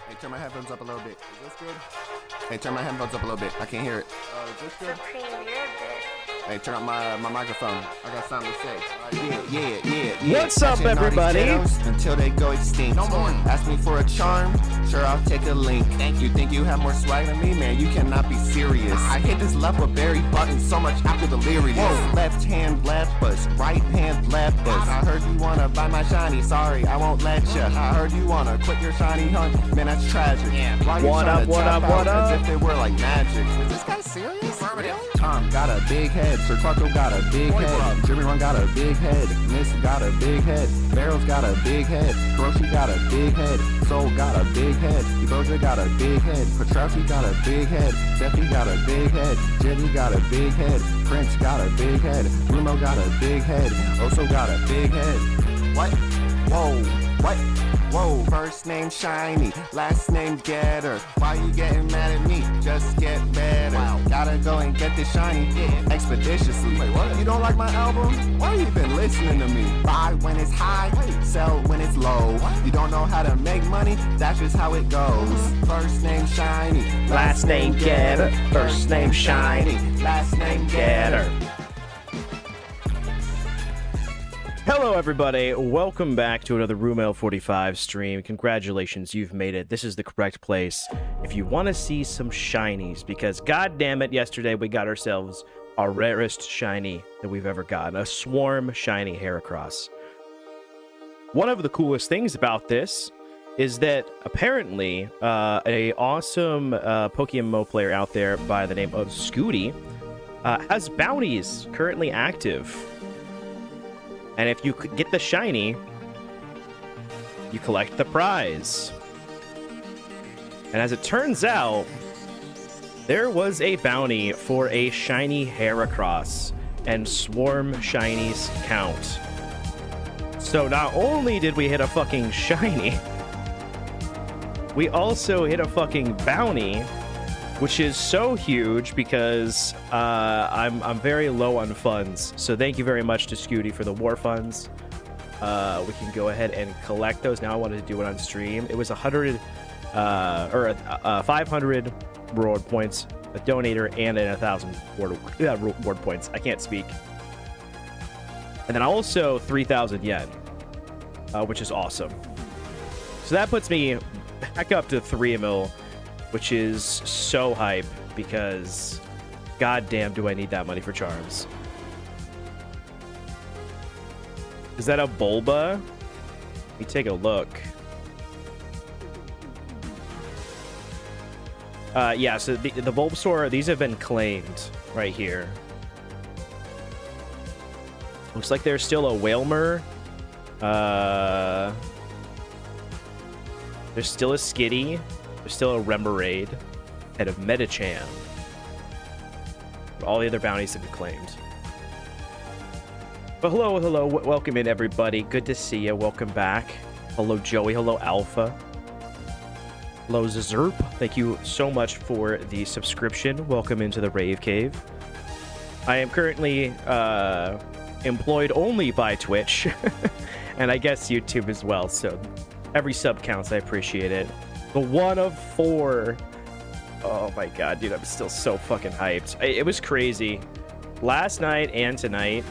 Hey, turn my headphones up a little bit. Is this good? Hey, turn my headphones up a little bit. I can't hear it. Is this good? The premiere bit. Hey, turn up my microphone. I got something to say. Yeah. What's up, Catching all these everybody? ghettos until they go extinct. No more. Ask me for a charm. Sure, I'll take a link. Thank you. Think you have more swag than me? Man, you cannot be serious. I hit this leopard berry button so much after delirious. Whoa. Left hand left bus, right hand left bus. I heard you wanna buy my shiny. Sorry, I won't let ya. I heard you wanna quit your shiny hunt. Man, that's tragic. Yeah. Why you What tryna up, what tap up, out what up? as if it were like magic? Is this guy serious? Tom got a big head. Sir Clarko got a big head. Jimmy Run got a big head. Miss got a big head. Barrels got a big head. Hiroshi got a big head. Soul got a big head. Iboja got a big head. Petrowski got a big head. Steffi got a big head. Jenny got a big head. Prince got a big head. Rumel got a big head. Oso got a big head. What? Whoa. What? Whoa, first name Shiny, last name Getter. Why you getting mad at me? Just get better. Wow. Gotta go and get this shiny expeditiously. Wait, what? You don't like my album? Why you been listening to me? Buy when it's high, sell when it's low. You don't know how to make money? That's just how it goes. First name Shiny, last name Getter. First name Shiny, last name Getter. Hello everybody, welcome back to another Rumel 45 stream. Congratulations, you've made it. This is the correct place if you want to see some shinies, because god damn it, yesterday we got ourselves our rarest shiny that we've ever gotten, a Swarm shiny Heracross. One of the coolest things about this is that apparently a awesome Pokemon player out there by the name of Scooty has bounties currently active. And if you get the shiny, you collect the prize. And as it turns out, there was a bounty for a shiny Heracross, and Swarm shinies count. So not only did we hit a fucking shiny, we also hit a fucking bounty, which is so huge because I'm very low on funds. So thank you very much to Scooty for the war funds. We can go ahead and collect those. Now I wanted to do it on stream. It was 500 reward points, a donator, and 1,000 reward points. I can't speak. And then also 3,000 yen, which is awesome. So that puts me back up to 3 mil. Which is so hype because goddamn do I need that money for charms. Is that a Bulba? Let me take a look. Yeah, so the Bulbasaur, these have been claimed right here. Looks like there's still a Wailmer. There's still a Skitty. There's still a Remoraid and a Medicham. All the other bounties have been claimed. But hello, welcome in everybody. Good to see you. Welcome back. Hello Joey. Hello Alpha. Hello Zerp. Thank you so much for the subscription. Welcome into the Rave Cave. I am currently employed only by Twitch, and I guess YouTube as well. So every sub counts. I appreciate it. The 1 of 4. Oh my god, dude, I'm still so fucking hyped. It was crazy. Last night and tonight,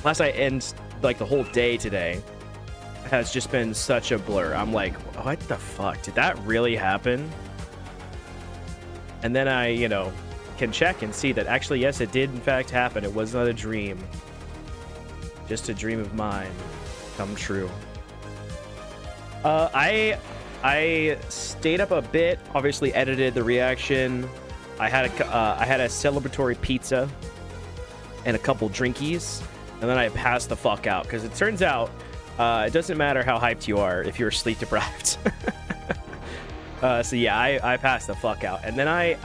last night and like the whole day today has just been such a blur. I'm like, what the fuck? Did that really happen? And then I, can check and see that actually, yes, it did in fact happen. It was not a dream. Just a dream of mine come true. I stayed up a bit, obviously edited the reaction. I had a celebratory pizza and a couple drinkies, and then I passed the fuck out because it turns out it doesn't matter how hyped you are if you're sleep deprived. So yeah, I passed the fuck out, and then I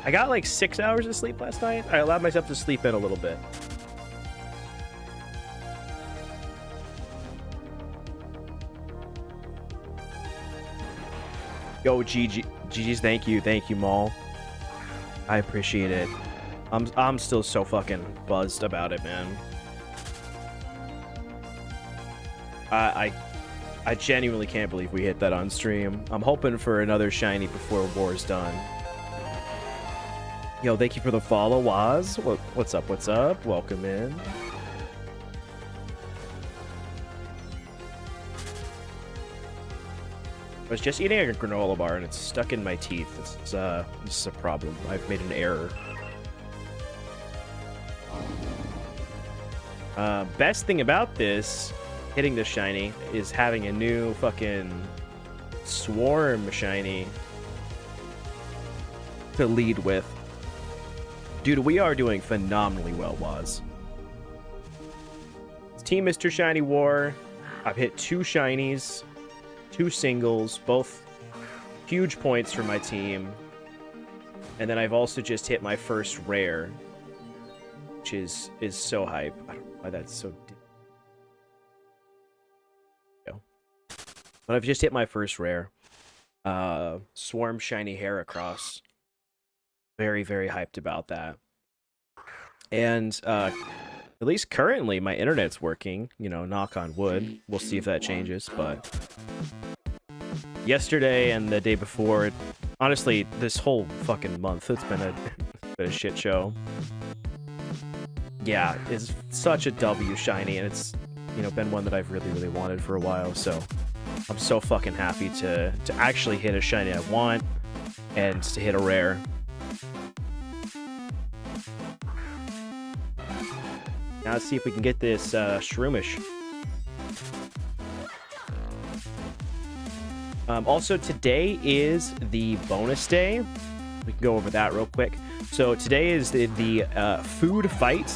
got like 6 hours of sleep last night. I allowed myself to sleep in a little bit. Yo, GG's, thank you, Maul. I appreciate it. I'm still so fucking buzzed about it, man. I genuinely can't believe we hit that on stream. I'm hoping for another shiny before war's done. Yo, thank you for the follow, Waz. What's up? What's up? Welcome in. I was just eating a granola bar and it's stuck in my teeth. This is a problem. I've made an error. Best thing about this, hitting this shiny, is having a new fucking Swarm shiny to lead with. Dude, we are doing phenomenally well, Waz. It's Team Mr. Shiny War. I've hit 2 shinies. 2 singles, both huge points for my team. And then I've also just hit my first rare, which is so hype. I don't know why that's so... But I've just hit my first rare. Swarm Shiny Heracross. Very, very hyped about that. And at least currently my internet's working, you know, knock on wood. We'll see if that changes, but yesterday and the day before, honestly, this whole fucking month, it's been a shit show. Yeah, it's such a W shiny, and it's, you know, been one that I've really, really wanted for a while, so I'm so fucking happy to actually hit a shiny I want and to hit a rare. Now let's see if we can get this Shroomish. Also, today is the bonus day. We can go over that real quick. So today is the food fight.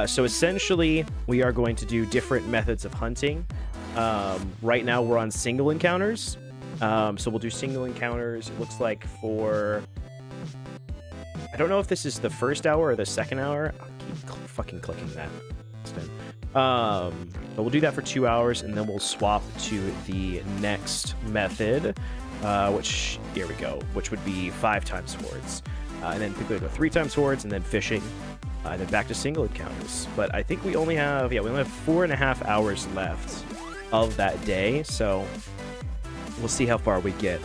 So essentially, we are going to do different methods of hunting. Right now, we're on single encounters. So we'll do single encounters. It looks like for... I don't know if this is the first hour or the second hour. I'll keep fucking clicking that. But we'll do that for 2 hours, and then we'll swap to the next method, which, here we go, which would be 5 times swords. And then quickly go 3 times swords, and then fishing, and then back to single encounters. But I think we only have 4.5 hours left of that day, so we'll see how far we get.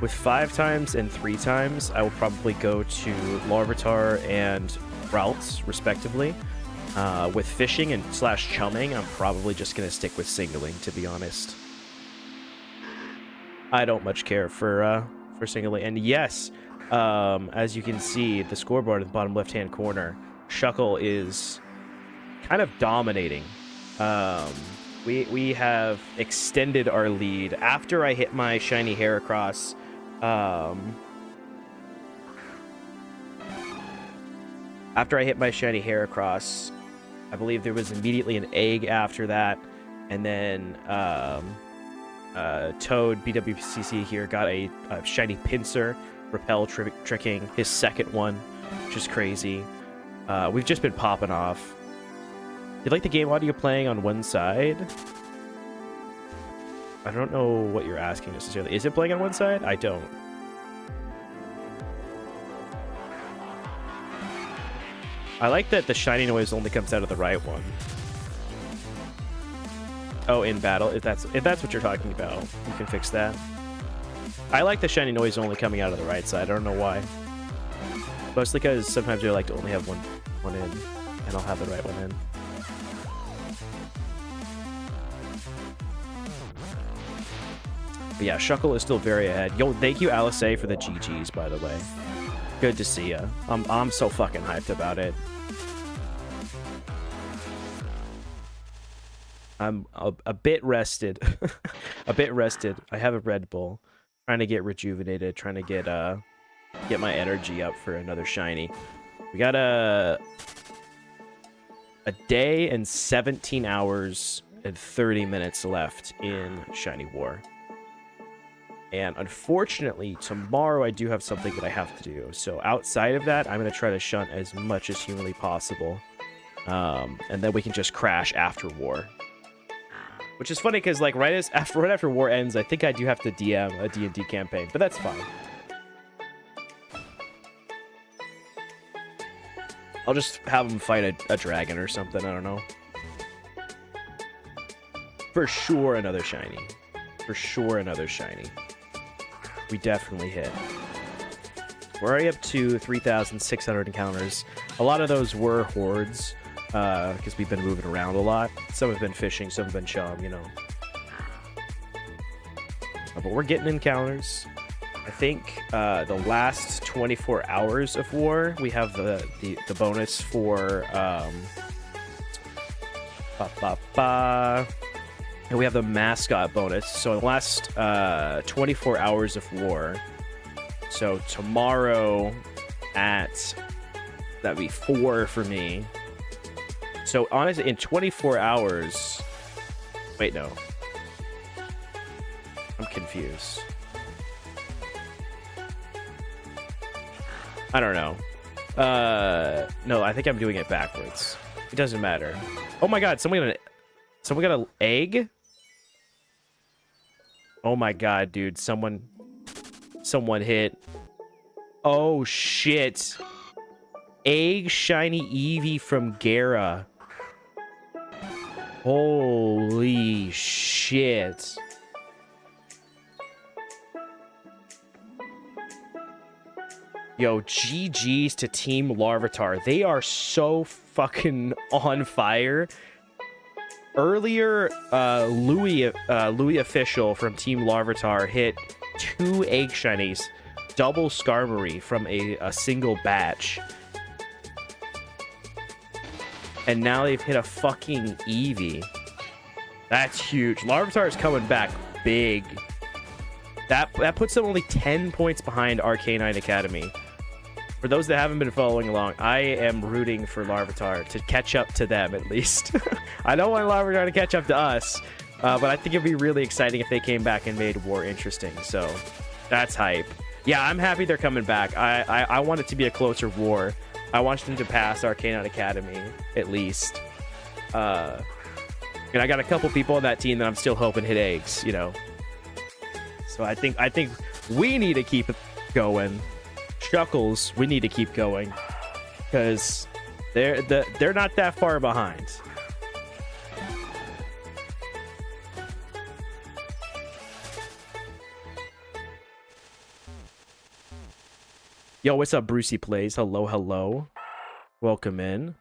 With 5 times and 3 times, I will probably go to Larvitar and Ralts, respectively. With fishing and / chumming, I'm probably just going to stick with singling, to be honest. I don't much care for singling. And yes, as you can see, the scoreboard at the bottom left-hand corner, Shuckle is kind of dominating. We have extended our lead. After I hit my shiny Heracross, I believe there was immediately an egg after that, and then Toad BWCC here got a shiny Pinsir, repel tricking his second one, which is crazy. We've just been popping off. You like the game audio playing on one side? I don't know what you're asking necessarily. Is it playing on one side? I don't. I like that the shiny noise only comes out of the right one. Oh, in battle, if that's what you're talking about, you can fix that. I like the shiny noise only coming out of the right side. I don't know why. Mostly because sometimes I like to only have one in, and I'll have the right one in. But yeah, Shuckle is still very ahead. Yo, thank you, Alice, for the GGs, by the way. Good to see ya. I'm so fucking hyped about it. I'm a bit rested. A bit rested. I have a Red Bull. Trying to get rejuvenated. Trying to get my energy up for another shiny. We got a day and 17 hours and 30 minutes left in Shiny War. And unfortunately, tomorrow I do have something that I have to do. So outside of that, I'm going to try to shunt as much as humanly possible. And then we can just crash after war. Which is funny because, like, right after war ends, I think I do have to DM a D&D campaign. But that's fine. I'll just have them fight a dragon or something. I don't know. For sure another shiny. For sure another shiny. We definitely hit. We're already up to 3,600 encounters. A lot of those were hordes, because we've been moving around a lot. Some have been fishing, some have been chum, you know. But we're getting encounters. I think the last 24 hours of war, we have the bonus for... And we have the mascot bonus. So the last 24 hours of war. So tomorrow at... That'd be 4 for me. So honestly, in 24 hours... Wait, no. I'm confused. I don't know. No, I think I'm doing it backwards. It doesn't matter. Oh my god, someone got an egg? Oh my god, dude. Someone hit. Oh shit. Egg shiny Eevee from Gara. Holy shit. Yo, GG's to Team Larvitar. They are so fucking on fire. Earlier, Louis Official from Team Larvitar hit 2 egg shinies, double Skarmory from a single batch. And now they've hit a fucking Eevee. That's huge. Larvitar is coming back big. That puts them only 10 points behind Arcanine Academy. For those that haven't been following along, I am rooting for Larvitar to catch up to them at least. I don't want Larvitar to catch up to us, but I think it'd be really exciting if they came back and made War interesting. So that's hype. Yeah, I'm happy they're coming back. I want it to be a closer War. I want them to pass Arcanine Academy at least. And I got a couple people on that team that I'm still hoping hit eggs, you know. So I think we need to keep it going. Shuckles, we need to keep going because they're not that far behind. Yo, what's up, Brucey Plays? Hello, hello. Welcome in.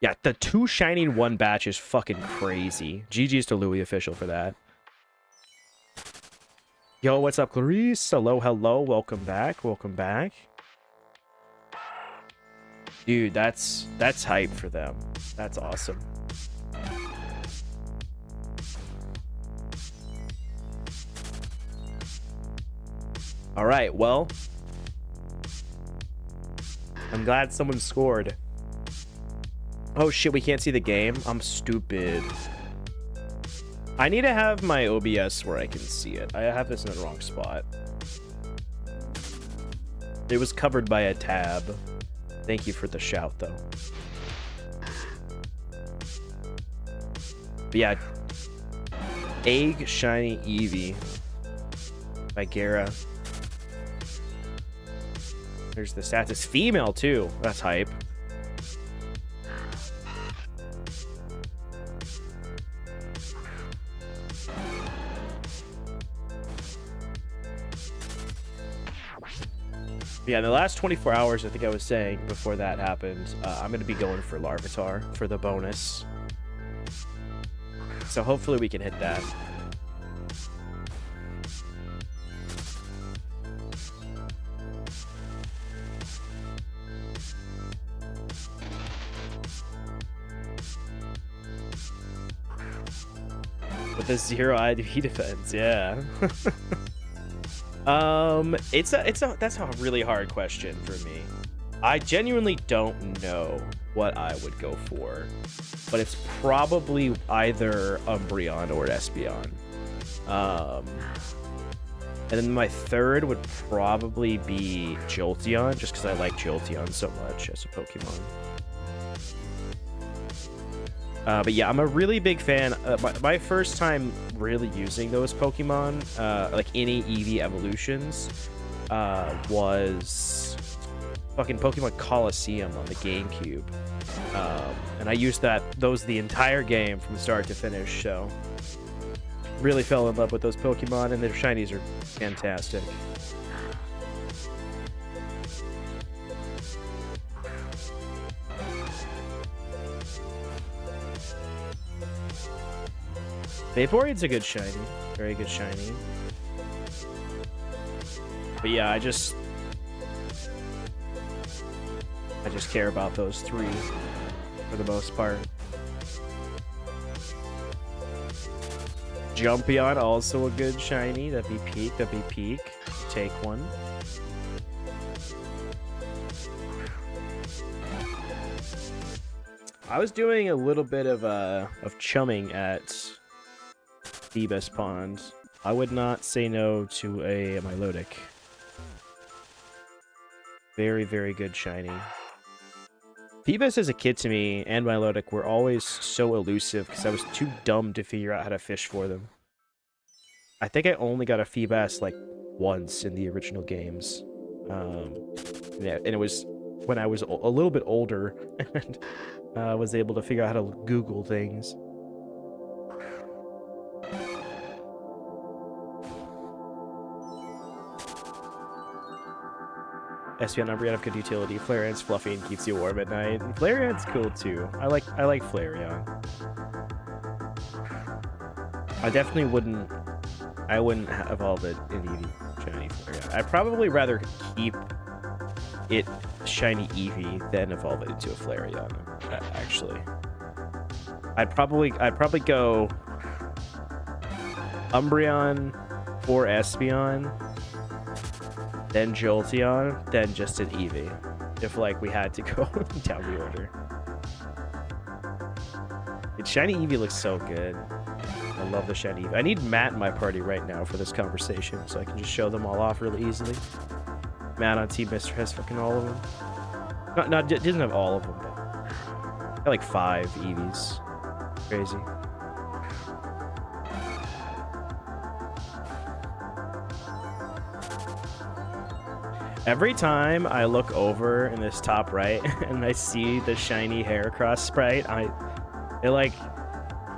Yeah, the 2 shiny in 1 batch is fucking crazy. GG's to Louis Official for that. Yo, what's up, Clarice? Hello, hello. Welcome back. Welcome back. Dude, that's hype for them. That's awesome. All right, well, I'm glad someone scored. Oh shit, we can't see the game. I'm stupid. I need to have my OBS where I can see it. I have this in the wrong spot. It was covered by a tab. Thank you for the shout, though. But yeah. Egg Shiny Eevee by Gara. There's the stats. It's female, too. That's hype. Yeah, in the last 24 hours, I think I was saying before that happened, I'm going to be going for Larvitar for the bonus. So hopefully we can hit that. With the 0 IV defense, yeah. That's a really hard question for me. I genuinely don't know what I would go for, but it's probably either Umbreon or Espeon. And then my third would probably be Jolteon, just because I like Jolteon so much as a Pokemon. But yeah, I'm a really big fan. My first time really using those Pokemon, like any Eevee evolutions, was fucking Pokemon Coliseum on the GameCube. And I used those the entire game from start to finish, so really fell in love with those Pokemon, and their shinies are fantastic. Vaporeon's a good shiny. Very good shiny. But yeah, I just care about those 3 for the most part. Jumpion, also a good shiny. That'd be Peak. Take one. I was doing a little bit of chumming at Phoebus Pond. I would not say no to a Milotic. Very, very good shiny. Phoebus as a kid to me and Milotic were always so elusive because I was too dumb to figure out how to fish for them. I think I only got a Feebas like once in the original games. Yeah, and it was when I was a little bit older and was able to figure out how to Google things. Espeon Umbreon have good utility. Flareon's fluffy and keeps you warm at night. And Flareon's cool too. I like Flareon. I definitely wouldn't have evolved it in Eevee shiny Flareon. I'd probably rather keep it shiny Eevee than evolve it into a Flareon. Actually, I'd probably go Umbreon or Espeon, then Jolteon, then just an Eevee, if like we had to go down the order. Shiny Eevee looks so good. I love the shiny Eevee. I need Matt in my party right now for this conversation, so I can just show them all off really easily. Matt on Team Mister has fucking all of them. Doesn't have all of them, but got like 5 Eevees. Crazy. Every time I look over in this top right and I see the shiny Heracross sprite, it like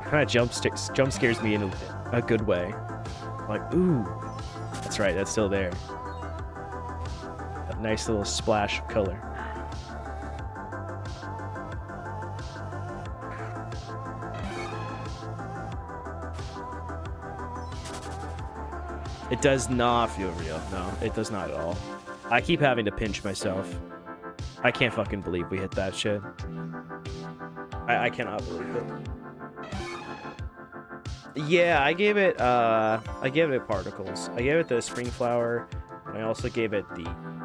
kind of jump scares me in a good way. I'm like, ooh, that's right, that's still there. A nice little splash of color. It does not feel real. No, it does not at all. I keep having to pinch myself. I can't fucking believe we hit that shit. I cannot believe it. Yeah, I gave it particles. I gave it the spring flower, and I also gave it the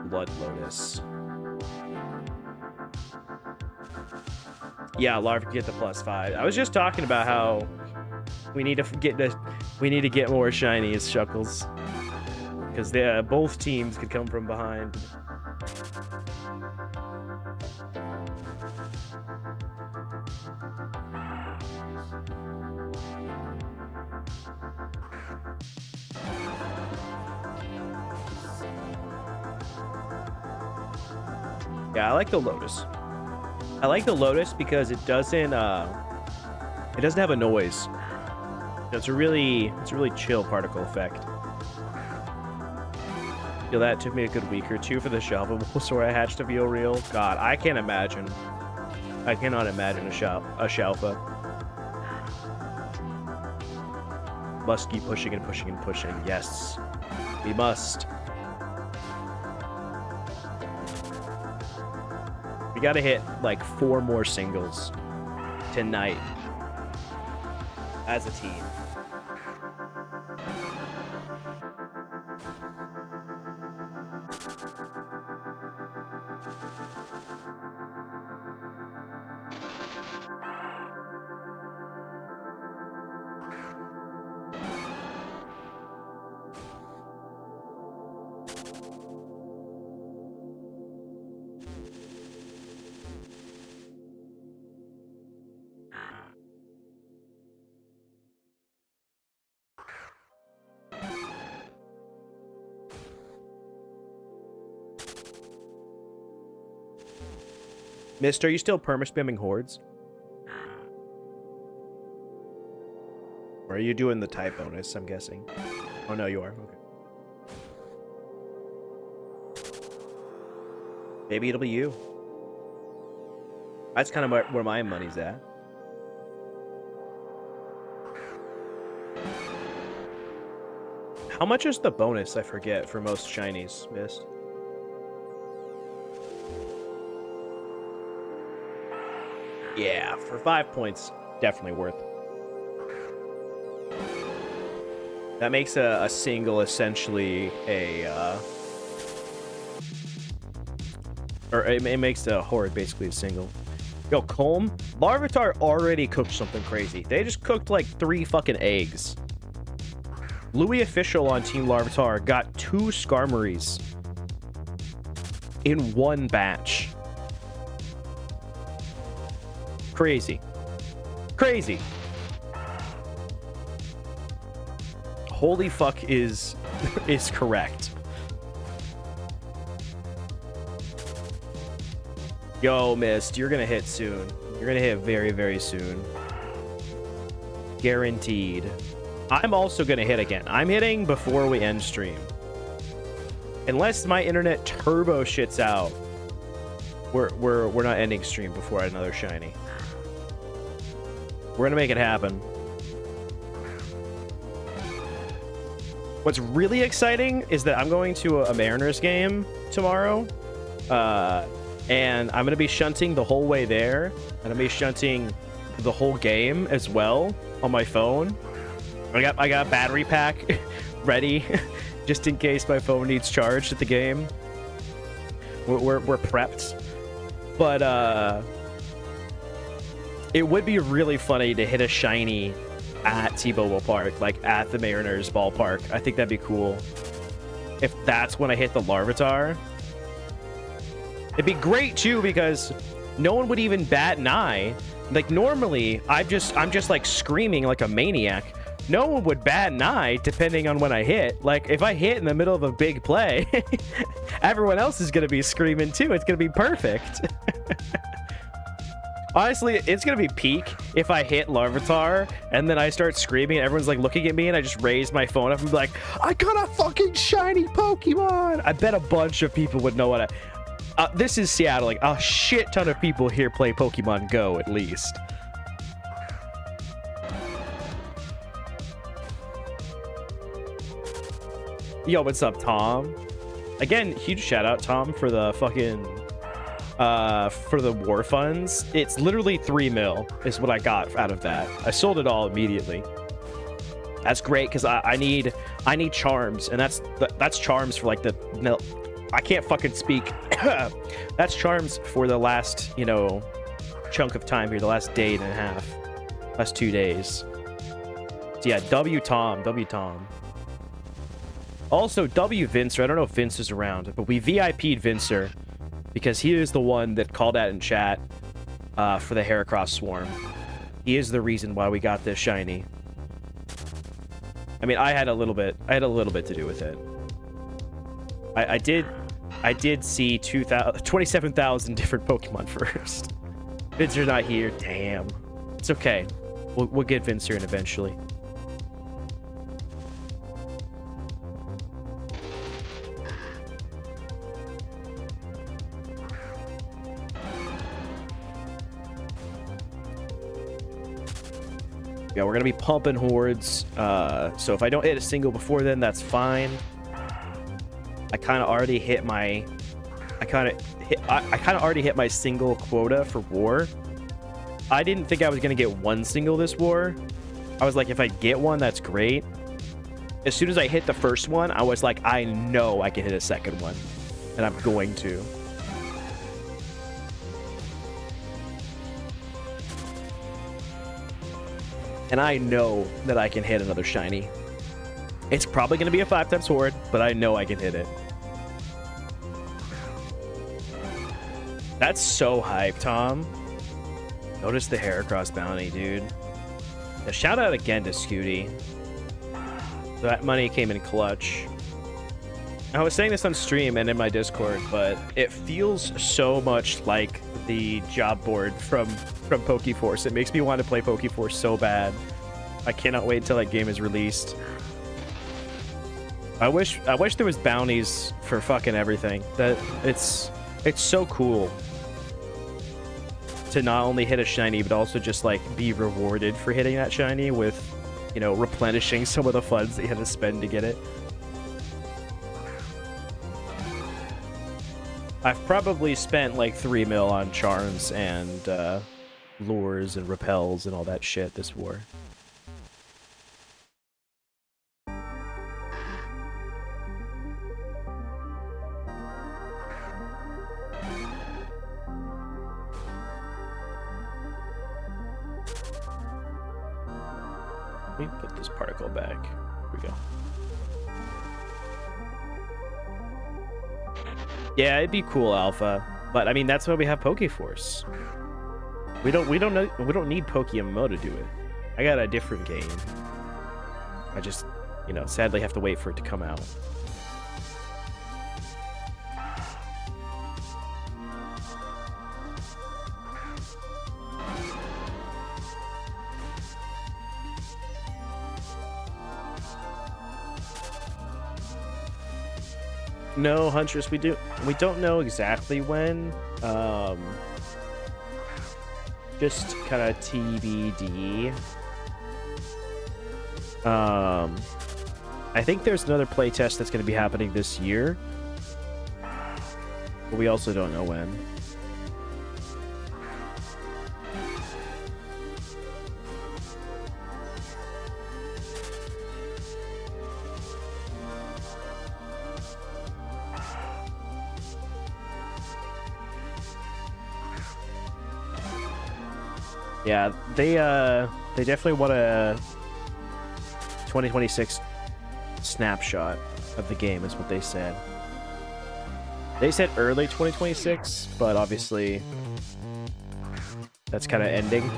blood lotus. Yeah, Larva get the +5. I was just talking about how we need to get more shinies, Shuckles, because both teams could come from behind. Yeah, I like the Lotus. I like the Lotus because it doesn't have a noise. It's a really chill particle effect. Feel that took me a good week or two for the Shelva before I hatched a Real. God, I can't imagine. I cannot imagine a Shelva. Must keep pushing and pushing and pushing. Yes, we must. We gotta hit like 4 more singles tonight as a team. Mister, are you still perma-spamming hordes? Or are you doing the type bonus, I'm guessing? Oh, no, you are. Okay. Maybe it'll be you. That's kind of where my money's at. How much is the bonus, I forget, for most shinies, Mist? Yeah, for 5 points, definitely worth. That makes a single essentially or it makes a horde basically a single. Yo, Colm, Larvitar already cooked something crazy. They just cooked like 3 fucking eggs. Louis Official on Team Larvitar got 2 Skarmories in 1 batch. Crazy. Crazy. holy fuck is correct. Yo, Mist, you're gonna hit soon. You're gonna hit very, very soon. Guaranteed. I'm also gonna hit again. I'm hitting before we end stream. Unless my internet turbo shits out, we're not ending stream before another shiny. We're gonna make it happen. What's really exciting is that I'm going to a Mariners game tomorrow, and I'm gonna be shunting the whole way there, and I'm gonna be shunting the whole game as well on my phone. I got a battery pack ready just in case my phone needs charged at the game. We're prepped, but it would be really funny to hit a shiny at T-Mobile Park, like at the Mariners ballpark. I think that'd be cool. If that's when I hit the Larvitar, it'd be great too, because no one would even bat an eye. Like normally, I'm just like screaming like a maniac. No one would bat an eye depending on when I hit. Like if I hit in the middle of a big play, everyone else is gonna be screaming too. It's gonna be perfect. Honestly, it's gonna be peak if I hit Larvitar and then I start screaming and everyone's like looking at me and I just raise my phone up and be like, I got a fucking shiny Pokemon. I bet a bunch of people would know what this is Seattle. Like a shit ton of people here play Pokemon Go at least. Yo, what's up, Tom? Again, huge shout out, Tom, for the fucking for the war funds. It's literally 3 mil is what I got out of that. I sold it all immediately. That's great because I need charms, and that's charms for like no, I can't fucking speak. That's charms for the last, you know, chunk of time here, the last day and a half, last 2 days. So yeah, W Tom. Also, W Vincer. I don't know if Vince is around, but we VIP'd Vincer because he is the one that called out in chat for the Heracross Swarm. He is the reason why we got this shiny. I mean, I had a little bit to do with it. I did see 27,000 different Pokemon first. Vincer's not here. Damn. It's okay. We'll get Vincer in eventually. Yeah, we're gonna be pumping hordes. So if I don't hit a single before then, that's fine. I kind of already hit my single quota for war. I didn't think I was gonna get one single this war. I was like, if I get one, that's great. As soon as I hit the first one, I was like, I know I can hit a second one, and I'm going to. And I know that I can hit another shiny. It's probably going to be a 5-type sword, but I know I can hit it. That's so hype, Tom. Notice the Heracross bounty, dude. Yeah, shout out again to Scooty. That money came in clutch. I was saying this on stream and in my Discord, but it feels so much like the job board from Pokeforce. It makes me want to play Pokeforce so bad. I cannot wait until that game is released. I wish there was bounties for fucking everything. That it's so cool to not only hit a shiny, but also just like be rewarded for hitting that shiny with, you know, replenishing some of the funds that you had to spend to get it. I've probably spent like 3 mil on charms and lures and repels and all that shit this war. Let me put this particle back. Here we go. Yeah, it'd be cool, Alpha. But I mean, that's why we have Pokeforce. We don't need Pokemon to do it. I got a different game. I just you know, sadly have to wait for it to come out. No, Huntress, we don't know exactly when. Just kind of TBD. I think there's another playtest that's going to be happening this year, but we also don't know when. Yeah, they definitely want a 2026 snapshot of the game is what they said. They said early 2026, but obviously that's kind of ending.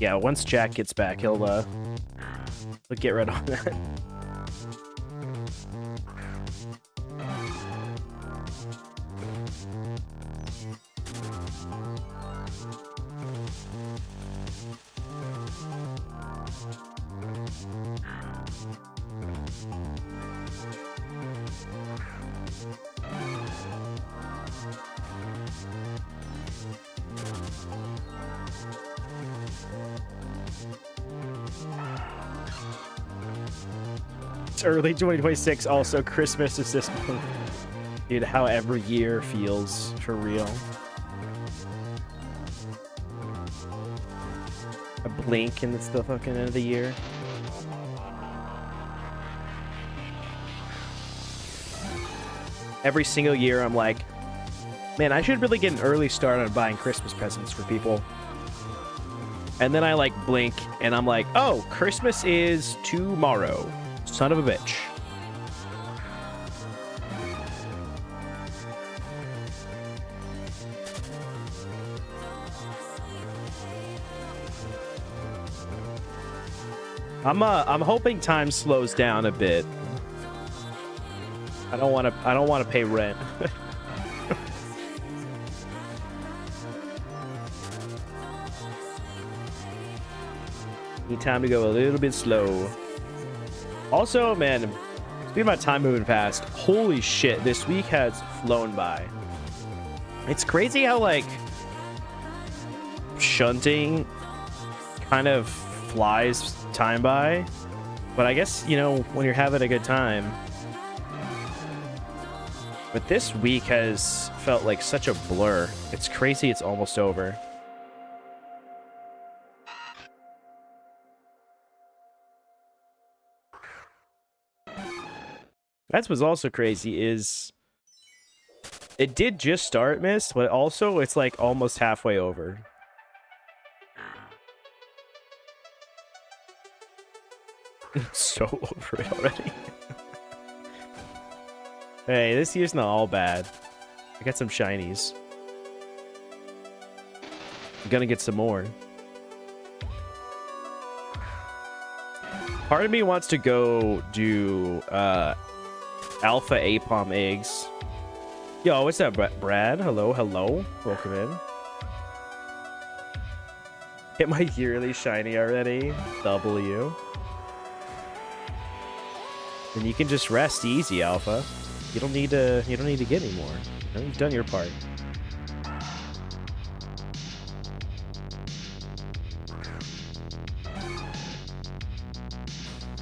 Yeah, once Jack gets back, he'll get right on that. It's early 2026. Also, Christmas is this month. Dude, how every year feels for real. A blink and it's the fucking end of the year. Every single year I'm like, man, I should really get an early start on buying Christmas presents for people. And then I like blink and I'm like, oh, Christmas is tomorrow. Son of a bitch. I'm hoping time slows down a bit. I don't want to pay rent. Need time to go a little bit slow. Also, man, speaking about time moving fast, holy shit, this week has flown by. It's crazy how, like, shunting kind of flies time by. But I guess, you know, when you're having a good time. But this week has felt like such a blur. It's crazy it's almost over. That's what's also crazy is it did just start, Miss, but also it's like almost halfway over. It's so over it already. Hey, this year's not all bad. I got some shinies. I'm gonna get some more. Part of me wants to go do alpha apom eggs. Yo, what's up, Brad? Hello, hello. Welcome in. Hit my yearly shiny already. W. And you can just rest easy, Alpha. You don't need to get any more. You know, you've done your part.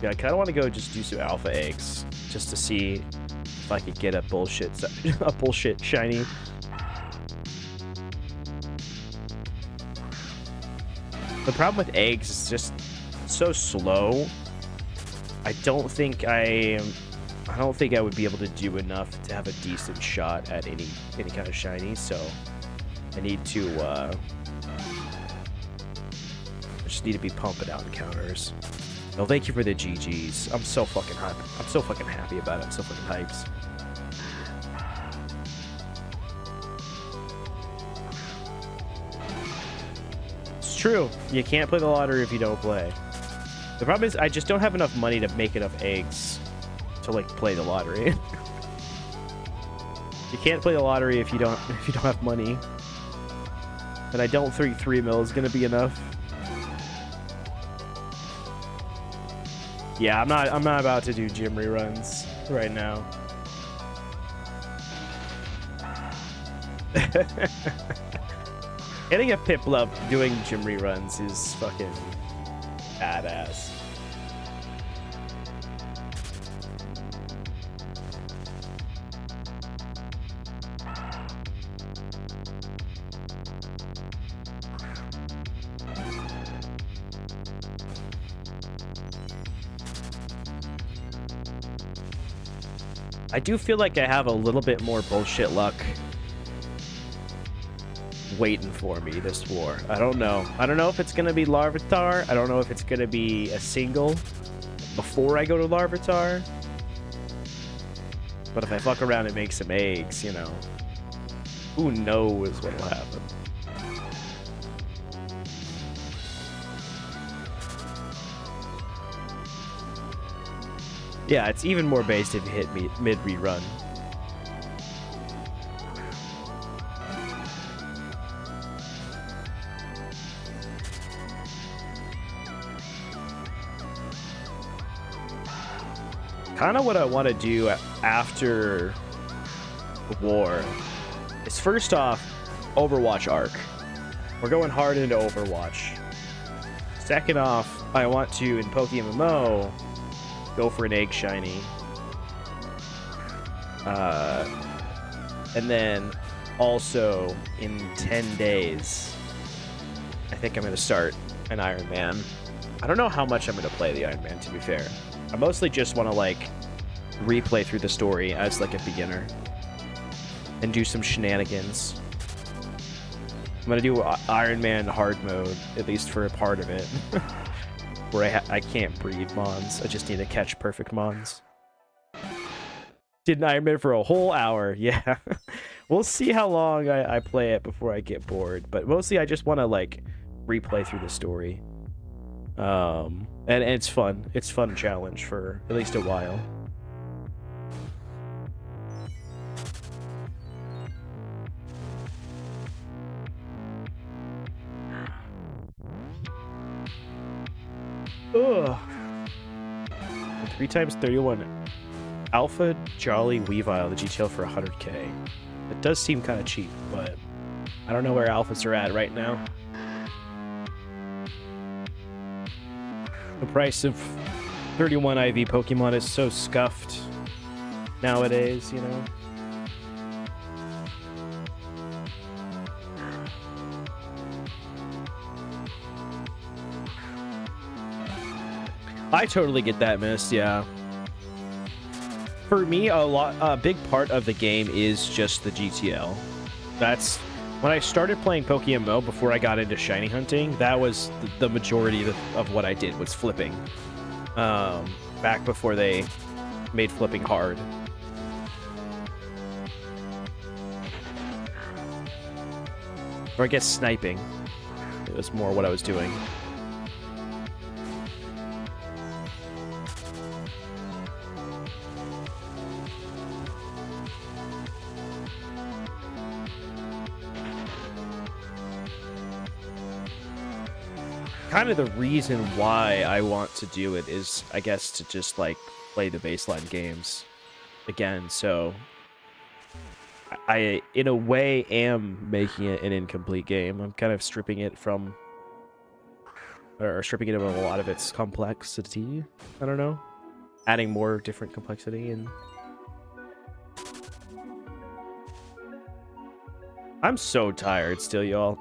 Yeah, I kind of want to go just do some alpha eggs just to see if I could get a bullshit shiny. The problem with eggs is just so slow. I don't think I would be able to do enough to have a decent shot at any kind of shiny, so I need to I just need to be pumping out encounters. No, thank you for the GGs. I'm so fucking happy. I'm so fucking happy about it. I'm so fucking hyped. true. You can't play the lottery if you don't play. The problem is I just don't have enough money to make enough eggs to like play the lottery. You can't play the lottery if you don't have money. And I don't think 3 mil is gonna be enough. Yeah, I'm not about to do gym reruns right now. Getting a Piplup doing gym reruns is fucking badass. I do feel like I have a little bit more bullshit luck waiting for me this war. I don't know. I don't know if it's going to be Larvitar. I don't know if it's going to be a single before I go to Larvitar. But if I fuck around and make some eggs, you know, who knows what'll happen. Yeah, it's even more based if you hit mid-rerun. Kind of what I want to do after the war is, first off, Overwatch arc. We're going hard into Overwatch. Second off, I want to, in PokeMMO, go for an egg shiny. And then also in 10 days, I think I'm going to start an Iron Man. I don't know how much I'm going to play the Iron Man, to be fair. I mostly just want to like replay through the story as like a beginner and do some shenanigans. I'm going to do Iron Man hard mode, at least for a part of it. Where I can't breed Mons. I just need to catch perfect Mons. Did an Iron Man for a whole hour. Yeah. We'll see how long I play it before I get bored. But mostly I just want to like replay through the story. And it's fun. It's fun challenge for at least a while. Ugh. 3 times 31 Alpha Jolly Weavile, the GTL for 100k. It does seem kind of cheap, but I don't know where alphas are at right now. The price of 31 IV Pokemon is so scuffed nowadays, you know? I totally get that, Miss. Yeah. For me, a big part of the game is just the GTL. That's when I started playing PokeMMO before I got into shiny hunting. That was the majority of what I did was flipping. Back before they made flipping hard. Or I guess sniping. It was more what I was doing. Kind of the reason why I want to do it is, I guess, to just like play the baseline games again. So I in a way am making it an incomplete game. I'm kind of stripping it from, or stripping it of a lot of its complexity. I don't know, adding more different complexity. And I'm so tired still, y'all.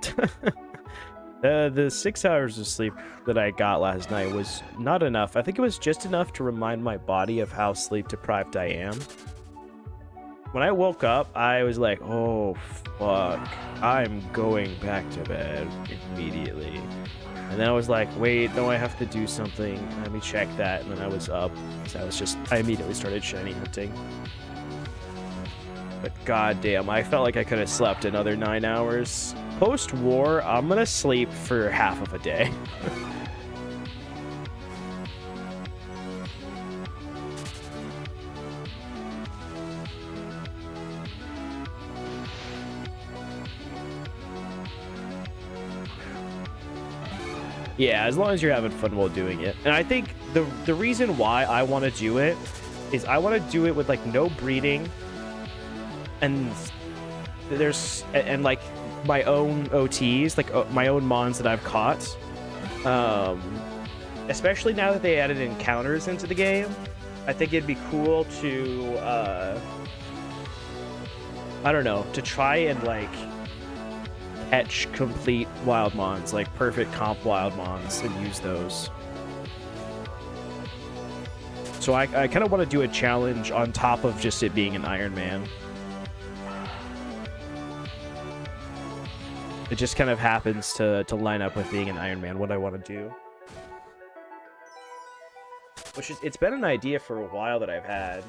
The 6 hours of sleep that I got last night was not enough. I think it was just enough to remind my body of how sleep deprived I am. When I woke up, I was like, oh, fuck. I'm going back to bed immediately. And then I was like, wait, no, I have to do something. Let me check that. And then I was up. So I immediately started shiny hunting. But goddamn, I felt like I could have slept another 9 hours. post-war, I'm gonna sleep for half of a day. Yeah, as long as you're having fun while doing it. And I think the reason why I want to do it is I want to do it with like no breeding, and like my own OTs, like my own mons that I've caught. Especially now that they added encounters into the game, I think it'd be cool to I don't know, to try and like catch complete wild mons, like perfect comp wild mons, and use those. So I kind of want to do a challenge on top of just it being an Iron Man. It just kind of happens to line up with being an Iron Man, what I want to do. Which is, it's been an idea for a while that I've had.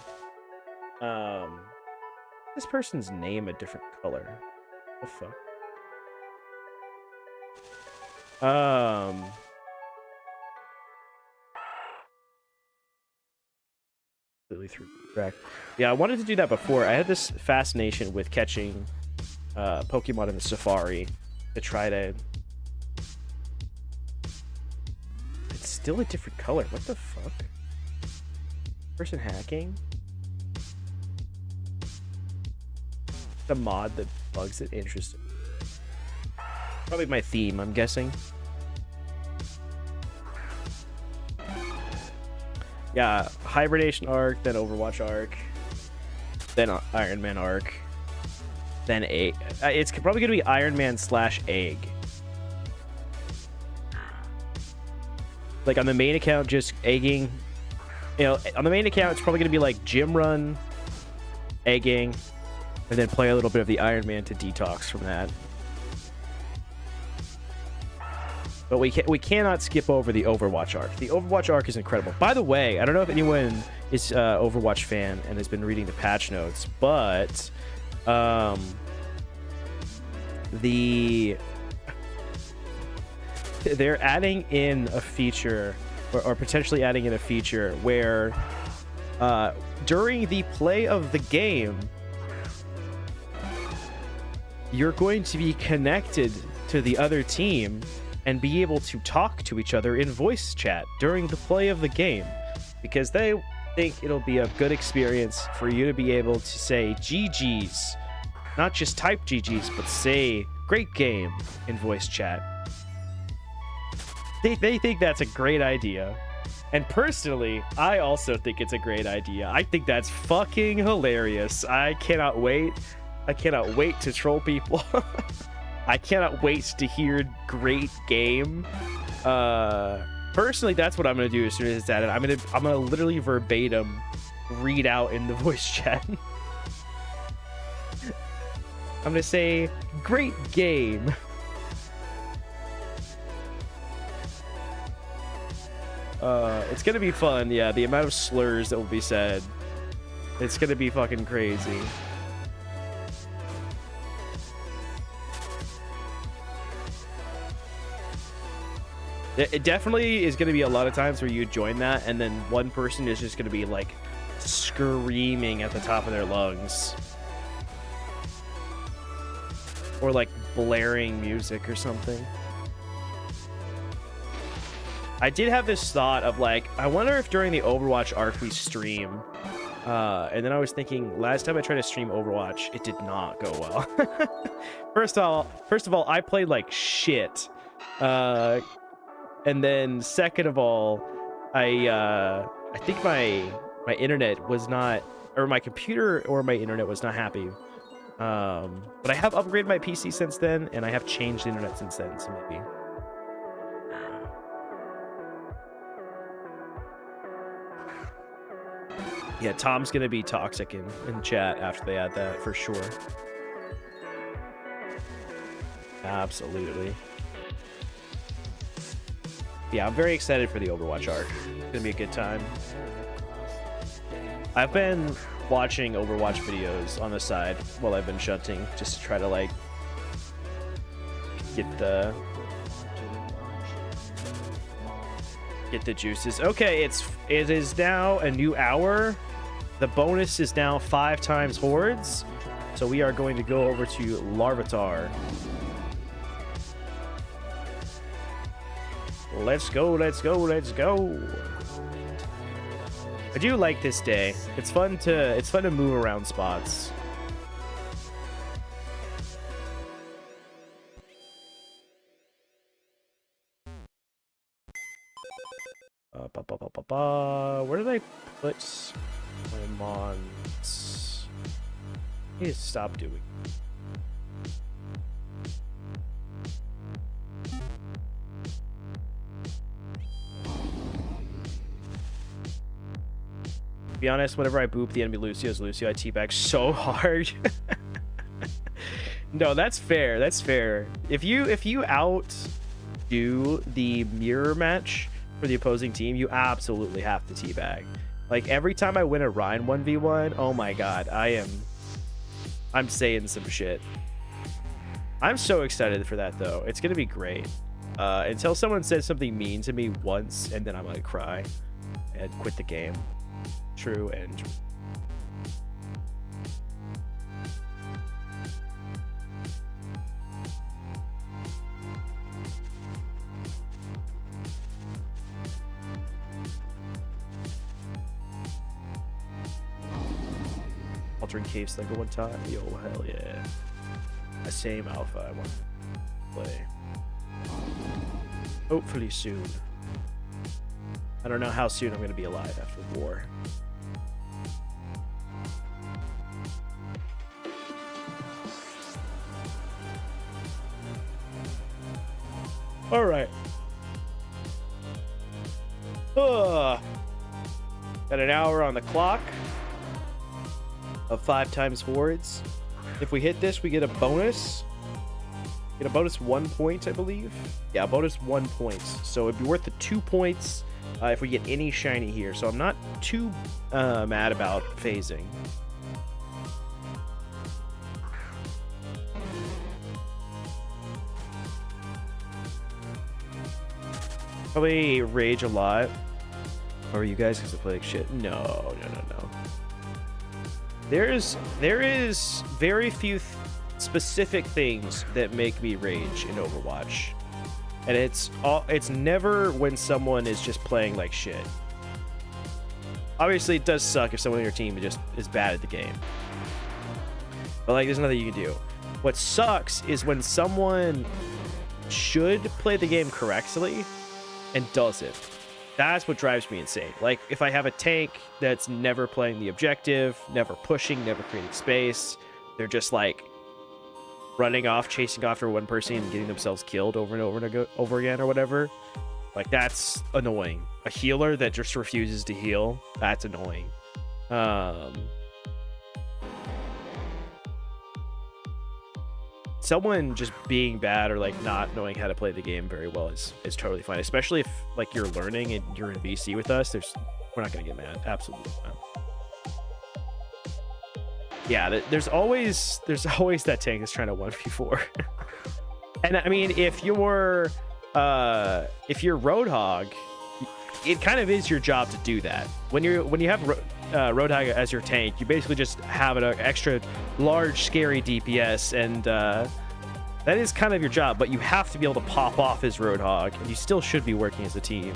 This person's name a different color. What the fuck? Completely through track. Yeah, I wanted to do that before. I had this fascination with catching Pokemon in the Safari to try to... It's still a different color. What the fuck? Person hacking? The mod that bugs it. Interesting. Probably my theme, I'm guessing. Yeah, Hibernation arc, then Overwatch arc, then Iron Man arc, then Egg. It's probably gonna be Iron Man / Egg. Like on the main account, just egging. You know, on the main account, it's probably gonna be like gym run, egging, and then play a little bit of the Iron Man to detox from that. But we cannot skip over the Overwatch arc. The Overwatch arc is incredible. By the way, I don't know if anyone is Overwatch fan and has been reading the patch notes, but they're adding in a feature, or potentially adding in a feature where during the play of the game, you're going to be connected to the other team and be able to talk to each other in voice chat during the play of the game, because they think it'll be a good experience for you to be able to say GG's, not just type GG's, but say great game in voice chat. They think that's a great idea. And personally, I also think it's a great idea. I think that's fucking hilarious. I cannot wait. I cannot wait to troll people. I cannot wait to hear great game. Personally, that's what I'm gonna do as soon as it's added. I'm gonna literally verbatim read out in the voice chat. I'm gonna say great game. It's gonna be fun. Yeah, the amount of slurs that will be said, it's gonna be fucking crazy. It definitely is going to be a lot of times where you join that, and then one person is just going to be like screaming at the top of their lungs, or like blaring music or something. I did have this thought of like, I wonder if during the Overwatch arc we stream, and then I was thinking, last time I tried to stream Overwatch, it did not go well. First of all, I played like shit. And then second of all, I think my internet was not, or my computer or my internet was not happy. But I have upgraded my PC since then, and I have changed the internet since then, so maybe. Yeah, Tom's gonna be toxic in chat after they add that, for sure. Absolutely. Yeah, I'm very excited for the Overwatch arc. It's gonna be a good time. I've been watching Overwatch videos on the side while I've been shunting, just to try to like get the juices. Okay, it is now a new hour. The bonus is now 5 times hordes. So we are going to go over to Larvitar. Let's go, let's go, let's go. I do like this day. It's fun to move around spots. Where did I put my mons? I need to stop doing. To be honest, whenever I boop the enemy Lucio's Lucio, I teabag so hard. No, that's fair. That's fair. If you outdo the mirror match for the opposing team, you absolutely have to teabag. Like every time I win a Rhine 1v1, oh my god, I'm saying some shit. I'm so excited for that though. It's gonna be great. Until someone says something mean to me once, and then I'm gonna cry and quit the game. True and true. Altering caves like one time. Yo, hell yeah. The same alpha I want to play. Hopefully soon. I don't know how soon I'm going to be alive after the war. All right. Got an hour on the clock of 5 times hordes. If we hit this, we get a bonus. Get a bonus 1 point, I believe. Yeah, bonus 1 point. So it'd be worth the 2 points if we get any shiny here. So I'm not too mad about phasing. Probably rage a lot. Or you guys because I play like shit? No. There is very few specific things that make me rage in Overwatch, and it's never when someone is just playing like shit. Obviously, it does suck if someone on your team just is bad at the game, but like there's nothing you can do. What sucks is when someone should play the game correctly and doesn't. That's what drives me insane. Like, if I have a tank that's never playing the objective, never pushing, never creating space, they're just, like, running off, chasing after one person and getting themselves killed over and over again or whatever. Like, that's annoying. A healer that just refuses to heal, that's annoying. Someone just being bad or like not knowing how to play the game very well is totally fine, especially if like you're learning and you're in VC with us. We're not gonna get mad. Absolutely not. Yeah, there's always that tank that's trying to 1v4. And I mean, if you're Roadhog, it kind of is your job to do that. When you have Roadhog as your tank, you basically just have an extra large scary DPS, and that is kind of your job, but you have to be able to pop off as Roadhog, and you still should be working as a team.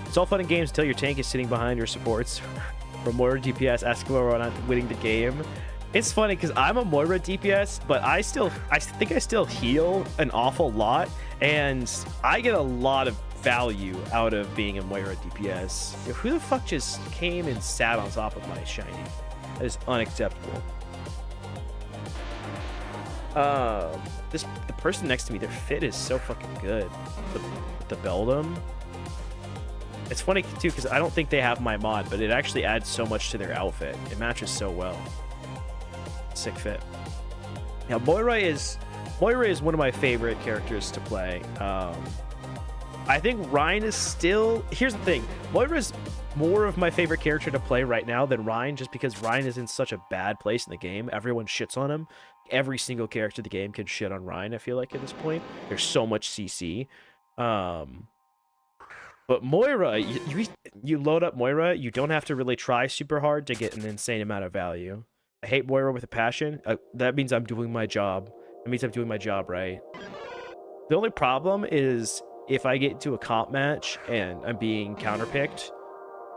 It's all fun and games until your tank is sitting behind your supports. From Moira DPS asking whether or not winning the game. It's funny because I'm a Moira DPS, but I think I still heal an awful lot, and I get a lot of value out of being a Moira DPS. Who the fuck just came and sat on top of my shiny? That is unacceptable. The person next to me, their fit is so fucking good. The Beldum. It's funny too because I don't think they have my mod, but it actually adds so much to their outfit. It matches so well. Sick fit. Now Moira is one of my favorite characters to play. I think Ryan is still. Here's the thing: Moira's more of my favorite character to play right now than Ryan, just because Ryan is in such a bad place in the game. Everyone shits on him. Every single character in the game can shit on Ryan, I feel like, at this point. There's so much CC. But Moira, you load up Moira, you don't have to really try super hard to get an insane amount of value. I hate Moira with a passion. That means I'm doing my job. It means I'm doing my job right. The only problem is if I get into a comp match and I'm being counterpicked,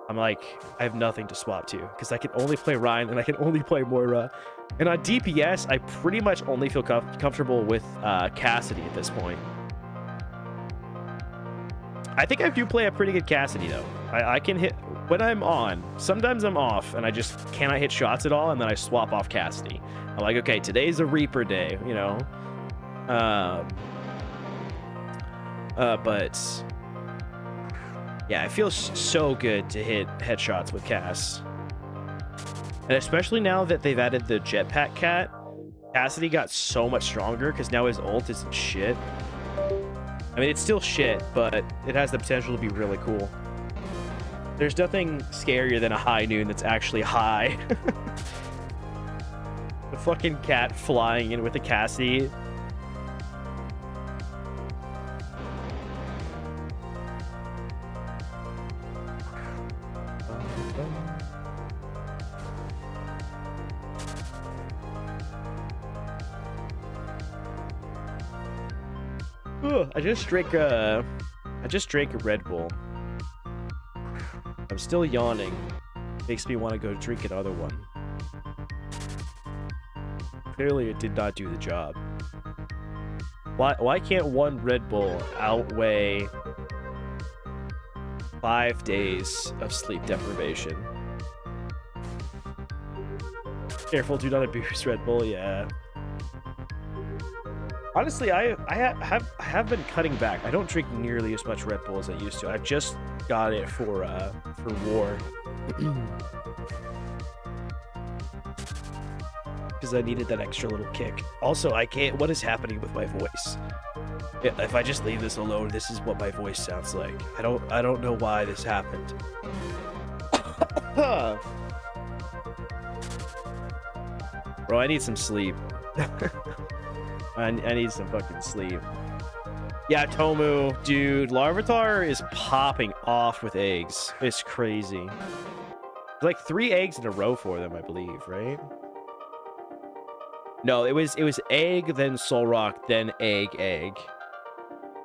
I'm like, I have nothing to swap to because I can only play Ryan and I can only play Moira. And on DPS, I pretty much only feel comfortable with Cassidy at this point. I think I do play a pretty good Cassidy, though. I can hit when I'm on. Sometimes I'm off and I just cannot hit shots at all, and then I swap off Cassidy. I'm like, okay, today's a Reaper day, you know? But yeah, it feels so good to hit headshots with Cass. And especially now that they've added the jetpack cat, Cassidy got so much stronger because now his ult isn't shit. I mean, it's still shit, but it has the potential to be really cool. There's nothing scarier than a high noon that's actually high. The fucking cat flying in with a Cassidy. I just drank a Red Bull. I'm still yawning. Makes me want to go drink another one. Clearly it did not do the job. Why can't one Red Bull outweigh 5 days of sleep deprivation? Careful, do not abuse Red Bull, yeah. Honestly, I have been cutting back. I don't drink nearly as much Red Bull as I used to. I just got it for war. Because I needed that extra little kick. Also, I can't... What is happening with my voice? If I just leave this alone, this is what my voice sounds like. I don't know why this happened. Bro, I need some sleep. I need some fucking sleep. Yeah, Tomu, dude, Larvitar is popping off with eggs. It's crazy. It's like 3 eggs in a row for them, I believe, right? No, it was egg, then Solrock, then egg.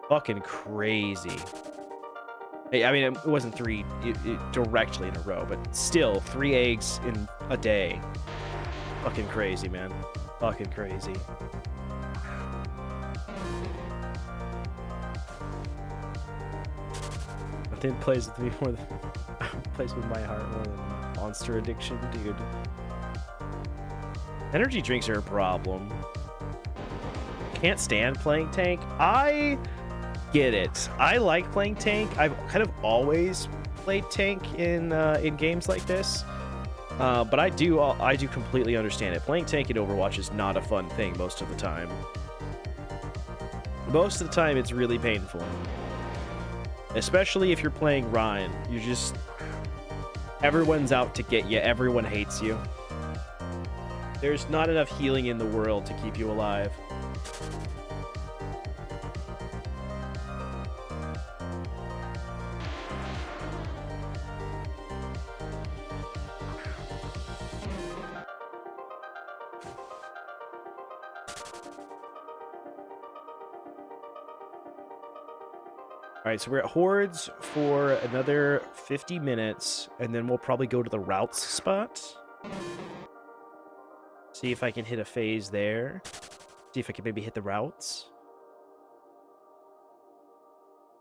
Fucking crazy. I mean, it wasn't 3 directly in a row, but still 3 eggs in a day. Fucking crazy, man. Fucking crazy. Nothing plays with me more than plays with my heart more than Monster Addiction, dude. Energy drinks are a problem. Can't stand playing tank. I get it. I like playing tank. I've kind of always played tank in games like this. But I do completely understand it. Playing tank in Overwatch is not a fun thing most of the time. Most of the time, it's really painful. Especially if you're playing Ryan. You just... Everyone's out to get you. Everyone hates you. There's not enough healing in the world to keep you alive. Alright, so we're at Hordes for another 50 minutes, and then we'll probably go to the routes spot. See if I can hit a phase there. See if I can maybe hit the routes.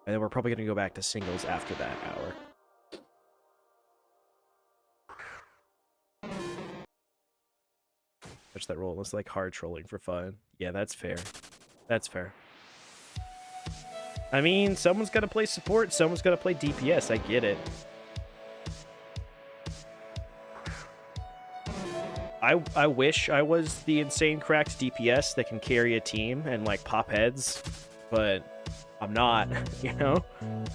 And then we're probably going to go back to singles after that hour. Watch that roll. It's like hard trolling for fun. Yeah, that's fair. That's fair. I mean, someone's got to play support, someone's got to play DPS. I get it. I wish I was the insane cracked DPS that can carry a team and like pop heads, but I'm not, you know?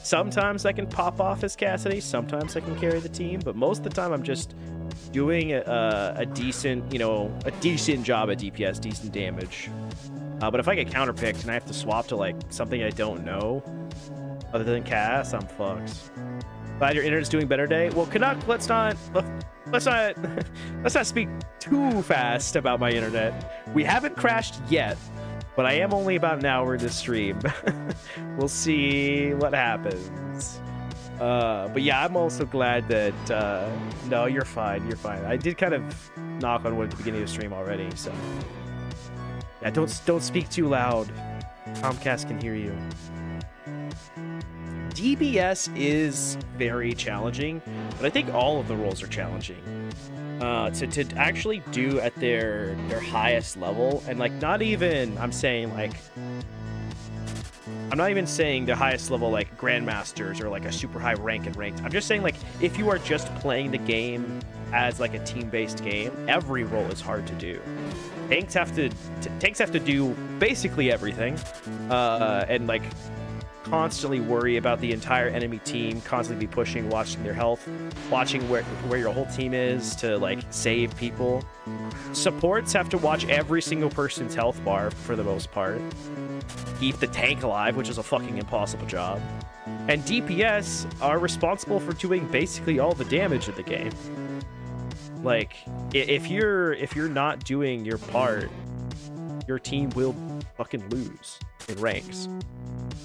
Sometimes I can pop off as Cassidy, sometimes I can carry the team, but most of the time I'm just doing a decent, you know, a decent job at DPS, decent damage. But if I get counterpicked and I have to swap to like something I don't know, other than Cass, I'm fucked. Glad your internet's doing better today. Well, Canuck, let's not speak too fast about my internet. We haven't crashed yet, but I am only about an hour into stream. We'll see what happens. But yeah, I'm also glad that no, you're fine. You're fine. I did kind of knock on wood at the beginning of the stream already, so yeah, don't speak too loud. Comcast can hear you. DPS is very challenging, but I think all of the roles are challenging. To actually do at their highest level, and like not even I'm not even saying the highest level like grandmasters or like a super high rank and ranked. I'm just saying like if you are just playing the game as like a team-based game, every role is hard to do. Tanks have to do basically everything, and like constantly worry about the entire enemy team, constantly be pushing, watching their health, watching where your whole team is to like save people. Supports have to watch every single person's health bar for the most part, keep the tank alive, which is a fucking impossible job, and DPS are responsible for doing basically all the damage of the game. Like if you're not doing your part, your team will fucking lose in ranks.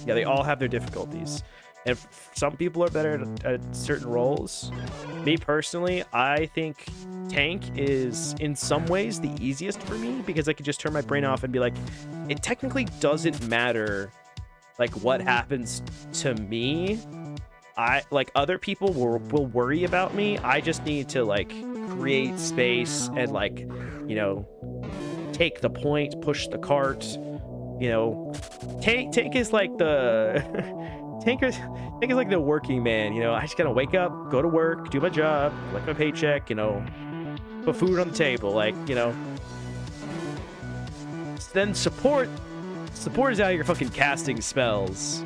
Yeah, they all have their difficulties, and some people are better at certain roles. Me personally, I think tank is in some ways the easiest for me because I can just turn my brain off and be like, it technically doesn't matter like what happens to me. Like other people will worry about me. I just need to like create space and like, you know, take the point, push the cart. You know, tank is like the tank is like the working man. You know, I just gotta wake up, go to work, do my job, collect my paycheck. You know, put food on the table. Like, you know. Then support is out here fucking casting spells.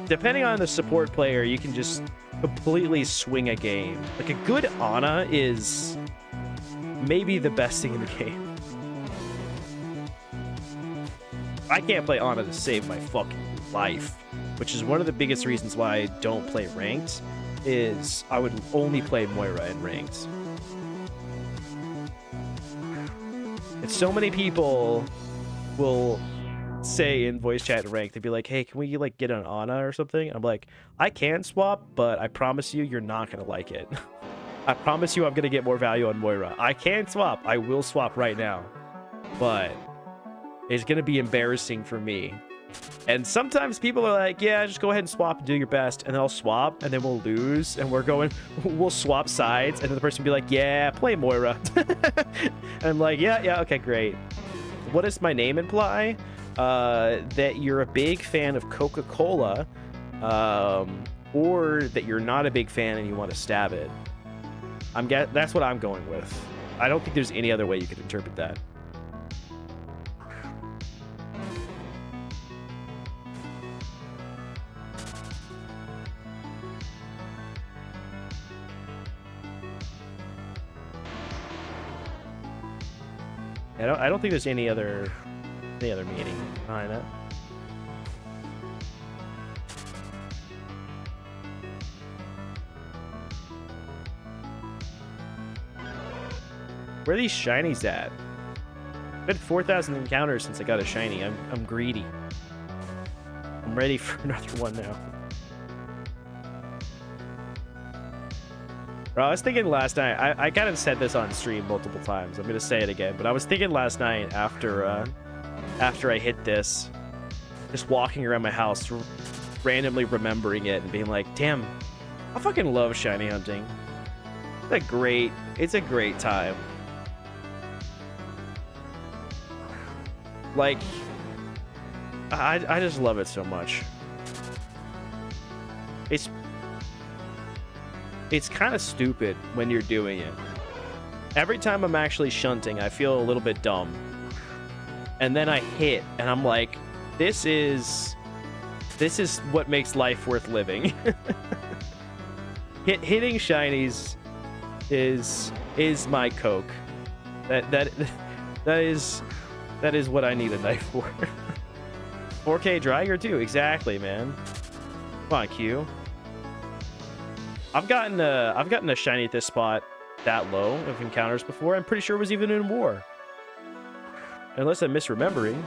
Depending on the support player, you can just completely swing a game. Like a good Ana is maybe the best thing in the game. I can't play Ana to save my fucking life, which is one of the biggest reasons why I don't play ranked, is I would only play Moira in ranked. And so many people will say in voice chat and ranked, they'd be like, hey, can we like get an Ana or something? I'm like, I can swap, but I promise you, you're not gonna like it. I promise you I'm gonna get more value on Moira. I can swap. I will swap right now, but it's gonna be embarrassing for me. And sometimes people are like, yeah, just go ahead and swap and do your best, and then I'll swap and then we'll lose and we'll swap sides, and then the person will be like, yeah, play Moira. And I'm like, yeah, okay, great. What does my name imply? That you're a big fan of Coca-Cola, or that you're not a big fan and you want to stab it. That's what I'm going with. I don't think there's any other way you could interpret that. I don't think there's any other meaning behind it. Where are these shinies at? I've been 4,000 encounters since I got a shiny. I'm greedy. I'm ready for another one now. Bro, I was thinking last night, I kind of said this on stream multiple times. I'm gonna say it again, but I was thinking last night after I hit this, just walking around my house, randomly remembering it and being like, damn, I fucking love shiny hunting. It's a great time. Like, I just love it so much. It's kind of stupid when you're doing it. Every time I'm actually shunting, I feel a little bit dumb. And then I hit, and I'm like, this is This is what makes life worth living. Hitting shinies is my coke. That is what I need a knife for. 4K Dragger too, exactly, man. Come on, Q. I've gotten a shiny at this spot that low of encounters before. I'm pretty sure it was even in war. Unless I'm misremembering.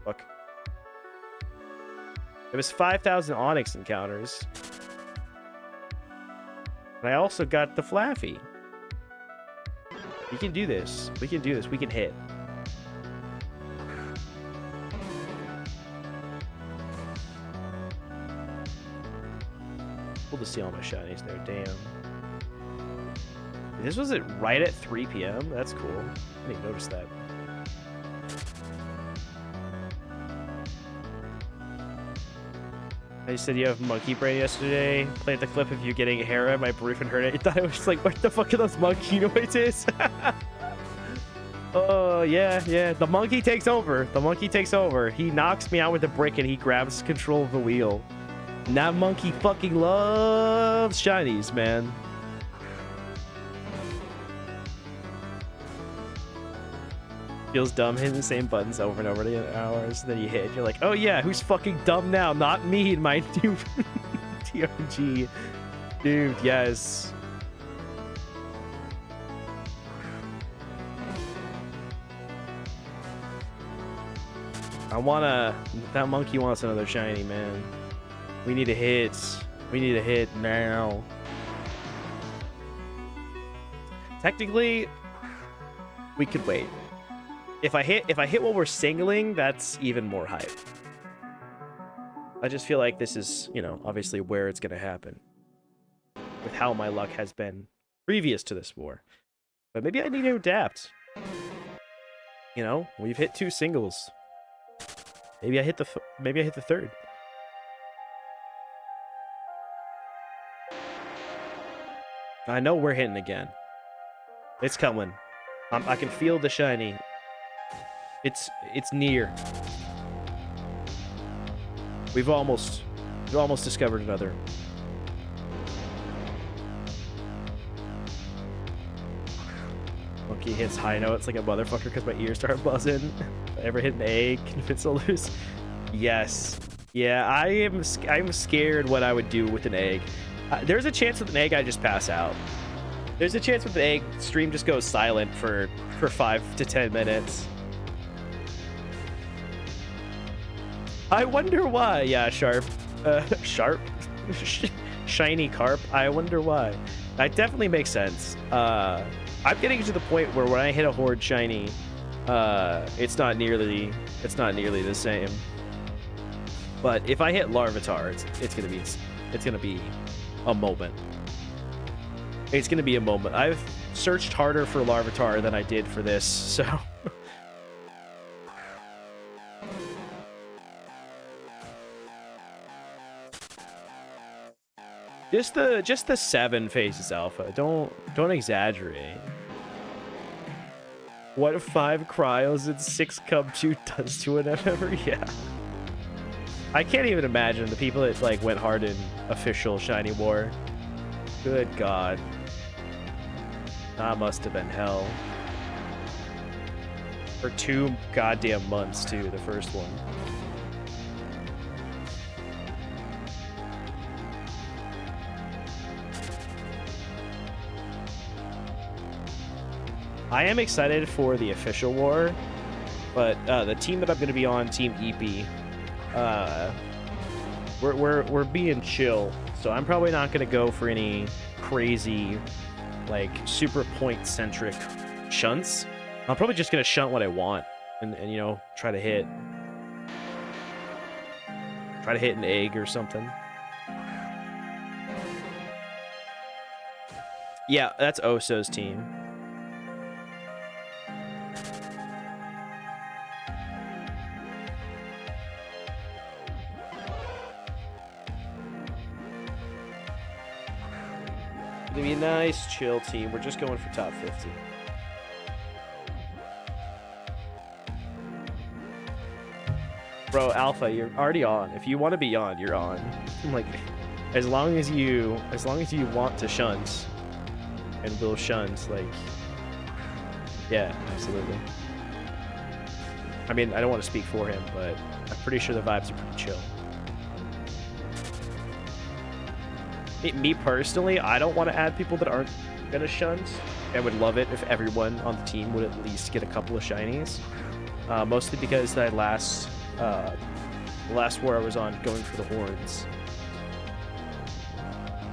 Fuck. It was 5,000 Onyx encounters. And I also got the Flaffy. We can do this. We can do this. We can hit. Cool to see all my shinies there. Damn. This was it right at 3 p.m. That's cool. I didn't even notice that. I said you have monkey brain yesterday. Played the clip of you getting hair at my brief and heard it. I thought it was like, what the fuck are those monkey noises? Oh, yeah. The monkey takes over. The monkey takes over. He knocks me out with a brick and he grabs control of the wheel. And that monkey fucking loves shinies, man. Feels dumb hitting the same buttons over and over again hours. Then you hit. You're like, oh yeah, who's fucking dumb now? Not me and my new TRG. Dude, yes. That monkey wants another shiny, man. We need a hit. We need a hit now. Technically, we could wait. If I hit while we're singling, that's even more hype. I just feel like this is, you know, obviously where it's going to happen. With how my luck has been previous to this war. But maybe I need to adapt. You know, we've hit 2 singles. Maybe I hit the third. I know we're hitting again. It's coming. I can feel the shiny. It's near. We've almost discovered another. Monkey hits high notes like a motherfucker because my ears start buzzing. If I ever hit an egg, convince a loose. Yes. Yeah, I'm scared what I would do with an egg. There's a chance with an egg I just pass out. There's a chance with the egg stream just goes silent for 5 to 10 minutes. I wonder why. Yeah, Sharp. Sharp? Shiny Carp. I wonder why. That definitely makes sense. I'm getting to the point where when I hit a Horde shiny, it's not nearly the same. But if I hit Larvitar, it's gonna be a moment. It's gonna be a moment. I've searched harder for Larvitar than I did for this, so. Just the 7 phases alpha. Don't exaggerate. What if 5 cryos and 6 Cubchoo does to an MMR? Yeah. I can't even imagine the people that like went hard in official shiny war. Good God. That must have been hell. For 2 goddamn months too, the first one. I am excited for the official war, but the team that I'm going to be on, Team EP, we're being chill, so I'm probably not going to go for any crazy, like super point centric shunts. I'm probably just going to shunt what I want, and you know, try to hit an egg or something. Yeah, that's Oso's team. Gonna be a nice chill team. We're just going for top 50. Bro, Alpha, you're already on. If you want to be on, you're on. Like, as long as you want to shunt and will shunt, like, yeah, absolutely. I mean, I don't want to speak for him, but I'm pretty sure the vibes are pretty chill. Me personally, I don't want to add people that aren't gonna shunt. I would love it if everyone on the team would at least get a couple of shinies. Mostly because the last war I was on going for the horns,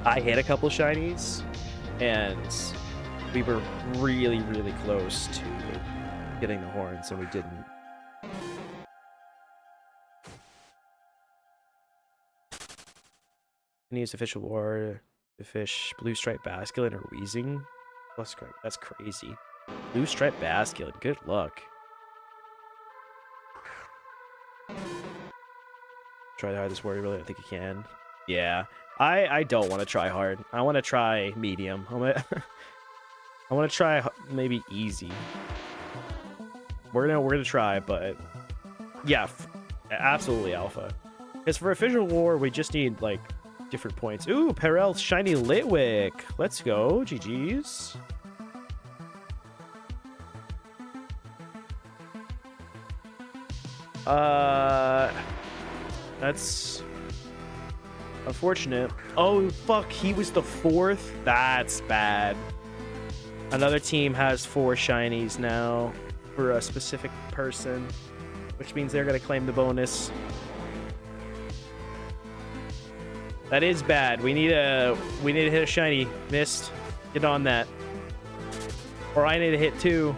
I hit a couple of shinies, and we were really, really close to getting the horns, and we didn't. Use official war to fish blue stripe basculin or wheezing. That's crazy. Blue stripe basculin. Good luck. Try the hardest warrior. Really, I don't think you can. Yeah, I don't want to try hard. I want to try medium. I want to try maybe easy. We're gonna try, but yeah, absolutely alpha. Because for official war, we just need like different points. Ooh, Perel's shiny Litwick. Let's go. GG's. That's unfortunate. Oh, fuck. He was the 4th? That's bad. Another team has 4 shinies now for a specific person, which means they're going to claim the bonus. That is bad. We need to hit a shiny. Missed. Get on that. Or I need to hit 2.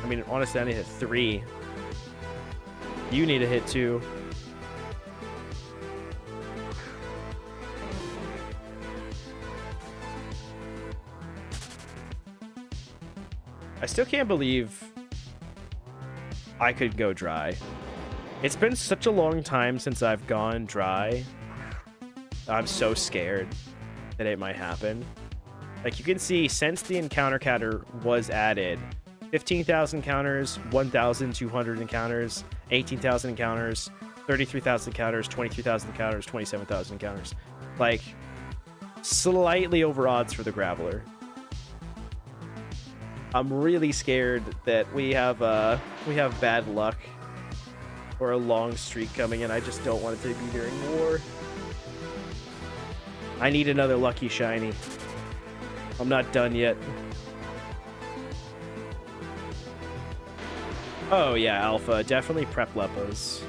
I mean, honestly, I need to hit 3. You need to hit 2. I still can't believe I could go dry. It's been such a long time since I've gone dry. I'm so scared that it might happen. Like, you can see, since the encounter counter was added, 15,000 encounters, 1,200 encounters, 18,000 encounters, 33,000 encounters, 23,000 encounters, 27,000 encounters. Like, slightly over odds for the Graveler. I'm really scared that we have bad luck or a long streak coming in. I just don't want it to be during war. I need another lucky shiny. I'm not done yet. Oh yeah, Alpha. Definitely prep Lepos.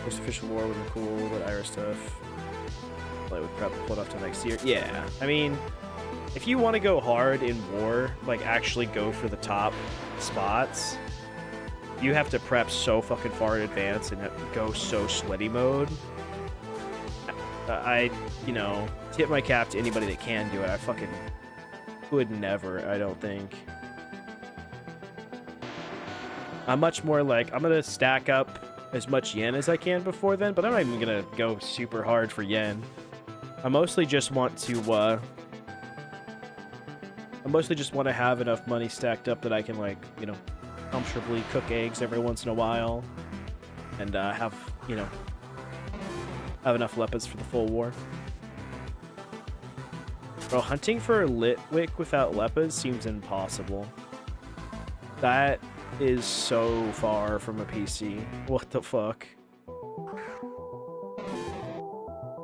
First official war would be cool, but Iris stuff. Play with prep, pull it off to next year. Yeah, I mean, if you want to go hard in war, like actually go for the top spots, you have to prep so fucking far in advance and go so sweaty mode. I tip my cap to anybody that can do it. I fucking would never, I don't think. I'm much more like, I'm going to stack up as much yen as I can before then, but I'm not even going to go super hard for yen. I mostly just want to, have enough money stacked up that I can, like, comfortably cook eggs every once in a while and have enough Lepus for the full war. Bro, hunting for Litwick without Lepus seems impossible. That is so far from a PC. What the fuck?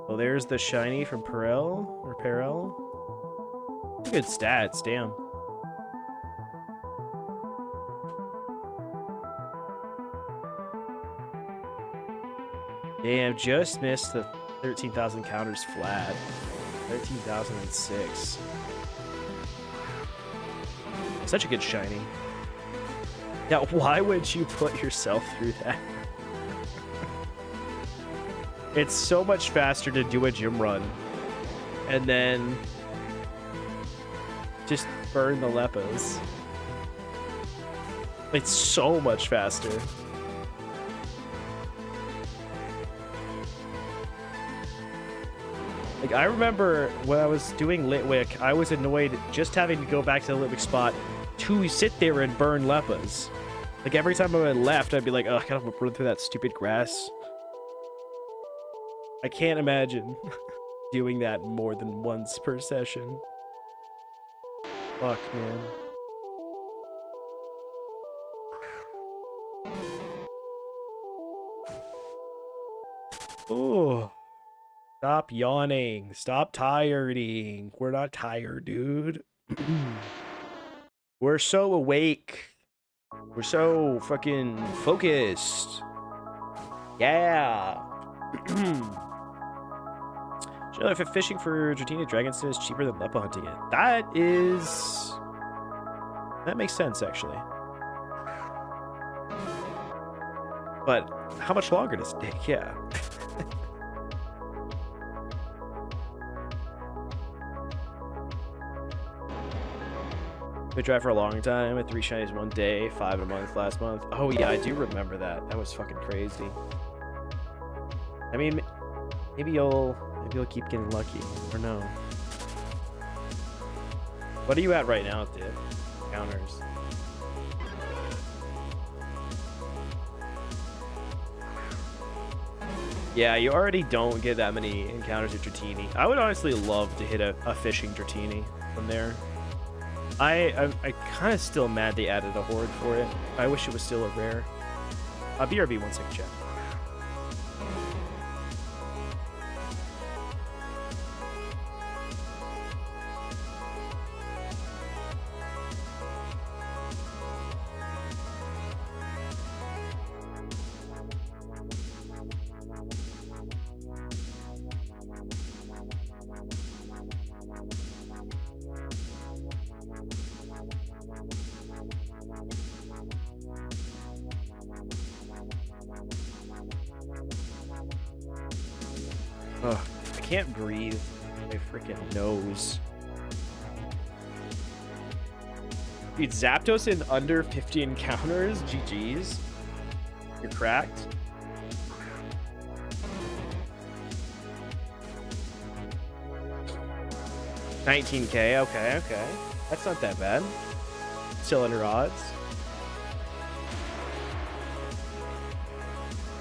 Oh, there's the shiny from Perel. Good stats, damn. Damn, just missed the 13,000 counters flat. 13,006. Such a good shiny. Now, why would you put yourself through that? It's so much faster to do a gym run and then just burn the Lepos. It's so much faster. Like, I remember when I was doing Litwick, I was annoyed just having to go back to the Litwick spot to sit there and burn Lepos. Like every time I went left, I'd be like, oh, I gotta run through that stupid grass. I can't imagine doing that more than once per session. Fuck, man. Oh, stop yawning. Stop tireding. We're not tired, dude. We're so awake. We're so fucking focused. Yeah. If fishing for Dratina Dragonstone is cheaper than Leppa hunting it. That makes sense, actually. But how much longer does it take? Yeah. We drive for a long time at 3 shinies one day, 5 a month last month. Oh yeah, I do remember that. That was fucking crazy. I mean, maybe you'll keep getting lucky, or no. What are you at right now at the counters? Yeah, you already don't get that many encounters with Dratini. I would honestly love to hit a fishing Dratini from there. I kind of still mad they added a horde for it. I wish it was still a rare. BRB, 1 second, check. Ugh, I can't breathe. My freaking nose. Dude, Zapdos in under 50 encounters? GG's. You're cracked. $19K, okay. That's not that bad. Still under odds.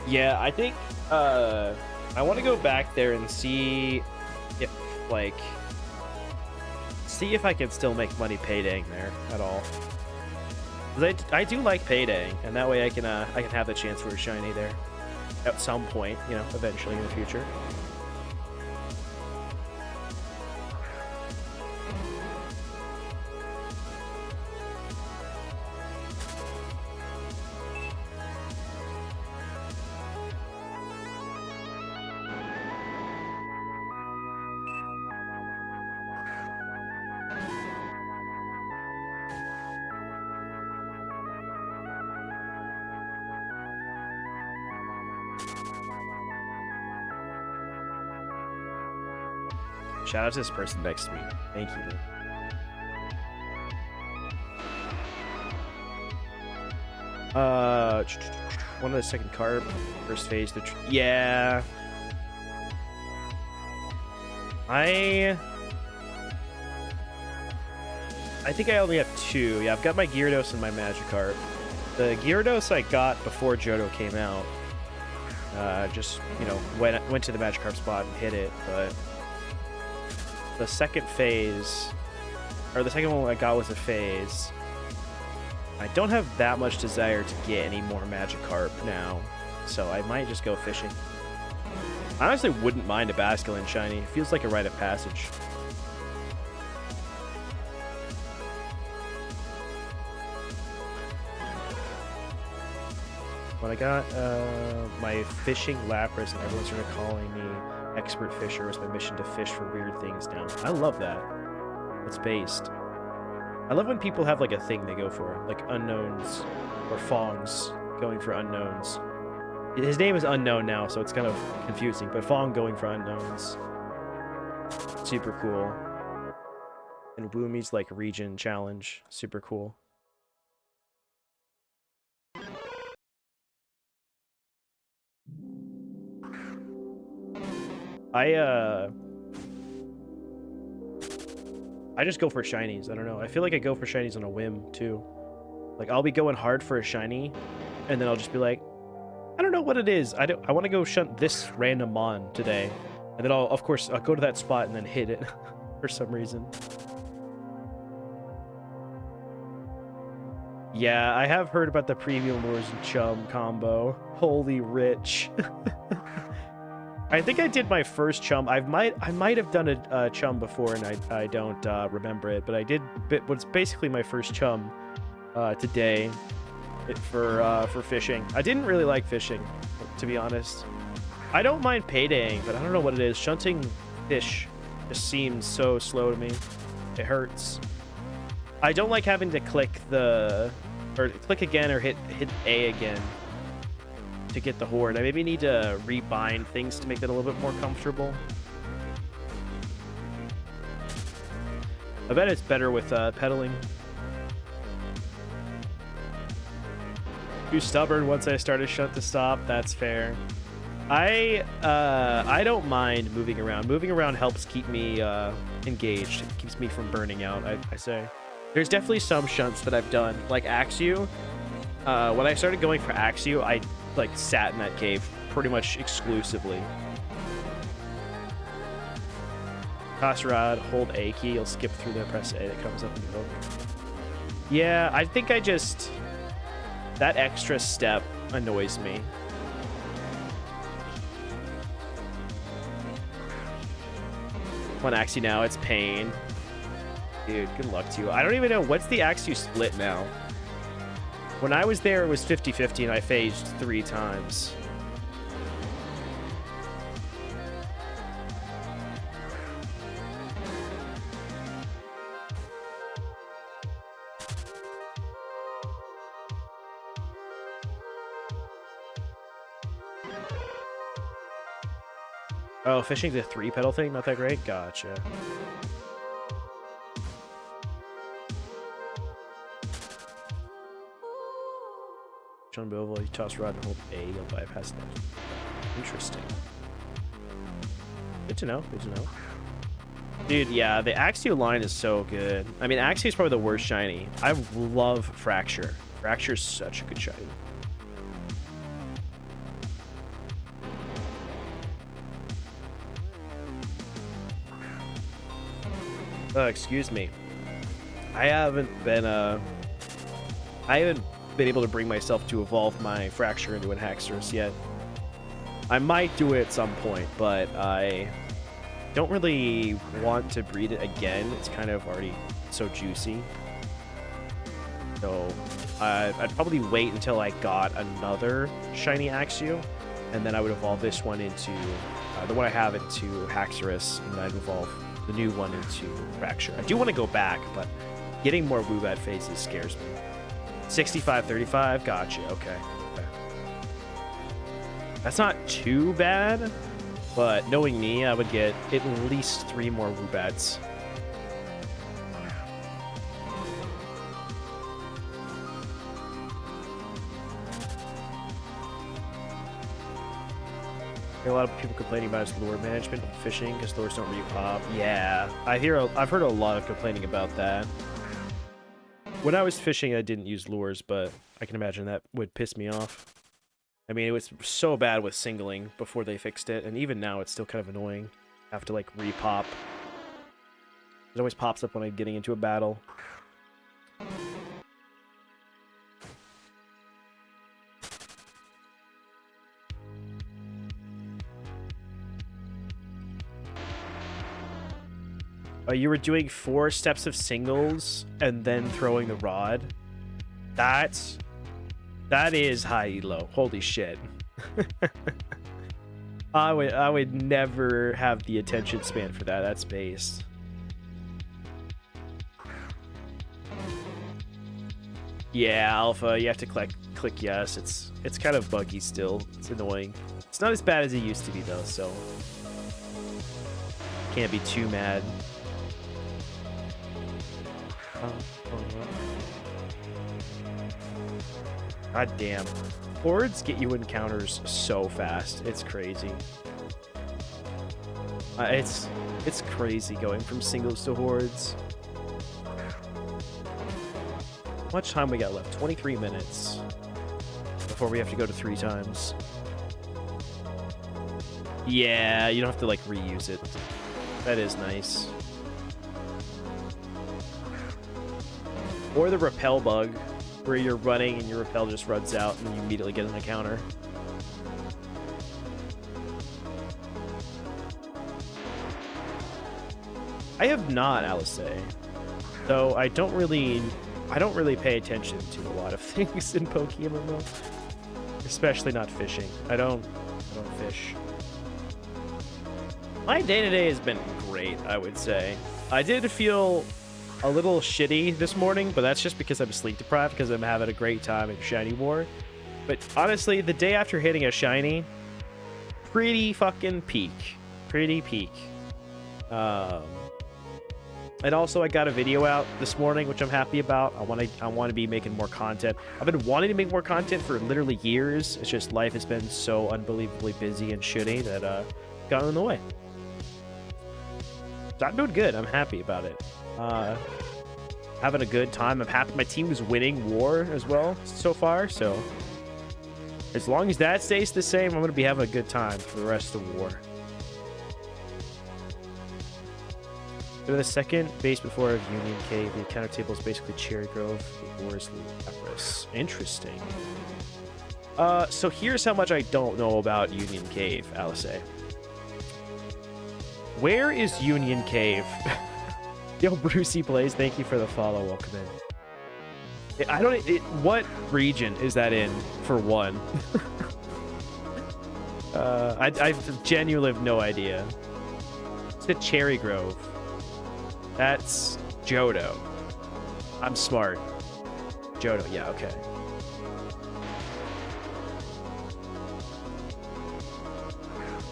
Yeah, I think, I want to go back there and see if, like, I can still make money paydaying there at all. 'Cause I do like paydaying, and that way I can have the chance for a shiny there at some point, you know, eventually in the future. Shout out to this person next to me. Thank you, dude. One of the second card, first phase. Yeah. I think I only have 2. Yeah, I've got my Gyarados and my Magikarp. The Gyarados I got before Johto came out. Just, you know, went to the Magikarp spot and hit it, but the second phase, or the second one I got was a phase. I don't have that much desire to get any more Magikarp now, so I might just go fishing. I honestly wouldn't mind a Basculin shiny. It feels like a rite of passage. When I got my fishing Lapras and everyone started calling me expert fisher, it was my mission to fish for weird things now. I love that. It's based. I love when people have like a thing they go for, like unknowns or Fong's going for unknowns. His name is unknown now, so it's kind of confusing, but Fong going for unknowns. Super cool. And Woomi's like region challenge. Super cool. I just go for shinies. I don't know. I feel like I go for shinies on a whim too. Like, I'll be going hard for a shiny, and then I'll just be like, I don't know what it is. I want to go shunt this random mon today. And then I'll go to that spot and then hit it for some reason. Yeah, I have heard about the premium lures and chum combo. Holy rich. I think I did my first chum. I might have done a chum before, and I don't remember it, but I did. What's basically my first chum today for fishing. I didn't really like fishing, to be honest. I don't mind paydaying, but I don't know what it is. Shunting fish just seems so slow to me. It hurts. I don't like having to click again or hit A again to get the horde. I maybe need to rebind things to make that a little bit more comfortable. I bet it's better with pedaling. Too stubborn once I started shunt to stop. That's fair. I don't mind moving around. Moving around helps keep me engaged. It keeps me from burning out, I say. There's definitely some shunts that I've done, like Axew. When I started going for Axew, I like sat in that cave pretty much exclusively. Toss rod, hold A key, you'll skip through the press A that comes up in the hook. Yeah, I think that extra step annoys me. On Axie now, it's pain. Dude, good luck to you. I don't even know. What's the Axie split now? When I was there, it was 50-50, and I phased 3 times. Oh, fishing's a 3-pedal thing? Not that great? Gotcha. John Boval, you toss rod and hold A, you'll bypass that. Interesting. Good to know. Good to know. Dude, yeah, the Axew line is so good. I mean, Axew is probably the worst shiny. I love Fracture. Fracture is such a good shiny. Excuse me. I haven't been able to bring myself to evolve my Fracture into an Haxorus yet. I might do it at some point, but I don't really want to breed it again. It's kind of already so juicy. So I'd probably wait until I got another shiny Axew, and then I would evolve this one into the one I have into Haxorus, and then I'd evolve the new one into Fracture. I do want to go back, but getting more Woobat phases scares me. 65-35, gotcha. Okay. That's not too bad, but knowing me, I would get at least 3 more Woobats. A lot of people complaining about his lure management and fishing because lures don't repop. Yeah, I've heard a lot of complaining about that. When I was fishing, I didn't use lures, but I can imagine that would piss me off. I mean, it was so bad with singling before they fixed it, and even now it's still kind of annoying. I have to like repop. It always pops up when I'm getting into a battle. You were doing 4 steps of singles and then throwing the rod. That is high elo. Holy shit. I would never have the attention span for that. That's base. Yeah, alpha. You have to click yes. It's kind of buggy still. It's annoying. It's not as bad as it used to be though, so can't be too mad. God damn. Hordes get you encounters so fast. It's crazy. It's crazy going from singles to hordes. How much time we got left? 23 minutes before we have to go to 3 times. Yeah, you don't have to like reuse it. That is nice. Or the repel bug, where you're running and your repel just runs out and you immediately get an encounter. I have not, Alice. So I don't really pay attention to a lot of things in Pokemon, especially not fishing. I don't fish. My day-to-day has been great, I would say. I did feel a little shitty this morning, but that's just because I'm sleep deprived, because I'm having a great time in Shiny War. But honestly, the day after hitting a Shiny, pretty fucking peak. Pretty peak. And also, I got a video out this morning, which I'm happy about. I want to be making more content. I've been wanting to make more content for literally years. It's just life has been so unbelievably busy and shitty that got in the way. So I'm doing good. I'm happy about it. Having a good time. I'm happy. My team is winning war as well so far. So as long as that stays the same, I'm going to be having a good time for the rest of the war. So the second base before of Union Cave, the counter table is basically Cherry Grove. The war is Lapras. Interesting. So here's how much I don't know about Union Cave, Alice. Where is Union Cave? Yo, Brucey Blaze, thank you for the follow. Welcome in. What region is that in, for one? I genuinely have no idea. It's the Cherry Grove. That's Johto. I'm smart. Johto, yeah, okay.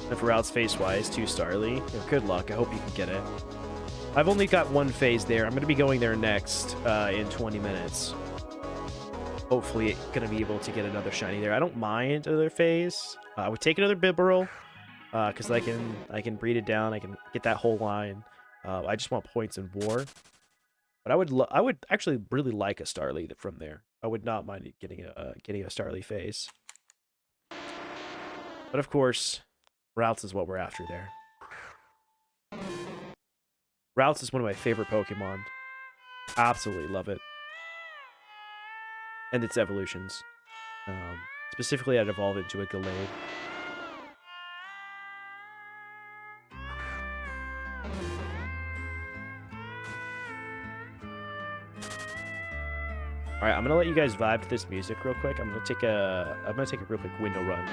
If routes face-wise, 2 Starly. Good luck. I hope you can get it. I've only got 1 phase there. I'm going to be going there next in 20 minutes. Hopefully going to be able to get another shiny there. I don't mind another phase. I would take another Bibarel because I can breed it down. I can get that whole line. I just want points in war. But I would actually really like a Starly from there. I would not mind getting a Starly phase. But of course, Routes is what we're after there. Routes is one of my favorite Pokemon. Absolutely love it. And its evolutions. Specifically, I'd evolve into a Gallade. All right, I'm gonna let you guys vibe to this music real quick. I'm gonna take a real quick window run.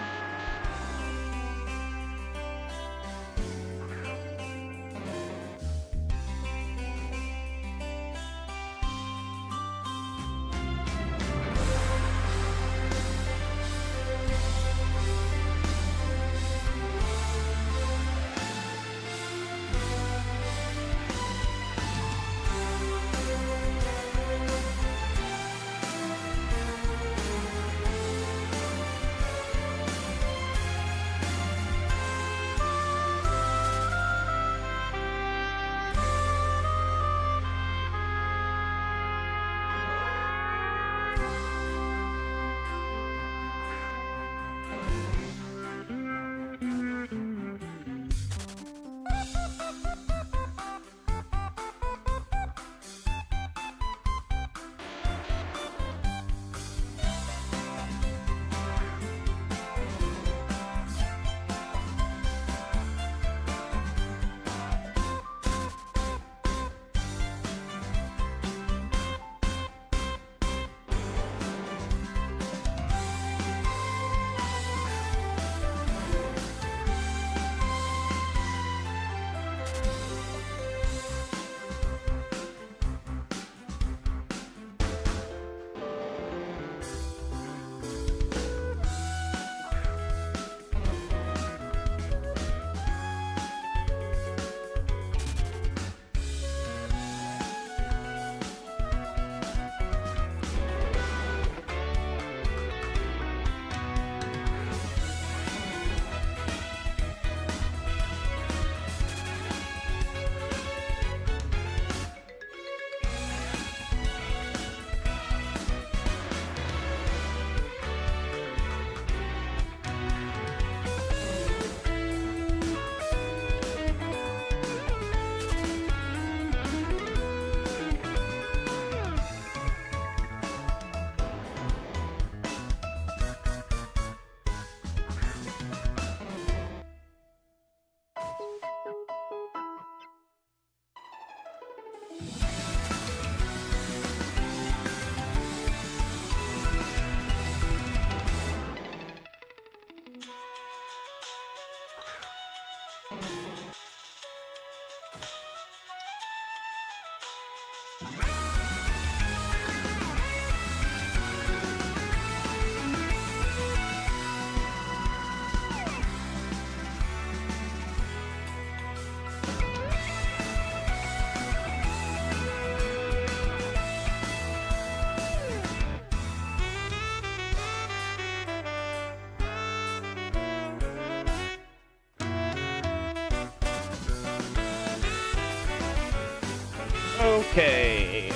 Okay.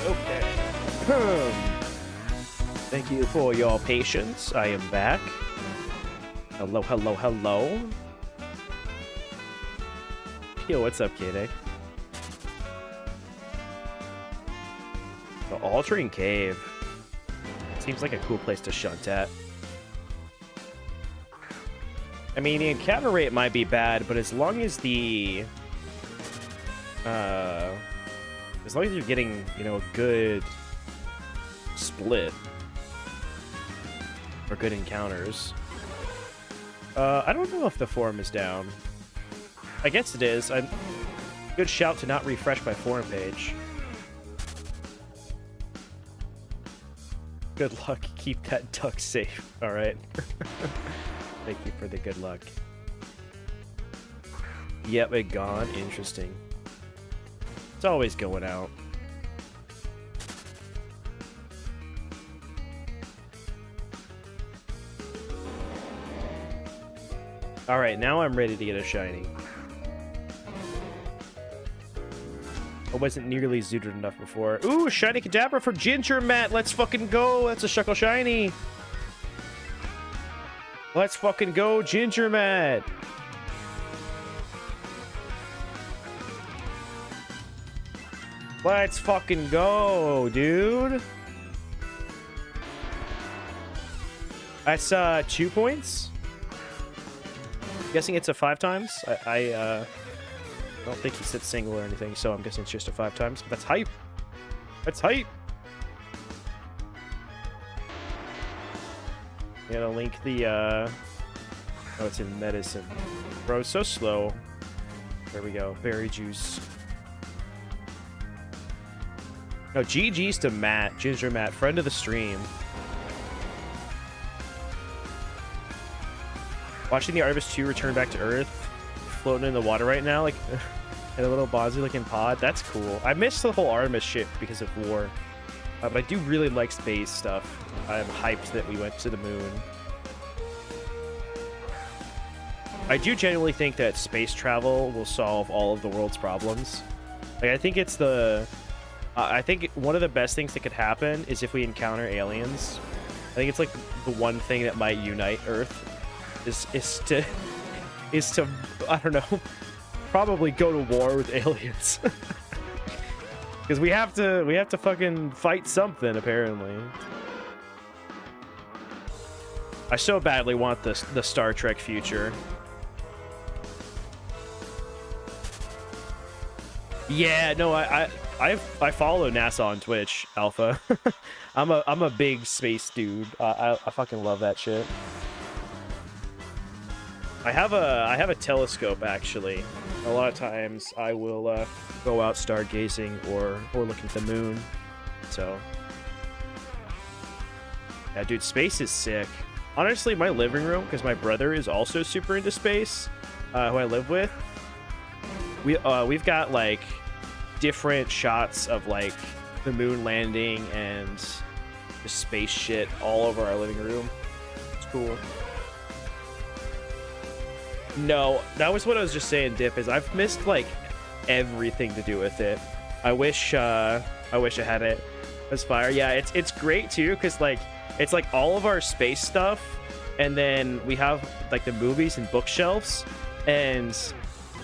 Thank you for your patience. I am back. Hello. Yo, what's up, kid? The Altering Cave. Seems like a cool place to shunt at. I mean, the encounter rate might be bad, but as long as you're getting, a good split or good encounters. I don't know if the forum is down. I guess it is. Good shout to not refresh my forum page. Good luck. Keep that duck safe. All right. Thank you for the good luck. Yep, it gone. Interesting. It's always going out. All right, now I'm ready to get a shiny. I wasn't nearly zooted enough before. Ooh, shiny Kadabra for Ginger Matt. Let's fucking go. That's a Shuckle shiny. Let's fucking go, Ginger Matt. Let's fucking go, dude. That's 2 points. I'm guessing it's a 5 times. I don't think he said single or anything, so I'm guessing it's just a 5 times. That's hype. That's hype. I'm gonna link the oh, it's in medicine. Bro, it's so slow. There we go. Berry juice. No, GG's to Matt, Ginger Matt, friend of the stream. Watching the Artemis 2 return back to Earth, floating in the water right now, like in a little Bonzi-looking pod. That's cool. I missed the whole Artemis ship because of war, but I do really like space stuff. I'm hyped that we went to the moon. I do genuinely think that space travel will solve all of the world's problems. Like, I think it's I think one of the best things that could happen is if we encounter aliens. I think it's like the one thing that might unite Earth is to I don't know, probably go to war with aliens. Because we have to fucking fight something, apparently. I so badly want the Star Trek future. Yeah, no, I follow NASA on Twitch, Alpha. I'm a big space dude. I fucking love that shit. I have a telescope, actually. A lot of times I will go out stargazing or look at the moon. So yeah, dude, space is sick. Honestly, my living room, because my brother is also super into space, who I live with, we've got like different shots of like the moon landing and the space shit all over our living room. It's cool. No, that was what I was just saying, Dip, is I've missed like everything to do with it. I wish I had it as fire. Yeah, it's great too, because like it's like all of our space stuff, and then we have like the movies and bookshelves, and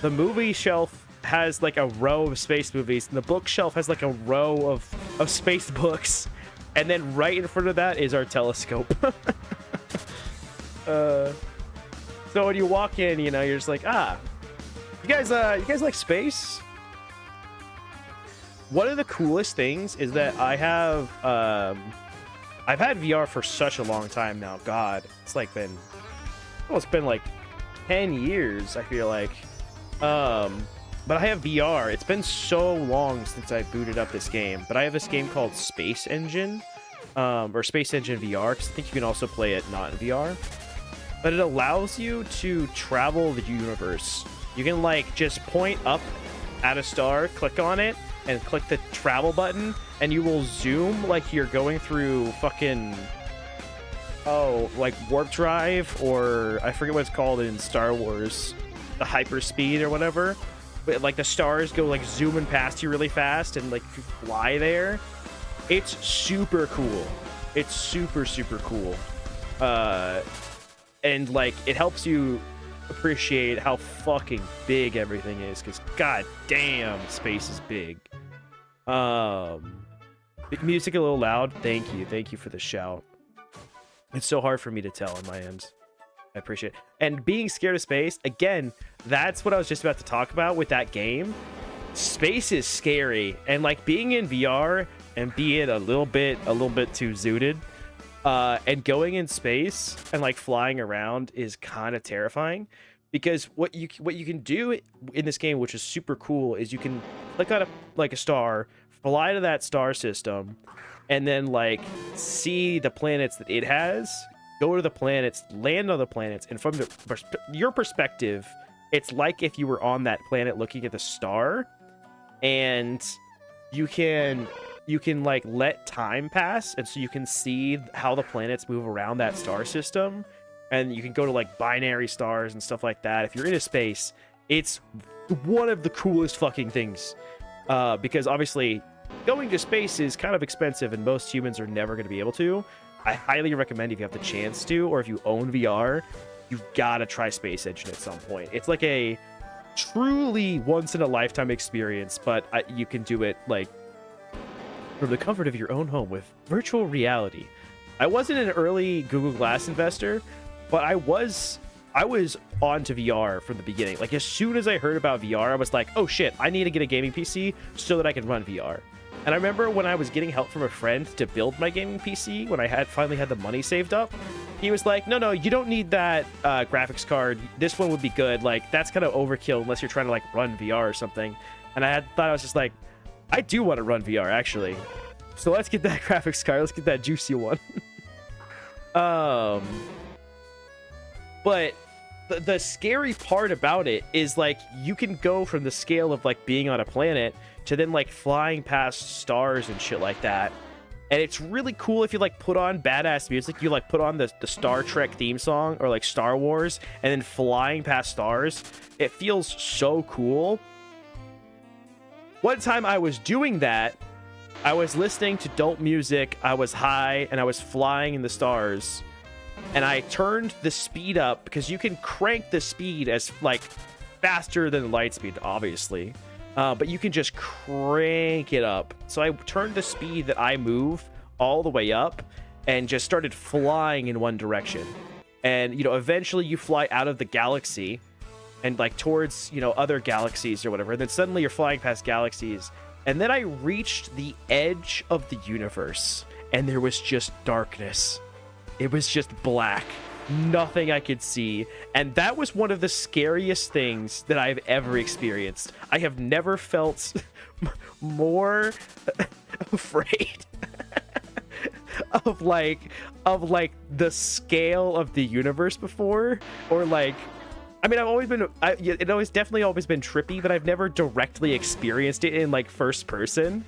the movie shelf has like a row of space movies, and the bookshelf has like a row of space books, and then right in front of that is our telescope. So when you walk in, you know, you're just like, you guys like space? One of the coolest things is that I have I've had VR for such a long time now. God, it's like been like 10 years, I feel like. But I have VR. It's been so long since I booted up this game. But I have this game called Space Engine, or Space Engine VR, because I think you can also play it not in VR. But it allows you to travel the universe. You can like just point up at a star, click on it, and click the travel button, and you will zoom like you're going through fucking, like warp drive, or I forget what it's called in Star Wars, the hyperspeed or whatever. but like the stars go like zooming past you really fast and like you fly there. It's super cool. It's super cool. And like it helps you appreciate how fucking big everything is, because god damn, space is big. Music a little loud. Thank you for the shout. It's so hard for me to tell on my end. I appreciate it. And being scared of space, again, that's what I was just about to talk about with that game. Space is scary, and like being in VR and being a little bit too zooted, and going in space and like flying around is kind of terrifying, because what you can do in this game, which is super cool, is you can click on a star, fly to that star system, and then like see the planets that it has, go to the planets, land on the planets, and from your perspective, it's like if you were on that planet looking at the star, and you can like let time pass, and so you can see how the planets move around that star system, and you can go to like binary stars and stuff like that. If you're in a space, it's one of the coolest fucking things, because obviously going to space is kind of expensive and most humans are never going to be able to. I highly recommend, if you have the chance to, or if you own VR, you've got to try Space Engine at some point. It's like a truly once in a lifetime experience, but you can do it like from the comfort of your own home with virtual reality. I wasn't an early Google Glass investor, but I was onto VR from the beginning. Like as soon as I heard about VR, I was like, oh shit, I need to get a gaming PC so that I can run VR. And I remember when I was getting help from a friend to build my gaming PC, when I finally had the money saved up, he was like, no, you don't need that graphics card. This one would be good. Like, that's kind of overkill unless you're trying to like run VR or something. And I was just like, I do want to run VR actually. So let's get that graphics card. Let's get that juicy one. But the scary part about it is like you can go from the scale of like being on a planet to then like flying past stars and shit like that. And it's really cool if you like put on badass music. You like put on the Star Trek theme song or like Star Wars and then flying past stars. It feels so cool. One time I was doing that, I was listening to dope music, I was high, and I was flying in the stars. And I turned the speed up, because you can crank the speed as like faster than light speed, obviously. But you can just crank it up. So I turned the speed that I move all the way up and just started flying in one direction. And, you know, eventually you fly out of the galaxy and like towards, you know, other galaxies or whatever. And then suddenly you're flying past galaxies. And then I reached the edge of the universe and there was just darkness. It was just black. Nothing I could see, and that was one of the scariest things that I've ever experienced. I have never felt more afraid of like the scale of the universe before, or like, I mean, it always definitely always been trippy, but I've never directly experienced it in like first person.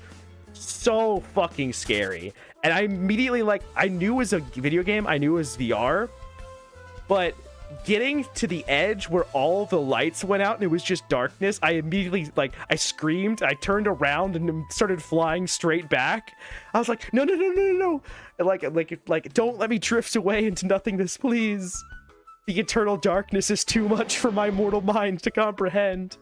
So fucking scary. And I immediately, like, I knew it was a video game, I knew it was VR. But getting to the edge where all the lights went out and it was just darkness, I immediately, like, I screamed, I turned around and started flying straight back. I was like, no. Like, don't let me drift away into nothingness, please. The eternal darkness is too much for my mortal mind to comprehend.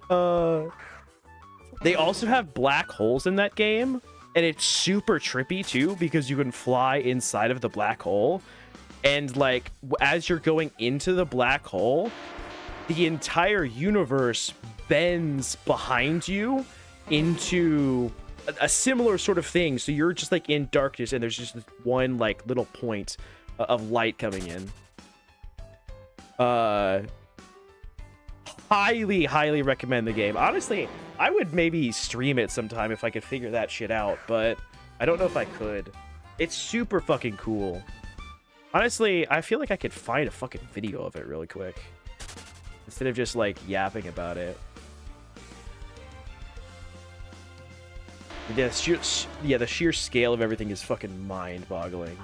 They also have black holes in that game, and it's super trippy too, because you can fly inside of the black hole. And like, as you're going into the black hole, the entire universe bends behind you into a similar sort of thing. So you're just like in darkness and there's just this one like little point of light coming in. Highly recommend the game. Honestly, I would maybe stream it sometime if I could figure that shit out, but I don't know if I could. It's super fucking cool. Honestly, I feel like I could find a fucking video of it really quick instead of just like yapping about it. Yeah, the sheer scale of everything is fucking mind-boggling.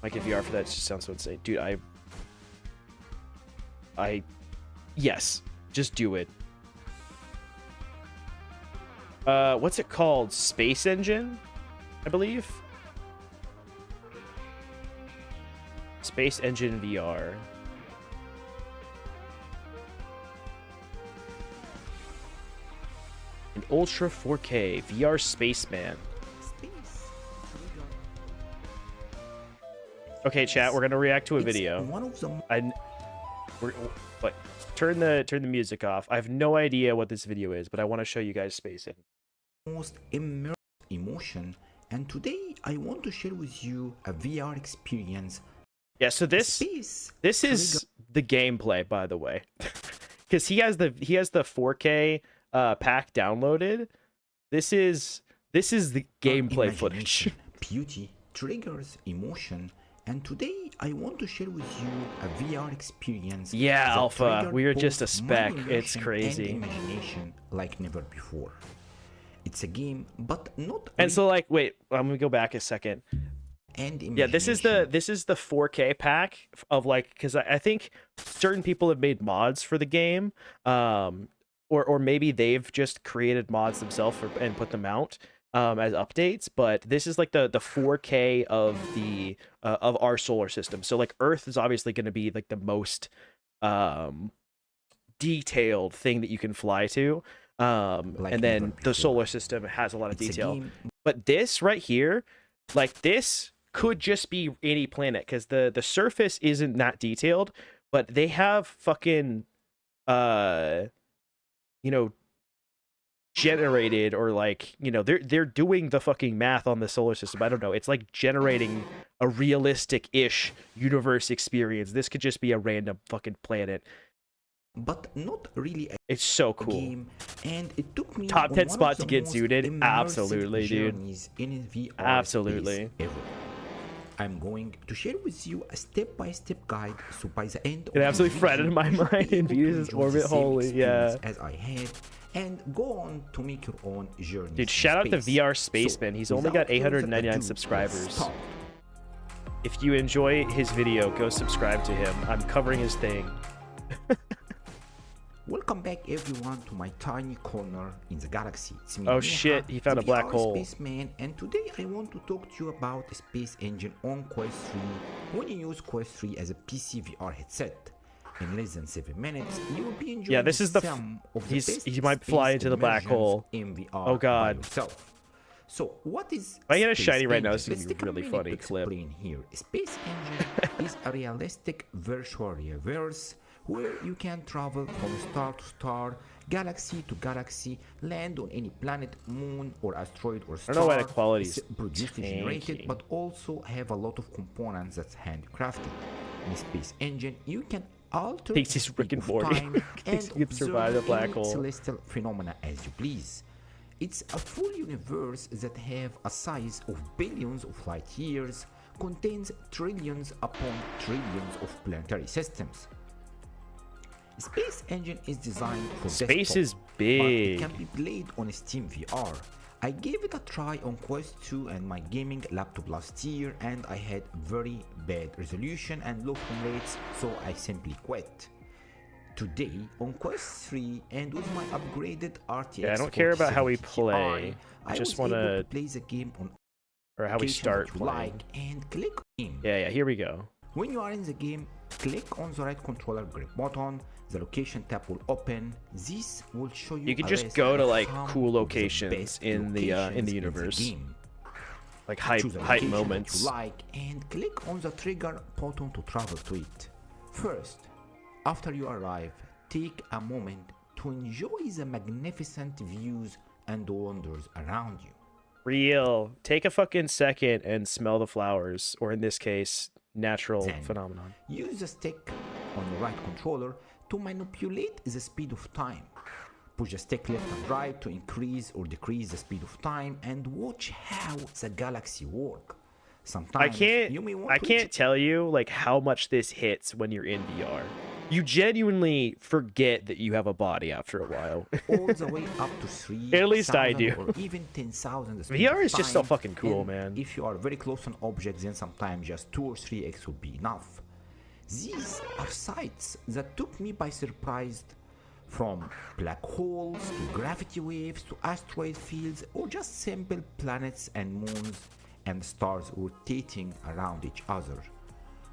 Like, if you are for that, it just sounds so insane. Dude, yes, just do it. What's it called? Space Engine, I believe. Space Engine VR. An Ultra 4K VR Spaceman. Okay, chat, we're gonna react to a video. But turn the music off. I have no idea what this video is, but I want to show you guys Space Engine. Most immersive emotion, and today I want to share with you a VR experience. Yeah, so this is the gameplay, by the way, because he has the 4K pack downloaded. This is the gameplay footage. Beauty triggers emotion, and today I want to share with you a VR experience. Yeah, Alpha, we are just a speck. It's And crazy. imagination like never before. It's a game, but not. And so, like, wait, I'm gonna go back a second. And Yeah, this is the 4K pack of, like, because I think certain people have made mods for the game, or maybe they've just created mods themselves and put them out as updates. But this is like the 4K of the of our solar system. So like Earth is obviously going to be like the most detailed thing that you can fly to, and then the solar system has a lot of detail. But this right here, like this could just be any planet because the surface isn't that detailed, but they have fucking generated, or like, they're doing the fucking math on the solar system. I don't know, it's like generating a realistic-ish universe experience. This could just be a random fucking planet, but not really a it's so cool game. And it took me top 10 on spot one to of get the zooted. most Absolutely, immersive dude. journeys in VR Absolutely. space ever. I'm going to share with you a step-by-step guide, so by the end It of absolutely the fretted video, my you should mind be in able to Venus's enjoy orbit. the same Holy, yeah. experience as I had, and go on to make your own journey. Dude, shout out to VR Spaceman. He's only got 899 subscribers. Start. If you enjoy his video, go subscribe to him. I'm covering his thing. Welcome back everyone to my tiny corner in the galaxy. It's me, Oh Neha, shit, he found the a black VR hole. Spaceman, and today I want to talk to you about the Space Engine on Quest 3 when you use Quest 3 as a PC VR headset. In less than 7 minutes, you will be enjoying this is the some of the best he might fly space into the black immersions hole. in VR Oh god. by yourself. So what is If I get a Space shiny right now, Engine? this is gonna be Let's a really take a funny minute to clip. explain here. Space Engine is a realistic virtual universe where you can travel from star to star, galaxy to galaxy, land on any planet, moon, or asteroid or star. I don't know why the quality is It's produced generated, tanky. but also have a lot of components that's handcrafted. In Space Engine, you can alter Thinks the he's Rick and speed of Morty. time Thinks and he can survive the observe black any hole. celestial phenomena as you please. It's a full universe that have a size of billions of light years, contains trillions upon trillions of planetary systems. Space Engine is designed for Space desktop, is but big. it can be played on Steam VR. I gave it a try on Quest 2 and my gaming laptop last year, and I had very bad resolution and low frame rates, so I simply quit. Today on Quest 3 and with my upgraded RTX Yeah, I don't care about how we 4070 play. Ti, I just was able wanna- to play the game on Or how we location start that you playing. like and click on game. Yeah, here we go. When you are in the game, click on the right controller grip button. The location tab will open. This will show you. You can a just list go to of like some cool of the locations best in the locations universe, game. like hype Choose a hype location that moments. you like and click on the trigger button to travel to it. First, after you arrive, take a moment to enjoy the magnificent views and wonders around you. Real. Take a fucking second and smell the flowers, or in this case, natural Then, phenomenon. Use the stick on the right controller to manipulate the speed of time. Push the stick left and right to increase or decrease the speed of time, and watch how the galaxy work. Sometimes you may want I to can't tell you like how much this hits when you're in VR. You genuinely forget that you have a body after a while. all the way up to 3 At least I do. or even 10,000 speed VR of is just so time. fucking cool, And man. If you are very close on objects, then sometimes just 2 or 3x would be enough. These are sights that took me by surprise From black holes to gravity waves to asteroid fields or just simple planets and moons and stars rotating around each other.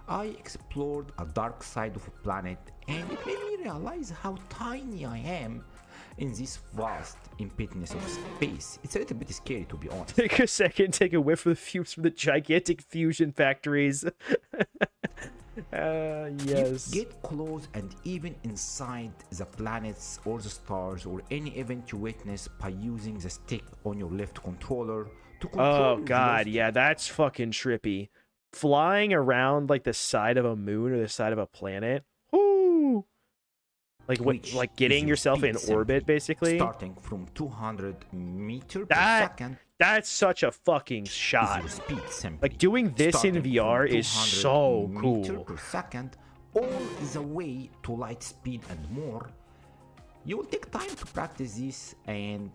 I explored a dark side of a planet and it made me realize how tiny I am in this vast impedance of space. It's a little bit scary, to be honest. Take a second, take a whiff of the fumes from the gigantic fusion factories. Yes. You get close and even inside the planets or the stars or any event you witness by using the stick on your left controller to control Oh your god, velocity. yeah, that's fucking trippy. Flying around like the side of a moon or the side of a planet. Whoo! Like what? Which Like is getting your yourself speed in simply, orbit, basically. starting from 200 meters per That second. that's such a fucking Is shot. your speed simply. Like doing this in Starting VR from is 200 so meter cool. per second, all the way to light speed and more. You will take time to practice this, and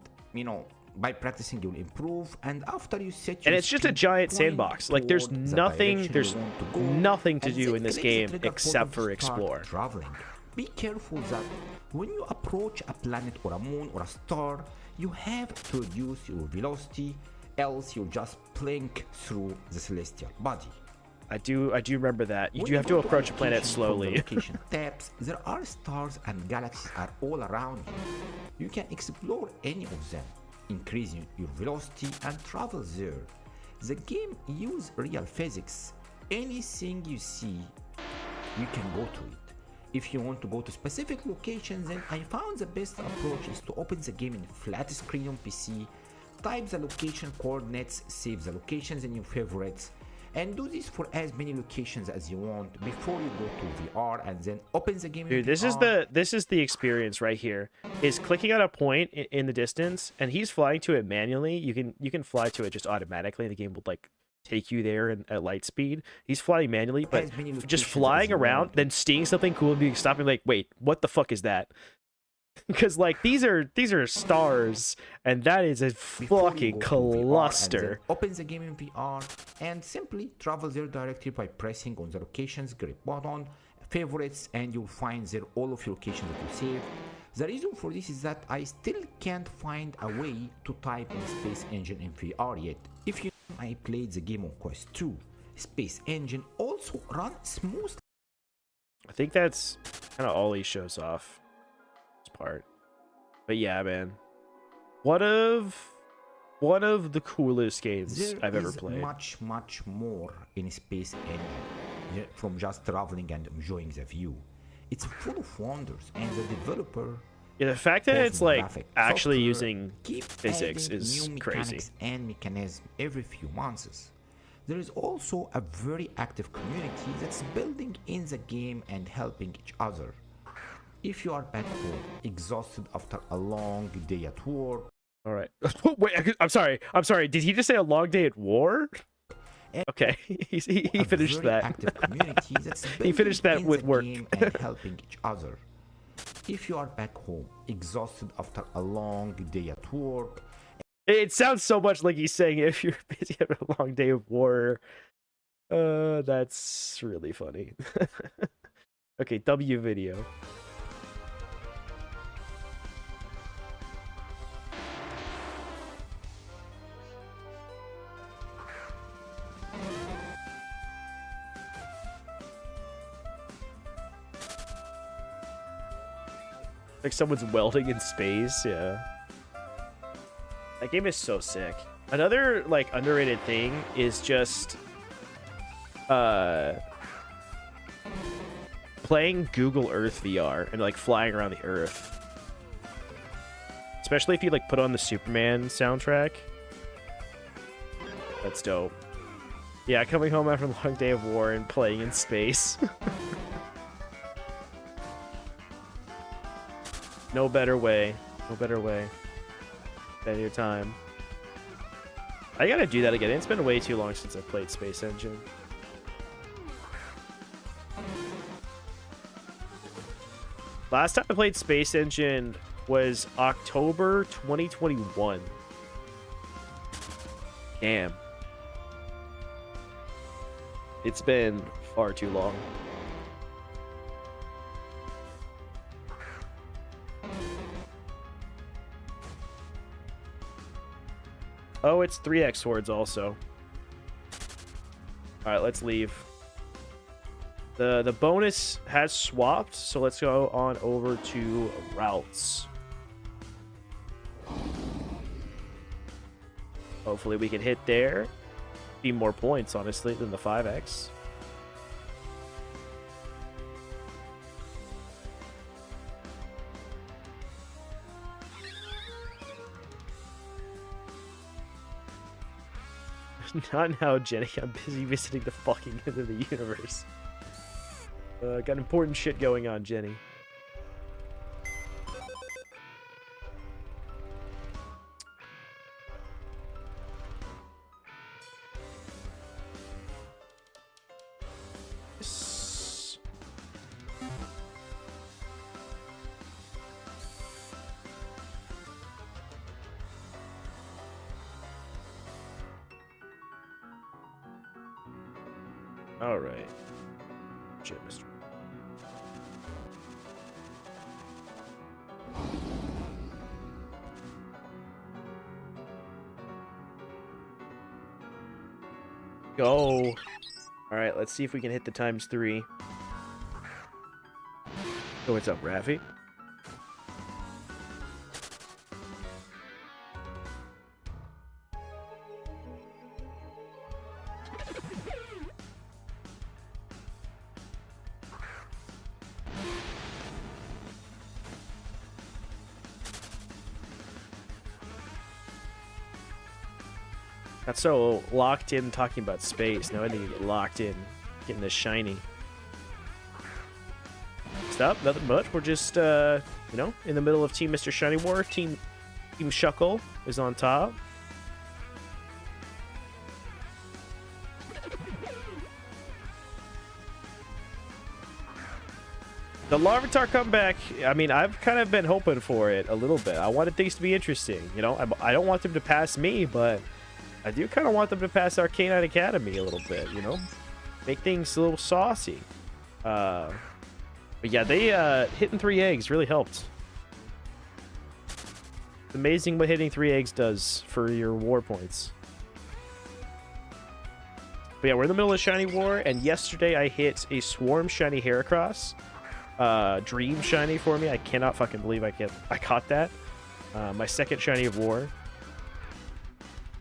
by practicing you'll improve. And after you set your And it's just a speed giant point sandbox. Like there's toward the nothing, direction there's you want to go, nothing to and do then in this click the game trigger except button for to start explore. traveling. Be careful that when you approach a planet or a moon or a star, you have to reduce your velocity, else you'll just plink through the celestial body. I do remember that. You When do have to go approach a location planet from the slowly. location tabs, there are stars and galaxies are all around you. You can explore any of them, increasing your velocity and travel there. The game uses real physics. Anything you see, you can go to it. If you want to go to specific locations, then I found the best approach is to open the game in flat screen on PC, type the location coordinates, save the locations in your favorites, and do this for as many locations as you want before you go to VR, and then open the game in Dude, this VR. is the experience right here. Is clicking on a point in the distance, and he's flying to it manually. You can fly to it just automatically. The game will like take you there at light speed. He's flying manually, but As many just locations flying as you around, want. then seeing something cool and being stopping like, wait, what the fuck is that? Because like these are stars, and that is a Before you fucking go to VR, and then cluster. open the game in VR and simply travel there directly by pressing on the locations grip button, favorites, and you'll find there all of your locations that you saved. The reason for this is that I still can't find a way to type in Space Engine in VR yet. If you know, I played the game on Quest 2. Space Engine also runs smoothly. I think that's kind of all he shows off. This part, but yeah, man, one of the coolest games There I've ever is played. much more in Space Engine from just traveling and enjoying the view. It's full of wonders, and the developer Yeah, the fact that it's like graphic actually software using keep physics adding is new crazy. mechanics and mechanisms every few months. There is also a very active community that's building in the game and helping each other. If you are back home, exhausted after a long day at work, All right. Wait, I'm sorry. Did he just say a long day at war? Okay, he a finished very that. active community that's He finished building that in with the work. game and helping each other. If you are back home, exhausted after a long day at work, It sounds so much like he's saying if you're busy having a long day of war. That's really funny. Okay, W video. Like someone's welding in space, yeah. That game is so sick. Another like underrated thing is just playing Google Earth VR and like flying around the Earth. Especially if you like put on the Superman soundtrack. That's dope. Yeah, coming home after a long day of war and playing in space. No better way. No better way. Spend your time. I gotta do that again. It's been way too long since I played Space Engine. Last time I played Space Engine was October 2021. Damn. It's been far too long. Oh, it's 3x swords also. All right, let's leave. The bonus has swapped, so let's go on over to routes. Hopefully we can hit there. Be more points, honestly, than the 5x. Not now, Jenny. I'm busy visiting the fucking end of the universe. Got important shit going on, Jenny. All right. Shit, Mr. Go. All right, let's see if we can hit the ×3. Oh, what's up, Raffy? Got so locked in talking about space. Now I need to get locked in getting this shiny. Stop, nothing much. We're just, you know, in the middle of Team Mr. Shiny War. Team Shuckle is on top. The Larvitar comeback, I mean, I've kind of been hoping for it a little bit. I wanted things to be interesting, you know? I don't want them to pass me, but I do kind of want them to pass our Canine Academy a little bit, you know? Make things a little saucy. But yeah, they hitting 3 eggs really helped. It's amazing what hitting 3 eggs does for your war points. But yeah, we're in the middle of Shiny War, and yesterday I hit a Swarm Shiny Heracross. Dream Shiny for me. I cannot fucking believe I caught that. My second Shiny of War.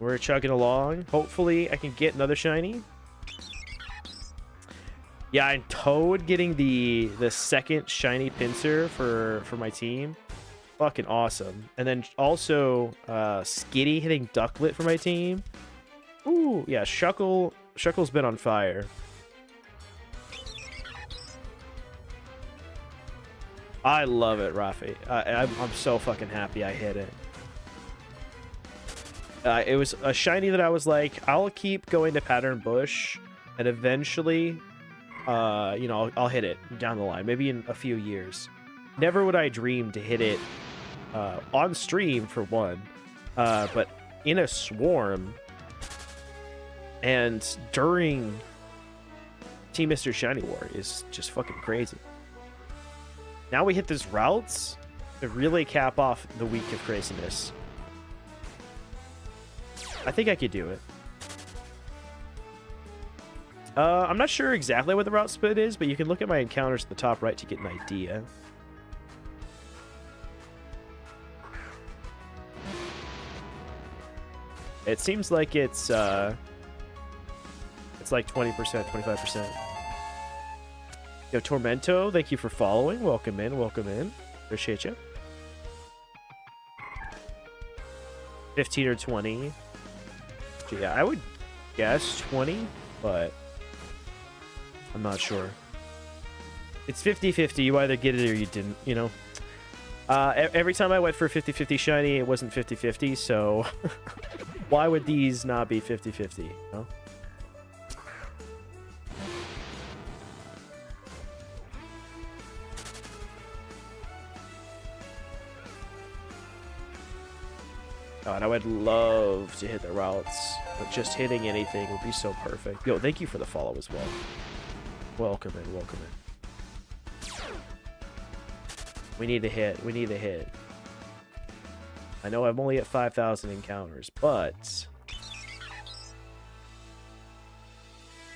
We're chugging along. Hopefully I can get another shiny. Yeah, I'm Toad getting the second shiny pincer for my team. Fucking awesome. And then also Skitty hitting Ducklet for my team. Ooh, yeah, Shuckle's been on fire. I love it, Rafi. I'm so fucking happy I hit it. It was a shiny that I was like, I'll keep going to Pattern Bush, and eventually, you know, I'll hit it down the line, maybe in a few years. Never would I dream to hit it on stream, for one, but in a swarm and during Team Mr. Shiny War is just fucking crazy. Now we hit these routes to really cap off the week of craziness. I think I could do it. I'm not sure exactly what the route split is, but you can look at my encounters at the top right to get an idea. It seems like it's like 20%, 25%. Yo, Tormento, thank you for following. Welcome in, welcome in. Appreciate you. 15 or 20. Yeah, I would guess 20, but I'm not sure. It's 50-50. You either get it or you didn't, you know? Every time I went for 50-50 shiny, it wasn't 50-50, so why would these not be 50-50, you know? God, I would love to hit the routes, but just hitting anything would be so perfect. Yo, thank you for the follow as well. Welcome in, welcome in. We need a hit, we need a hit. I know I'm only at 5,000 encounters, but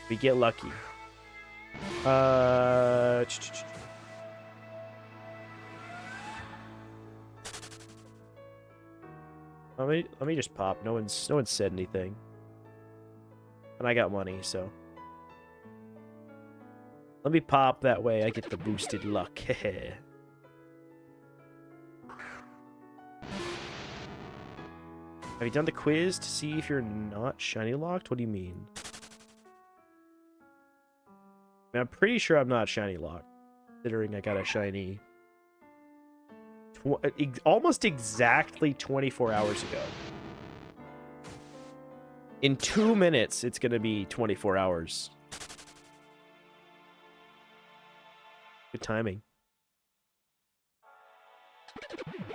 We get lucky. Let me just pop. No one said anything. And I got money, so let me pop that way. I get the boosted luck. Have you done the quiz to see if you're not shiny locked? What do you mean? I mean, I'm pretty sure I'm not shiny locked, considering I got a shiny almost exactly 24 hours ago. In 2 minutes, it's going to be 24 hours. Good timing.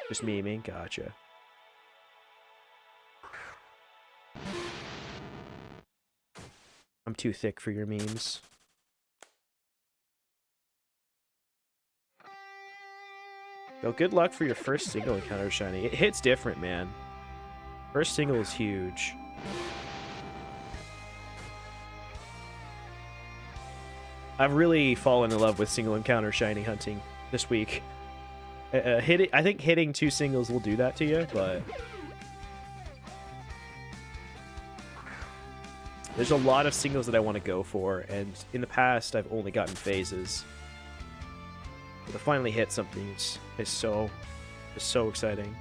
Just memeing. Gotcha. I'm too thick for your memes. Well, good luck for your first single encounter, shiny. It hits different, man. First single is huge. I've really fallen in love with single encounter shiny hunting this week. I think hitting 2 singles will do that to you, but there's a lot of singles that I want to go for, and in the past I've only gotten phases. But to finally hit something is so exciting.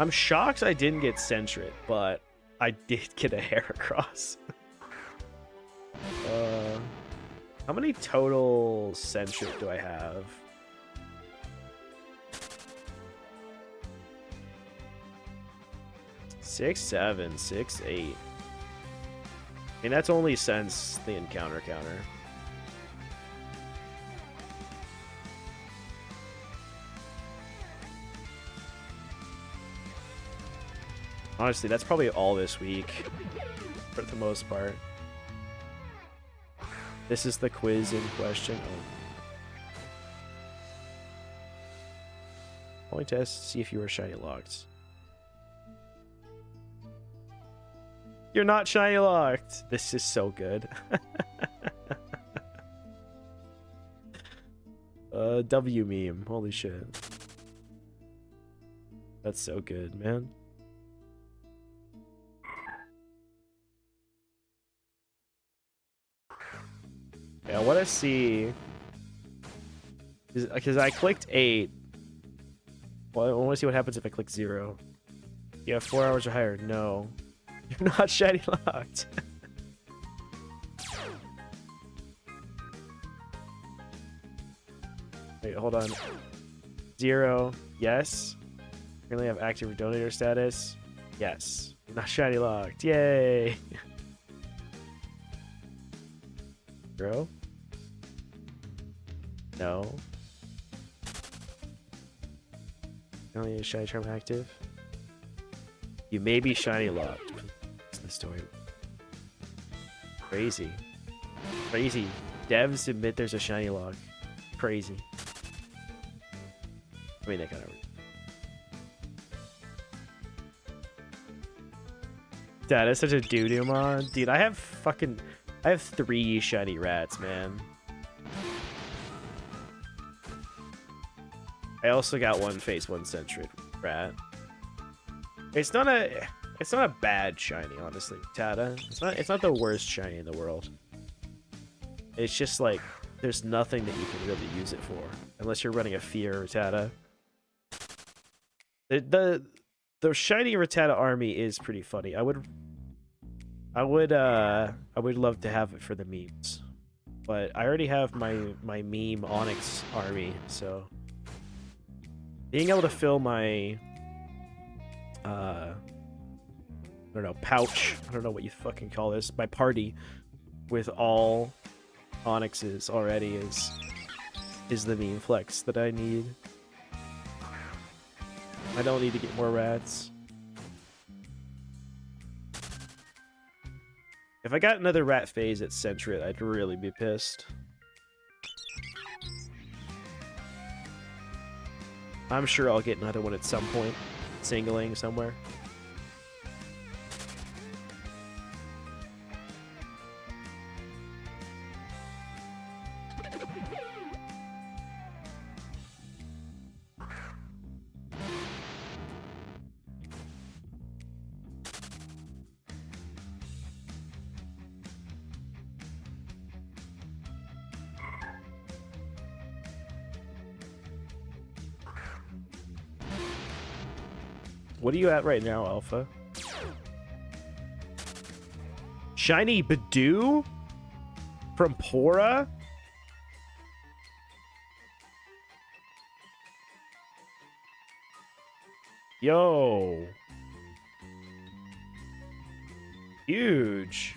I'm shocked I didn't get Centret, but I did get a Heracross. How many total Centret do I have? Six, 7, 6, 8. I mean, that's only since the encounter counter. Honestly, that's probably all this week, for the most part. This is the quiz in question. Oh. Only test to see if you are shiny locked. You're not shiny locked. This is so good. W meme. Holy shit. That's so good, man. Yeah, I want to see, because I clicked 8. Well, I want to see what happens if I click 0. You have 4 hours or higher. No, you're not shiny locked. Wait, hold on. 0. Yes. Currently have active donator status. Yes. You're not shiny locked. Yay. 0. No. Only a shiny charm active. You may be shiny locked. What's the story? Crazy. Crazy. Devs admit there's a shiny lock. Crazy. I mean, that kind of. That is such a doo-doo mon. Dude, I have 3 shiny rats, man. I also got one phase 1 Centret rat. It's not a bad shiny, honestly, Tata. It's not the worst shiny in the world. It's just like there's nothing that you can really use it for unless you're running a Fear Rattata. The shiny Rattata army is pretty funny. I would love to have it for the memes, but I already have my meme Onyx army, so being able to fill my I don't know, pouch, I don't know what you fucking call this, my party with all Onyxes already is the meme flex that I need. I don't need to get more rats. If I got another rat phase at Centret, I'd really be pissed. I'm sure I'll get another one at some point, singling somewhere. What are you at right now, Alpha? Shiny Badoo from Pora? Yo. Huge.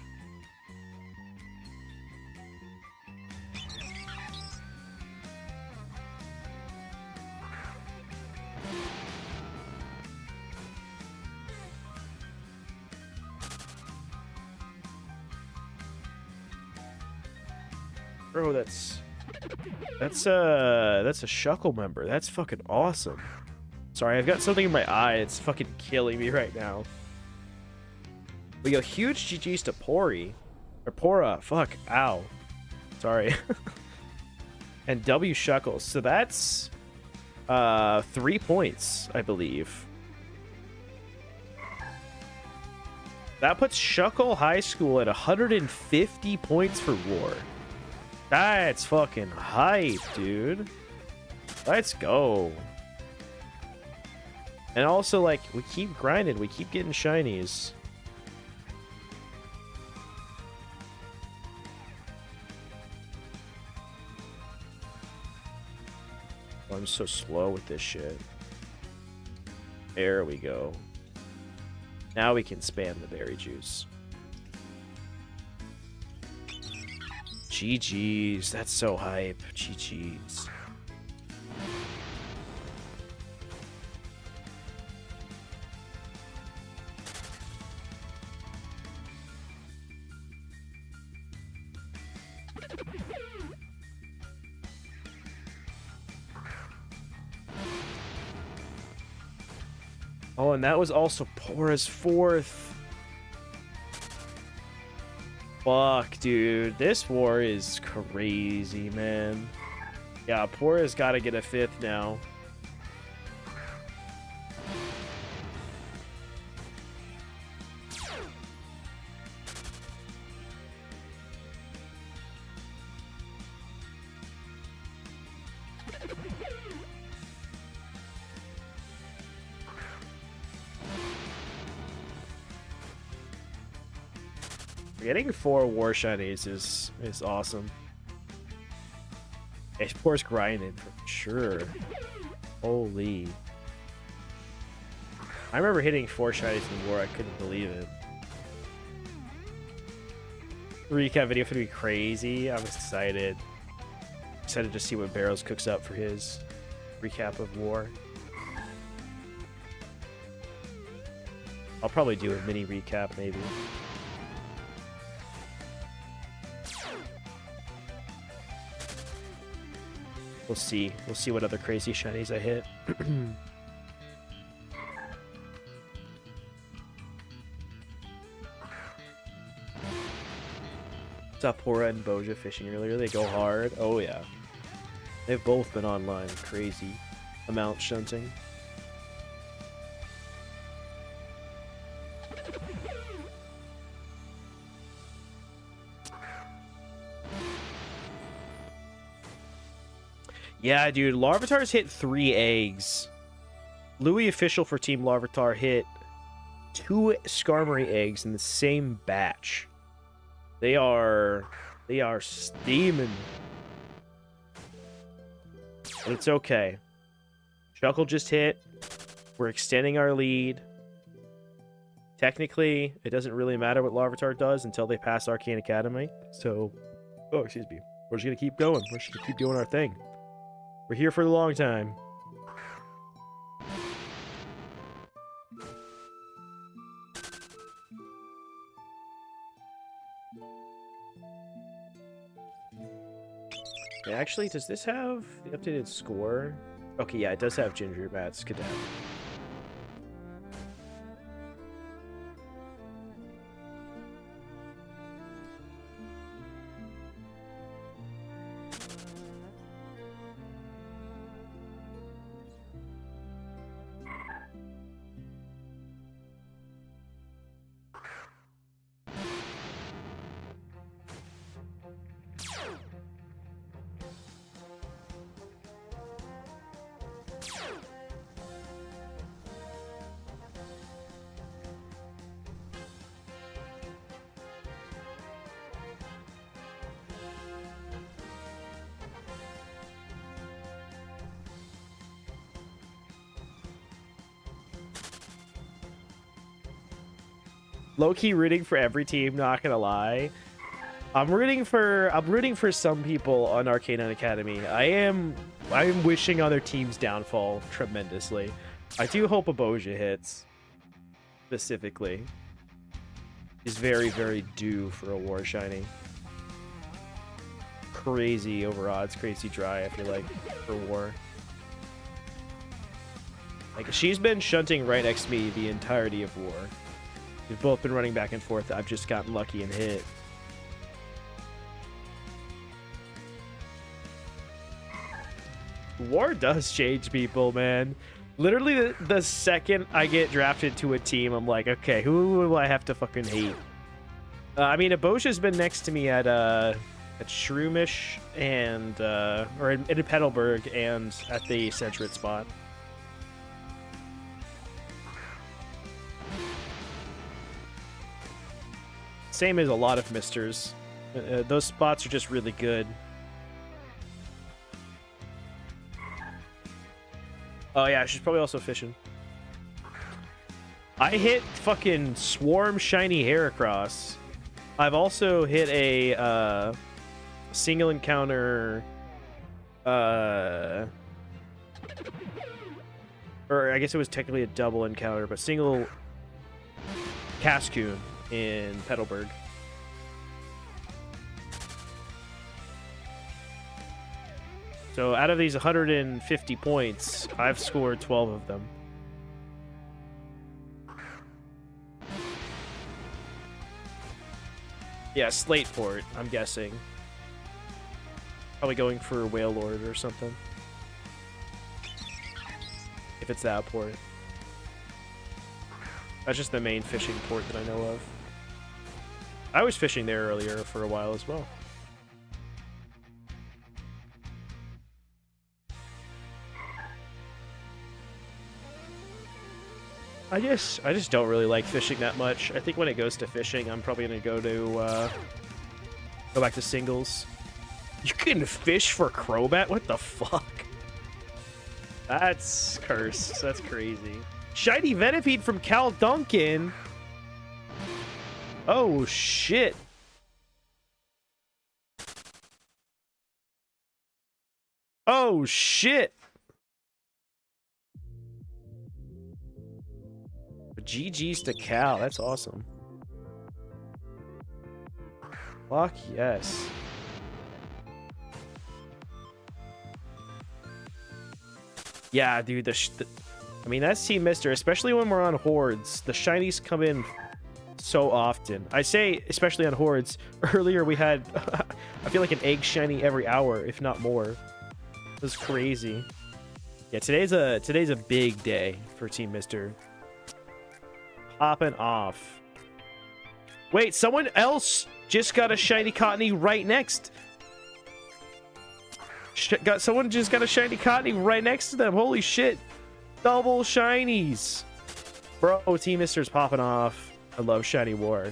Bro, that's a Shuckle member. That's fucking awesome. Sorry, I've got something in my eye. It's fucking killing me right now. We go huge GG's to Pori. Or Pora. Fuck. Ow. Sorry. And W Shuckles. So that's 3 points, I believe. That puts Shuckle High School at 150 points for War. That's fucking hype, dude. Let's go. And also, like, we keep grinding. We keep getting shinies. Oh, I'm so slow with this shit. There we go. Now we can spam the berry juice. GG's. That's so hype. GG's. Oh, and that was also Pora's 4th. Fuck, dude. This war is crazy, man. Yeah, Pora's got to get a 5th now. Getting 4 war shinies is awesome. Yeah, Pora's grinding for sure. Holy. I remember hitting 4 shinies in war. I couldn't believe it. Recap video for me crazy. I'm excited. Excited to see what Barrows cooks up for his recap of war. I'll probably do a mini recap maybe. We'll see. We'll see what other crazy shinies I hit. Saw Pora and Boja fishing earlier. They go hard. Oh yeah. They've both been online. Crazy amount shunting. Yeah, dude, Larvitar's hit 3 eggs. Louis official for Team Larvitar hit 2 Skarmory eggs in the same batch. They are steaming. But it's okay. Shuckle just hit. We're extending our lead. Technically, it doesn't really matter what Larvitar does until they pass Arcane Academy. So, oh, excuse me. We're just gonna keep going. We're just gonna keep doing our thing. We're here for a long time. Actually, does this have the updated score? Okay, yeah, it does have Ginger Bats Cadet. Low-key rooting for every team, not gonna lie. I'm rooting for some people on Arcane Academy. I am wishing on their team's downfall tremendously. I do hope Aboja hits specifically. He's very, very due for a war shiny. Crazy over odds, crazy dry, I feel like, for war. Like, she's been shunting right next to me the entirety of war. We've both been running back and forth. I've just gotten lucky and hit. War does change people, man. Literally, the second I get drafted to a team, I'm like, okay, who will I have to fucking hate? I mean, Aboja's been next to me at Shroomish and, or in Petalburg and at the Centrit spot. Same as a lot of misters. Those spots are just really good. Oh yeah, she's probably also fishing. I hit fucking Swarm Shiny Heracross. I've also hit a single encounter, or I guess it was technically a double encounter, but single Cascoon in Petalburg. So out of these 150 points, I've scored 12 of them. Yeah, Slate Port, I'm guessing. Probably going for Whale Lord or something. If it's that port. That's just the main fishing port that I know of. I was fishing there earlier for a while as well. I just don't really like fishing that much. I think when it goes to fishing, I'm probably gonna go back to singles. You can fish for Crobat? What the fuck? That's cursed. That's crazy. Shiny Venipede from Cal Duncan. Oh shit. Oh shit. GG's to Cal. That's awesome. Fuck yes. Yeah, dude. I mean, that's Team Mister, especially when we're on Hordes. The shinies come in so often. I say, especially on Hordes. Earlier we had, I feel like an egg shiny every hour, if not more. It was crazy. Yeah, today's a big day for Team Mister. Popping off. Wait, someone else just got a shiny Cottony right next. Someone just got a shiny Cottony right next to them. Holy shit. Double shinies. Bro, Team Mister's popping off. I love Shiny War.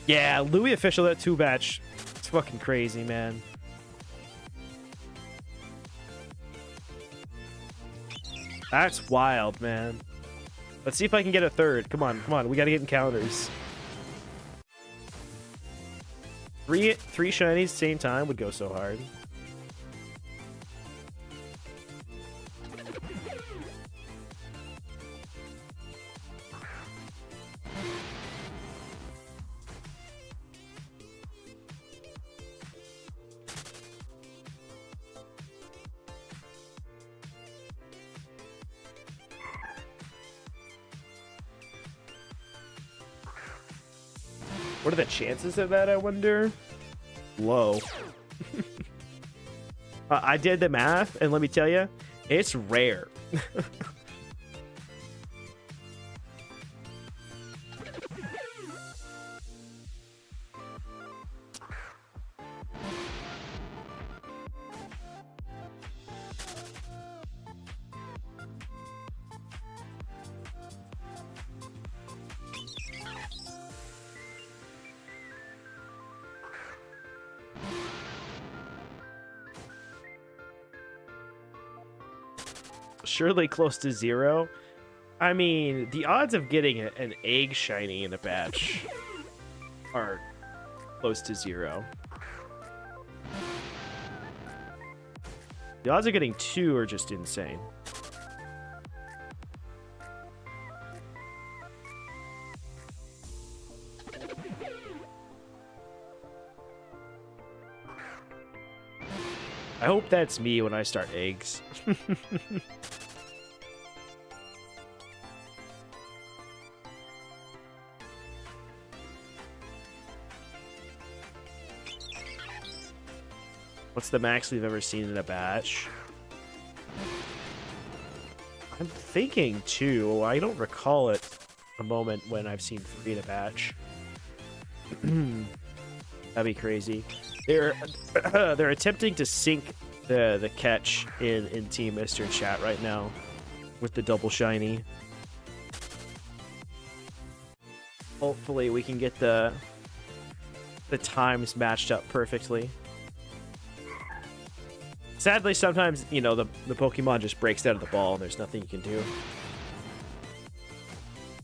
Yeah, Louis official that 2-batch. It's fucking crazy, man. That's wild, man. Let's see if I can get a third. Come on, come on. We gotta get encounters. Three shinies same time would go so hard. What are the chances of that, I wonder? Low. I did the math, and let me tell you, it's rare. surely close to 0. I mean, the odds of getting an egg shiny in a batch are close to 0. The odds of getting 2 are just insane. I hope that's me when I start eggs. What's the max we've ever seen in a batch? I'm thinking 2. I don't recall it a moment when I've seen 3 in a batch. That'd be crazy. They're attempting to sync the catch in Team Mr. chat right now with the double shiny. Hopefully we can get the times matched up perfectly. Sadly, sometimes, you know, the Pokemon just breaks out of the ball and there's nothing you can do.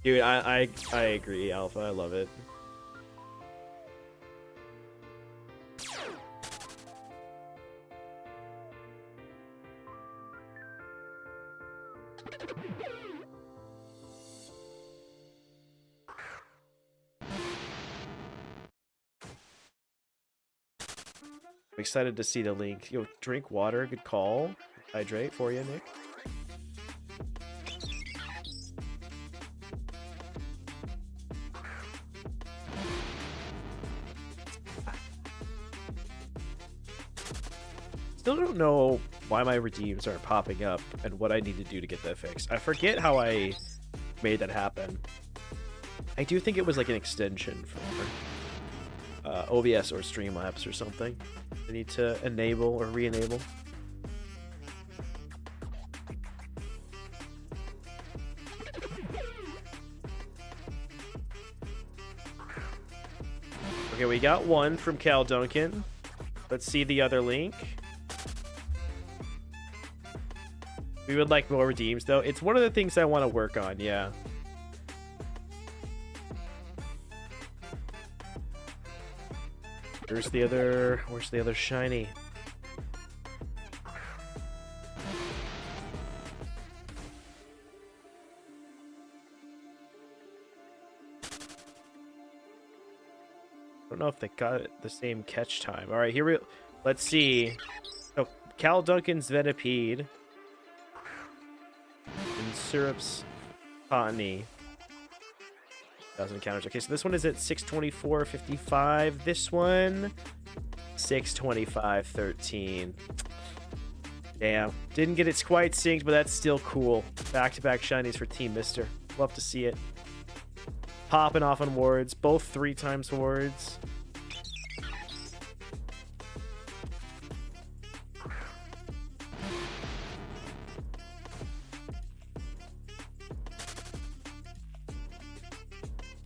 Dude, I agree, Alpha. I love it. I'm excited to see the link. Yo, drink water. Good call. Hydrate for you, Nick. Still don't know why my redeems aren't popping up and what I need to do to get that fixed. I forget how I made that happen. I do think it was like an extension for OBS or Streamlabs or something. I need to enable or re-enable. Okay, we got one from Cal Duncan. Let's see the other link. We would like more redeems, though. It's one of the things I want to work on, yeah. Where's the other shiny? I don't know if they got it the same catch time. All right, let's see. So Cal Duncan's Venipede and Syrup's Cottony. 1,000 encounters. Okay, so this one is at 624.55. This one, 625.13. Damn. Didn't get it quite synced, but that's still cool. Back-to-back shinies for Team Mister. Love to see it. Popping off on wards. Both 3 times wards.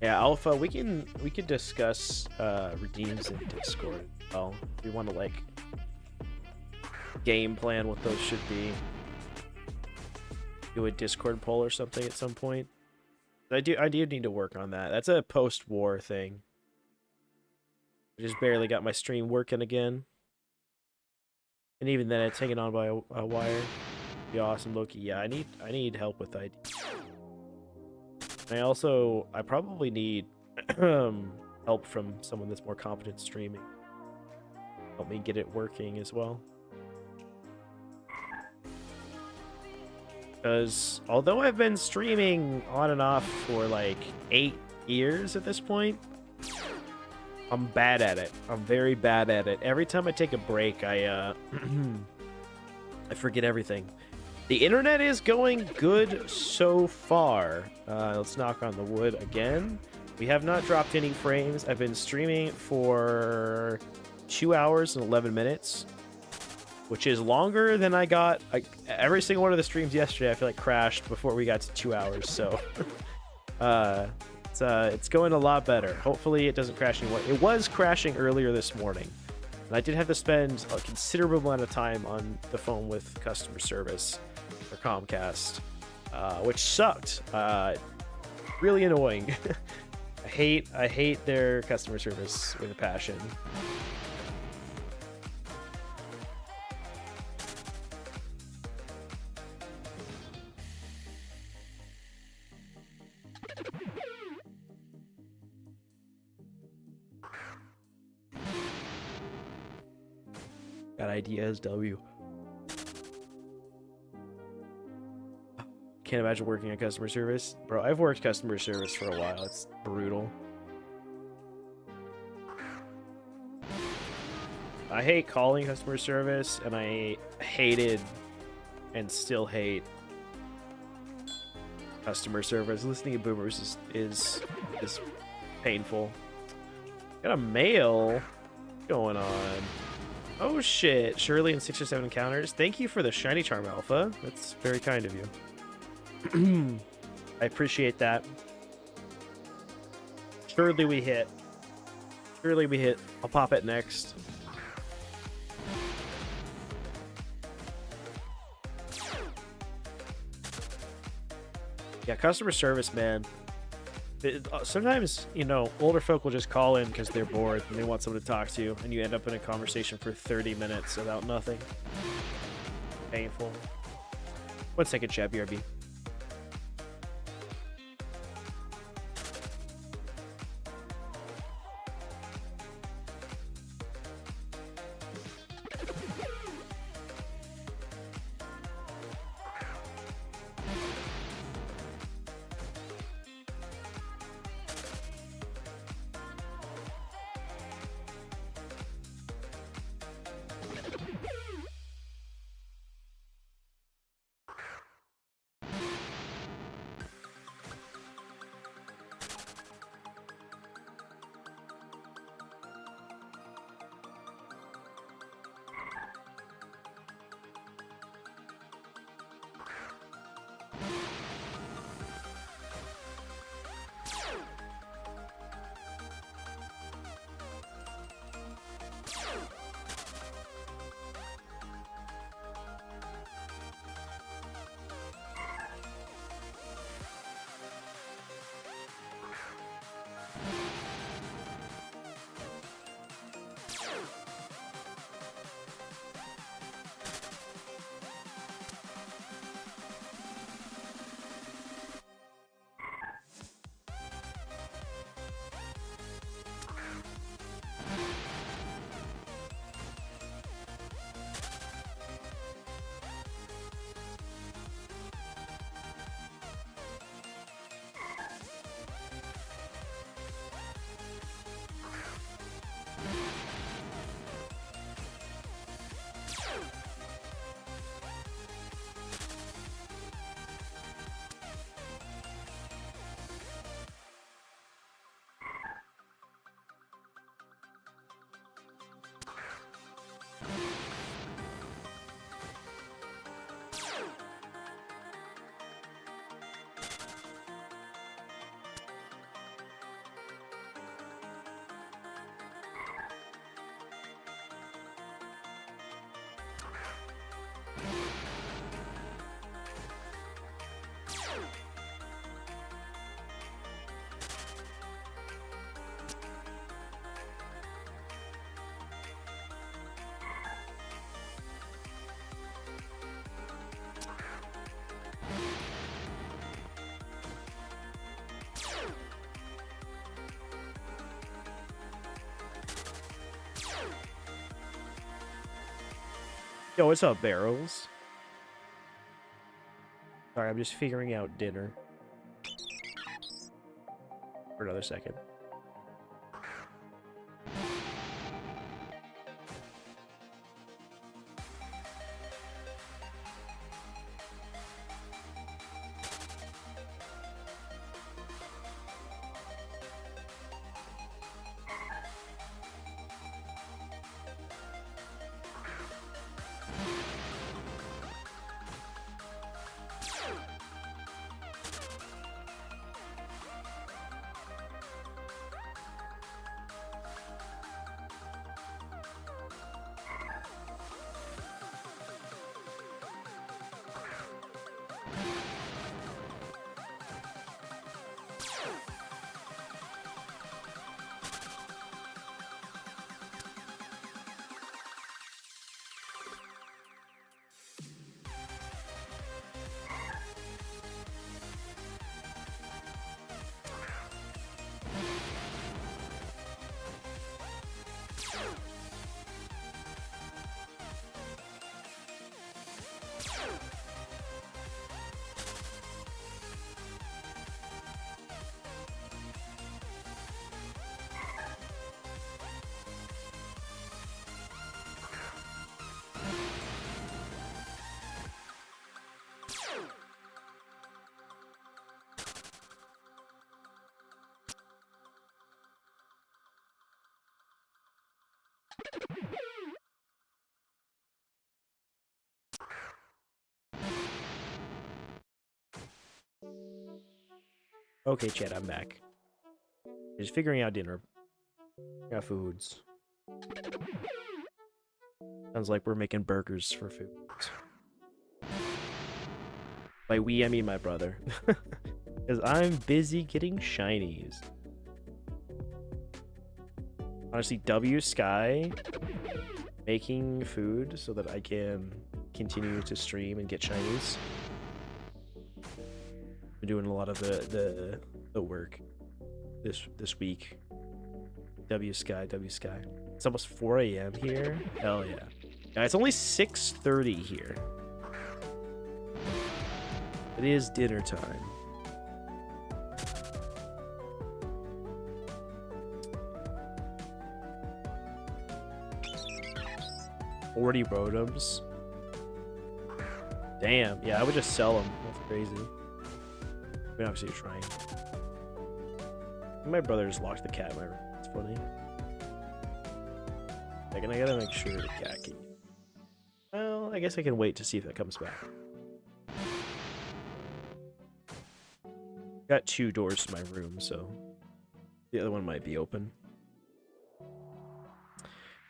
Yeah, Alpha, we can discuss redeems in Discord. Well, if we want to like game plan what those should be. Do a Discord poll or something at some point. I do need to work on that. That's a post-war thing. I just barely got my stream working again. And even then it's hanging on by a wire. Be awesome, Loki. Yeah, I need help with ID. I probably need help from someone that's more competent streaming. Help me get it working as well. Because although I've been streaming on and off for like 8 years at this point, I'm bad at it. I'm very bad at it. Every time I take a break, I forget everything. The internet is going good so far. Let's knock on the wood again. We have not dropped any frames. I've been streaming for 2 hours and 11 minutes, which is longer than I got. Every single one of the streams yesterday, I feel like crashed before we got to 2 hours. So it's going a lot better. Hopefully it doesn't crash anymore. It was crashing earlier this morning, and I did have to spend a considerable amount of time on the phone with customer service or Comcast, which sucked. Really annoying. I hate their customer service with a passion. Got ideas, W. Can't imagine working in customer service. Bro, I've worked customer service for a while. It's brutal. I hate calling customer service, and I hated and still hate customer service. Listening to boomers is painful. Got a mail going on. Oh shit, Shirley and 6 or 7 encounters. Thank you for the shiny charm alpha. That's very kind of you. I appreciate that. Surely we hit. Surely we hit. I'll pop it next. Yeah, customer service, man. Sometimes, you know, older folk will just call in because they're bored and they want someone to talk to, and you end up in a conversation for 30 minutes about nothing. Painful. 1 second, chat, BRB. Yo, what's up, Barrels? Sorry, I'm just figuring out dinner. For another second. Okay, chat, I'm back. Just figuring out dinner. Got foods. Sounds like we're making burgers for food. By we, I mean my brother. Because I'm busy getting shinies. Honestly, W Sky making food so that I can continue to stream and get shinies. Been doing a lot of the work this week. W Sky. It's almost 4 a.m. here. Hell yeah. Yeah, it's only 6:30 here. It is dinner time. 40 rotoms. Damn. Yeah, I would just sell them. That's crazy. I mean, obviously you're trying. My brother just locked the cat in my room. It's funny. Like, I gotta make sure the cat can... Well, I guess I can wait to see if that comes back. Got 2 doors to my room, so the other one might be open.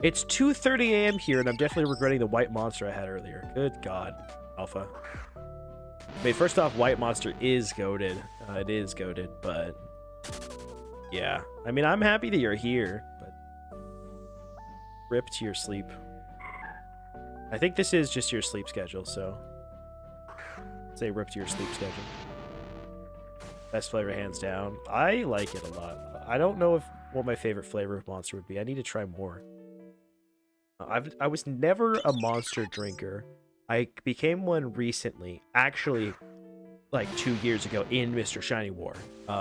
It's 2:30 a.m. here, and I'm definitely regretting the white monster I had earlier. Good God, Alpha. I mean, first off, white monster is goated. It is goated, but yeah. I mean, I'm happy that you're here, but rip to your sleep. I think this is just your sleep schedule, so say rip to your sleep schedule. Best flavor hands down. I like it a lot. I don't know what my favorite flavor of monster would be. I need to try more. I was never a monster drinker. I became one recently, actually, like 2 years ago in Mr. Shiny War,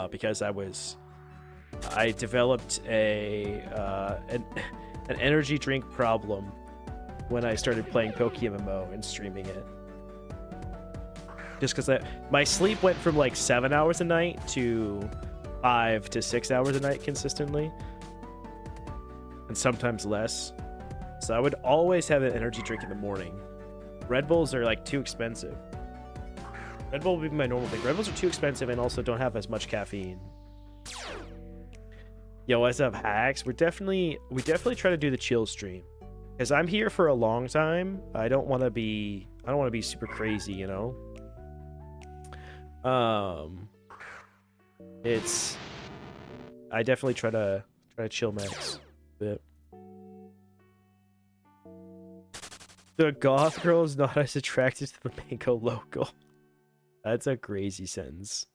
because I developed an energy drink problem when I started playing PokeMMO and streaming it. Just because my sleep went from like 7 hours a night to 5 to 6 hours a night consistently, and sometimes less. So I would always have an energy drink in the morning. Red Bulls are like too expensive. Red Bull would be my normal thing. Red Bulls are too expensive and also don't have as much caffeine. Yo, what's up, hacks? We definitely try to do the chill stream, because I'm here for a long time. I don't want to be super crazy, you know. I definitely try to chill max a bit. The goth girl is not as attracted to the mango logo. That's a crazy sentence.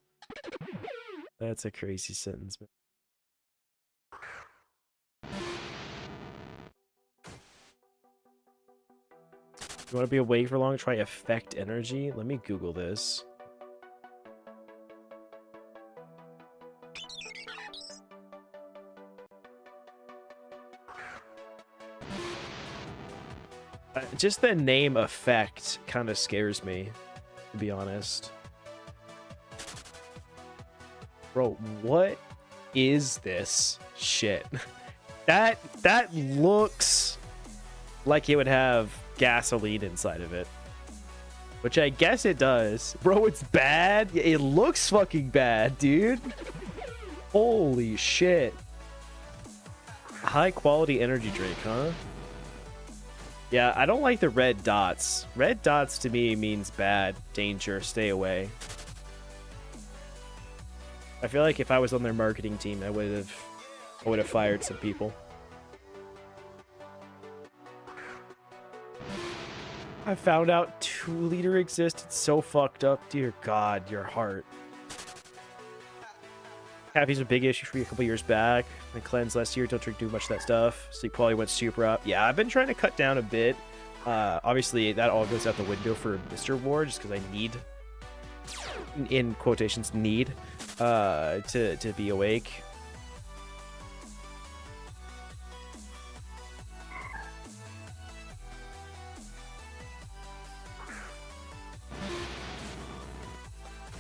That's a crazy sentence, man. You want to be awake for long? Try effect energy. Let me Google this. Just the name effect kind of scares me, to be honest. Bro, what is this shit? That looks like it would have gasoline inside of it, which I guess it does. Bro, it's bad. It looks fucking bad, dude. Holy shit. High quality energy drink, huh? Yeah, I don't like the red dots. Red dots to me means bad, danger, stay away. I feel like if I was on their marketing team, I would have fired some people. I found out 2-liter exists. It's so fucked up. Dear God, your heart. Caffeine's a big issue for you a couple years back. I cleansed last year. Don't drink too much of that stuff. Sleep quality went super up. Yeah, I've been trying to cut down a bit. Obviously, that all goes out the window for Mr. War, just because I need, in quotations, need to be awake.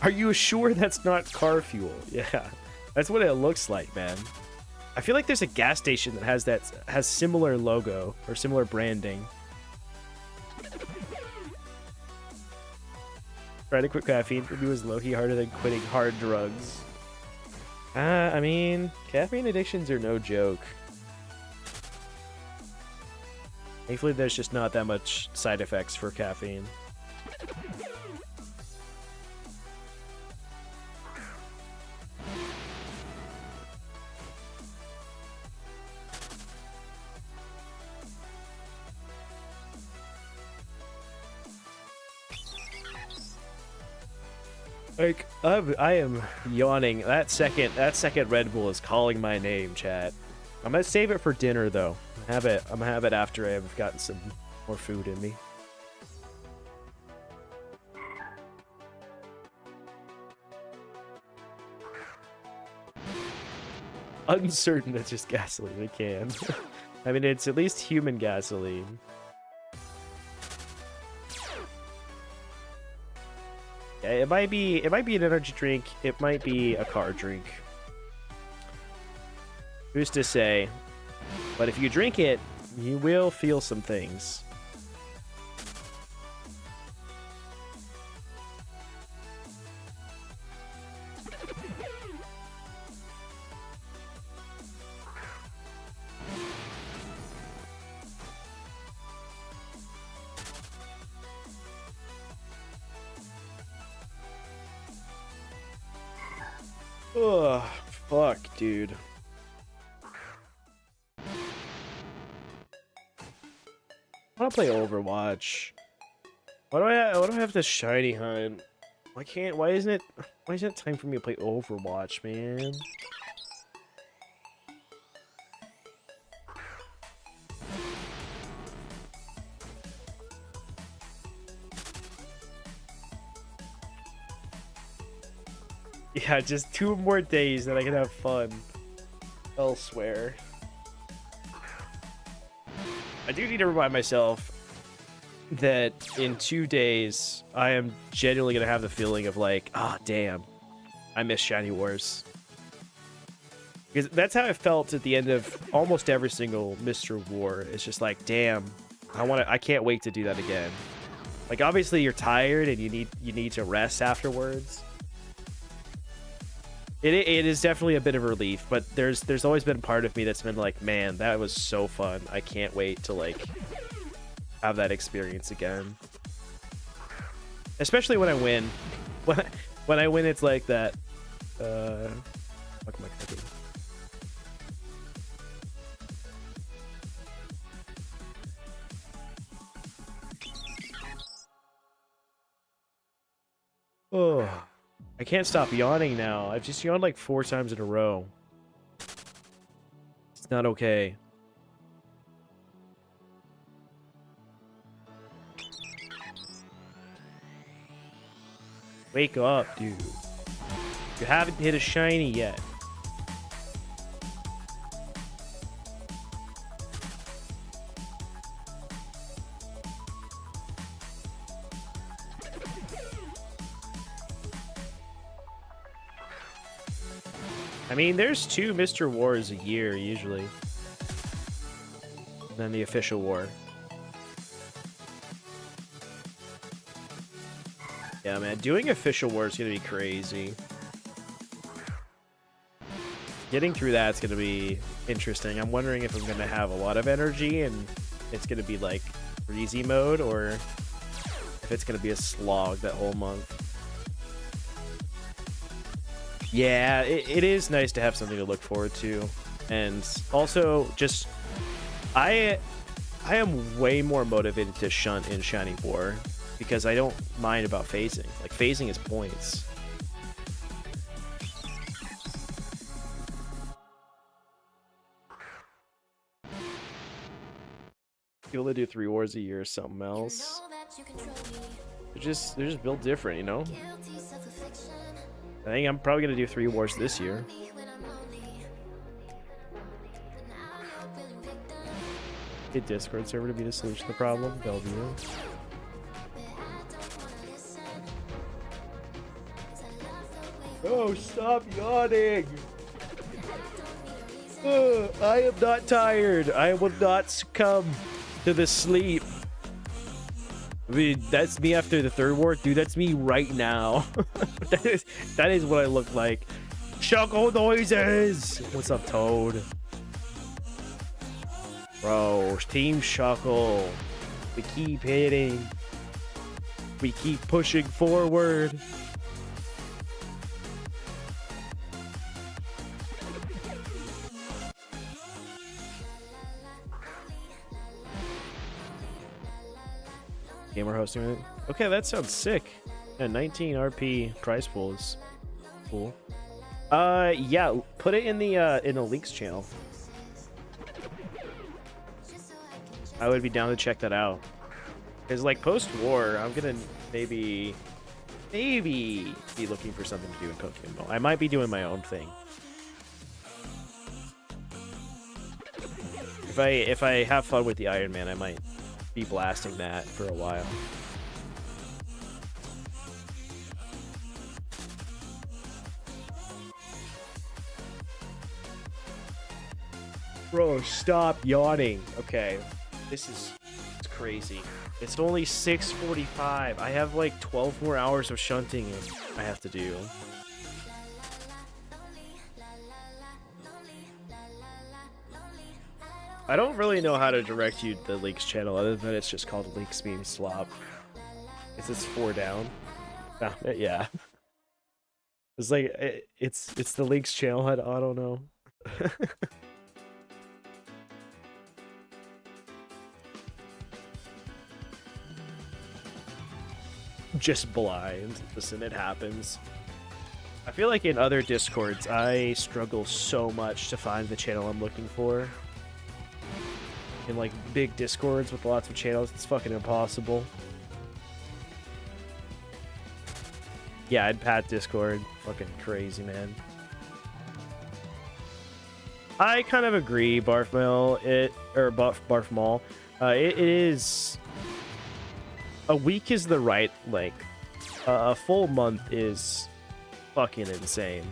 Are you sure that's not car fuel? Yeah. That's what it looks like, man. I feel like there's a gas station that has similar logo or similar branding. Trying to quit caffeine for me was low-key harder than quitting hard drugs. I mean, caffeine addictions are no joke. Thankfully, there's just not that much side effects for caffeine. Like, I am yawning. That second Red Bull is calling my name, chat. I'm gonna save it for dinner though. I'm gonna have it after I've gotten some more food in me. Uncertain it's just gasoline again. I mean, it's at least human gasoline. Yeah, it might be an energy drink. It might be a car drink. Who's to say? But if you drink it, you will feel some things. Ugh, fuck, dude. I want to play Overwatch. Why do I have to shiny hunt? Why isn't it time for me to play Overwatch, man? Yeah, just 2 more days that I can have fun elsewhere. I do need to remind myself that in 2 days, I am genuinely going to have the feeling of like, ah, oh, damn, I miss Shiny Wars. Because that's how I felt at the end of almost every single Mr. War. It's just like, damn, I can't wait to do that again. Like, obviously you're tired and you need to rest afterwards. It is definitely a bit of a relief, but there's always been a part of me that's been like, man, that was so fun. I can't wait to like have that experience again. Especially when I win. When I win, it's like that. What am I cooking? Oh. I can't stop yawning now. I've just yawned like 4 times in a row. It's not okay. Wake up, dude. You haven't hit a shiny yet. I mean, there's 2 Mr. Wars a year, usually. And then the official war. Yeah, man, doing official war is going to be crazy. Getting through that's going to be interesting. I'm wondering if I'm going to have a lot of energy and it's going to be like breezy mode, or if it's going to be a slog that whole month. Yeah, it is nice to have something to look forward to. And also, just I am way more motivated to shunt in Shiny War because I don't mind about phasing. Like, phasing is points. You only do 3 wars a year or something else. They're just built different, you know? I think I'm probably gonna do 3 wars this year. Get Discord server to be the solution to the problem. Bellevue. Oh, stop yawning! I am not tired. I will not succumb to the sleep. I mean, that's me after the 3rd war. Dude, that's me right now. that is what I look like. Shuckle noises! What's up, Toad? Bro, Team Shuckle. We keep hitting. We keep pushing forward. Gamer hosting it. Okay, that sounds sick. Yeah, 19 RP prize pool is cool. Yeah, put it in the leaks channel. I would be down to check that out. Cause like post-war, I'm gonna maybe be looking for something to do in Pokemon. I might be doing my own thing. If I have fun with the Iron Man, I might be blasting that for a while. Bro, stop yawning. Okay, it's crazy. It's only 6:45. I have like 12 more hours of shunting I have to do. I don't really know how to direct you to the Leaks channel other than it's just called Leaks Beam Slop. It's 4 down. Yeah. It's like it's the Leaks channel. I don't know. Just blind. Listen, it happens. I feel like in other Discords, I struggle so much to find the channel I'm looking for. In like big Discords with lots of channels, it's fucking impossible. Yeah, I'd pat Discord. Fucking crazy, man. I kind of agree, Barfmel. Barfmall. It is. A week is the right length. A full month is fucking insane.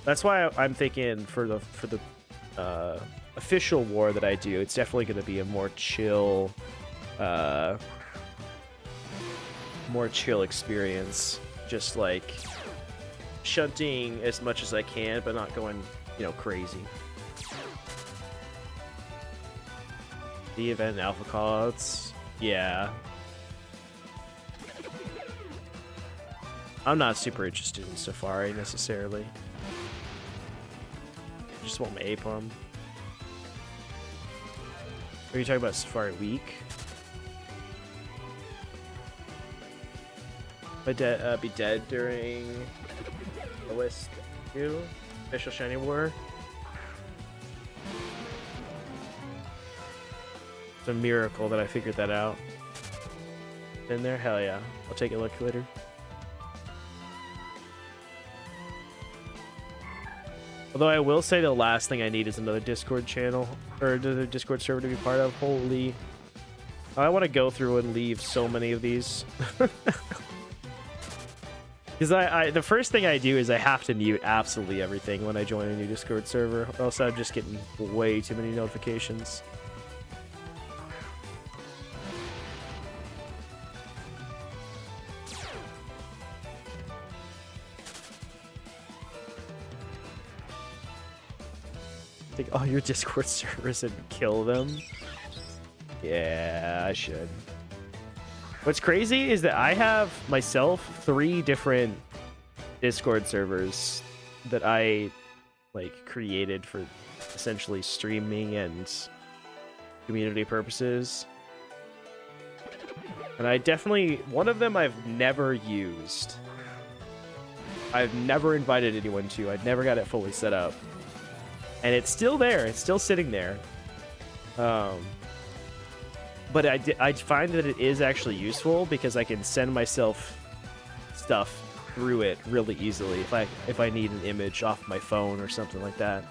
That's why I'm thinking for the official war that I do, it's definitely going to be a more chill experience. Just like shunting as much as I can, but not going, crazy. The event and alpha callouts. Yeah. I'm not super interested in Safari necessarily. I just want my APOM. Are you talking about Safari Week? I'd be dead during OS2 Official Shiny War. It's a miracle that I figured that out. In there? Hell yeah. I'll take a look later. Although I will say the last thing I need is another Discord channel, or another Discord server to be part of. Holy. I want to go through and leave so many of these. Because the first thing I do is I have to mute absolutely everything when I join a new Discord server, or else I'm just getting way too many notifications. Take all your Discord servers and kill them. Yeah, I should. What's crazy is that I have myself 3 different Discord servers that I created for essentially streaming and community purposes. And I definitely, one of them I've never used. I've never invited anyone to. I'd never got it fully set up. And it's still there. It's still sitting there. But I find that it is actually useful because I can send myself stuff through it really easily if I need an image off my phone or something like that.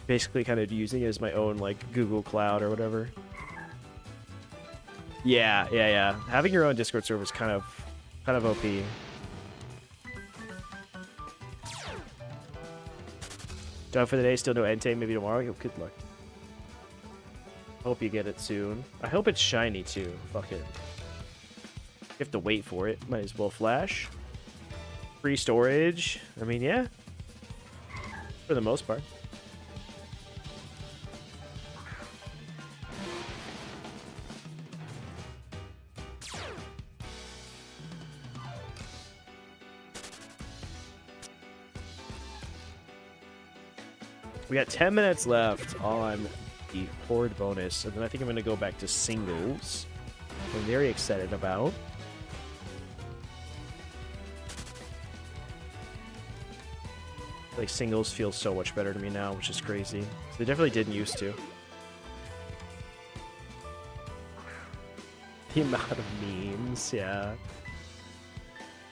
Basically kind of using it as my own Google Cloud or whatever. Yeah. Having your own Discord server is kind of OP. Done for the day, still no Entei, maybe tomorrow. Yo, good luck. Hope you get it soon. I hope it's shiny too. Fuck it. You have to wait for it. Might as well flash. Free storage. I mean, yeah. For the most part. We got 10 minutes left on the Horde bonus, and then I think I'm going to go back to singles. I'm very excited about. Like, singles feel so much better to me now, which is crazy. They definitely didn't used to. The amount of memes, yeah.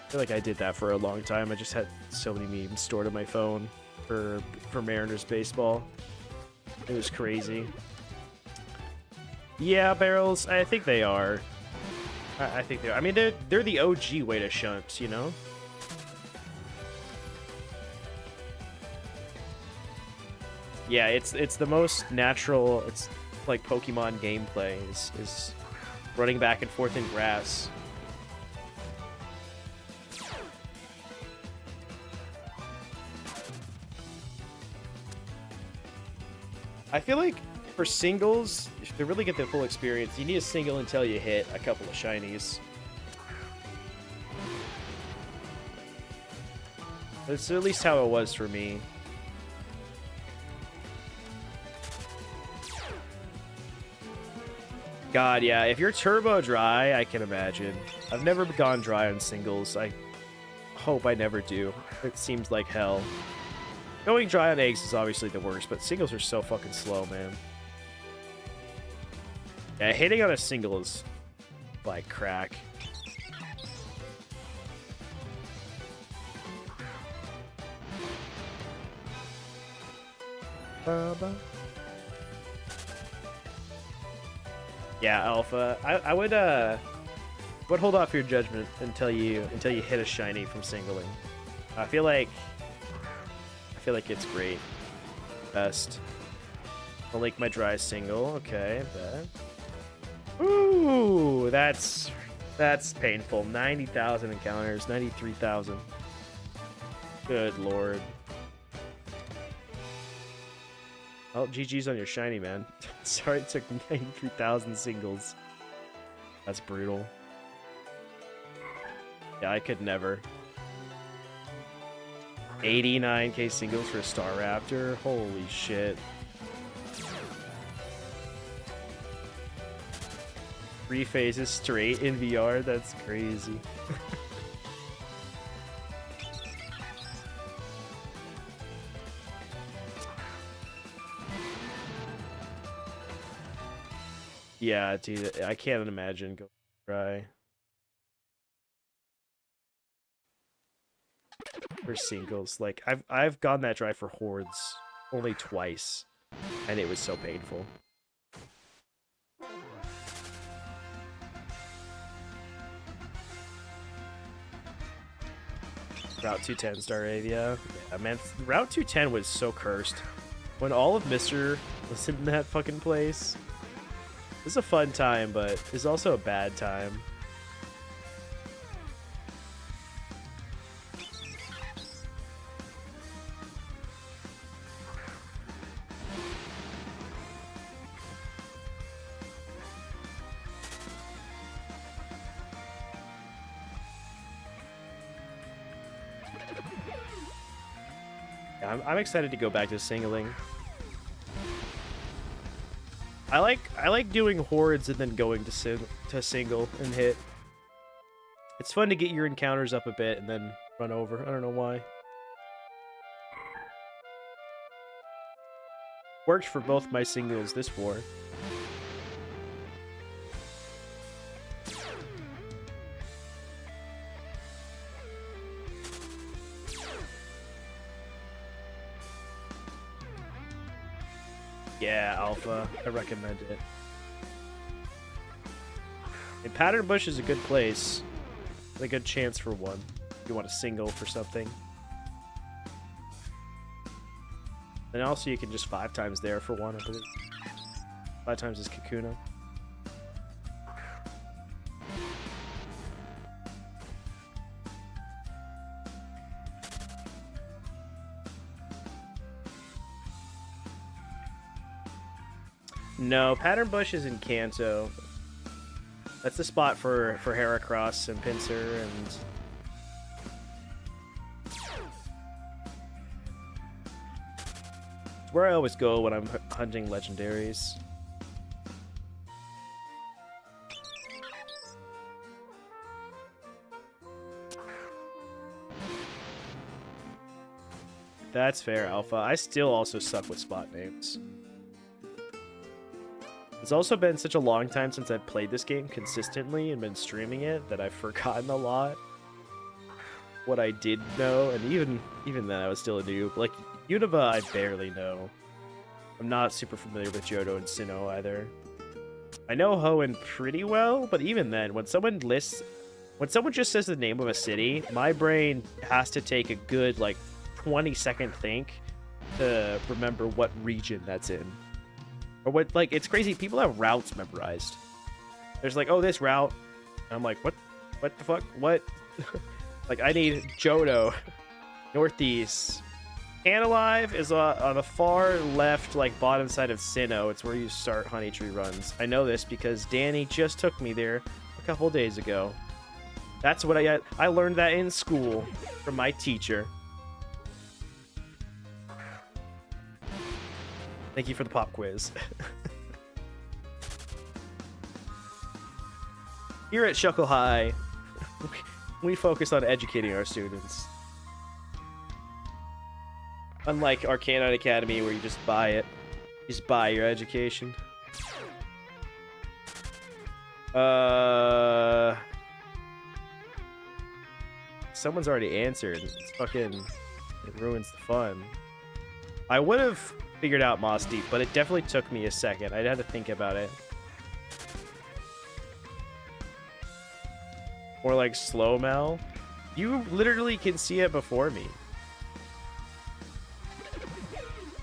I feel like I did that for a long time. I just had so many memes stored on my phone for Mariners baseball. It was crazy. Yeah, barrels. I think they are. I think they are. I mean, they're the OG way to shunt, you know? Yeah, it's the most natural. It's like Pokemon gameplay is running back and forth in grass. I feel like for singles, to really get the full experience, you need a single until you hit a couple of shinies. That's at least how it was for me. God, yeah, if you're turbo dry, I can imagine. I've never gone dry on singles. I hope I never do. It seems like hell. Going dry on eggs is obviously the worst, but singles are so fucking slow, man. Yeah, hitting on a single is like crack. Yeah, Alpha. I would hold off your judgment until you hit a shiny from singling. I feel like it's great. Best. I'll link my dry single. Okay, bet. Ooh, that's painful. 90,000 encounters, 93,000. Good lord. Oh, GG's on your shiny, man. Sorry it took 93,000 singles. That's brutal. Yeah, I could never. 89k singles for a Star Raptor? Holy shit. 3 phases straight in VR? That's crazy. Yeah, dude, I can't imagine going dry. For singles. Like, I've gone that dry for hordes only twice, and it was so painful. Route 210 Staravia. Yeah, man, Route 210 was so cursed. When all of Mr. was in that fucking place. It was a fun time, but it's also a bad time. Yeah, I'm excited to go back to singling. I like doing hordes and then going to single and hit. It's fun to get your encounters up a bit and then run over. I don't know why. Worked for both my singles this war. Yeah, Alpha. I recommend it. And Pattern Bush is a good place. A good chance for one. If you want a single for something. And also you can just 5 times there for one, I believe. 5 times is Kakuna. No, Pattern Bush is in Kanto. That's the spot for Heracross and Pinsir and... It's where I always go when I'm hunting legendaries. That's fair, Alpha. I still also suck with spot names. It's also been such a long time since I've played this game consistently and been streaming it that I've forgotten a lot what I did know, and even then I was still a noob. Like, Unova I barely know. I'm not super familiar with Johto and Sinnoh either. I know Hoenn pretty well, but even then, when someone just says the name of a city, my brain has to take a good, like, 20-second think to remember what region that's in. Or what, like, it's crazy. People have routes memorized. There's like, oh, this route. And I'm like, what the fuck? What? Like, I need Johto. Northeast. Canalive is on the far left, like, bottom side of Sinnoh. It's where you start Honey Tree runs. I know this because Danny just took me there a couple days ago. That's what I learned that in school from my teacher. Thank you for the pop quiz. Here at Shuckle High, we focus on educating our students. Unlike Arcanine Academy, where you just buy it. You just buy your education. Someone's already answered. It's fucking... It ruins the fun. I would have figured out Moss Deep, but it definitely took me a second. I'd had to think about it. Or like Slow Mel. You literally can see it before me.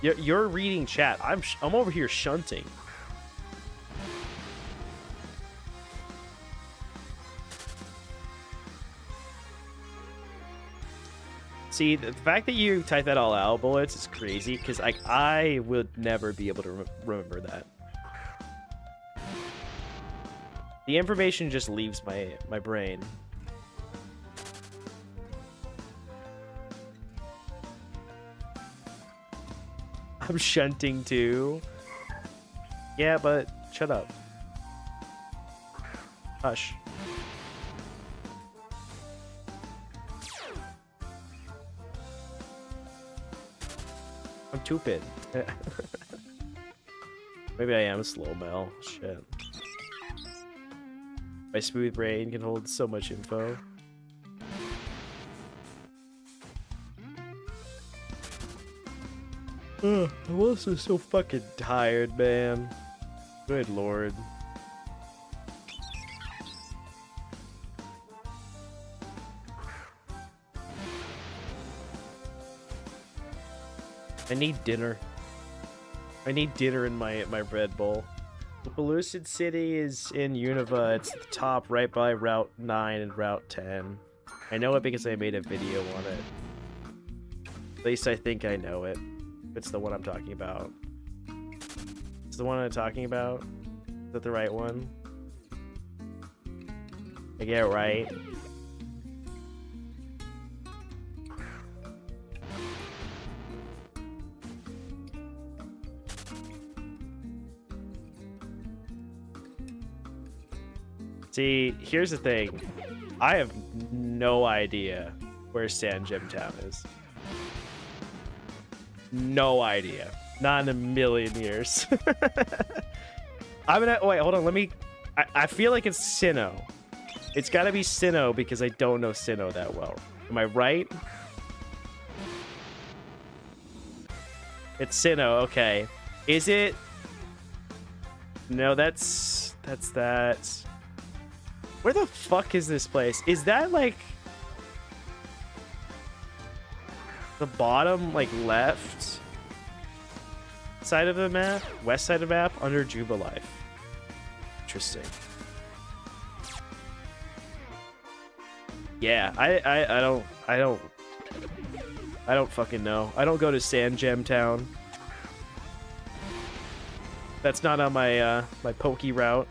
You're reading chat. I'm over here shunting. See, the fact that you type that all out, Bullets, is crazy, because I would never be able to remember that. The information just leaves my brain. I'm shunting too. Yeah, but shut up. Hush. I'm stupid. Maybe I am slow, Mel. Shit. My smooth brain can hold so much info. I'm also so fucking tired, man. Good lord. I need dinner. I need dinner in my Red Bull. The Pellucid City is in Unova. It's at the top right by Route 9 and Route 10. I know it because I made a video on it. At least I think I know it. It's the one I'm talking about. It's the one I'm talking about? Is that the right one? I get it right. See, here's the thing. I have no idea where San Gem Town is. No idea. Not in a million years. I'm gonna... Wait, hold on. Let me... I feel like it's Sinnoh. It's gotta be Sinnoh because I don't know Sinnoh that well. Am I right? It's Sinnoh. Okay. Is it... No, that's that... Where the fuck is this place? Is that like the bottom, like left side of the map, west side of the map, under Jubilife? Interesting. Yeah, I don't fucking know. I don't go to San Gem Town. That's not on my my pokey route.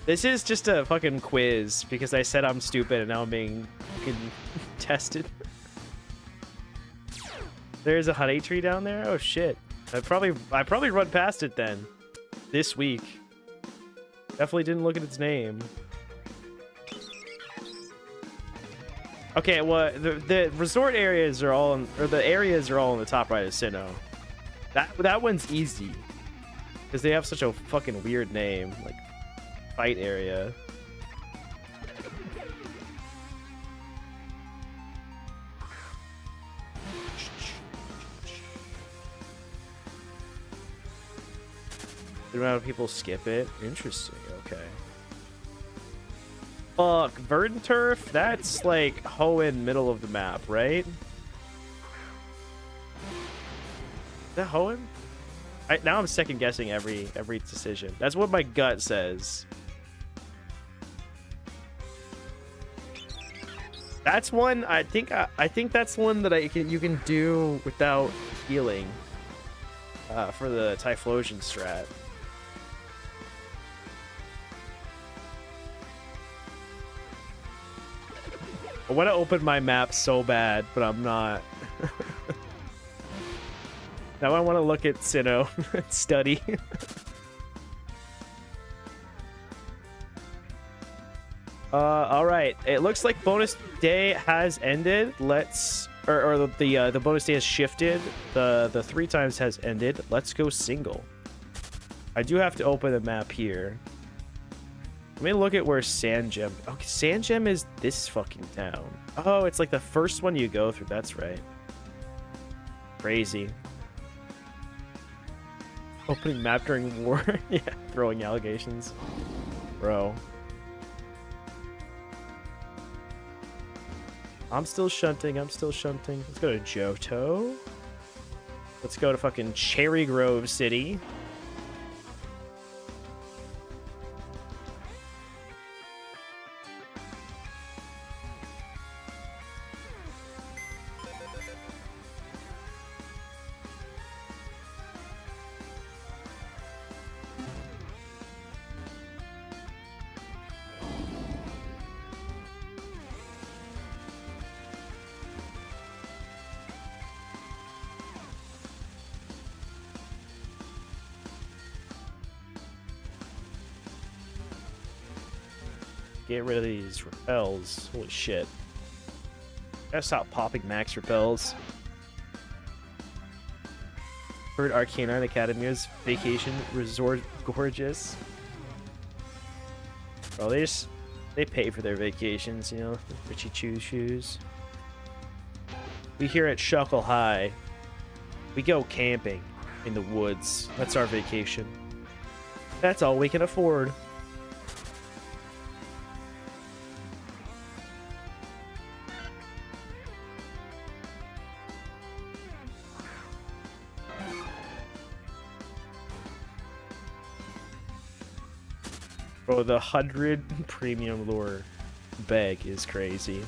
This is just a fucking quiz because I said I'm stupid and now I'm being fucking tested. There's a honey tree down there? Oh shit. I probably run past it then. This week. Definitely didn't look at its name. Okay, well the resort areas are all or the areas are all on the top right of Sinnoh. That one's easy. Because they have such a fucking weird name. Like fight area. The amount of people skip it. Interesting. Okay. Fuck, Verdant Turf? That's like Hoenn middle of the map, right? Is that Hoenn? Now I'm second guessing every decision. That's what my gut says. That's one I think that's one that you can do without healing for the Typhlosion strat. I want to open my map so bad, but I'm not. Now I want to look at Sinnoh and study. All right. It looks like bonus day has ended. Or the bonus day has shifted. The 3 times has ended. Let's go single. I do have to open the map here. Let me look at where Sandgem. Okay, Sandgem is this fucking town. Oh, it's like the first one you go through. That's right. Crazy. Opening map during war. Yeah, throwing allegations. Bro. I'm still shunting. Let's go to Johto. Let's go to fucking Cherry Grove City. Get rid of these repels. Holy shit. Gotta stop popping max repels. Heard Arcanine Academy's vacation resort gorgeous. Bro, they pay for their vacations, you know, Richie Choo shoes. We here at Shuckle High, we go camping in the woods. That's our vacation. That's all we can afford. Bro, the 100 premium lure bag is crazy.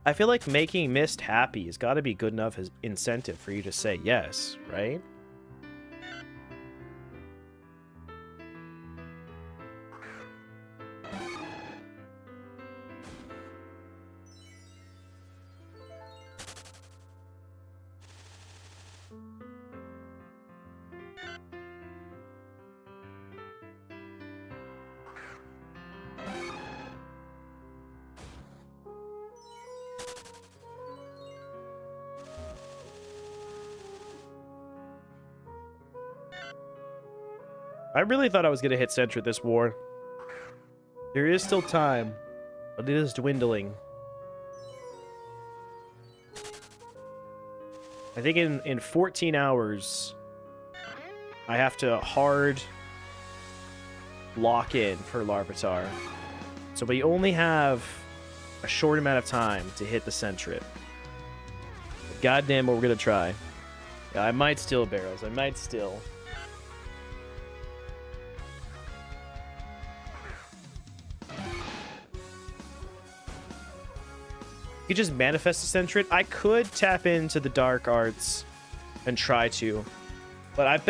I feel like making Mist happy has got to be good enough as incentive for you to say yes, right? I really thought I was going to hit Sentry this war. There is still time, but it is dwindling. I think in 14 hours, I have to hard lock in for Larvitar. So we only have a short amount of time to hit the Sentret. God damn it, we're gonna try. Yeah, I might steal barrels. I might steal. You just manifest a Sentret. I could tap into the dark arts and try to, but I've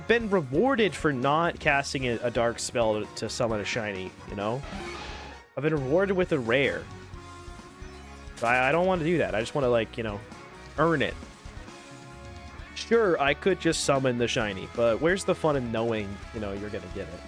been rewarded for not casting a dark spell to summon a shiny. You know, I've been rewarded with a rare. So I don't want to do that. I just want to, like, you know, earn it. Sure, I could just summon the shiny, but where's the fun in knowing, you know, you're gonna get it?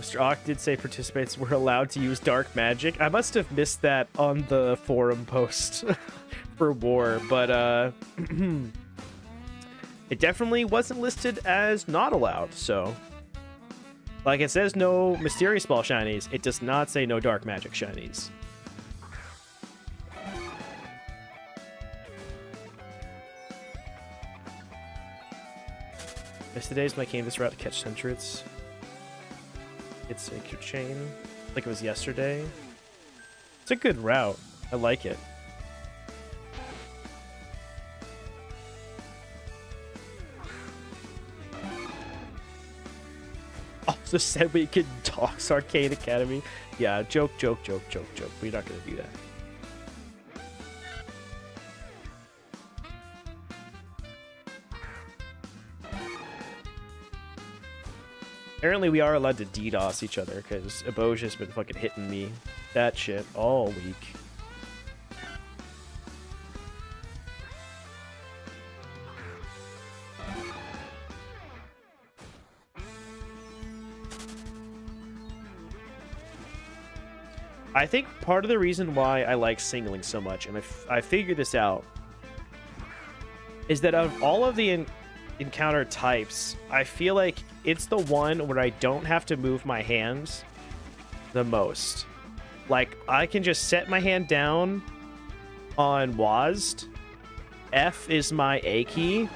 Mr. Ock did say participants were allowed to use dark magic. I must have missed that on the forum post for War, but it definitely wasn't listed as not allowed, so... Like, it says no mysterious ball shinies. It does not say no dark magic shinies. Yesterday's my came this route to catch Sentrets. It's a cute chain. Like it was yesterday. It's a good route. I like it. Also said we could dox Arcade Academy. Yeah, joke. We're not gonna do that. Apparently we are allowed to DDoS each other, because Ebosia's been fucking hitting me that shit all week. I think part of the reason why I like singling so much, and I figured this out, is that of all of the encounter types, I feel like it's the one where I don't have to move my hands the most. Like, I can just set my hand down on WASD. F is my A key.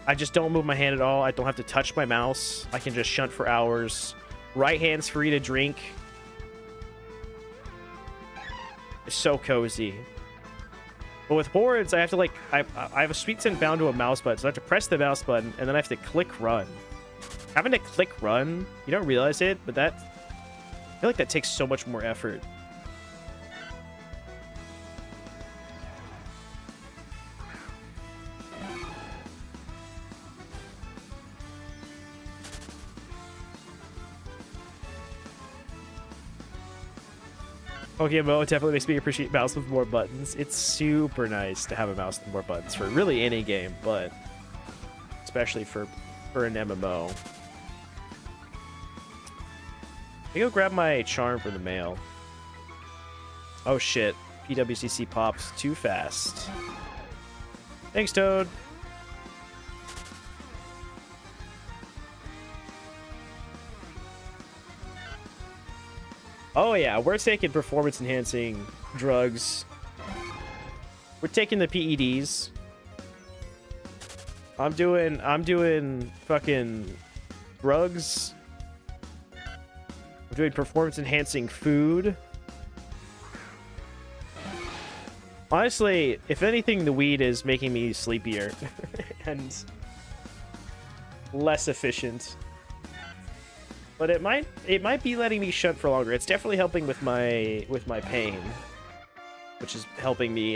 I just don't move my hand at all. I don't have to touch my mouse. I can just shunt for hours. Right hand's free to drink. It's so cozy. But with Hordes, I have to, like, I have a sweet scent bound to a mouse button, so I have to press the mouse button, and then I have to click run. Having to click run, you don't realize it, but that, I feel like that takes so much more effort. Pokemon definitely makes me appreciate mouse with more buttons. It's super nice to have a mouse with more buttons for really any game, but especially for an MMO. Let me go grab my charm from the mail. Oh shit, PWCC pops too fast. Thanks, Toad. Oh yeah, we're taking performance-enhancing drugs. We're taking the PEDs. I'm doing fucking drugs. I'm doing performance-enhancing food. Honestly, if anything, the weed is making me sleepier and less efficient. But it might be letting me shunt for longer. It's definitely helping with my pain, which is helping me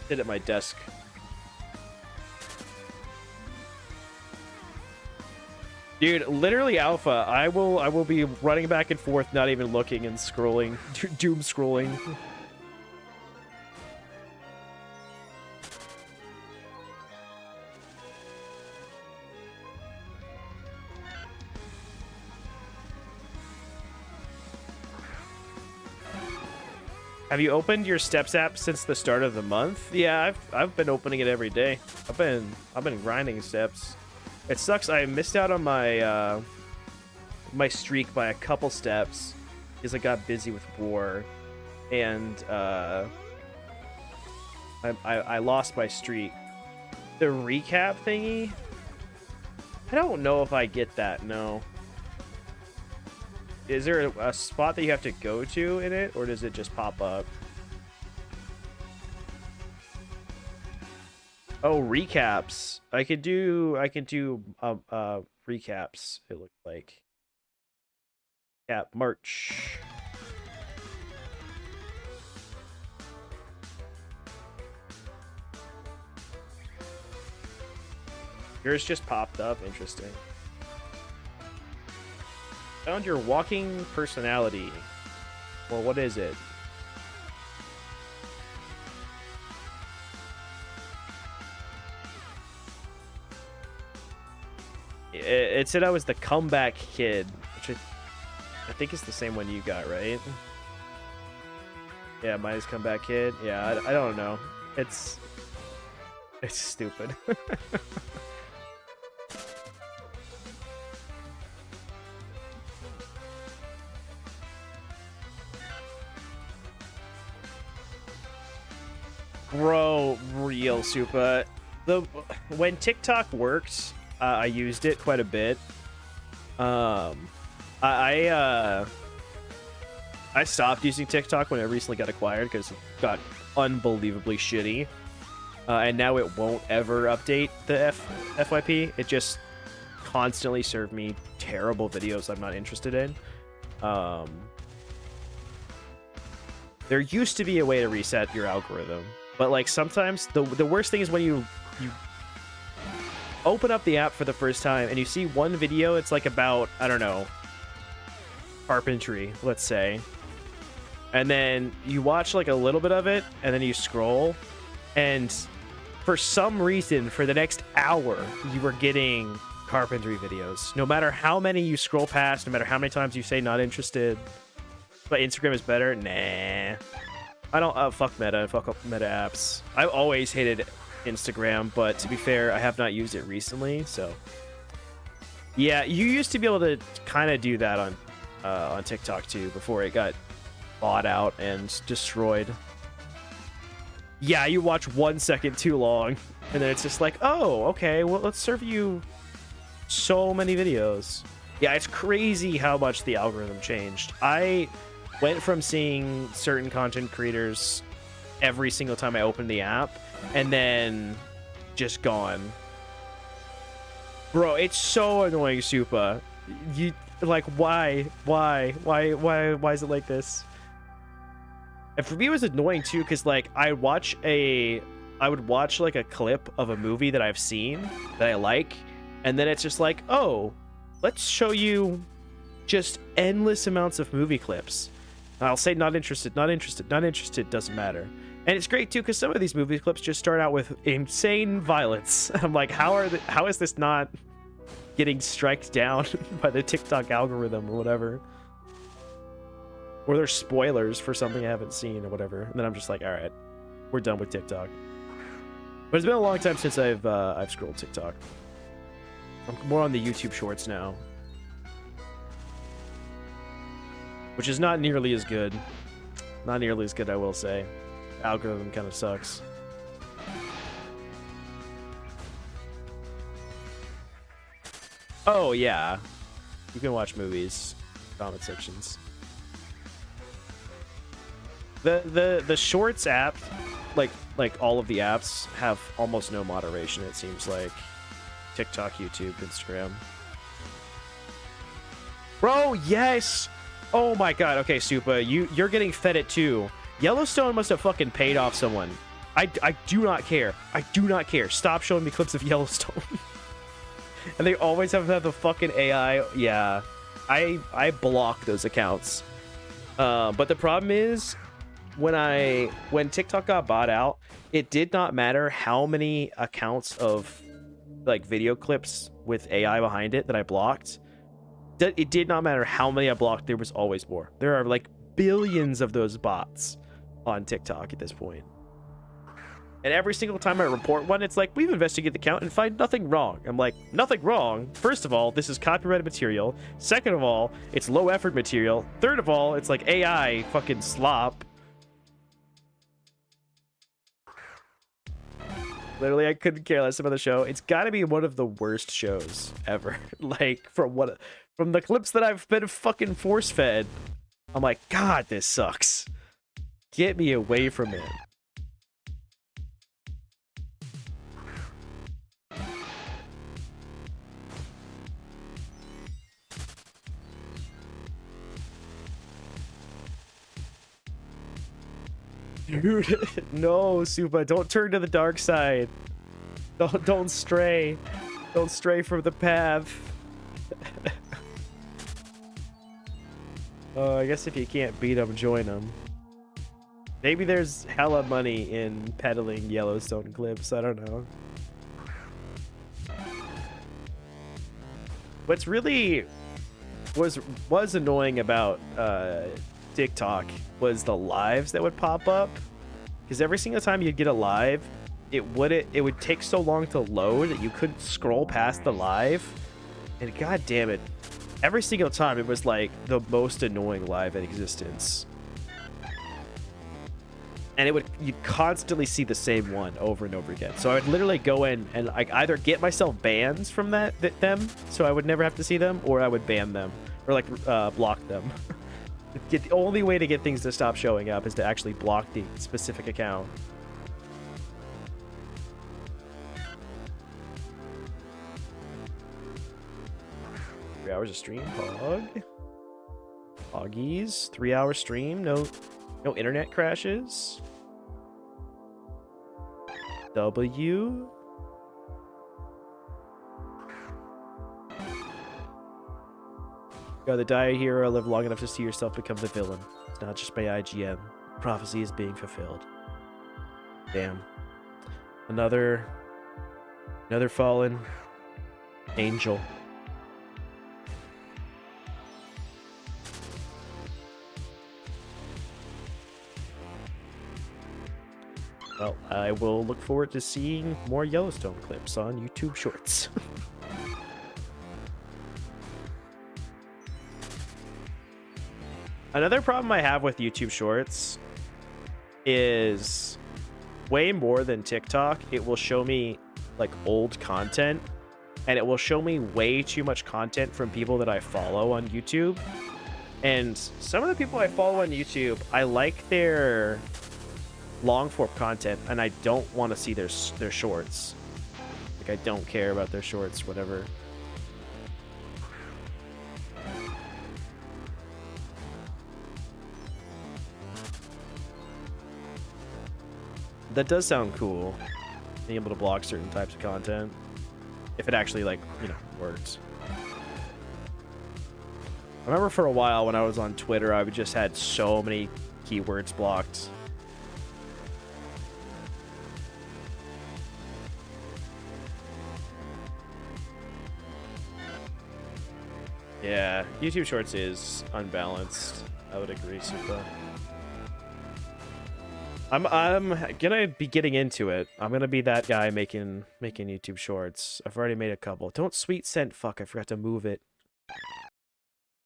sit at my desk. Dude, literally alpha. I will be running back and forth, not even looking, and scrolling, doom scrolling. Have you opened your Steps app since the start of the month? Yeah, I've been opening it every day. I've been grinding Steps. It sucks. I missed out on my my streak by a couple steps because I got busy with War. and I lost my streak. The recap thingy, I don't know if I get that. No. Is there a spot that you have to go to in it, or does it just pop up? Oh, recaps. I can do recaps. It looks like. Cap March. Yours just popped up. Interesting. Found your walking personality. Well, what is it? It said I was the comeback kid, which I think is the same one you got, right? Yeah, mine is comeback kid. Yeah, I don't know. It's stupid. Bro, real super. When TikTok worked, I used it quite a bit. I stopped using TikTok when it recently got acquired because it got unbelievably shitty. And now it won't ever update the FYP. It just constantly served me terrible videos I'm not interested in. There used to be a way to reset your algorithm, but like sometimes the worst thing is when you open up the app for the first time and you see one video. It's like about, I don't know, carpentry, let's say, and then you watch like a little bit of it and then you scroll, and for some reason for the next hour you were getting carpentry videos, no matter how many you scroll past, no matter how many times you say not interested. But Instagram is better. Nah, I don't. Fuck Meta. Fuck up Meta apps. I've always hated Instagram, but to be fair, I have not used it recently. So yeah, you used to be able to kind of do that on TikTok too before it got bought out and destroyed. Yeah, you watch 1 second too long, and then it's just like, oh, okay, well, let's serve you so many videos. Yeah, it's crazy how much the algorithm changed. I went from seeing certain content creators every single time I opened the app, and then just gone. Bro, it's so annoying, Supa. You like, why is it like this? And for me, it was annoying too, because like I would watch like a clip of a movie that I've seen that I like, and then it's just like, oh, let's show you just endless amounts of movie clips. And I'll say not interested, not interested, not interested, doesn't matter. And it's great too, because some of these movie clips just start out with insane violence. I'm like, how is this not getting striked down by the TikTok algorithm or whatever? Or there's spoilers for something I haven't seen or whatever. And then I'm just like, all right, we're done with TikTok. But it's been a long time since I've scrolled TikTok. I'm more on the YouTube Shorts now, which is not nearly as good. Not nearly as good, I will say. Algorithm kind of sucks. Oh yeah, you can watch movies, comment sections. The Shorts app, like all of the apps, have almost no moderation. It seems like TikTok, YouTube, Instagram. Bro, yes. Oh my god. Okay, Supa, you're getting fed it too. Yellowstone must have fucking paid off someone. I do not care. I do not care. Stop showing me clips of Yellowstone. And they always have the fucking AI. Yeah, I block those accounts. But the problem is, when TikTok got bought out, it did not matter how many accounts of like video clips with AI behind it that I blocked. It did not matter how many I blocked. There was always more. There are like billions of those bots on TikTok at this point. And every single time I report one, it's like, we've investigated the account and find nothing wrong. I'm like, nothing wrong? First of all, this is copyrighted material. Second of all, it's low effort material. Third of all, it's like AI fucking slop. Literally, I couldn't care less about the show. It's got to be one of the worst shows ever. Like, from the clips that I've been fucking force-fed, I'm like, God, this sucks. Get me away from it. Dude, no, Supa, don't turn to the dark side. Don't stray. Don't stray from the path. Oh, I guess if you can't beat them, join them. Maybe there's hella money in peddling Yellowstone clips. I don't know. What's really was annoying about TikTok was the lives that would pop up, because every single time you'd get a live, it would take so long to load that you couldn't scroll past the live, and god damn it, every single time it was like the most annoying live in existence. And you'd constantly see the same one over and over again. So I would literally go in and like either get myself bans from them, so I would never have to see them, or I would ban them or like block them. The only way to get things to stop showing up is to actually block the specific account. Hours of stream, Hoggies, 3-hour stream, no internet crashes. W. You're the dire hero, live long enough to see yourself become the villain. It's not just by IGN. Prophecy is being fulfilled. Damn. Another fallen angel. Well, I will look forward to seeing more Yellowstone clips on YouTube Shorts. Another problem I have with YouTube Shorts is way more than TikTok. It will show me like old content, and it will show me way too much content from people that I follow on YouTube. And some of the people I follow on YouTube, I like their long form content, and I don't want to see their shorts. Like, I don't care about their shorts, whatever. That does sound cool, being able to block certain types of content, if it actually, like, you know, works. I remember for a while when I was on Twitter, I just had so many keywords blocked. Yeah, YouTube Shorts is unbalanced. I would agree, Supa. I'm gonna be getting into it. I'm gonna be that guy making YouTube Shorts. I've already made a couple. Don't sweet scent. Fuck, I forgot to move it.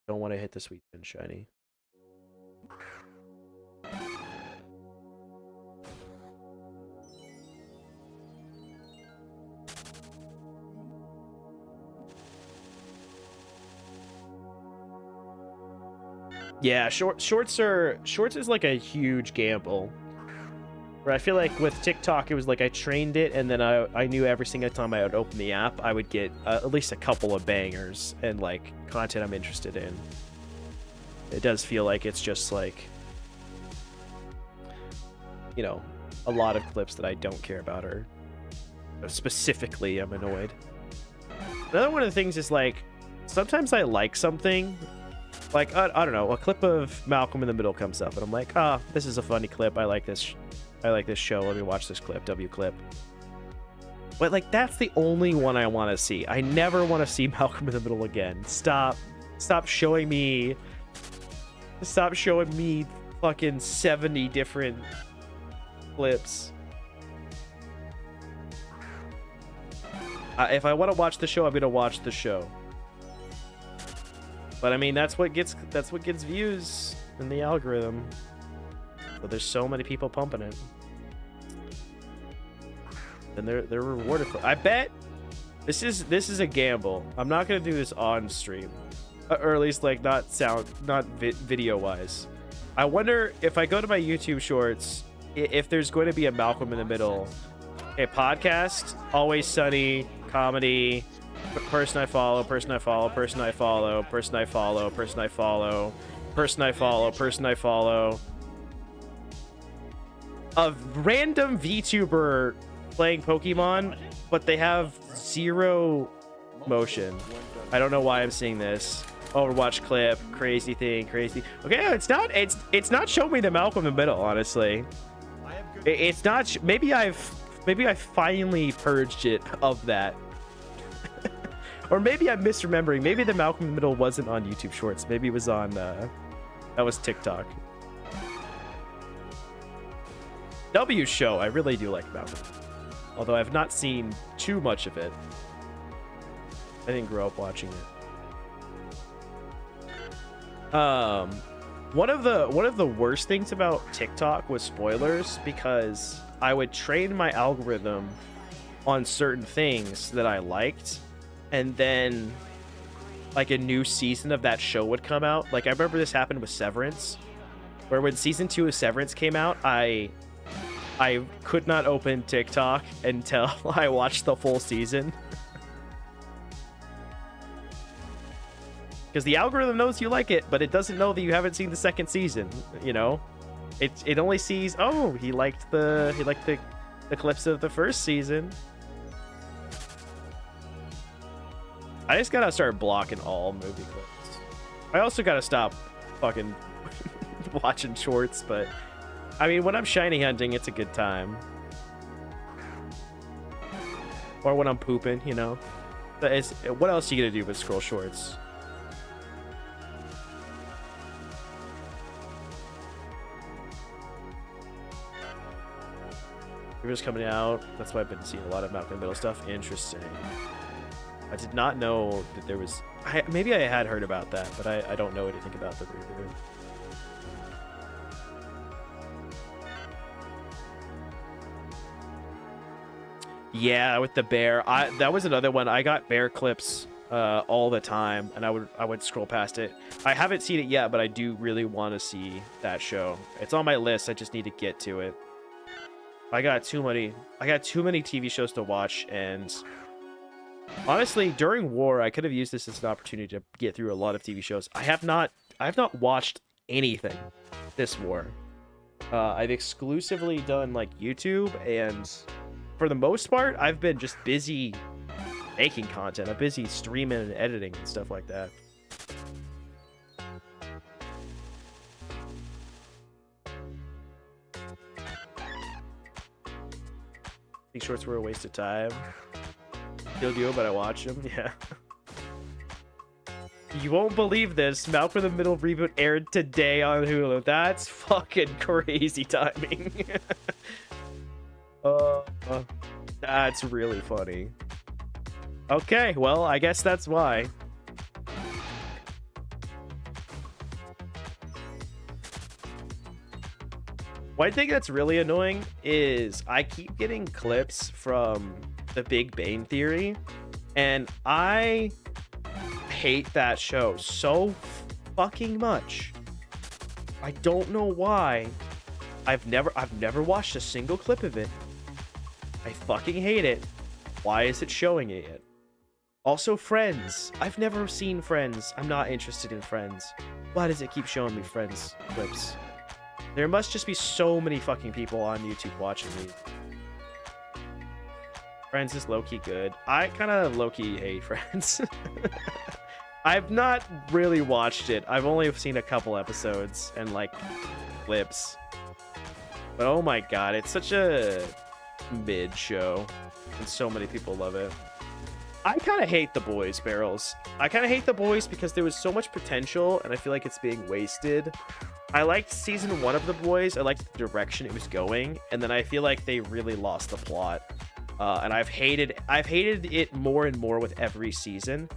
Don't want to hit the sweet scent shiny. Yeah, shorts is like a huge gamble. Where I feel like with TikTok, it was like I trained it, and then I knew every single time I would open the app, I would get at least a couple of bangers and like content I'm interested in. It does feel like it's just like, you know, a lot of clips that I don't care about, or specifically I'm annoyed. Another one of the things is like, sometimes I like something, like, I don't know, a clip of Malcolm in the Middle comes up, and I'm like, ah, this is a funny clip, I like this show, let me watch this clip, W clip. But like, that's the only one I want to see. I never want to see Malcolm in the Middle again. Stop showing me fucking 70 different clips. If I want to watch the show, I'm gonna watch the show. But I mean, that's what gets views in the algorithm. But there's so many people pumping it. then they're rewarded for it. I bet this is a gamble. I'm not gonna do this on stream, or at least like not video wise. I wonder if I go to my YouTube shorts, if there's going to be a Malcolm in the Middle, a podcast, Always Sunny, comedy, person I follow, person I follow, person I follow, person I follow, person I follow, person I follow, person I follow. A random VTuber playing Pokemon, but they have zero motion. I don't know why I'm seeing this. Overwatch clip, crazy thing, crazy. Okay, it's not showing me the Malcolm in the Middle, honestly. It's not. Maybe I finally purged it of that. Or maybe I'm misremembering. Maybe the Malcolm in the Middle wasn't on YouTube Shorts. Maybe it was on that was TikTok. W show, I really do like Malcolm, although I've not seen too much of it. I didn't grow up watching it. One of the worst things about TikTok was spoilers, because I would train my algorithm on certain things that I liked, and then like a new season of that show would come out. Like I remember this happened with Severance, where when season 2 of Severance came out, I could not open TikTok until I watched the full season. Because the algorithm knows you like it, but it doesn't know that you haven't seen the second season, you know? It only sees, oh, he liked the clips of the first season. I just gotta start blocking all movie clips. I also gotta stop fucking watching shorts, but I mean, when I'm shiny hunting, it's a good time. Or when I'm pooping, you know? What else are you gonna do but scroll shorts? Rivers coming out. That's why I've been seeing a lot of Malcolm in the Middle stuff. Interesting. I did not know that there was... maybe I had heard about that, but I don't know anything about the reboot. Yeah, with the bear. That was another one. I got bear clips all the time, and I would scroll past it. I haven't seen it yet, but I do really want to see that show. It's on my list. I just need to get to it. I got too many TV shows to watch, and honestly, during war, I could have used this as an opportunity to get through a lot of TV shows. I have not watched anything this war. I've exclusively done like YouTube, and for the most part, I've been just busy making content. I'm busy streaming and editing and stuff like that. These shorts were a waste of time. Still do, but I watch them. Yeah. You won't believe this. Malcolm in the Middle reboot aired today on Hulu. That's fucking crazy timing. That's really funny. Okay, well, I guess that's why. One thing that's really annoying is I keep getting clips from The Big Bang Theory, and I hate that show so fucking much. I don't know why. I've never watched a single clip of it. I fucking hate it. Why is it showing it yet? Also, Friends. I've never seen Friends. I'm not interested in Friends. Why does it keep showing me Friends clips? There must just be so many fucking people on YouTube watching these. Friends is low-key good. I kind of low-key hate Friends. I've not really watched it. I've only seen a couple episodes and like clips. But oh my god, it's such a mid show, and so many people love it. I kind of hate The Boys, Barrels. I kind of hate The Boys because there was so much potential, and I feel like it's being wasted. I liked season 1 of The Boys. I liked the direction it was going, and then I feel like they really lost the plot. And I've hated it more and more with every season.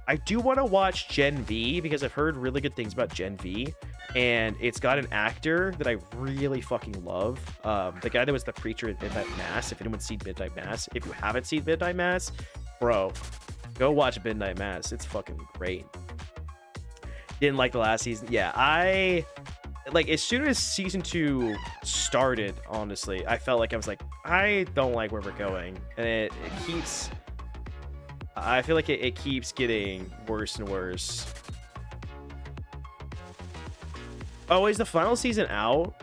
I do want to watch Gen V because I've heard really good things about Gen V, and it's got an actor that I really fucking love. The guy that was the preacher at Midnight Mass. If anyone's seen Midnight Mass, if you haven't seen Midnight Mass, bro, go watch Midnight Mass. It's fucking great. Didn't like the last season. Yeah, I like as soon as season 2 started, honestly, I felt like I was like, I don't like where we're going, and it keeps. I feel like it keeps getting worse and worse. Oh, is the final season out?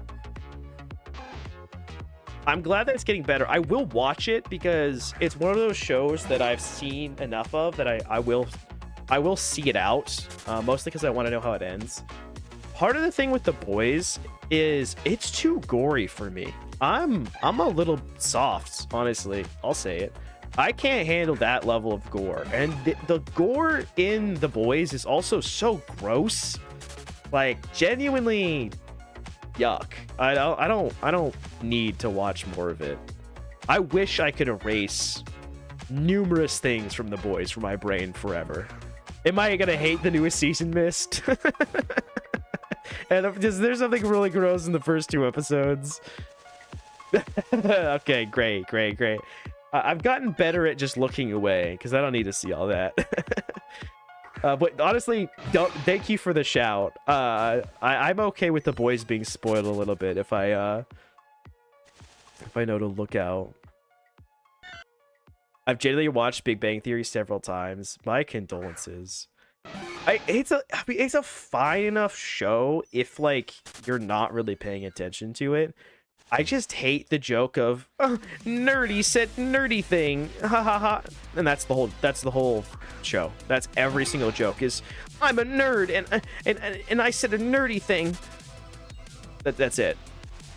I'm glad that it's getting better. I will watch it because it's one of those shows that I've seen enough of that I will see it out, mostly because I want to know how it ends. Part of the thing with The Boys is it's too gory for me. I'm a little soft, honestly. I'll say it. I can't handle that level of gore, and the gore in The Boys is also so gross, like genuinely yuck. I don't need to watch more of it. I wish I could erase numerous things from The Boys from my brain forever. Am I gonna hate the newest season, Mist? And there's something really gross in the first 2 episodes. Okay, great. I've gotten better at just looking away because I don't need to see all that. But honestly, thank you for the shout. I'm okay with The Boys being spoiled a little bit if I know to look out. I've generally watched Big Bang Theory several times. My condolences. It's a fine enough show if like you're not really paying attention to it. I just hate the joke of nerdy said nerdy thing, ha ha ha, and that's the whole show. That's every single joke is I'm a nerd and I said a nerdy thing. That's it.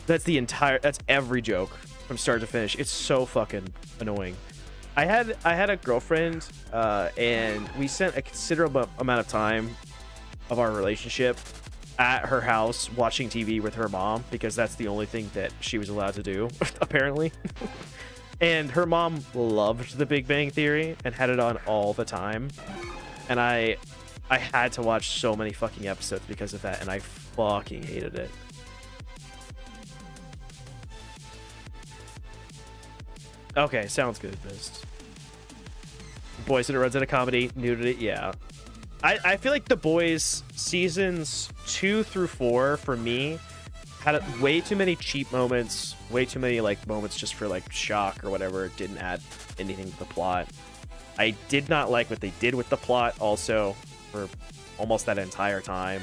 That's every joke from start to finish. It's so fucking annoying. I had a girlfriend, and we spent a considerable amount of time of our relationship at her house watching TV with her mom because that's the only thing that she was allowed to do, apparently. And her mom loved The Big Bang Theory and had it on all the time. And I had to watch so many fucking episodes because of that, and I fucking hated it. Okay, sounds good, Mist. Boys in a runs in a comedy, nudity, yeah. I feel like The Boys seasons 2 through 4 for me had way too many cheap moments, way too many like moments just for like shock or whatever. It didn't add anything to the plot. I did not like what they did with the plot also for almost that entire time.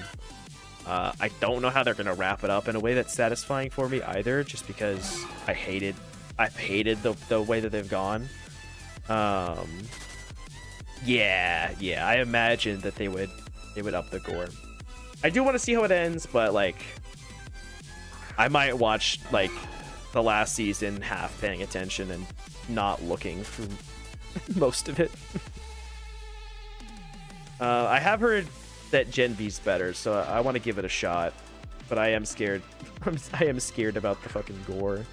I don't know how they're gonna wrap it up in a way that's satisfying for me either, just because I've hated the way that they've gone. Yeah, I imagine that they would up the gore. I do want to see how it ends, but like I might watch like the last season half paying attention and not looking for most of it. I have heard that Gen V's better, so I want to give it a shot, but I am scared. I am scared about the fucking gore.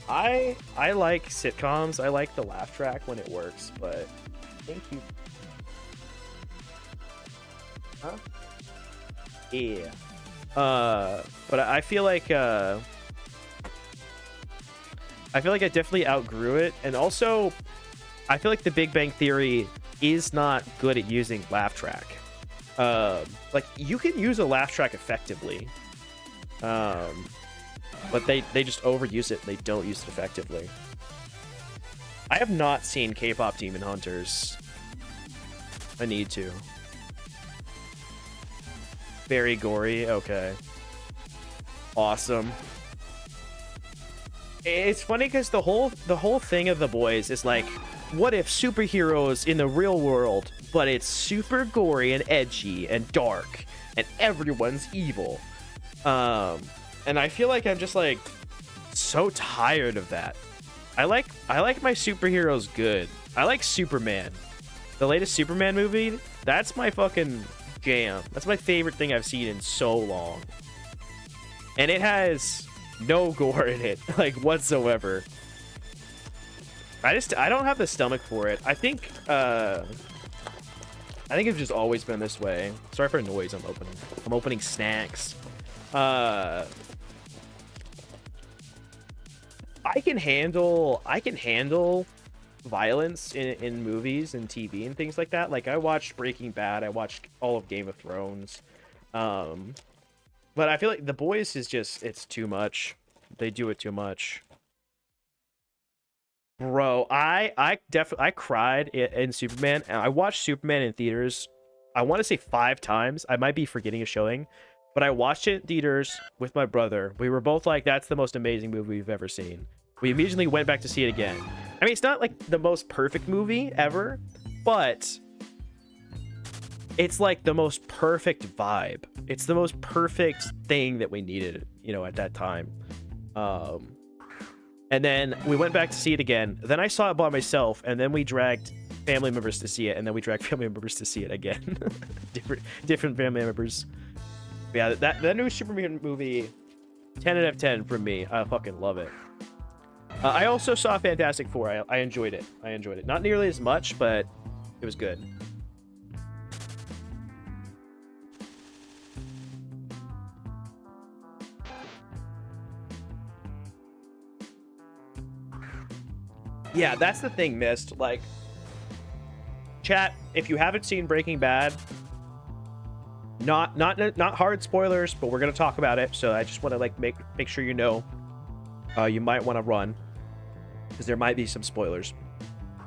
I like sitcoms. I like the laugh track when it works, but thank you. Huh? Yeah. But I feel like I definitely outgrew it, and also I feel like The Big Bang Theory is not good at using laugh track. Like you can use a laugh track effectively. But they just overuse it. They don't use it effectively. I have not seen K-pop Demon Hunters. I need to. Very gory. Okay. Awesome. It's funny because the whole thing of The Boys is like, what if superheroes in the real world, but it's super gory and edgy and dark, and everyone's evil. And I feel like I'm just like so tired of that. I like my superheroes good. I like Superman. The latest Superman movie, that's my fucking jam. That's my favorite thing I've seen in so long. And it has no gore in it, like whatsoever. I don't have the stomach for it. I think it's just always been this way. Sorry for the noise I'm opening. I'm opening snacks. I can handle violence in movies and TV and things like that. Like I watched Breaking Bad, I watched all of Game of Thrones. But I feel like The Boys is just, it's too much. They do it too much. Bro, I cried in Superman, and I watched Superman in theaters, I want to say 5 times. I might be forgetting a showing, but I watched it in theaters with my brother. We were both like, that's the most amazing movie we've ever seen. We immediately went back to see it again. I mean, it's not like the most perfect movie ever, but it's like the most perfect vibe. It's the most perfect thing that we needed, you know, at that time. And then we went back to see it again. Then I saw it by myself, and then we dragged family members to see it, and then we dragged family members to see it again. different family members. Yeah, that new Superman movie, 10 out of 10 from me. I fucking love it. I also saw Fantastic Four. I enjoyed it. Not nearly as much, but it was good. Yeah, that's the thing, Mist. Like, chat, if you haven't seen Breaking Bad, not hard spoilers, but we're gonna talk about it. So I just want to like make sure you know. You might want to run because there might be some spoilers.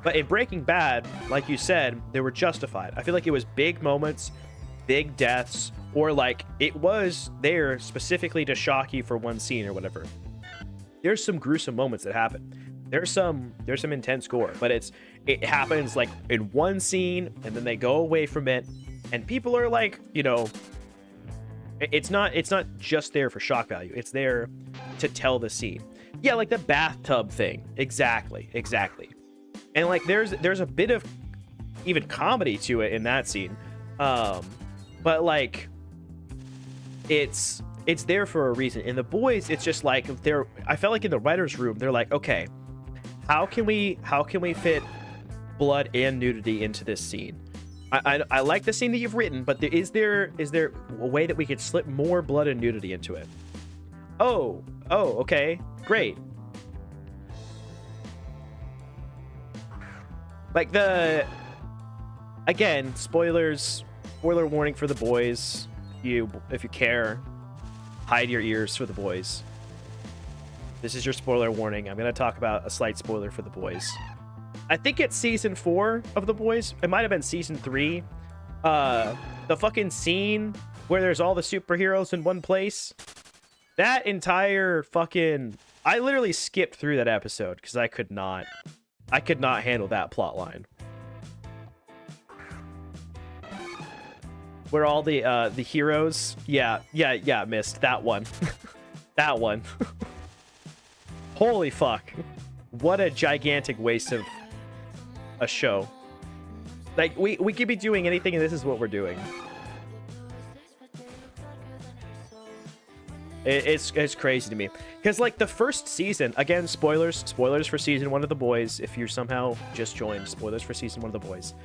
But in Breaking Bad, like you said, they were justified. I feel like it was big moments, big deaths, or like it was there specifically to shock you for one scene or whatever. There's some gruesome moments that happen. There's some intense gore, but it happens like in one scene and then they go away from it, and people are like, you know, it's not just there for shock value. It's there to tell the scene. Yeah, like the bathtub thing. Exactly. And like there's a bit of even comedy to it in that scene. But like it's there for a reason. In The Boys, it's just like I felt like in the writer's room, they're like, okay, how can we fit blood and nudity into this scene? I like the scene that you've written, but is there a way that we could slip more blood and nudity into it? Oh, okay, great. Like again, spoiler warning for The Boys. If you care, hide your ears for The Boys. This is your spoiler warning. I'm going to talk about a slight spoiler for The Boys. I think it's season 4 of The Boys. It might have been season 3. The fucking scene where there's all the superheroes in one place. That entire fucking... I literally skipped through that episode because I could not handle that plot line. Where all the heroes... Yeah, missed that one. That one. Holy fuck. What a gigantic waste of a show. Like, we could be doing anything, and this is what we're doing. It's crazy to me. Because, like, the first season, again, spoilers for season 1 of The Boys. If you're somehow just joined, spoilers for season 1 of The Boys.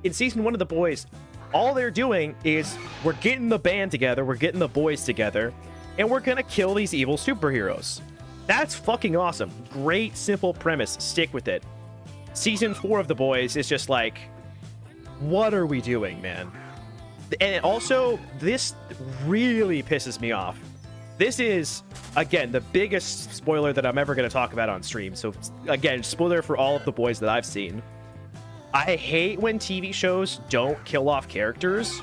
In season 1 of The Boys, all they're doing is we're getting the band together, we're getting the boys together, and we're gonna kill these evil superheroes. That's fucking awesome. Great, simple premise. Stick with it. Season 4 of The Boys is just like, what are we doing, man? And also, this really pisses me off. This is, again, the biggest spoiler that I'm ever going to talk about on stream. So, again, spoiler for all of The Boys that I've seen. I hate when TV shows don't kill off characters,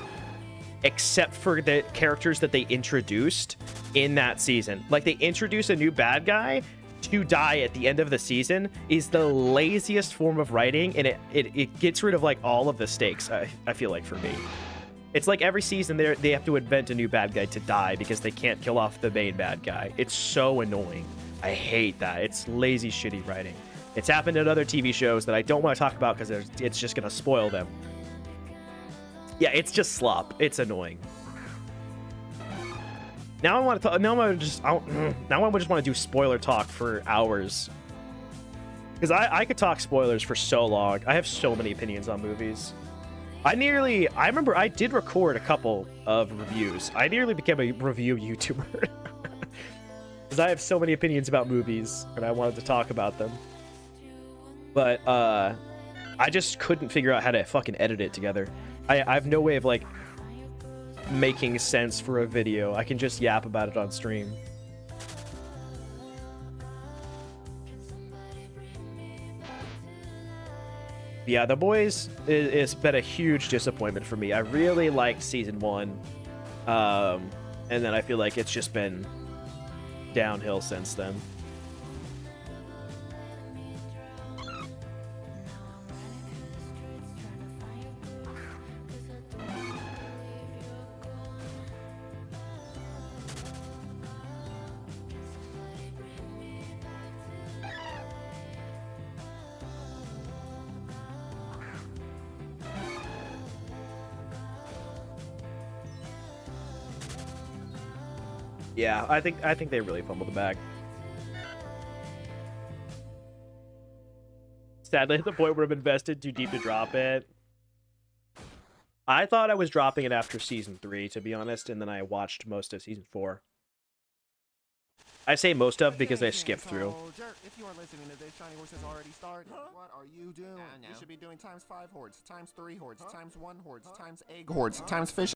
except for the characters that they introduced in that season. Like, they introduce a new bad guy to die at the end of the season is the laziest form of writing, and it gets rid of, like, all of the stakes, I feel like, for me. It's like every season they have to invent a new bad guy to die because they can't kill off the main bad guy. It's so annoying. I hate that. It's lazy, shitty writing. It's happened in other TV shows that I don't want to talk about because it's just going to spoil them. Yeah, it's just slop. It's annoying. Now I want to talk. Now I just want to do spoiler talk for hours. Because I could talk spoilers for so long. I have so many opinions on movies. I remember I did record a couple of reviews. I nearly became a review YouTuber. Because I have so many opinions about movies, and I wanted to talk about them. But, I just couldn't figure out how to fucking edit it together. I have no way of, like, making sense for a video. I can just yap about it on stream. Yeah, The Boys it's been a huge disappointment for me. I really liked season 1, and then I feel like it's just been downhill since then. Yeah, I think they really fumbled the bag. Sadly, at the point where I've invested too deep to drop it. I thought I was dropping it after season 3, to be honest, and then I watched most of season 4. I say most of because I skipped through. If you are listening to this, Shiny Horse has already started. What are you doing? You should be doing times 5 hordes, times 3 hordes, times 1 hordes, times egg hordes, times fish.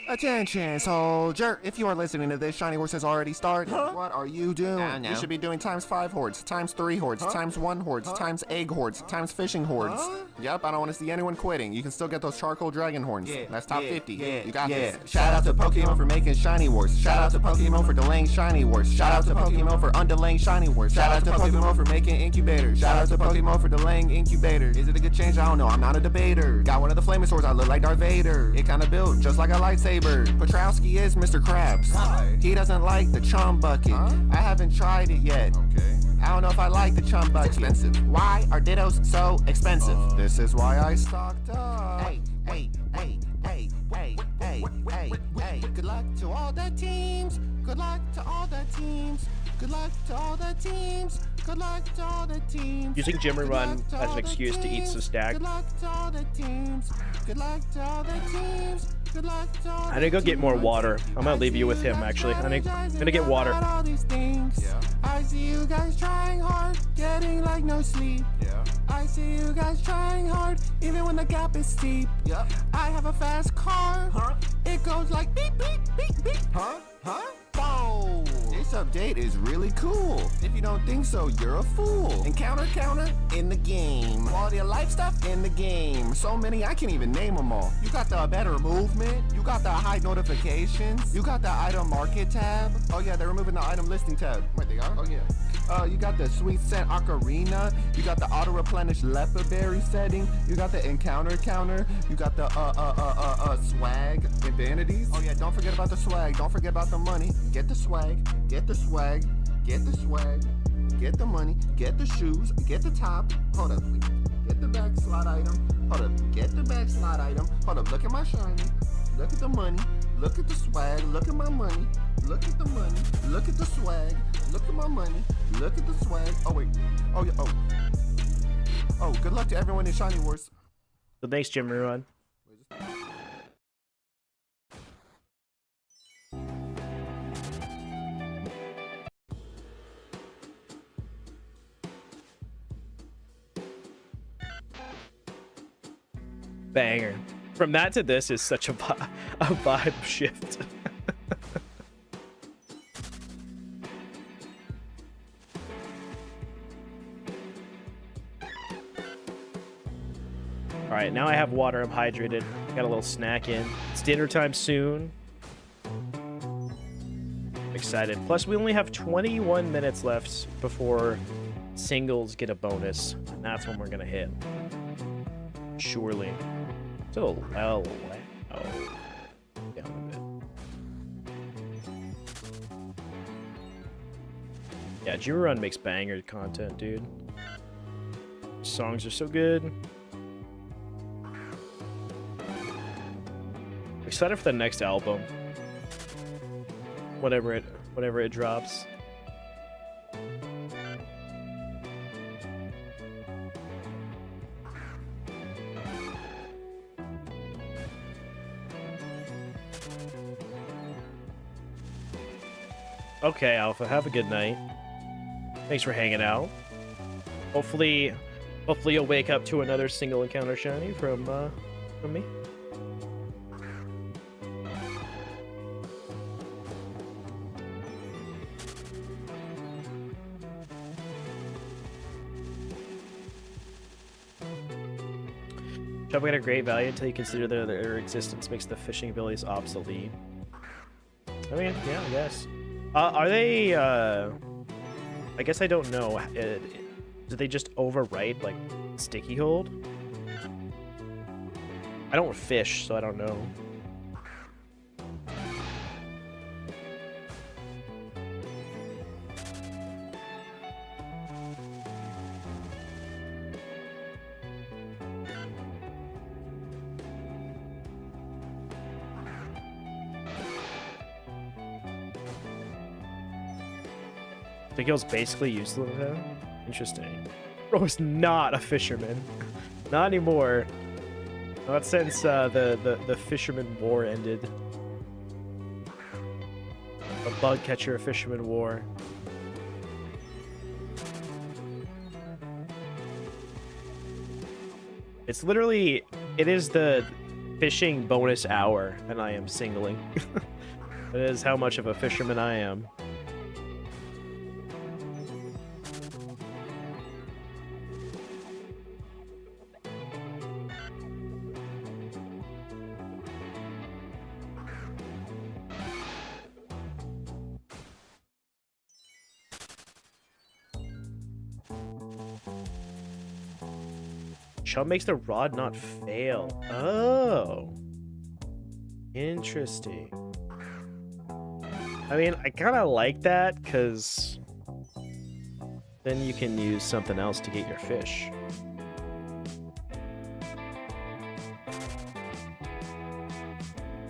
Attention, soldier! If you are listening to this, Shiny Horse has already started. What are you doing? You should be doing times 5 hordes, times 3 hordes, times 1 hordes, times egg hordes, times fishing hordes. Yep, I don't want to see anyone quitting. You can still get those charcoal dragon horns. That's top 50. You got this. Shout out to Pokemon for making Shiny Wars. Shout out to Pokemon for delaying Shiny Wars. Shout out to Pokemon for undelaying Shiny Wars. Shout out to Pokemon for making incubators. Shout out to Pokemon for delaying incubators. Is it a good change? I don't know. I'm not a debater. Got one of the flaming swords. I look like Darth Vader. It kinda built just like a lightsaber. Petrowski is Mr. Krabs. He doesn't like the chum bucket. I haven't tried it yet. I don't know if I like the chum bucket. It's expensive. Why are Dittos so expensive? This is why I stocked up. Hey. Good luck to all the teams. Good luck to all the teams. Good luck to all the teams. Good luck to all the teams. Using Jimmy Run as an excuse to eat some stack. Good luck to all the teams. Good luck to all the teams. Good luck to all the I need to go get more water. I'm gonna leave you with him, actually. I'm gonna get water. I see you guys trying hard, getting like no sleep. I see you guys trying hard, even when the gap is steep. I have a fast car. It goes like beep, beep, beep, beep. Whoa! This update is really cool. If you don't think so, you're a fool. Encounter counter in the game. Quality of life stuff in the game. So many I can't even name them all. You got the better movement. You got the high notifications. You got the item market tab. Oh yeah, they're removing the item listing tab. Wait, they are? Oh yeah. You got the sweet scent ocarina. You got the auto replenish leopard berry setting. You got the encounter counter. You got the swag and vanities. Oh yeah, don't forget about the swag. Don't forget about the money. Get the swag. Get the swag. Get the swag. Get the money. Get the shoes. Get the top. Hold up. Get the back slot item. Hold up. Get the back slot item. Hold up. Look at my shiny. Look at the money. Look at the swag. Look at my money. Look at the money. Look at the swag. Look at my money. Look at the swag. Oh wait. Oh yeah. Oh. Oh. Good luck to everyone in Shiny Wars. So thanks, Jimmy Run. Banger. From that to this is such a vibe shift. All right, now I have water. I'm hydrated. Got a little snack in. It's dinner time soon. Excited. Plus, we only have 21 minutes left before singles get a bonus, and that's when we're gonna hit. Surely. Still down a bit. Yeah, Jimmy Run makes banger content, dude. Songs are so good. Excited for the next album. Whenever it drops. Okay, Alpha, have a good night. Thanks for hanging out. Hopefully you'll wake up to another single encounter shiny from me. Chubba got a great value until you consider that their existence makes the fishing abilities obsolete. I mean, yeah, I guess. Are they, I guess I don't know. Do they just overwrite, like, Sticky Hold? I don't fish, so I don't know. Sticky Hold's basically useless now? Interesting. Bro is not a fisherman. Not anymore. Not since the fisherman war ended. A bug catcher, a fisherman war. It's literally, it is the fishing bonus hour, and I am singling. That is how much of a fisherman I am. Chum makes the rod not fail. Oh. Interesting. I mean, I kind of like that, because then you can use something else to get your fish.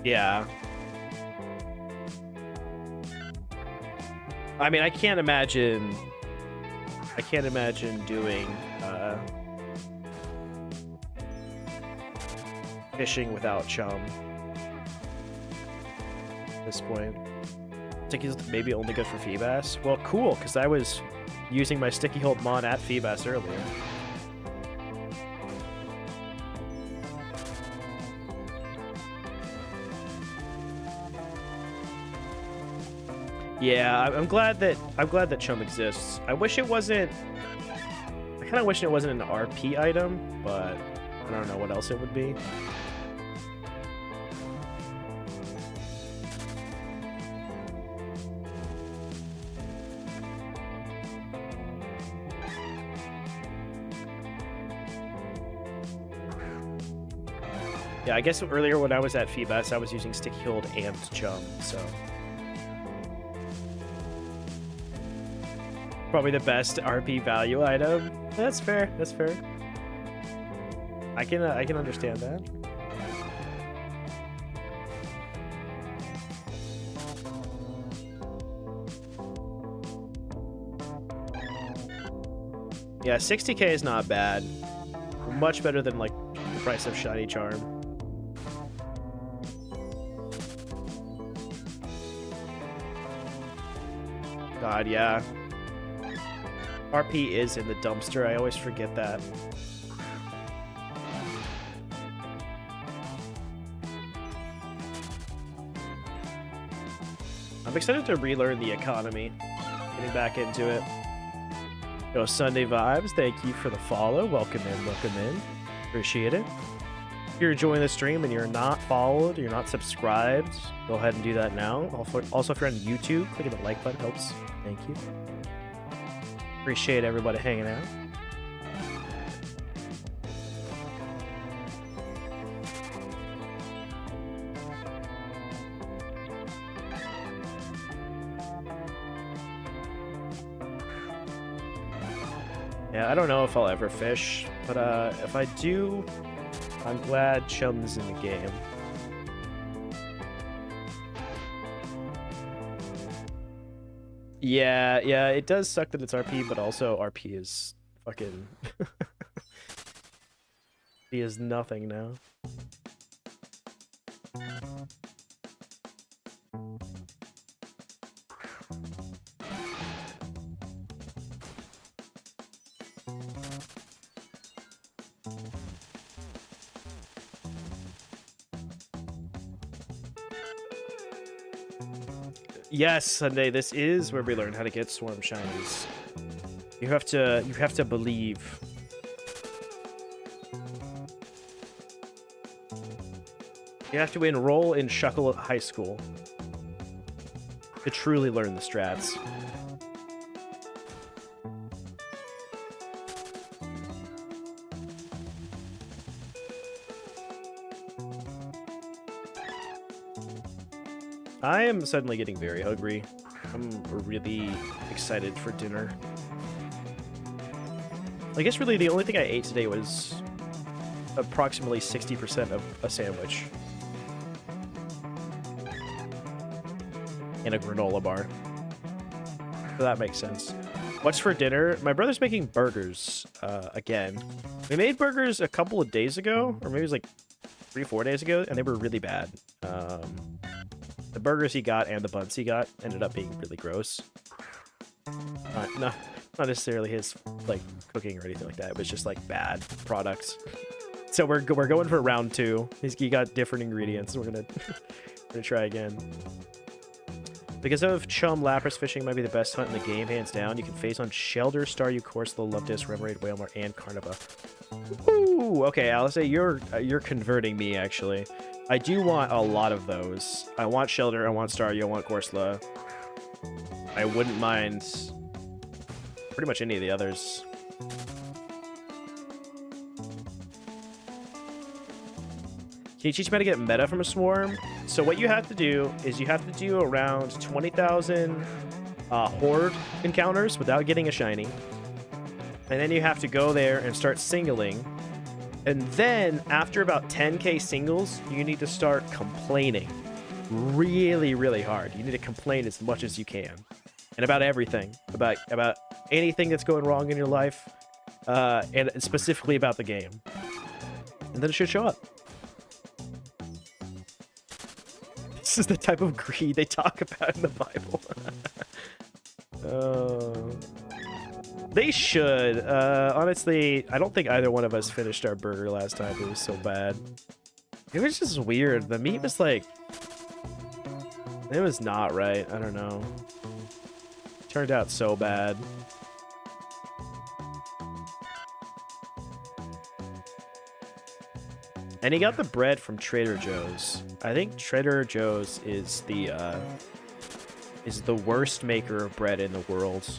Yeah. I mean, I can't imagine doing fishing without Chum at this point. I think he's maybe only good for Feebas. Well, cool, because I was using my Sticky Hold mod at Feebas earlier. Yeah, I'm glad that Chum exists. I wish it wasn't. I kind of wish it wasn't an RP item, but I don't know what else it would be. Yeah, I guess earlier when I was at Feebas, I was using Sticky Hold and Chum, so probably the best RP value item. That's fair. That's fair. I can understand that. Yeah, 60k is not bad. Much better than like the price of Shiny Charm. God, yeah. RP is in the dumpster. I always forget that. I'm excited to relearn the economy. Getting back into it. Yo, Sunday Vibes, thank you for the follow. Welcome in, welcome in. Appreciate it. If you're enjoying the stream and you're not followed, you're not subscribed, go ahead and do that now. Also, if you're on YouTube, clicking the like button helps. Thank you. Appreciate everybody hanging out. Yeah, I don't know if I'll ever fish, but if I do, I'm glad Chum's in the game. Yeah, it does suck that it's RP, but also RP is fucking... He is nothing now. Yes, Sunday, this is where we learn how to get swarm shinies. You have to believe. You have to enroll in Shuckle High School to truly learn the strats. I am suddenly getting very hungry. I'm really excited for dinner. I guess really the only thing I ate today was approximately 60% of a sandwich. And a granola bar. So that makes sense. What's for dinner? My brother's making burgers again. We made burgers a couple of days ago, or maybe it was like 3-4 days ago, and they were really bad. The burgers he got and the buns he got ended up being really gross. Not necessarily his like cooking or anything like that. It was just like bad products. So we're going for round 2. He got different ingredients. We're gonna try again. Because of Chum, Lapras fishing might be the best hunt in the game, hands down. You can face on Shelder, Staryu, Corsola, Lovedis, Remoraid, Whalemore, and Carniva. Ooh, okay, Alice, you're converting me actually. I do want a lot of those. I want Shelder, I want Staryu, I want Corsola. I wouldn't mind pretty much any of the others. Can you teach me how to get meta from a swarm? So what you have to do is you have to do around 20,000 horde encounters without getting a shiny. And then you have to go there and start singling. And then after about 10k singles, you need to start complaining really, really hard. You need to complain as much as you can. And about everything. About anything that's going wrong in your life. And specifically about the game. And then it should show up. This is the type of greed they talk about in the Bible. They should. Honestly, I don't think either one of us finished our burger last time. It was so bad. It was just weird. The meat was like... It was not right. I don't know. It turned out so bad. And he got the bread from Trader Joe's. I think Trader Joe's is the worst maker of bread in the world.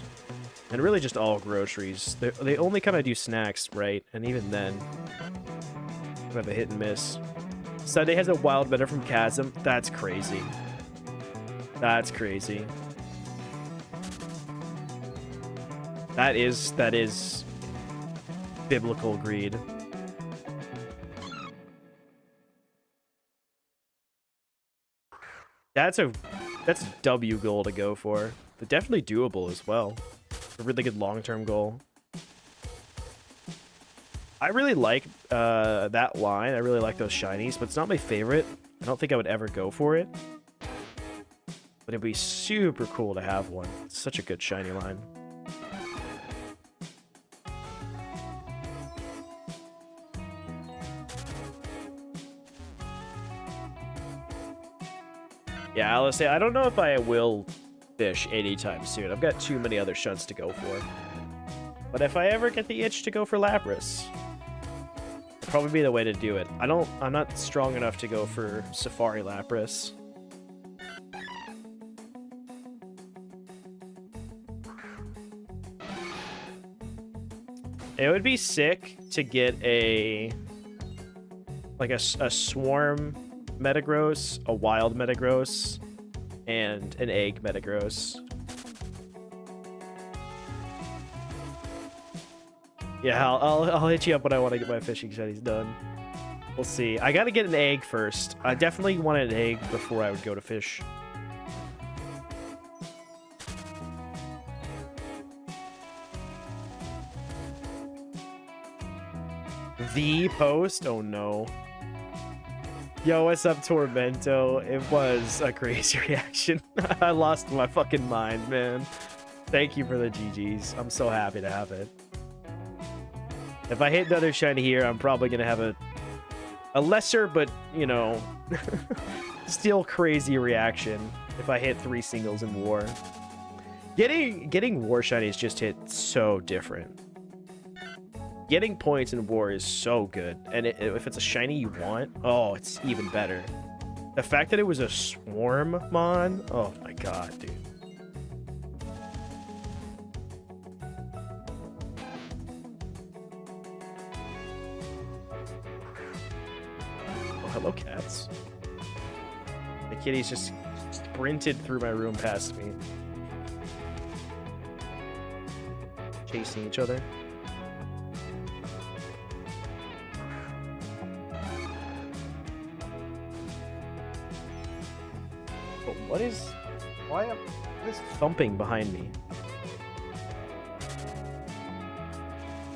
And really just all groceries. They only kind of do snacks, right? And even then, kind of a hit and miss. Sunday has a wild meta from Chasm. That's crazy. That's crazy. That is biblical greed. That's a W goal to go for. But definitely doable as well. A really good long-term goal. I really like that line. I really like those shinies, but it's not my favorite. I don't think I would ever go for it. But it'd be super cool to have one. It's such a good shiny line. Yeah, Alice, I don't know if I will fish anytime soon. I've got too many other shunts to go for. But if I ever get the itch to go for Lapras, it'll probably be the way to do it. I'm not strong enough to go for Safari Lapras. It would be sick to get a swarm Metagross, a wild Metagross, and an egg Metagross. Yeah, I'll hit you up when I want to get my fishing shinies done. We'll see. I gotta get an egg first. I definitely want an egg before I would go to fish. The post? Oh no. Yo, what's up, Tormento? It was a crazy reaction. I lost my fucking mind, man. Thank you for the GGs. I'm so happy to have it. If I hit another shiny here, I'm probably gonna have a lesser, but, you know, still crazy reaction. if I hit 3 singles in war. Getting war shinies just hit so different. Getting points in war is so good, and if it's a shiny you want, oh, it's even better. The fact that it was a swarm mon, oh my god, dude. Oh, hello, cats. The kitties just sprinted through my room past me, chasing each other. But what is thumping behind me?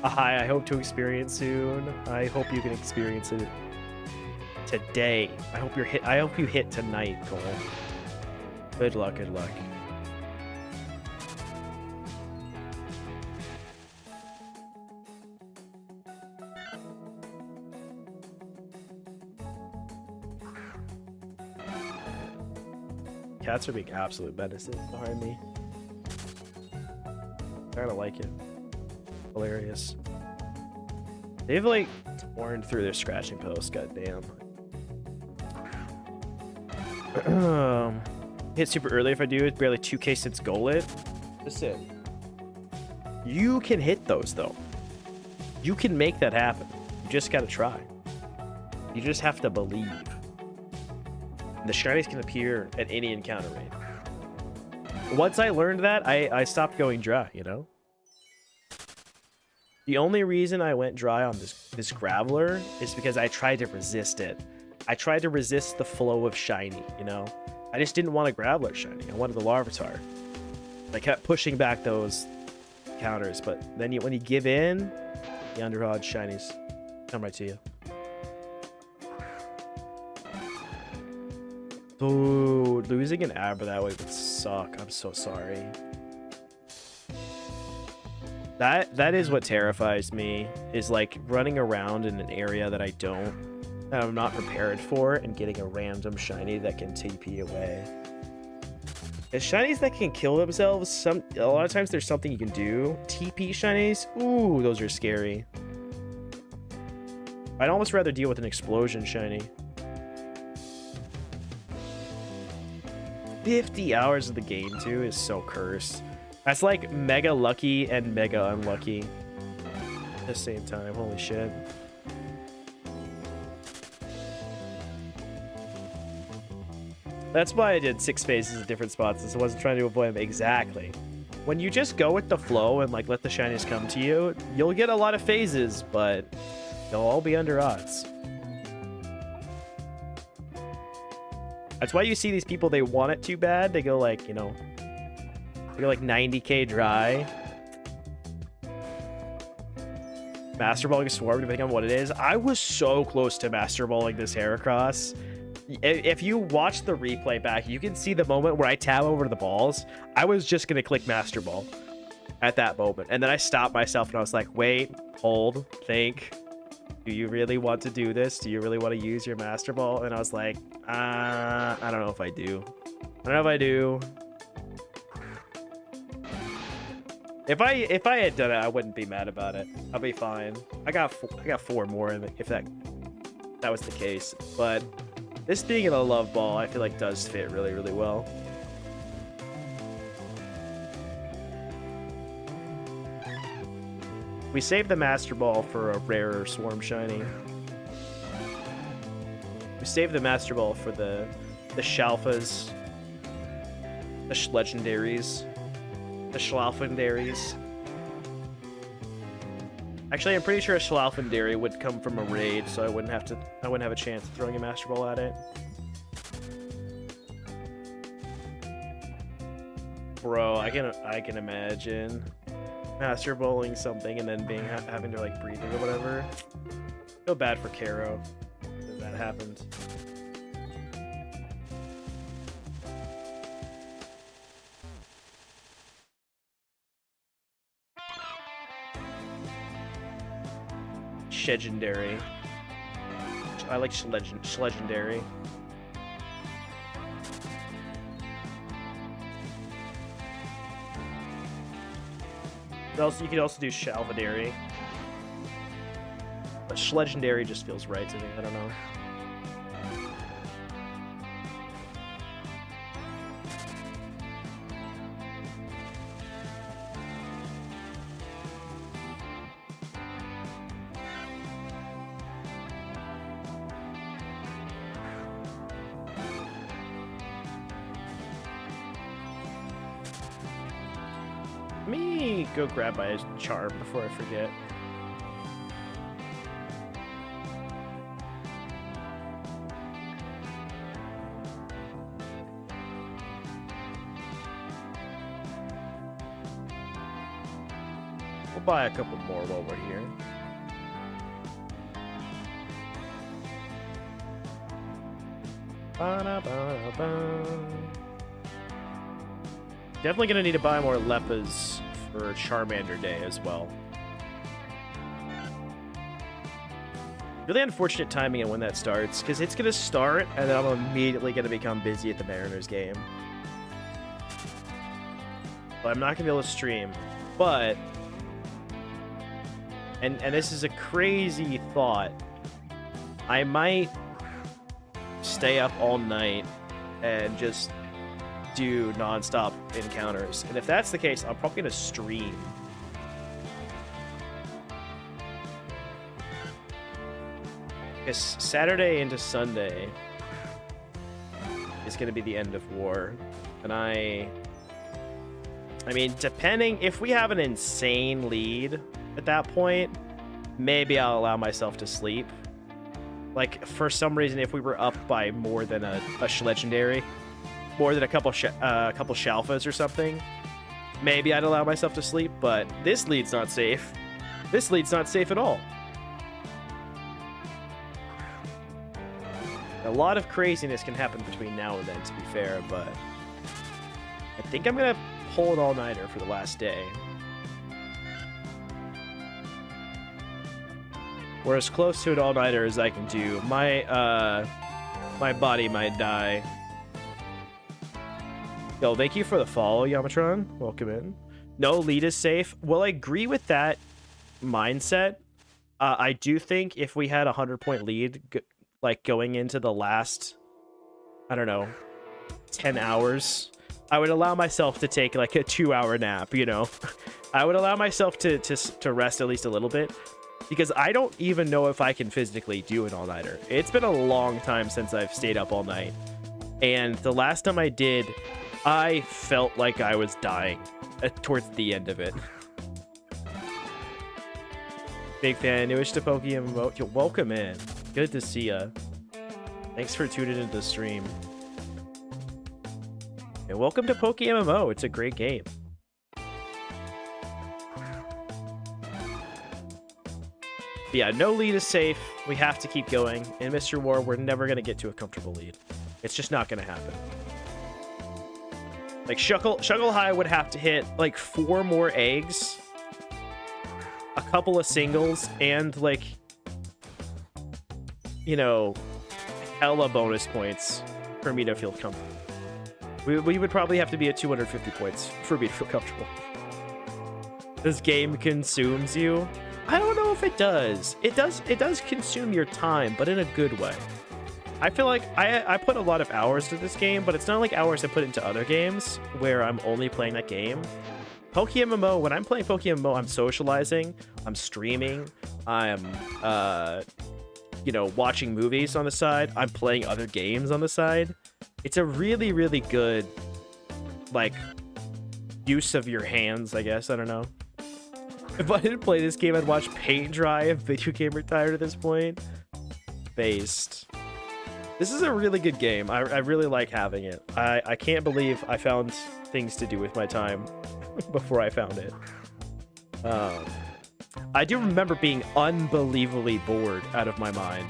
A high I hope to experience soon. I hope you can experience it today. I hope you hit tonight, Cole. Good luck, good luck. Cats are being absolute menaces behind me. I kinda like it. Hilarious. They've like torn through their scratching post, goddamn. Hit super early if I do. It's barely 2k since goal it. Listen. You can hit those though. You can make that happen. You just gotta try. You just have to believe. The shinies can appear at any encounter rate. Once I learned that, I stopped going dry, you know? The only reason I went dry on this Graveler is because I tried to resist it. I tried to resist the flow of shiny, you know? I just didn't want a Graveler shiny. I wanted the Larvitar. I kept pushing back those counters, but then when you give in, the underdog shinies come right to you. Dude, losing an Aber that way would suck. I'm so sorry. That is what terrifies me, is like running around in an area that I'm not prepared for and getting a random shiny that can TP away. And shinies that can kill themselves, a lot of times there's something you can do. TP shinies, ooh, those are scary. I'd almost rather deal with an explosion shiny. 50 hours of the game too is so cursed. That's like mega lucky and mega unlucky at the same time. Holy shit. That's why I did 6 phases at different spots, since I wasn't trying to avoid them. Exactly. When you just go with the flow and like let the shinies come to you, you'll get a lot of phases, but they'll all be under odds. That's why you see these people, they want it too bad. They go like, you know, they go like 90k dry. Master Balling Swarm, depending on what it is. I was so close to Master Balling this Heracross. If you watch the replay back, you can see the moment where I tab over the balls. I was just going to click Master Ball at that moment. And then I stopped myself and I was like, wait, hold, think. Do you really want to do this? Do you really want to use your Master Ball? And I was like, I don't know if I do. I don't know if I do. If I had done it, I wouldn't be mad about it. I'll be fine. I got 4 more if that was the case. But this being in a love ball, I feel like does fit really, really well. We saved the Master Ball for a rarer Swarm Shiny. We saved the Master Ball for the Shalfas, the Legendaries, the Schlaufindaries. Actually, I'm pretty sure a Schlaufindary would come from a raid, so I wouldn't have a chance of throwing a Master Ball at it. Bro, I can imagine Master Balling something and then having to like breathe or whatever. Feel bad for Karo if that happened. Legendary. I like Legendary. You could also do Shalvadary. But Schlegendary just feels right to me. I don't know. Let me go grab my charm before I forget. We'll buy a couple more while we're here. Ba-da-ba-da-ba. Definitely gonna need to buy more Leppas for Charmander Day as well. Really unfortunate timing on when that starts, because it's gonna start and then I'm immediately gonna become busy at the Mariners game. But I'm not gonna be able to stream. But and this is a crazy thought. I might stay up all night and just do non-stop encounters, and if that's the case, I'm probably gonna stream. Because Saturday into Sunday is gonna be the end of war, and I mean, depending if we have an insane lead at that point, maybe I'll allow myself to sleep. Like, for some reason, if we were up by more than a Legendary, more than a couple Shalfas or something, maybe I'd allow myself to sleep, but this lead's not safe. This lead's not safe at all. A lot of craziness can happen between now and then, to be fair, but I think I'm gonna pull an all-nighter for the last day. We're as close to an all-nighter as I can do. My body might die. Yo, thank you for the follow, Yamatron. Welcome in. No lead is safe. Well, I agree with that mindset. I do think if we had a 100-point lead, like going into the last, I don't know, 10 hours, I would allow myself to take like a 2-hour nap, you know? I would allow myself to rest at least a little bit, because I don't even know if I can physically do an all-nighter. It's been a long time since I've stayed up all night. And the last time I did, I felt like I was dying towards the end of it. Big fan, newish to Pokemon. Yo, welcome in. Good to see ya. Thanks for tuning into the stream. And welcome to PokeMMO. It's a great game. But yeah, no lead is safe. We have to keep going. In Mr. War, we're never going to get to a comfortable lead. It's just not going to happen. Like, Shuckle High would have to hit, like, 4 more eggs, a couple of singles, and, like, you know, hella bonus points for me to feel comfortable. We would probably have to be at 250 points for me to feel comfortable. This game consumes you. I don't know if it does. It does consume your time, but in a good way. I feel like I put a lot of hours to this game, but it's not like hours I put into other games where I'm only playing that game. PokeMMO, when I'm playing PokeMMO, I'm socializing, I'm streaming, I'm you know, watching movies on the side, I'm playing other games on the side. It's a really, really good, like, use of your hands, I guess. I don't know. If I didn't play this game, I'd watch paint dry if Video Game retired at this point. Based. This is a really good game. I really like having it. I can't believe I found things to do with my time before I found it. I do remember being unbelievably bored out of my mind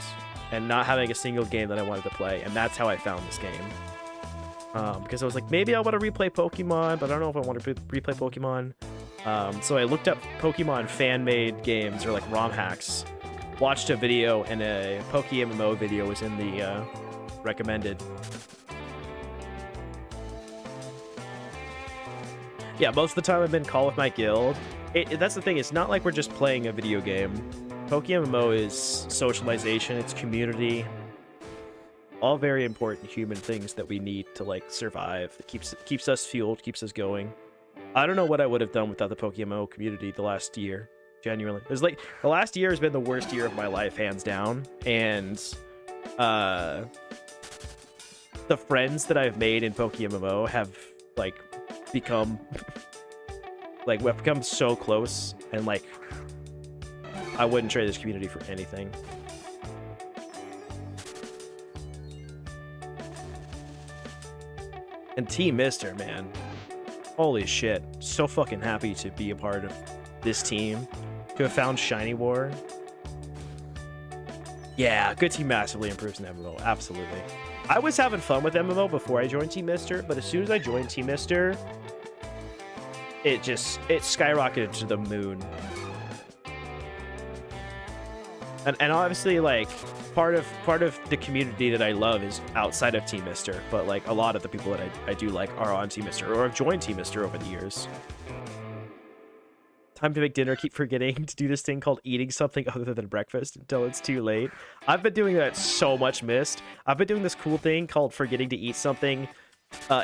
and not having a single game that I wanted to play, and that's how I found this game. Because I was like, maybe I want to replay Pokemon, but I don't know if I want to replay Pokemon. So I looked up Pokemon fan-made games, or like ROM hacks, watched a video, and a PokeMMO video was in the recommended. Yeah, most of the time I've been Call with my guild. That's the thing. It's not like we're just playing a video game. PokeMMO is socialization. It's community. All very important human things that we need to like survive. It keeps us fueled, keeps us going. I don't know what I would have done without the PokeMMO community the last year. Genuinely, it was like the last year has been the worst year of my life, hands down. And the friends that I've made in PokeMMO have like become like we've become so close, and like I wouldn't trade this community for anything. And Team Mister, man, holy shit, so fucking happy to be a part of this team, to have found Shiny War. Yeah, good team massively improves in MMO, absolutely. I was having fun with MMO before I joined Team Mister, but as soon as I joined Team Mister, it skyrocketed to the moon. And obviously, like, part of the community that I love is outside of Team Mister, but like a lot of the people that I do like are on Team Mister or have joined Team Mister over the years. Time to make dinner. Keep forgetting to do this thing called eating something other than breakfast until it's too late. I've been doing that so much, Mist. I've been doing this cool thing called forgetting to eat something,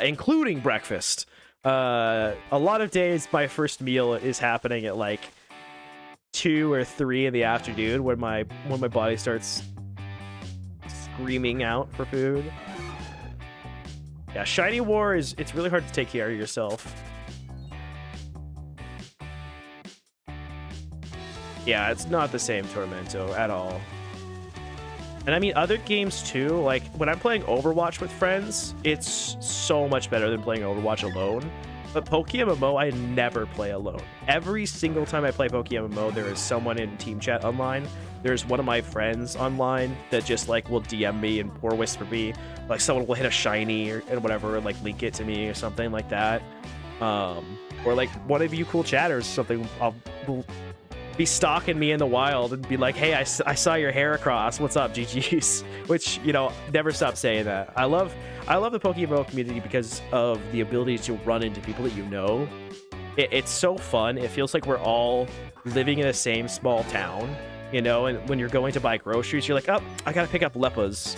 including breakfast. A lot of days, my first meal is happening at like 2 or 3 in the afternoon when my body starts screaming out for food. Yeah, Shiny War it's really hard to take care of yourself. Yeah, it's not the same Tormento at all. And I mean, other games too, like when I'm playing Overwatch with friends, it's so much better than playing Overwatch alone. But PokeMMO, I never play alone. Every single time I play PokeMMO, there is someone in team chat online. There's one of my friends online that just like will DM me or whisper me. Like someone will hit a shiny and whatever, and like link it to me or something like that. Or like one of you cool chatters or something will be stalking me in the wild and be like, hey, I saw your hair across. What's up, GG's? Which, you know, never stop saying that. I love the PokeMMO community because of the ability to run into people that you know. It's so fun. It feels like we're all living in the same small town, you know, and when you're going to buy groceries, you're like, oh, I gotta pick up Leppas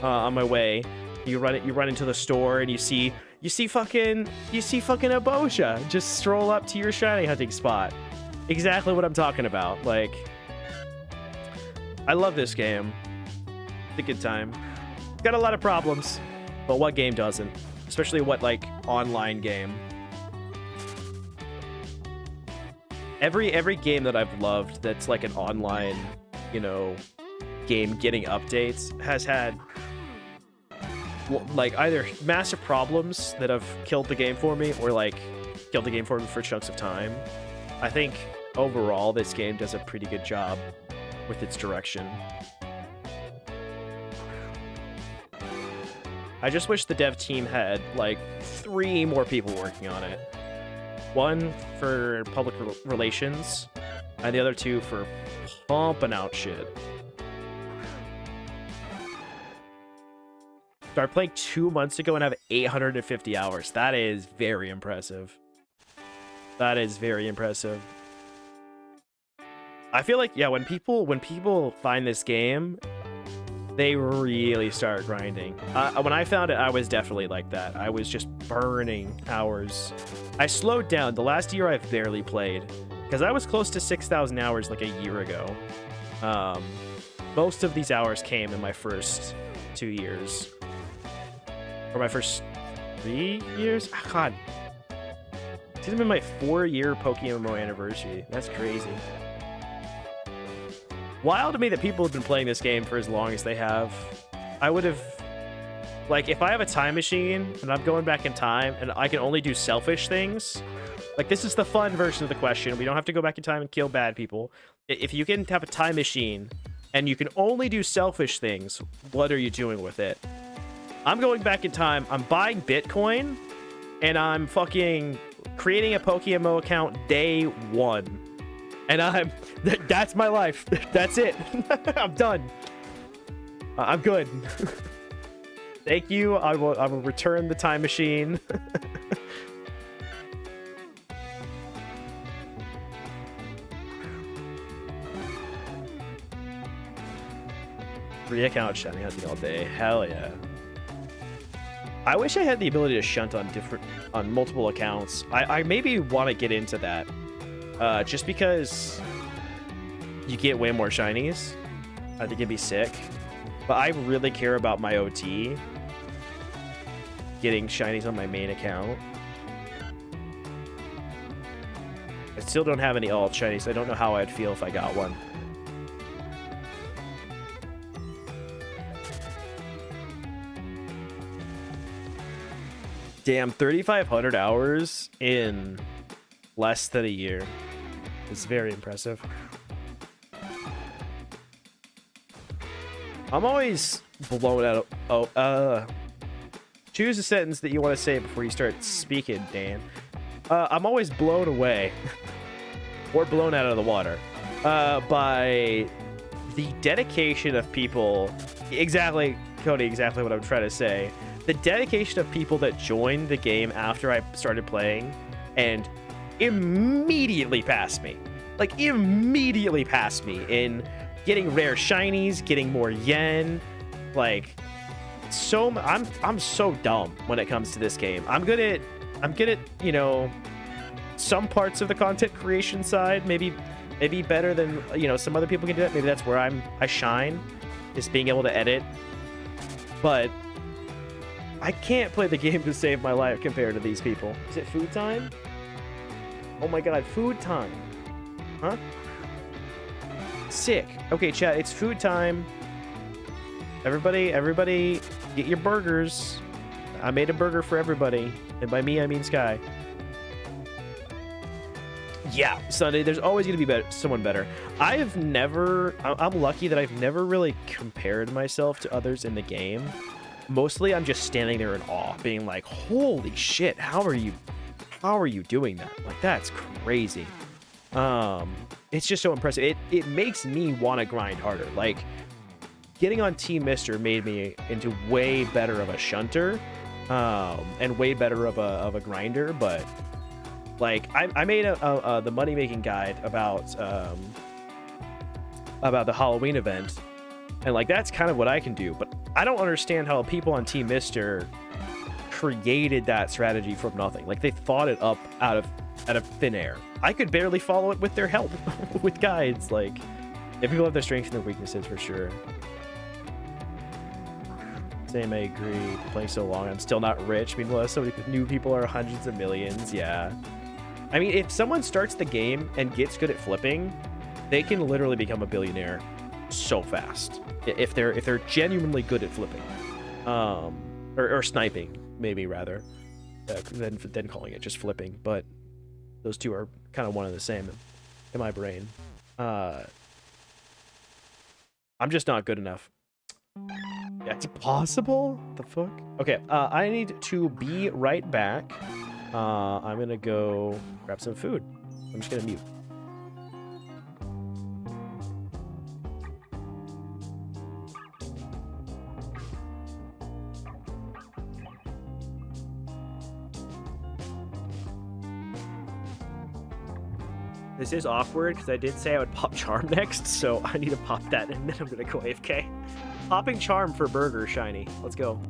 on my way. You run into the store and you see fucking Abosha just stroll up to your shiny hunting spot. Exactly what I'm talking about. Like, I love this game. It's a good time. Got a lot of problems, but what game doesn't? Especially what, like, online game. Every game that I've loved that's like an online, you know, game getting updates has had like either massive problems that have killed the game for me or like killed the game for me for chunks of time. I think overall this game does a pretty good job with its direction. I just wish the dev team had like 3 more people working on it. 1 for public relations, and the other 2 for pumping out shit. Started playing 2 months ago and have 850 hours. That is very impressive. That is very impressive. I feel like, yeah, when people find this game, they really start grinding. When I found it, I was definitely like that. I was just burning hours. I slowed down. The last year I've barely played because I was close to 6,000 hours like a year ago. Most of these hours came in my first 2 years. Or my first 3 years? Oh, God. It's even been my 4-year PokeMMO anniversary. That's crazy. Wild to me that people have been playing this game for as long as they have. I would have... Like, if I have a time machine and I'm going back in time and I can only do selfish things... Like, this is the fun version of the question. We don't have to go back in time and kill bad people. If you can have a time machine and you can only do selfish things, what are you doing with it? I'm going back in time. I'm buying Bitcoin and I'm fucking creating a PokeMMO account day 1. And that's my life. That's it. I'm done. I'm good. Thank you. I will return the time machine. Free account shiny hunting all day. Hell yeah. I wish I had the ability to shunt on multiple accounts. I maybe want to get into that. Just because you get way more shinies. I think it'd be sick. But I really care about my OT. Getting shinies on my main account. I still don't have any alt shinies. I don't know how I'd feel if I got one. Damn, 3,500 hours in less than a year. It's very impressive. I'm always blown out of... choose a sentence that you want to say before you start speaking, Dan. I'm always blown away. Or blown out of the water. By the dedication of people... Exactly, Cody, exactly what I'm trying to say. The dedication of people that joined the game after I started playing and immediately passed me. Like, immediately passed me in getting rare shinies, getting more yen. Like, I'm so dumb when it comes to this game. I'm good at, you know, some parts of the content creation side, maybe better than, you know, some other people can do that. Maybe that's where I shine, is being able to edit. But I can't play the game to save my life compared to these people. Is it food time? Oh my god, food time. Huh? Sick. Okay, chat, it's food time. Everybody, get your burgers. I made a burger for everybody. And by me, I mean Sky. Yeah, Sunday, there's always going to be someone better. I'm lucky that I've never really compared myself to others in the game. Mostly, I'm just standing there in awe, being like, holy shit, how are you doing that? Like, that's crazy. It's just so impressive. It makes me want to grind harder. Like, getting on Team Mister made me into way better of a shunter, and way better of a grinder. But like, I made the money making guide about the Halloween event, and like, that's kind of what I can do. But I don't understand how people on Team Mister created that strategy from nothing. Like, they thought it up out of thin air. I could barely follow it with their help with guides. Like, if people have their strengths and their weaknesses, for sure. Same, I agree. Playing so long, I'm still not rich. Meanwhile, so many new people are hundreds of millions. Yeah. I mean, if someone starts the game and gets good at flipping, they can literally become a billionaire so fast. If they're genuinely good at flipping, or sniping, maybe rather, than calling it just flipping. But those two are kind of one and the same in my brain. I'm just not good enough. Yeah, it's possible? The fuck? Okay, I need to be right back. I'm gonna go grab some food. I'm just gonna mute. This is awkward because I did say I would pop Charm next, so I need to pop that and then I'm gonna go AFK. Popping Charm for burger, shiny. Let's go.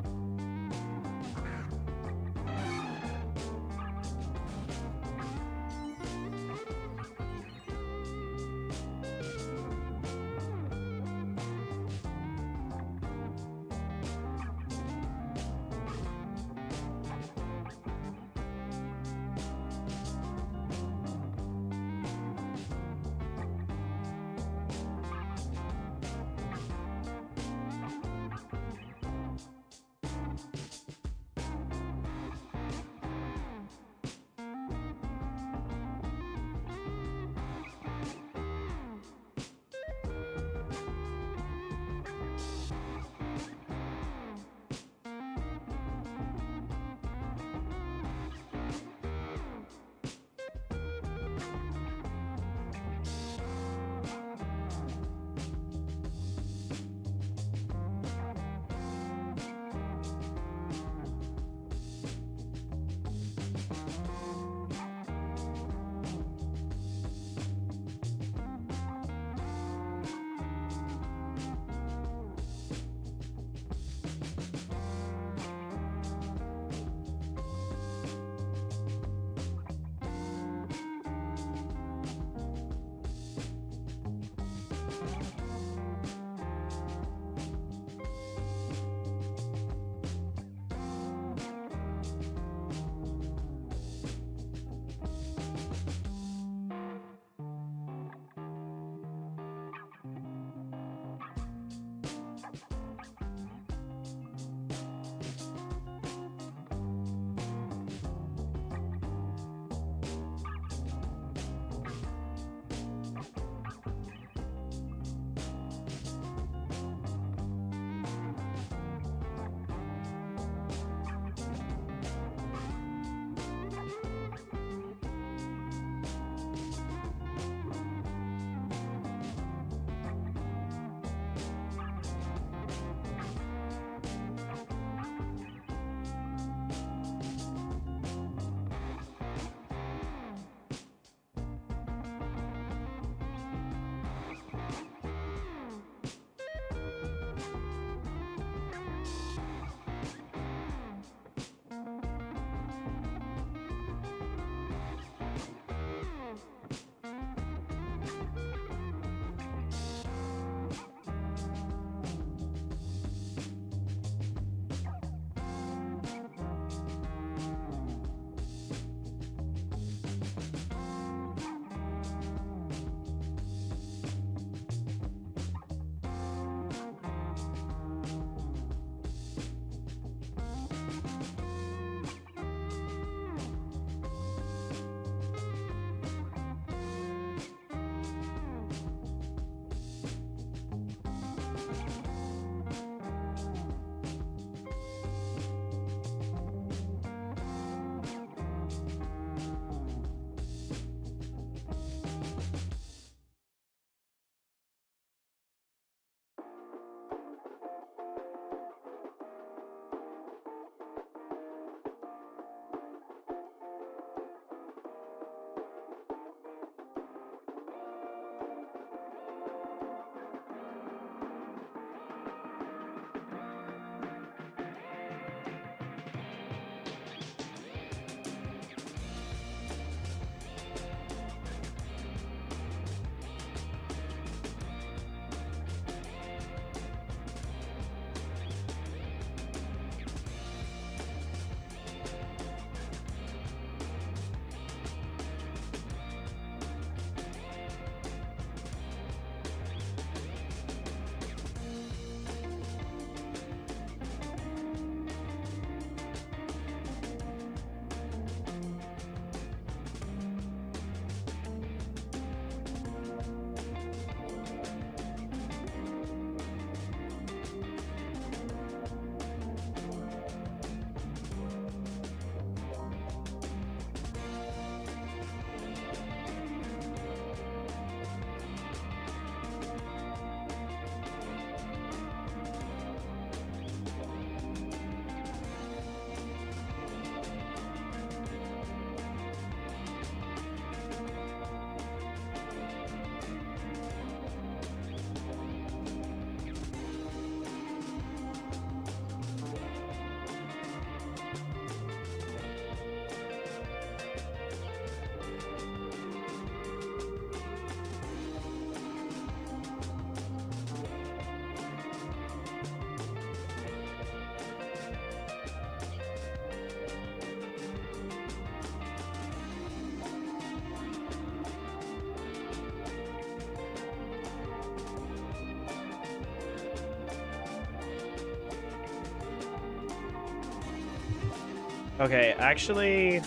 Okay, actually,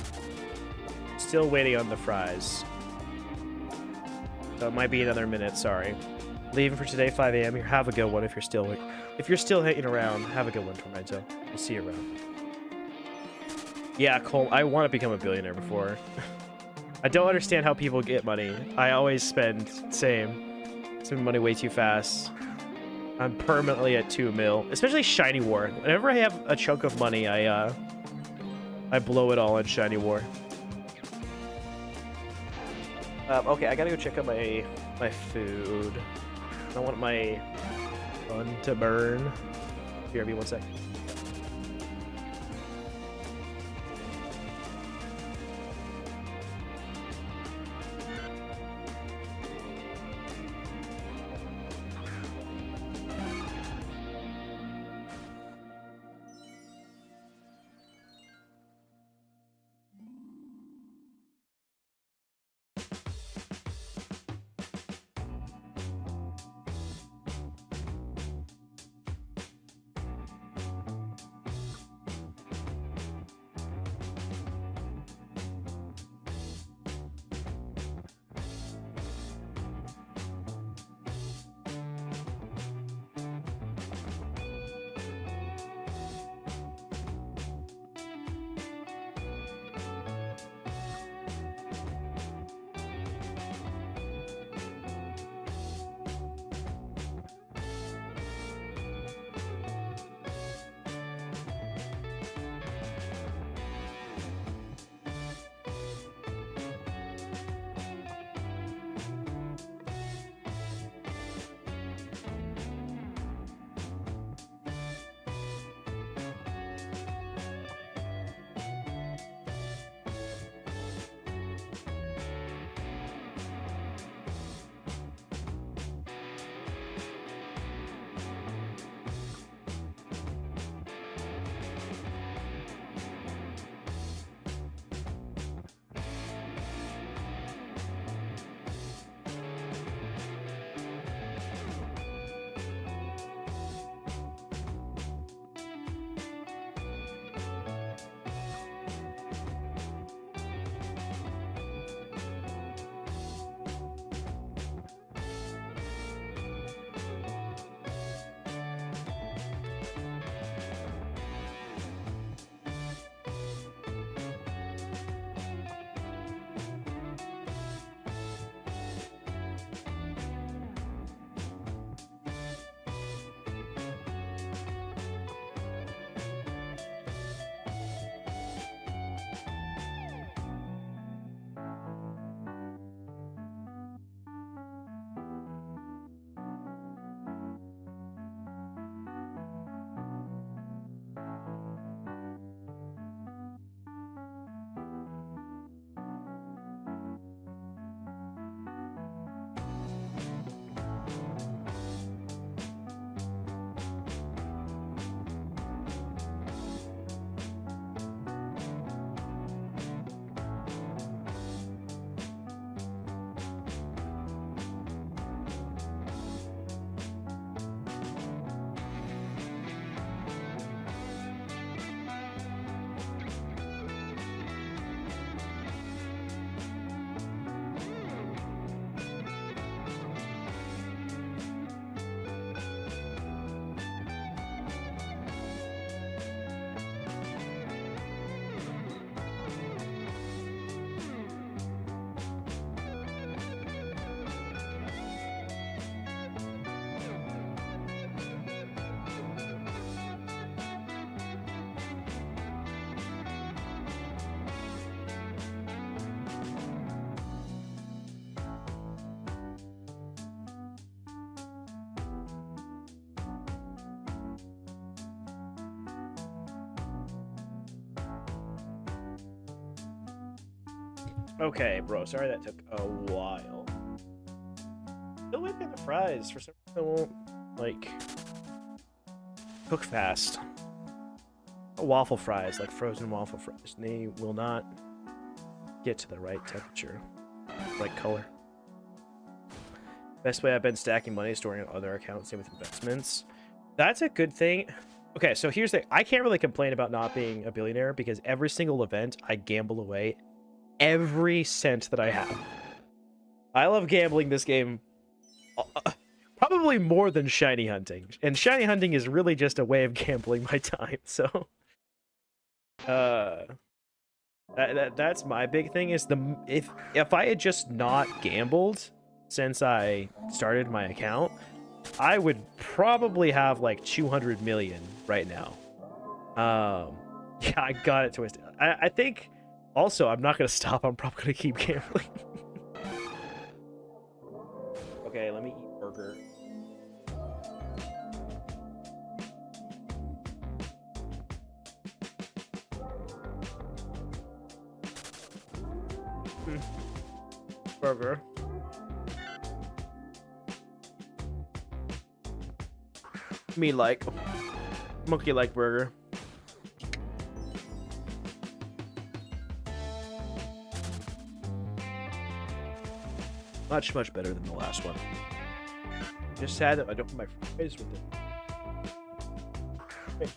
still waiting on the fries. So it might be another minute. Sorry. Leaving for today, 5 a.m. Here, have a good one. If you're still hanging around, have a good one, Tormento. We'll see you around. Yeah, Cole. I want to become a billionaire before. I don't understand how people get money. I always spend money way too fast. I'm permanently at 2 mil, especially Shiny War. Whenever I have a chunk of money, I blow it all on Shiny War. Okay, I gotta go check out my food. I want my fun to burn. Here, be 1 sec. Okay, bro. Sorry that took a while. Still waiting on the fries. For some reason, they won't, like, cook fast. Waffle fries, like frozen waffle fries. They will not get to the right temperature, right color. Best way I've been stacking money is storing on other accounts, same with investments. That's a good thing. Okay, so here's the... I can't really complain about not being a billionaire because every single event I gamble away every cent that I have. I love gambling this game probably more than shiny hunting. And shiny hunting is really just a way of gambling my time, so... That's my big thing is if I had just not gambled since I started my account, I would probably have like 200 million right now. Yeah, I got it twisted. I think also I'm not gonna stop. I'm probably gonna keep gambling. Okay, let me eat burger. Burger. Me like monkey like burger. Much better than the last one. Just sad that I don't put my fries with it. Okay.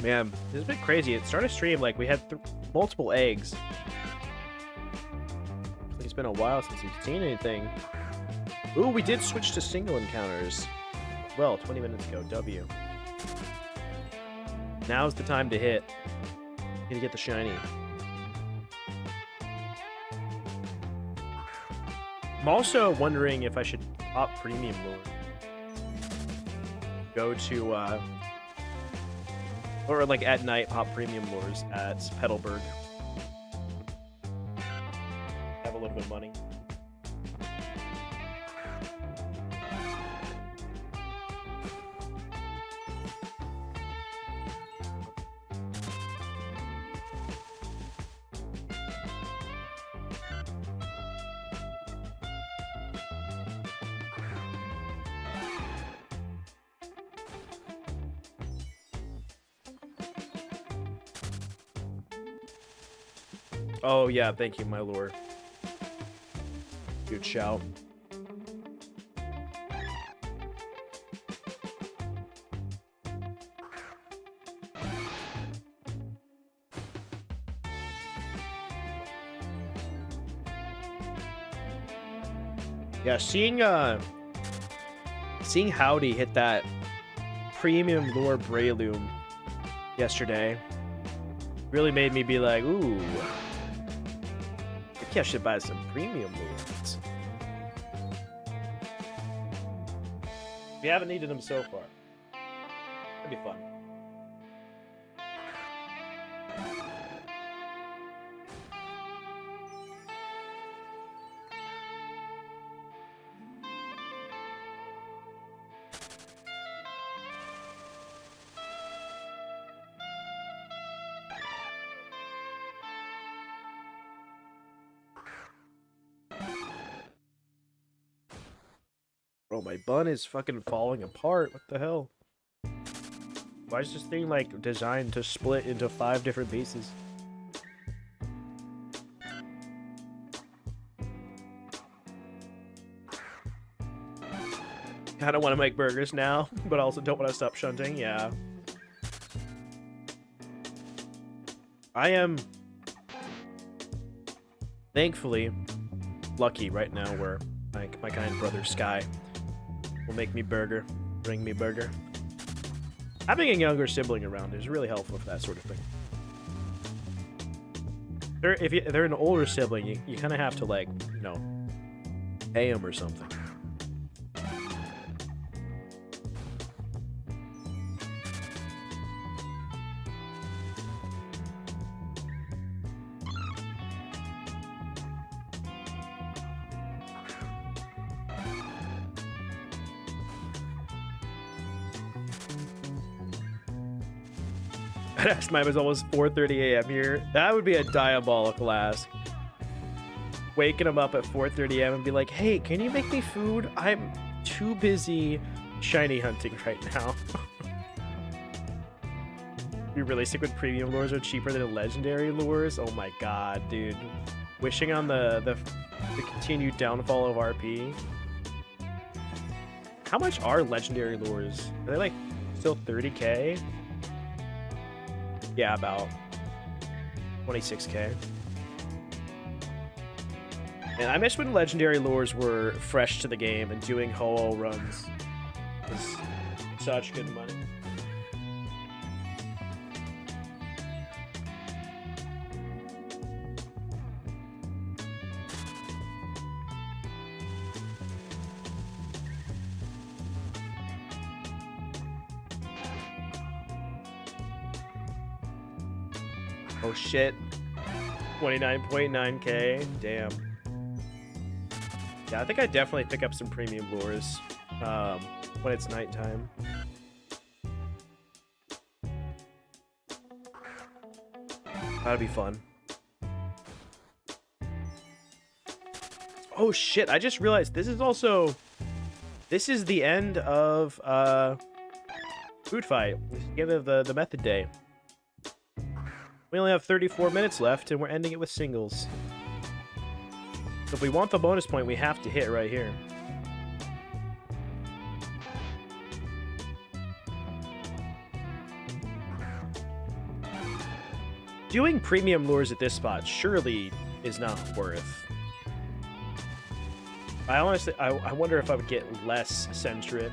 Man, this has been crazy. It started stream like we had multiple eggs. Like it's been a while since we've seen anything. Ooh, we did switch to single encounters. Well, 20 minutes ago. W. Now's the time to hit. Need to get the shiny. I'm also wondering if I should pop premium lure. Go to or like at night pop premium lures at Petalburg. Have a little bit of money. Oh yeah, thank you, my lord. Good shout. Yeah, seeing Howdy hit that premium lure Breloom yesterday really made me be like, ooh, I should buy some premium lures. We haven't needed them so far. That'd be fun. Bro, my bun is fucking falling apart. What the hell? Why is this thing like designed to split into 5 different pieces? I don't want to make burgers now, but also don't want to stop shunting. Yeah. I am thankfully lucky right now where my kind brother Sky will make me burger, bring me burger. Having a younger sibling around is really helpful for that sort of thing. If they're an older sibling, you kind of have to, like, you know, pay them or something. That asked mine was almost 4:30 a.m. here. That would be a diabolical ask. waking him up at 4:30 a.m. and be like, hey, can you make me food? I'm too busy shiny hunting right now. You really stick with premium lures are cheaper than legendary lures? Oh my god, dude. Wishing on the continued downfall of RP. How much are legendary lures? Are they like still 30k? Yeah, about 26k. And I miss when legendary lures were fresh to the game and doing ho-oh runs. It was such good money. Oh shit. 29.9k. Damn. Yeah, I think I definitely pick up some premium lures when it's nighttime. That'd be fun. Oh shit, I just realized this is the end of food fight. This is the end of the method day. We only have 34 minutes left, and we're ending it with singles. So if we want the bonus point, we have to hit right here. Doing premium lures at this spot surely is not worth. I honestly, I wonder if I would get less Centrit.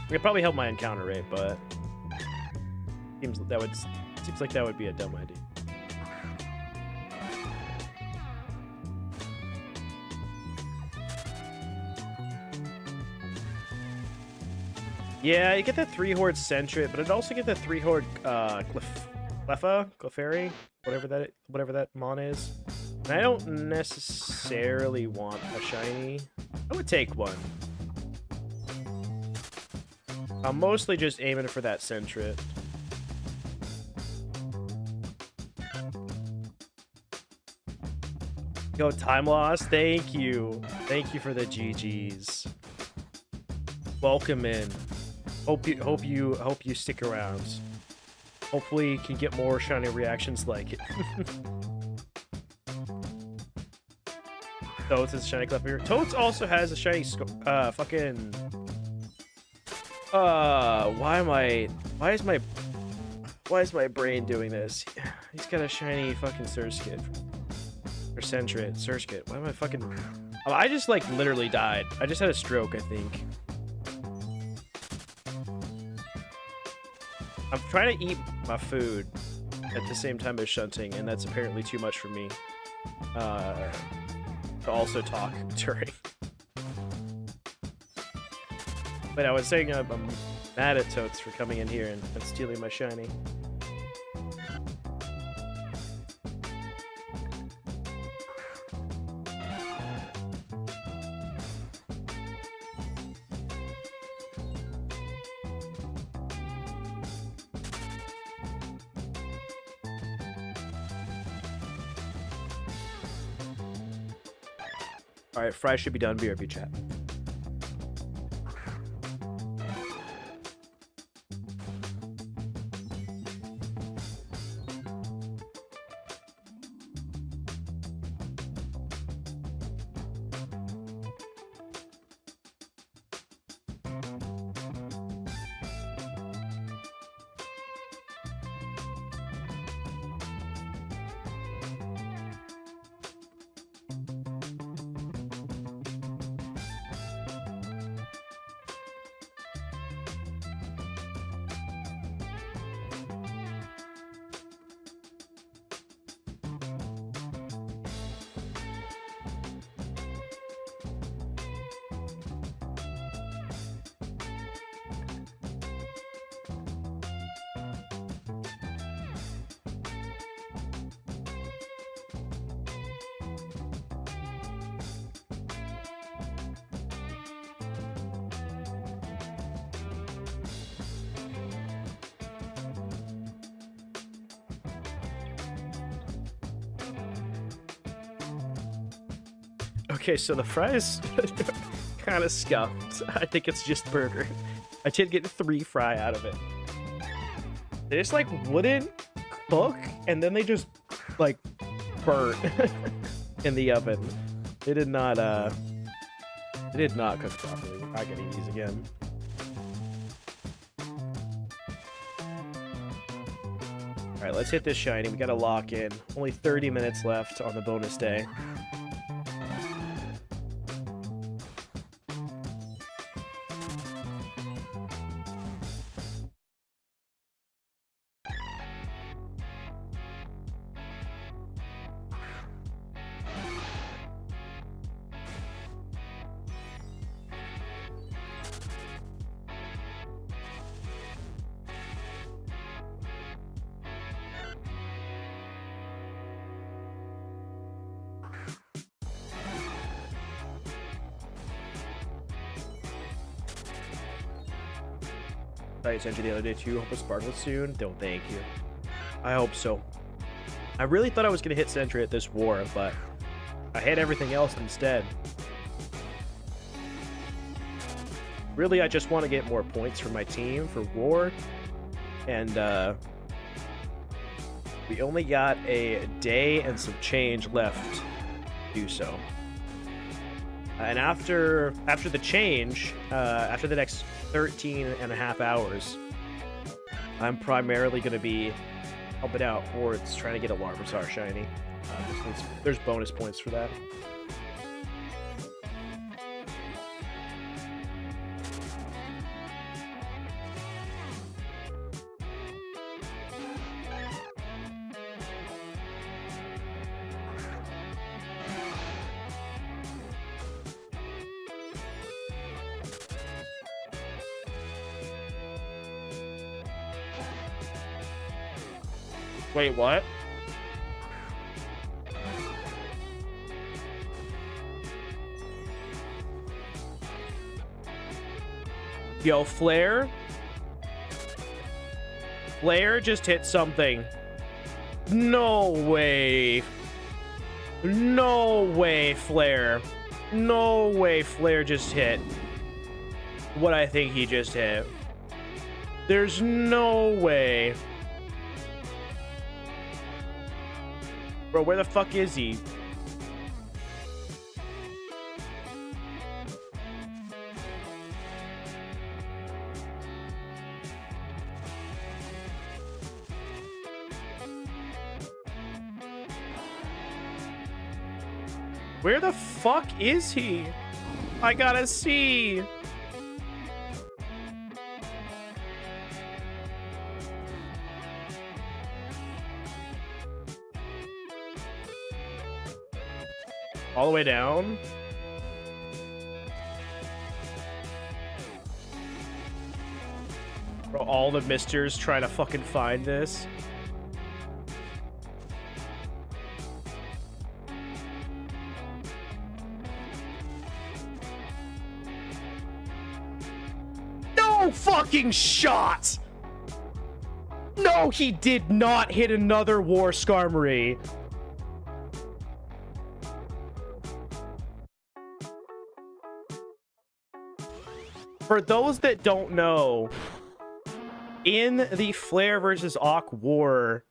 It could probably help my encounter rate, but seems like that would be a dumb idea. Yeah, you get the 3-horde Centrit, but I'd also get the 3-horde Clefairy, whatever that mon is. And I don't necessarily want a shiny. I would take one. I'm mostly just aiming for that Centrit. Yo, time loss. Thank you. Thank you for the GGs. Welcome in. Hope you stick around. Hopefully you can get more shiny reactions like it. Toads is a shiny Clefairy. Toads also has a shiny fucking why is my brain doing this? He's got a shiny fucking Surskit. Or Centrit. Surskit. Why am I fucking... Oh, I just, like, literally died. I just had a stroke, I think. I'm trying to eat my food at the same time as shunting, and that's apparently too much for me. To also talk during. But I was saying I'm mad at Totes for coming in here and stealing my shiny. Alright, Fry should be done. BRB chat. Okay, so the fries kind of scuffed. I think it's just burger. I did get 3 fry out of it. They just like wouldn't cook, and then they just like burnt in the oven. They did not cook properly. I gotta eat these again. All right, let's hit this shiny. We gotta lock in. Only 30 minutes left on the bonus day. I sent you the other day too. Hope it sparkles soon. Don't thank you. I hope so. I really thought I was gonna hit Sentry at this war, but I hit everything else instead. Really, I just want to get more points for my team for war, and we only got a day and some change left to do so. And after the change, after the next 13 and a half hours, I'm primarily going to be helping out hordes trying to get a Larvitar shiny. There's bonus points for that. Wait, what? Yo, Flare? Flare just hit something. No way. No way, Flare. No way Flare just hit what I think he just hit. There's no way. Bro, where the fuck is he? Where the fuck is he? I gotta see. All the way down? Bro, all the misters try to fucking find this. No fucking shot! No, he did not hit another War Skarmory. For those that don't know, in the Flare versus Awk War,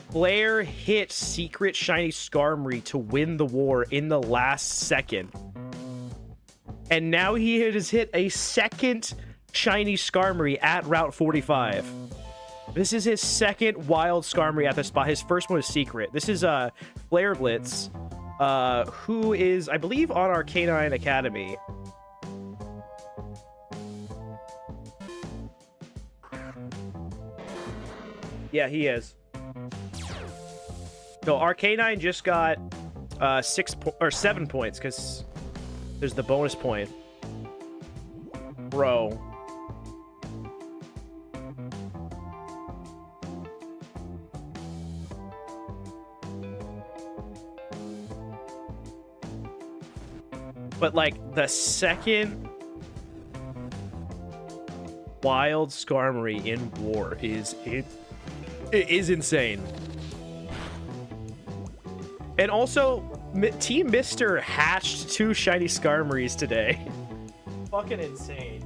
Flare hit Secret Shiny Skarmory to win the war in the last second. And now he has hit a second Shiny Skarmory at Route 45. This is his second wild Skarmory at the spot. His first one was Secret. This is Flare Blitz, who is, I believe, on our Canine Academy. Yeah, he is. So our Canine just got 7 points because there's the bonus point. Bro. But like the second wild Skarmory in war is insane. And also, Team Mister hatched 2 shiny Skarmories today. Fucking insane.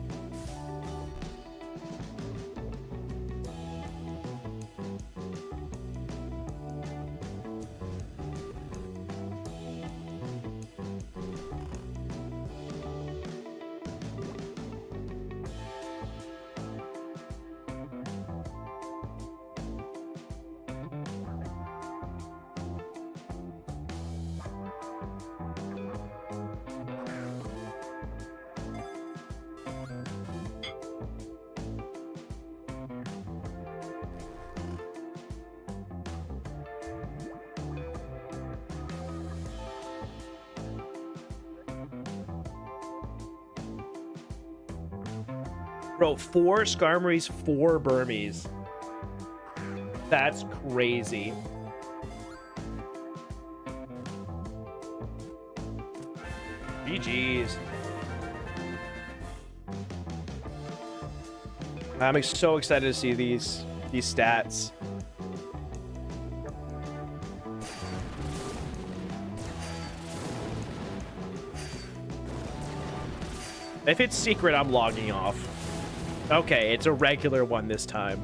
Bro, 4 Skarmories, 4 Burmies. That's crazy. GG's. I'm so excited to see these stats. If it's secret, I'm logging off. Okay, it's a regular one this time.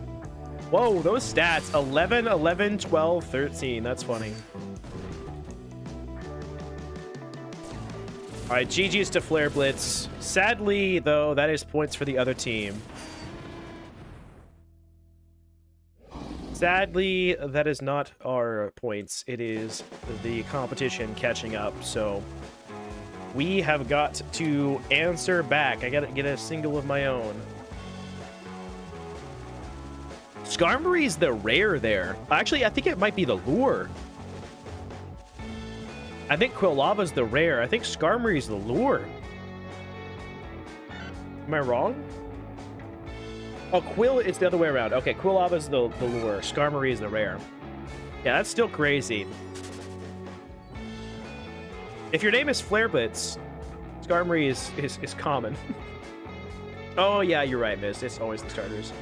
Whoa, those stats. 11, 11, 12, 13. That's funny. All right, GG's to Flare Blitz. Sadly, though, that is points for the other team. Sadly, that is not our points. It is the competition catching up, so we have got to answer back. I gotta get a single of my own. Skarmory's the rare there. Actually, I think it might be the lure. I think Quillava's the rare. I think Skarmory's the lure. Am I wrong? Oh, Quill is the other way around. Okay, Quillava's the lure. Skarmory is the rare. Yeah, that's still crazy. If your name is Flareblitz, Skarmory is common. Oh, yeah, you're right, Miss. It's always the starters.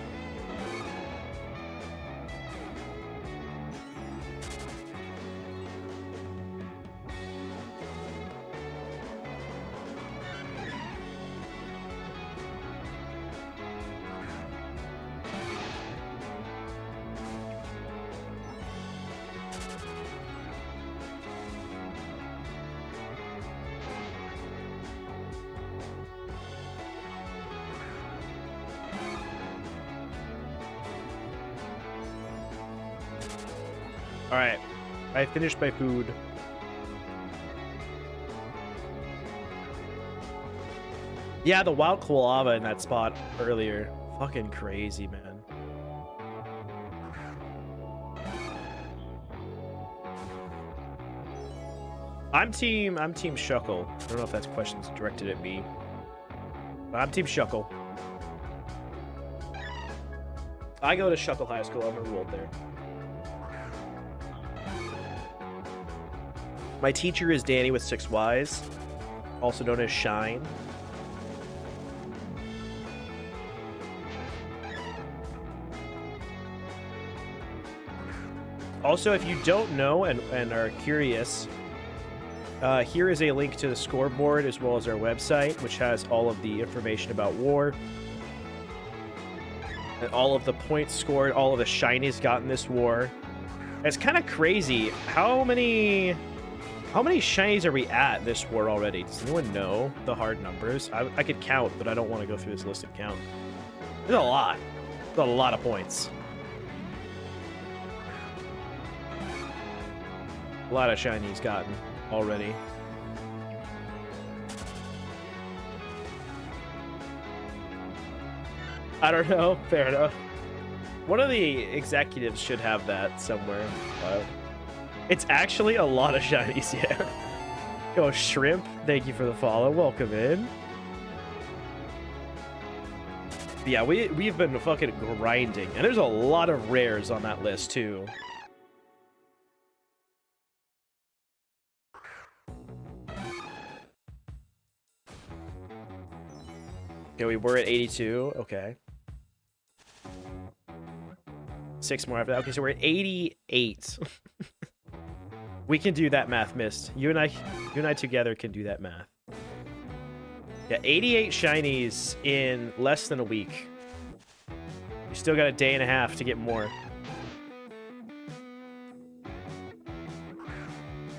All right, I finished my food. Yeah, the wild Quillava in that spot earlier. Fucking crazy, man. I'm team Shuckle. I don't know if that's questions directed at me. But I'm team Shuckle. I go to Shuckle High School. I'm enrolled there. My teacher is Danny with 6 Ys, also known as Shine. Also, if you don't know and are curious, here is a link to the scoreboard as well as our website, which has all of the information about war. And all of the points scored, all of the shinies got in this war. It's kind of crazy. How many shinies are we at this war already? Does anyone know the hard numbers? I could count, but I don't want to go through this list and count. There's a lot. There's a lot of points. A lot of shinies gotten already. I don't know. Fair enough. One of the executives should have that somewhere. It's actually a lot of shinies, yeah. Go Shrimp, thank you for the follow. Welcome in. But yeah, we've been fucking grinding. And there's a lot of rares on that list, too. Okay, we were at 82. Okay. 6 more after that. Okay, so we're at 88. We can do that math, Mist. You and I together can do that math. Yeah, 88 shinies in less than a week. You still got a day and a half to get more.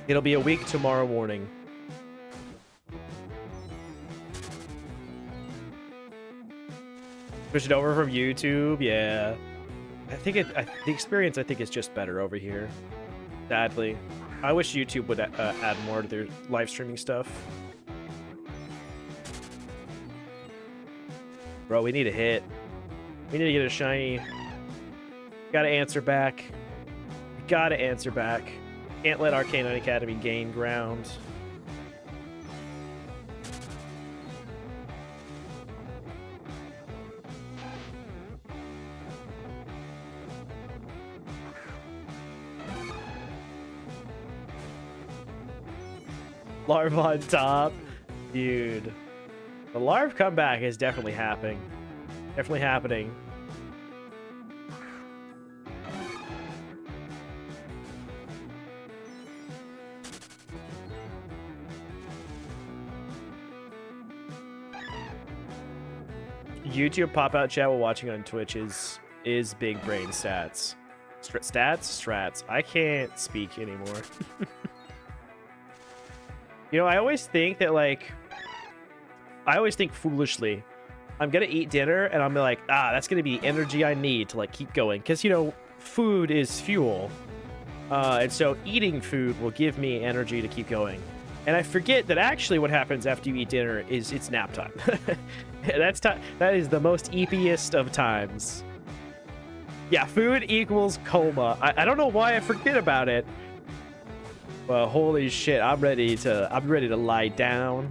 It'll be a week tomorrow morning. Push it over from YouTube, yeah. I think the experience I think is just better over here. Sadly, I wish YouTube would add more to their live streaming stuff. Bro, we need a hit. We need to get a shiny. Gotta answer back. Gotta answer back. Can't let Arcanine Academy gain ground. Larv on top. Dude. The Larv comeback is definitely happening. Definitely happening. YouTube pop-out chat while watching on Twitch is big brain stats. Strats? I can't speak anymore. You know, I always think that, like... I always think foolishly. I'm gonna eat dinner, and I'm like, that's gonna be energy I need to, like, keep going. Because, you know, food is fuel. And so eating food will give me energy to keep going. And I forget that actually what happens after you eat dinner is it's nap time. That is the most eepiest of times. Yeah, food equals coma. I don't know why I forget about it. But holy shit, I'm ready to lie down.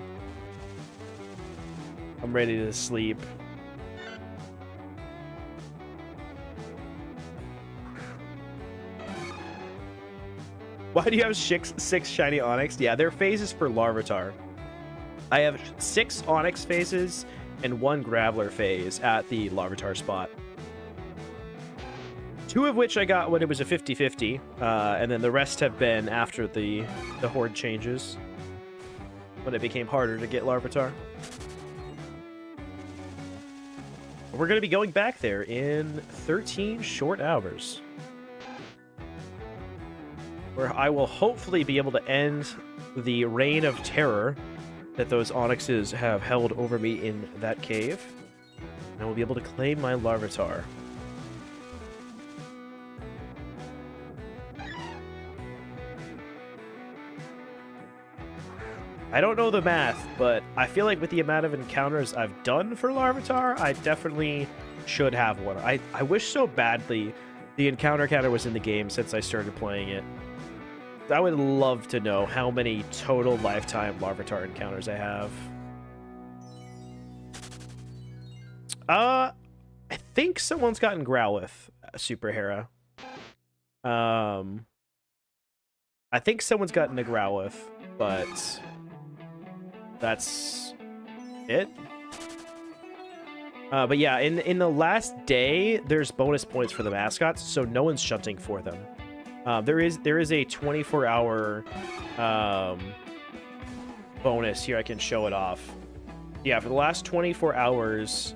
I'm ready to sleep. Why do you have six shiny Onyx? Yeah, they're phases for Larvitar. I have 6 Onyx phases and 1 Graveler phase at the Larvitar spot. 2 of which I got when it was a 50-50, and then the rest have been after the Horde changes, when it became harder to get Larvitar. We're going to be going back there in 13 short hours, where I will hopefully be able to end the reign of terror that those Onyxes have held over me in that cave, and I will be able to claim my Larvitar. I don't know the math, but I feel like with the amount of encounters I've done for Larvitar, I definitely should have one. I wish so badly the encounter counter was in the game since I started playing it. I would love to know how many total lifetime Larvitar encounters I have. I think someone's gotten Growlithe, Super Hera. I think someone's gotten a Growlithe, but that's it. But yeah, in the last day, there's bonus points for the mascots, so no one's shunting for them. There is a 24-hour bonus here. I can show it off. Yeah, for the last 24 hours,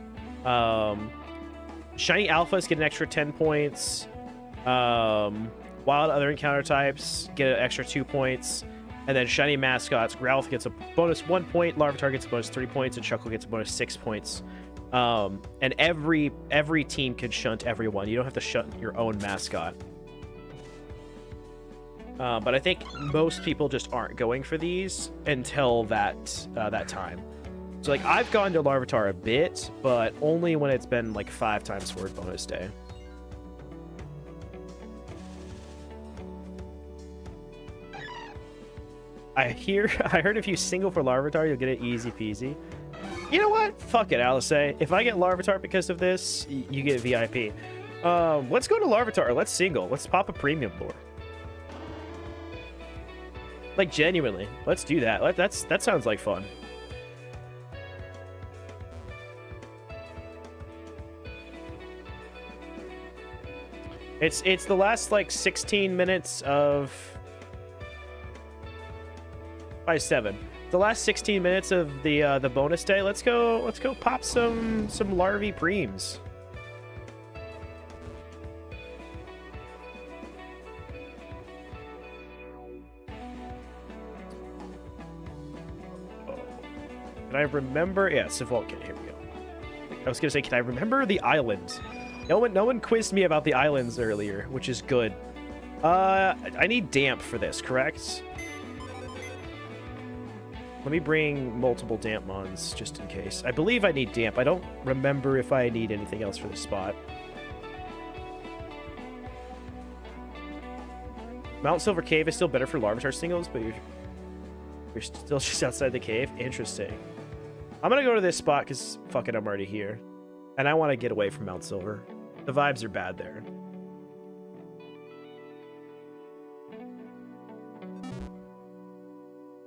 shiny alphas get an extra 10 points. Wild other encounter types get an extra 2 points. And then shiny mascots, Growlithe gets a bonus 1 point, Larvitar gets a bonus 3 points, and Shuckle gets a bonus 6 points. And every team can shunt everyone. You don't have to shunt your own mascot. But I think most people just aren't going for these until that time. So, like, I've gone to Larvitar a bit, but only when it's been, like, 5 times Sword bonus day. I heard if you single for Larvitar, you'll get it easy peasy. You know what? Fuck it, Alice. If I get Larvitar because of this, you get VIP. Let's go to Larvitar. Let's single. Let's pop a premium lure. Like, genuinely. Let's do that. That sounds like fun. It's the last, like, 16 minutes of by 7. The last 16 minutes of the bonus day. Let's go pop some larvae preems. Can I remember? Yeah, Savolcan. Here we go. I was gonna say, can I remember the islands? No one quizzed me about the islands earlier, which is good. I need damp for this, correct? Let me bring multiple damp mons just in case. I believe I need damp. I don't remember if I need anything else for this spot. Mount Silver Cave is still better for Larvitar singles, but you're still just outside the cave. Interesting. I'm gonna go to this spot because fuck it, I'm already here. And I want to get away from Mount Silver. The vibes are bad there.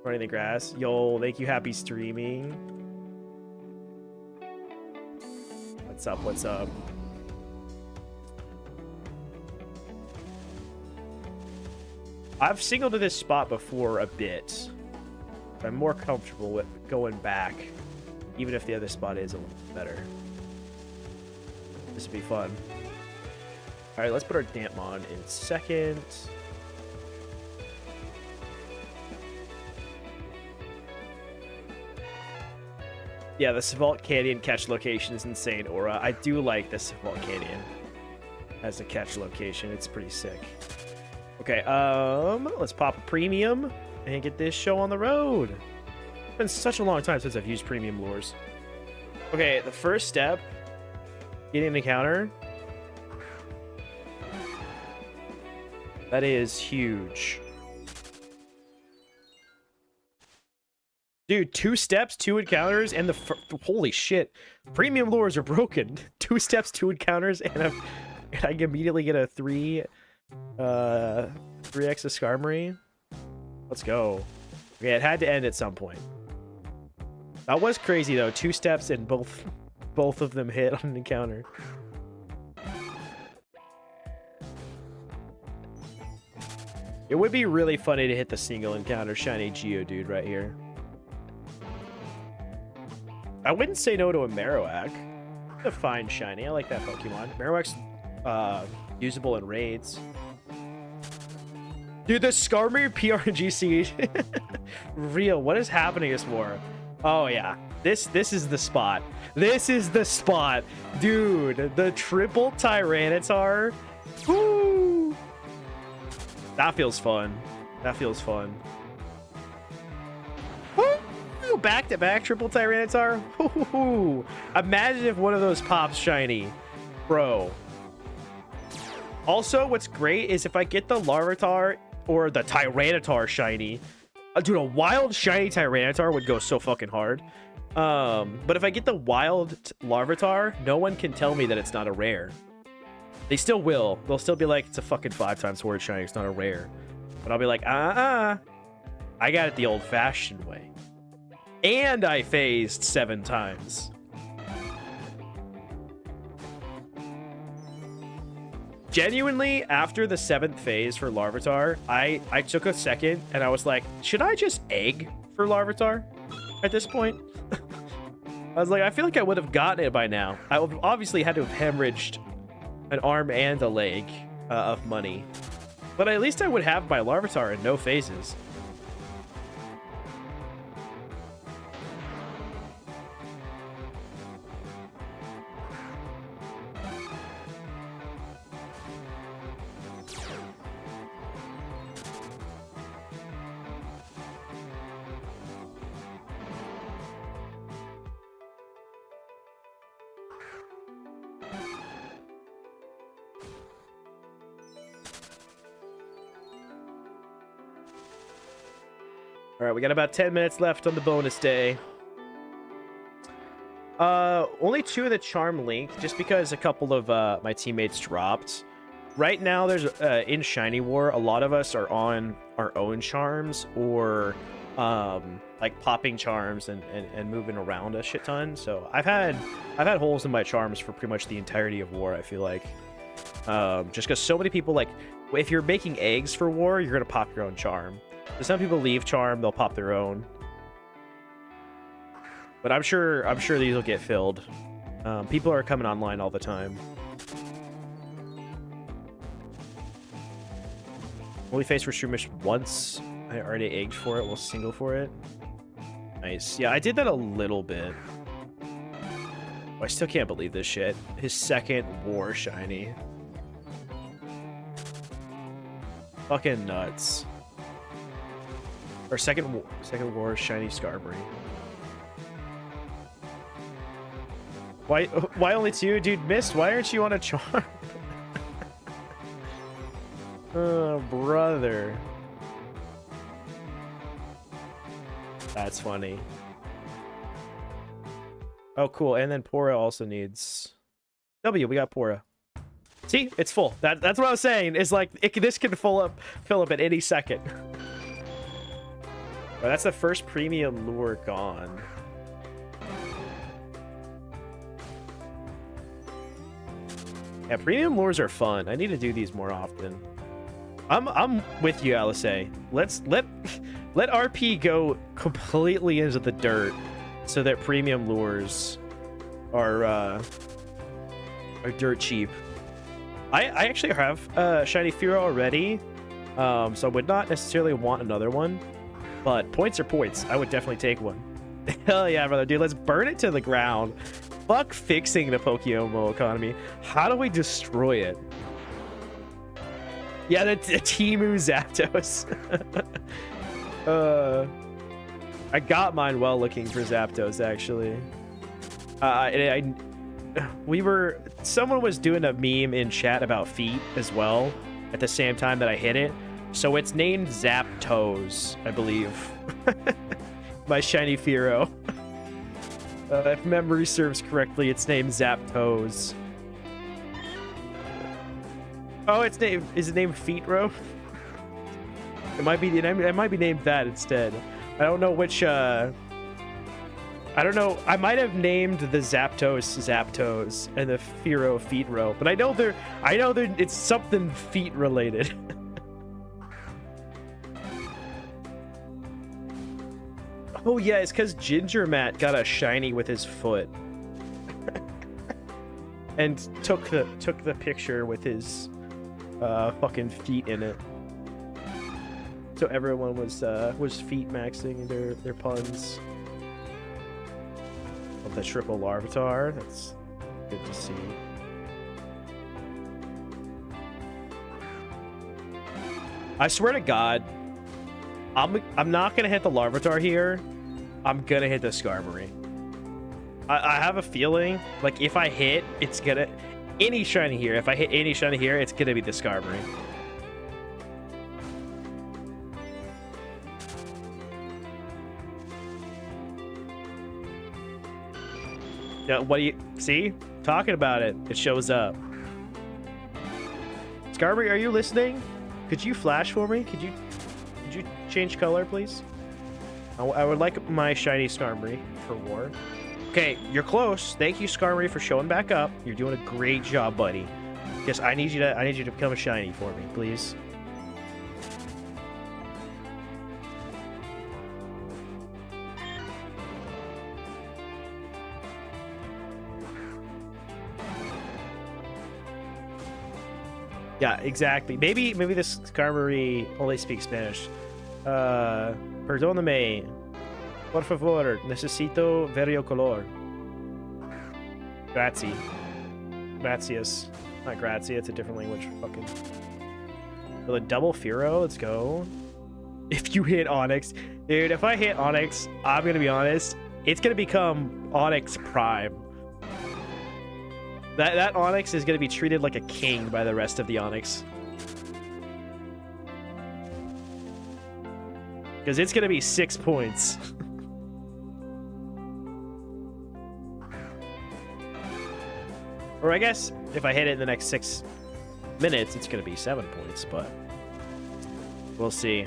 Running the grass. Yo, thank you, happy streaming. What's up? What's up? I've singled to this spot before a bit. But I'm more comfortable with going back, even if the other spot is a little better. This would be fun. All right, let's put our Dampmon in second. Yeah, the Savalt Canyon catch location is insane, Aura. I do like the Savalt Canyon as a catch location. It's pretty sick. Okay, let's pop a premium and get this show on the road. It's been such a long time since I've used premium lures. Okay, the first step, getting an encounter. That is huge. Dude, 2 steps, 2 encounters, and holy shit. Premium lures are broken. 2 steps, 2 encounters, and I immediately get a 3x of Skarmory. Let's go. Okay, it had to end at some point. That was crazy though. 2 steps and both of them hit on an encounter. It would be really funny to hit the single encounter shiny Geodude right here. I wouldn't say no to a Marowak. A fine shiny. I like that Pokemon. Marowak's usable in raids. Dude, the Skarmory PRGC. Real. What is happening this war? Oh yeah. This is the spot. This is the spot. Dude, the triple Tyranitar. Woo! That feels fun. That feels fun. Woo! Back-to-back triple Tyranitar. Woo! Imagine if one of those pops shiny. Bro. Also, what's great is if I get the Larvitar or the Tyranitar shiny. Dude, a wild shiny Tyranitar would go so fucking hard. But if I get the wild Larvitar, no one can tell me that it's not a rare. They still will. They'll still be like, it's a fucking 5x sword shiny. It's not a rare. But I'll be like, I got it the old-fashioned way. And I phased 7 times. Genuinely, after the 7th phase for Larvitar, I took a second and I was like, should I just egg for Larvitar at this point? I was like, I feel like I would have gotten it by now. I obviously had to have hemorrhaged an arm and a leg of money. But at least I would have my Larvitar in no phases. All right, we got about 10 minutes left on the bonus day. Only 2 of the Charm Link, just because a couple of my teammates dropped. Right now, there's in Shiny War, a lot of us are on our own charms or like popping charms and moving around a shit ton. So I've had holes in my charms for pretty much the entirety of War. I feel like just because so many people, like, if you're making eggs for War, you're gonna pop your own charm. So some people leave charm, they'll pop their own. But I'm sure these will get filled. People are coming online all the time. Only face for Shroomish once. I already egged for it. We'll single for it. Nice. Yeah, I did that a little bit. Oh, I still can't believe this shit. His second war shiny. Fucking nuts. Or second war shiny Scarberry. Why only two? Dude, Mist, why aren't you on a charm? Oh, brother. That's funny. Oh, cool. And then Pora also needs... W, we got Pora. See? It's full. That's what I was saying. Is like, this can fill up at any second. Oh, that's the first premium lure gone. Yeah, premium lures are fun. I need to do these more often. I'm with you, Alice. Let RP go completely into the dirt so that premium lures are dirt cheap. I actually have shiny Fear already, so I would not necessarily want another one, but points are points. I would definitely take one. Hell yeah, brother, dude. Let's burn it to the ground. Fuck fixing the Pokemomo economy. How do we destroy it? Yeah, the Temu Zapdos. I got mine while looking for Zapdos, actually. Someone was doing a meme in chat about feet as well at the same time that I hit it. So it's named Zapdos, I believe. My shiny Fearow. If memory serves correctly, it's named Zapdos. Oh, is it named Feetro? It might be named that instead. I don't know which I don't know. I might have named the Zapdos and the Fearow Feetro, but I know it's something feet related. Oh yeah, it's because Ginger Matt got a shiny with his foot. And took the picture with his fucking feet in it. So everyone was feet maxing their puns. Of the triple Larvitar. That's good to see. I swear to God, I'm not gonna hit the Larvitar here. I'm gonna hit the Skarmory. I have a feeling like if I hit, it's gonna any shiny here. If I hit any shiny here, it's gonna be the Skarmory. Yeah, what do you see? Talking about it, it shows up. Skarmory, are you listening? Could you flash for me? Could you change color, please? I would like my shiny Skarmory for war. Okay, you're close. Thank you, Skarmory, for showing back up. You're doing a great job, buddy. Yes, I need you to become a shiny for me, please. Yeah, exactly. Maybe this Skarmory only speaks Spanish. Perdóname. Por favor, necesito ver color. Grazie. Gracias. Not grazie, it's a different language. Fucking. Well, a double Fearow, let's go. If you hit Onix. Dude, if I hit Onix, I'm gonna be honest, it's gonna become Onix Prime. That Onix is gonna be treated like a king by the rest of the Onix. Because it's gonna be 6 points. Or I guess if I hit it in the next 6 minutes, it's gonna be 7 points, but we'll see.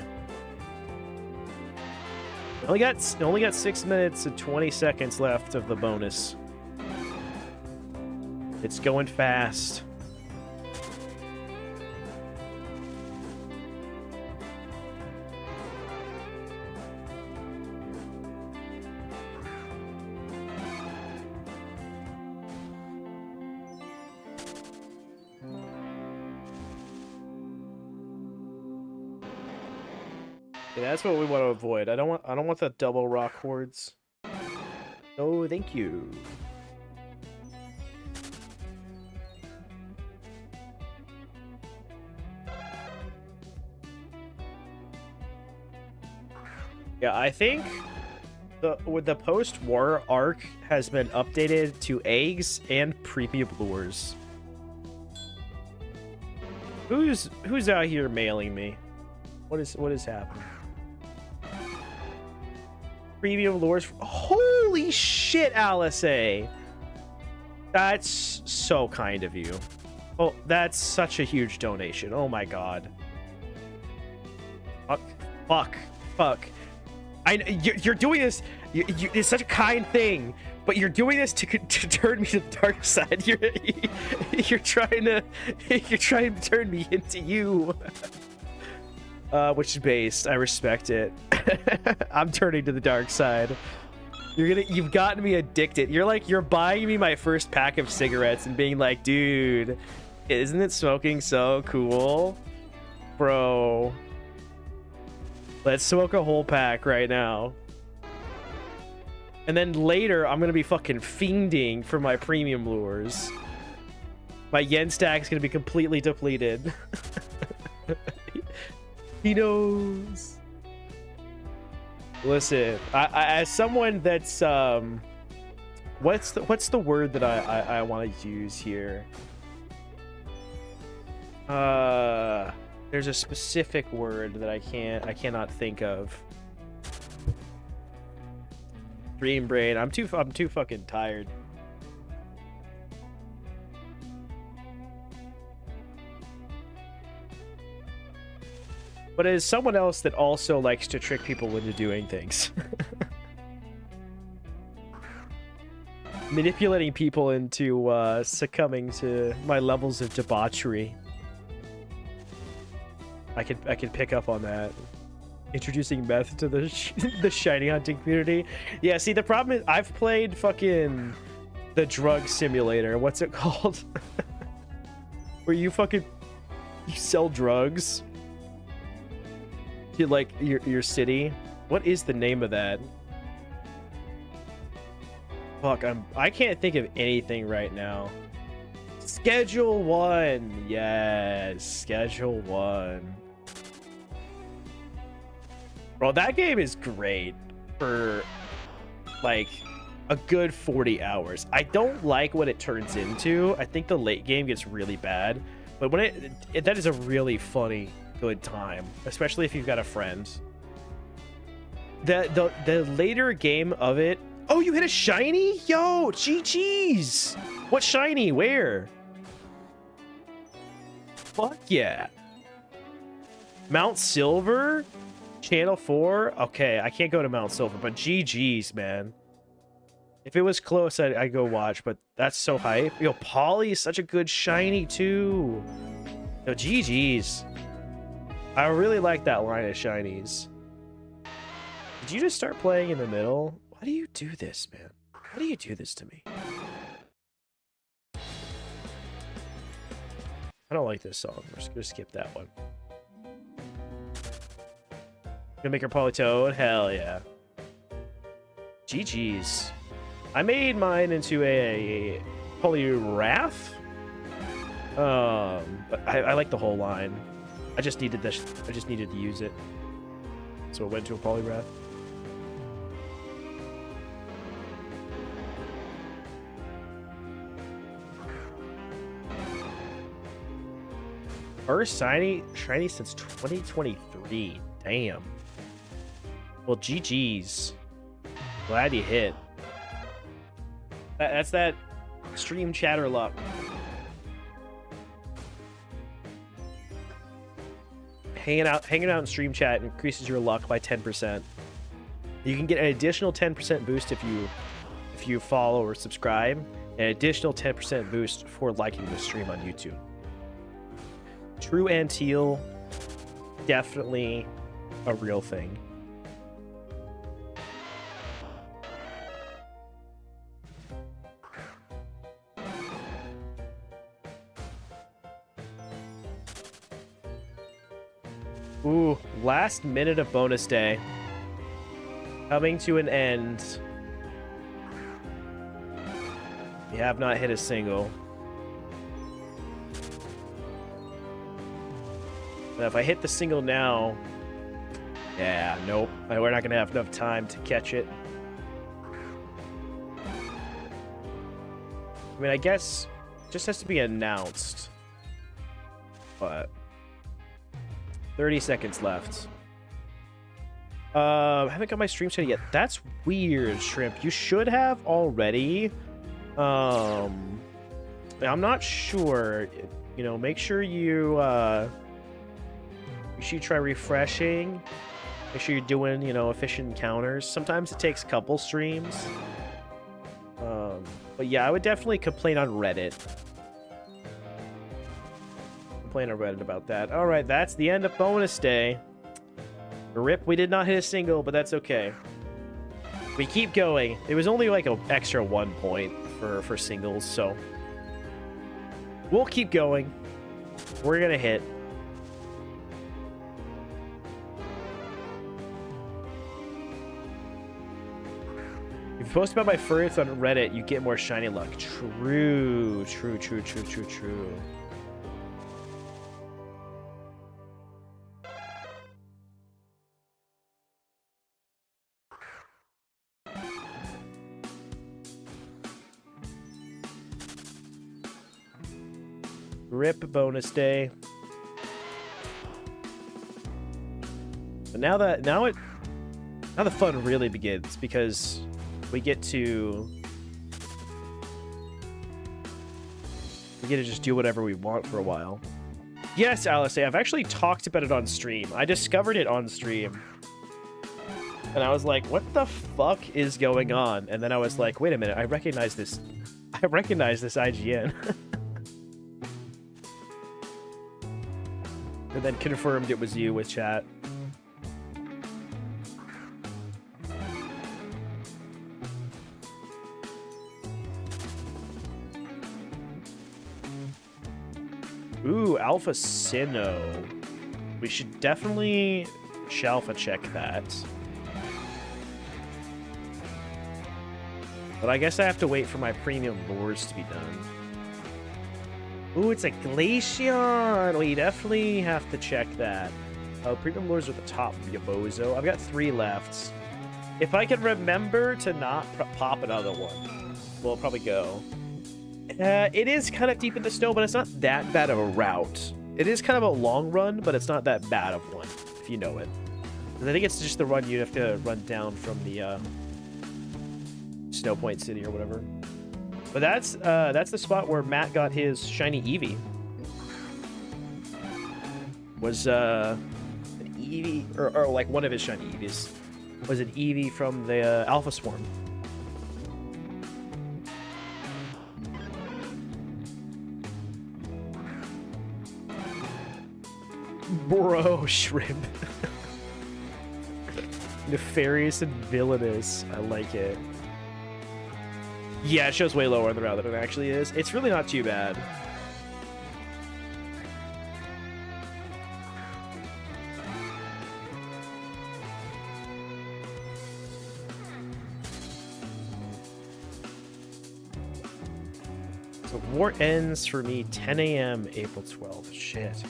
Only got 6 minutes and 20 seconds left of the bonus. It's going fast. Yeah, that's what we want to avoid. I don't want the double rock hordes. No, thank you. Yeah, I think the post-war arc has been updated to eggs and premium lures. Who's out here mailing me? What is happening? Premium lures. Holy shit, Alice A. That's so kind of you. Oh, that's such a huge donation. Oh my god. Fuck. You're doing this. It's such a kind thing, but you're doing this to turn me to the dark side. You're trying to turn me into you. Which is based. I respect it. I'm turning to the dark side. You've gotten me addicted. You're buying me my first pack of cigarettes and being like, dude, isn't it smoking so cool, bro? Let's smoke a whole pack right now. And then later, I'm going to be fucking fiending for my premium lures. My yen stack is going to be completely depleted. He knows. Listen, I as someone that's... What's the word that I want to use here? There's a specific word that I cannot think of. Dream brain. I'm too fucking tired. But as someone else that also likes to trick people into doing things. Manipulating people into succumbing to my levels of debauchery. I can pick up on that. Introducing meth to the the shiny hunting community. Yeah, see, the problem is I've played fucking the drug simulator. What's it called? Where you sell drugs to like your city. What is the name of that? Fuck, I can't think of anything right now. Schedule 1. Yes, Schedule 1. Bro, that game is great for like a good 40 hours. I don't like what it turns into. I think the late game gets really bad, but when that is a really funny, good time, especially if you've got a friend. The later game of it. Oh, you hit a shiny? Yo, GG's. What shiny? Where? Fuck yeah. Mount Silver? Channel 4? Okay, I can't go to Mount Silver, but GG's, man. If it was close, I'd go watch, but that's so hype. Yo, Polly is such a good shiny, too. Yo, GG's. I really like that line of shinies. Did you just start playing in the middle? Why do you do this, man? Why do you do this to me? I don't like this song. We're just gonna skip that one. Gonna make her Polytoad? Hell yeah. GG's. I made mine into a Poliwrath. But I like the whole line. I just needed this. I just needed to use it. So it went to a Poliwrath. First shiny since 2023. Damn. Well, GG's. Glad you hit. That's that stream chatter luck. Hanging out in stream chat increases your luck by 10%. You can get an additional 10% boost if you follow or subscribe, an additional 10% boost for liking the stream on YouTube. True Anteal, definitely a real thing. Ooh, last minute of bonus day. Coming to an end. We have not hit a single. But if I hit the single now... Yeah, nope. We're not going to have enough time to catch it. I mean, I guess it just has to be announced. But 30 seconds left. I haven't got my stream set yet. That's weird, Shrimp. You should have already. I'm not sure. You know, make sure you should try refreshing. Make sure you're doing, you know, efficient encounters. Sometimes it takes a couple streams. But yeah, I would definitely complain on Reddit. Complain on Reddit about that. All right, that's the end of bonus day. Rip, we did not hit a single, but that's okay. We keep going. It was only like an extra 1 point for singles, so we'll keep going. We're gonna hit. If you post about my furries on Reddit, you get more shiny luck. True, true, true, true, true, true. Rip bonus day. But now the fun really begins, because we get to just do whatever we want for a while. Yes, Alice, I've actually talked about it on stream. I discovered it on stream. And I was like, what the fuck is going on? And then I was like, wait a minute, I recognize this IGN. And then confirmed it was you with chat. Ooh, Alpha Sinnoh. We should definitely Shalfa check that. But I guess I have to wait for my premium lures to be done. Ooh, it's a Glaceon! We definitely have to check that. Oh, premium lures are the top, Yabozo. I've got 3 left. If I can remember to not pop another one, we'll probably go. It is kind of deep in the snow, but it's not that bad of a route. It is kind of a long run, but it's not that bad of one, if you know it. I think it's just the run you have to run down from the Snow Point City or whatever. But that's the spot where Matt got his shiny Eevee. Was an Eevee, or like one of his shiny Eevees, was an Eevee from the Alpha Swarm. Bro, Shrimp. Nefarious and villainous. I like it. Yeah, it shows way lower on the route than it actually is. It's really not too bad. So war ends for me 10 a.m. April 12th. Shit.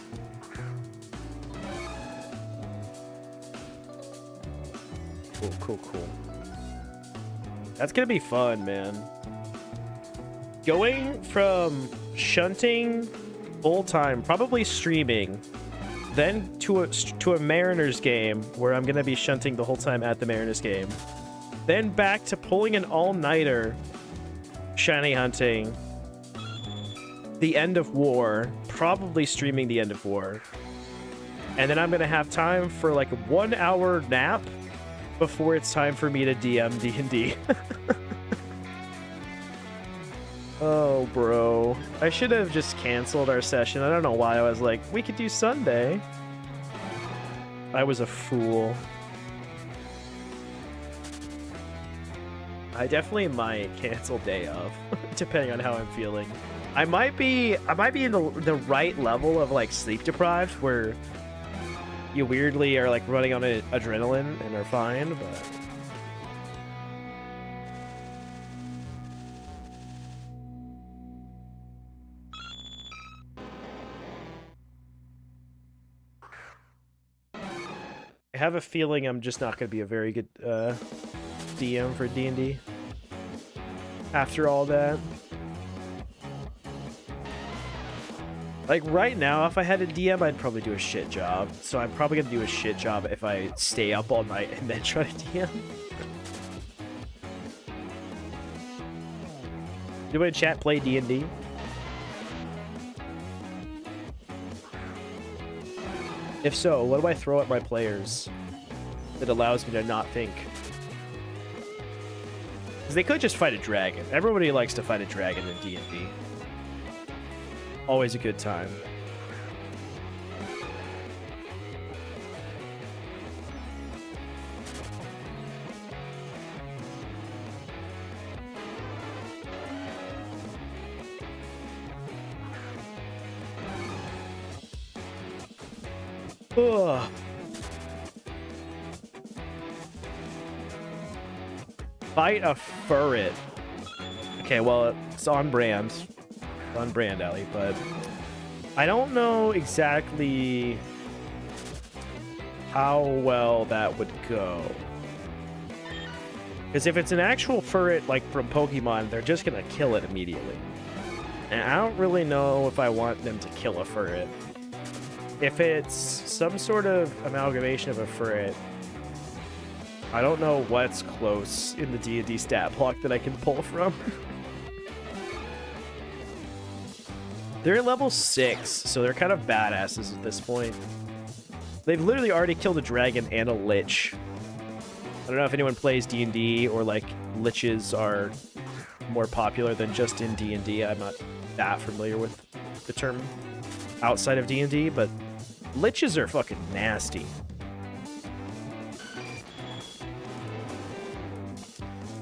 Cool. That's gonna be fun, man. Going from shunting full time, probably streaming, then to a Mariners game where I'm gonna be shunting the whole time at the Mariners game, then back to pulling an all-nighter, shiny hunting, the end of war, probably streaming the end of war, and then I'm gonna have time for like a 1 hour nap before it's time for me to DM D&D. Oh, bro. I should have just canceled our session. I don't know why I was like, we could do Sunday. I was a fool. I definitely might cancel day of, depending on how I'm feeling. I might be in the right level of like sleep deprived where you weirdly are like running on adrenaline and are fine, but I have a feeling I'm just not going to be a very good DM for D&D after all that. Like right now, if I had a DM, I'd probably do a shit job. So I'm probably going to do a shit job if I stay up all night and then try to DM. Do I chat play D&D? If so, what do I throw at my players that allows me to not think? Because they could just fight a dragon. Everybody likes to fight a dragon in D&D. Always a good time. Ugh. Fight a furret. Okay, well, it's on brand. On brand, Ellie, but I don't know exactly how well that would go. Because if it's an actual furret, like from Pokemon, they're just gonna kill it immediately. And I don't really know if I want them to kill a furret. If it's some sort of amalgamation of a furret, I don't know what's close in the D&D stat block that I can pull from. They're level 6, so they're kind of badasses at this point. They've literally already killed a dragon and a lich. I don't know if anyone plays D&D or like liches are more popular than just in D&D. I'm not that familiar with the term outside of D&D, but liches are fucking nasty.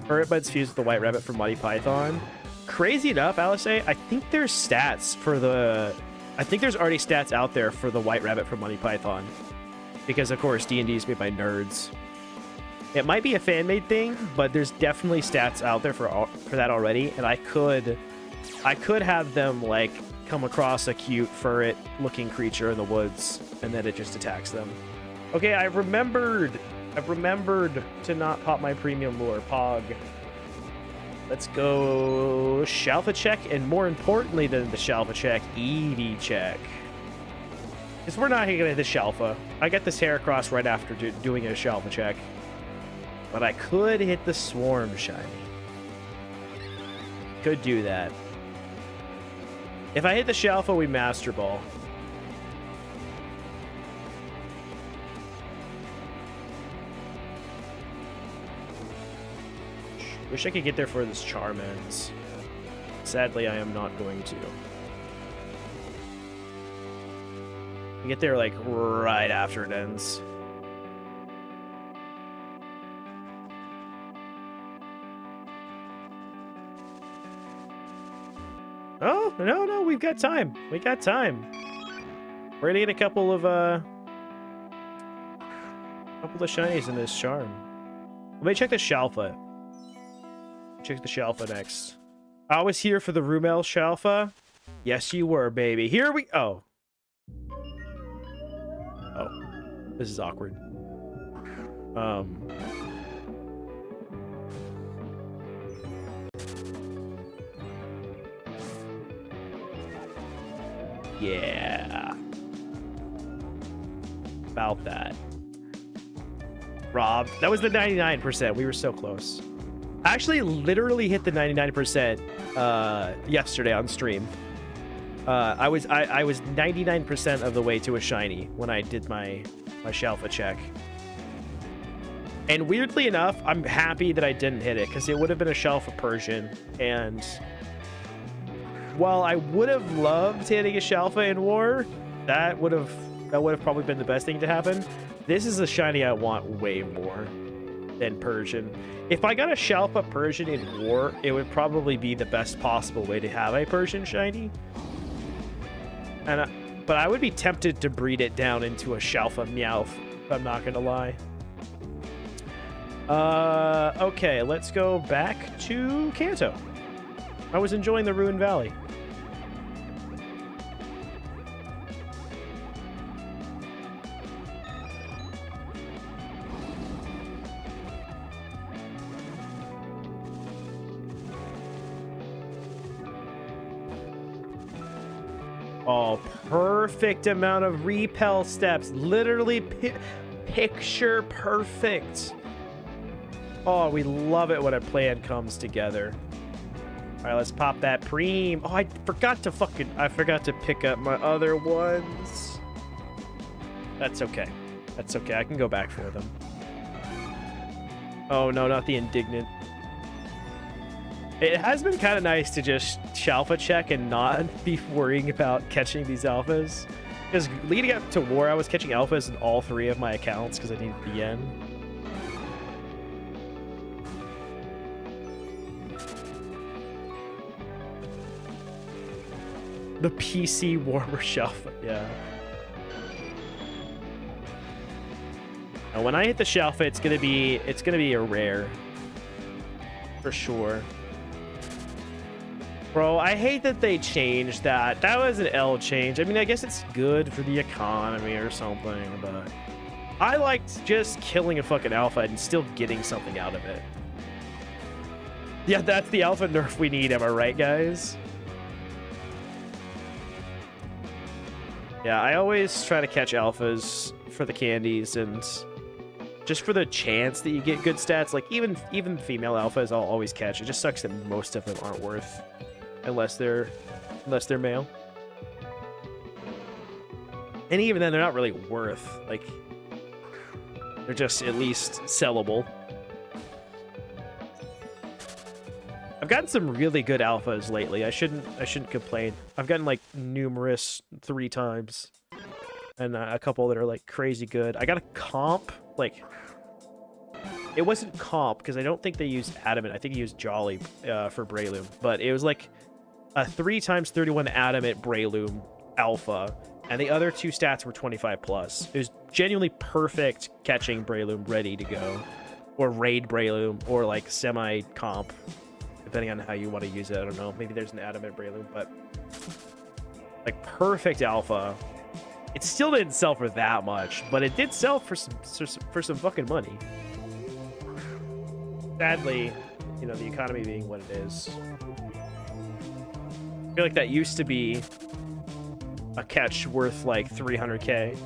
Furret buds fused with the white rabbit from Monty Python. Crazy enough, Alice, I think there's stats for the... I think there's already stats out there for the white rabbit from Monty Python. Because, of course, D&D is made by nerds. It might be a fan-made thing, but there's definitely stats out there for that already. And I could have them, like, come across a cute furret-looking creature in the woods, and then it just attacks them. Okay, I've remembered to not pop my premium lure, Pog. Let's go Shalfa check, and more importantly than the Shalfa check, EV check. Because we're not going to hit the Shalfa. I got this Heracross right after doing a Shalfa check. But I could hit the Swarm shiny. Could do that. If I hit the Shalfa, we Master Ball. Wish I could get there for this Charmands. Sadly, I am not going to. I get there like right after it ends. Oh, no, we've got time. We got time. We're gonna get a couple of shinies in this charm. Let me check the Shalfa. Check the Shalfa next. I was here for the Rumel Shalfa. Yes, you were, baby. Here we... Oh. Oh. This is awkward. Yeah. About that. Rob. That was the 99%. We were so close. I actually literally hit the 99% yesterday on stream. I was 99% of the way to a shiny when I did my Shalfa check. And weirdly enough, I'm happy that I didn't hit it, because it would have been a Shalfa Persian. And while I would have loved hitting a Shalfa in war, that would have probably been the best thing to happen. This is a shiny I want way more than Persian. If I got a Shalfa Persian in war, it would probably be the best possible way to have a Persian shiny. And But I would be tempted to breed it down into a Shalfa Meowth, if I'm not gonna lie. Okay, let's go back to Kanto. I was enjoying the Ruined Valley. Oh, perfect amount of repel steps. Literally picture perfect. Oh, we love it when a plan comes together. All right, let's pop that preem. Oh, I forgot to pick up my other ones. That's okay. That's okay. I can go back for them. Oh, no, not the Indignant. It has been kind of nice to just Shalfa check and not be worrying about catching these alphas. Because leading up to war, I was catching alphas in all 3 of my accounts because I needed the yen. The PC warmer Shalfa, yeah. Now, when I hit the Shalfa, it's gonna be a rare. For sure. Bro, I hate that they changed that. That was an L change. I mean, I guess it's good for the economy or something, but I liked just killing a fucking alpha and still getting something out of it. Yeah, that's the alpha nerf we need, am I right, guys? Yeah, I always try to catch alphas for the candies and just for the chance that you get good stats. Like, even female alphas I'll always catch. It just sucks that most of them aren't worth... Unless they're male. And even then, they're not really worth, like, they're just at least sellable. I've gotten some really good alphas lately. I shouldn't complain. I've gotten like numerous 3 times. And a couple that are like crazy good. I got a comp, like, it wasn't comp because I don't think they used Adamant. I think he used Jolly for Breloom, but it was like a 3x31 Adamant Breloom alpha, and the other 2 stats were 25 plus. It was genuinely perfect catching Breloom ready to go, or raid Breloom, or like semi comp, depending on how you want to use it. I don't know. Maybe there's an Adamant Breloom, but like perfect alpha. It still didn't sell for that much, but it did sell for some fucking money. Sadly, you know, the economy being what it is. I feel like that used to be a catch worth like 300k.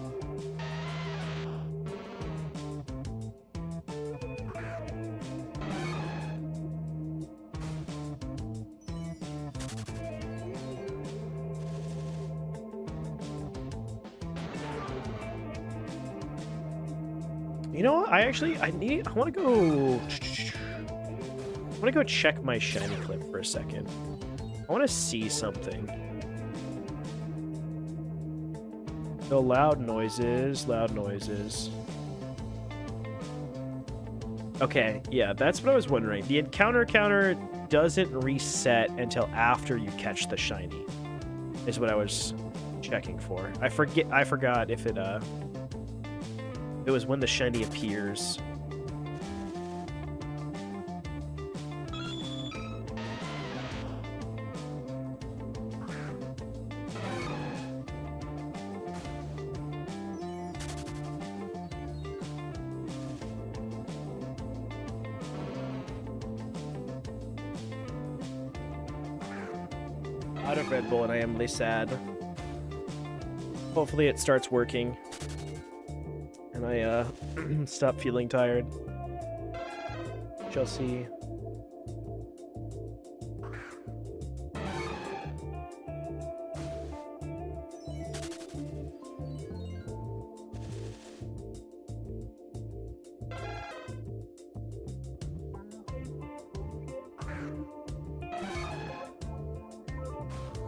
You know what? I want to go check my shiny clip for a second. I want to see something. So loud noises. Okay, yeah, that's what I was wondering. The encounter counter doesn't reset until after you catch the shiny, is what I was checking for. I forgot if it was when the shiny appears. Out of Red Bull, and I am really sad. Hopefully it starts working and I stop feeling tired. Shall see.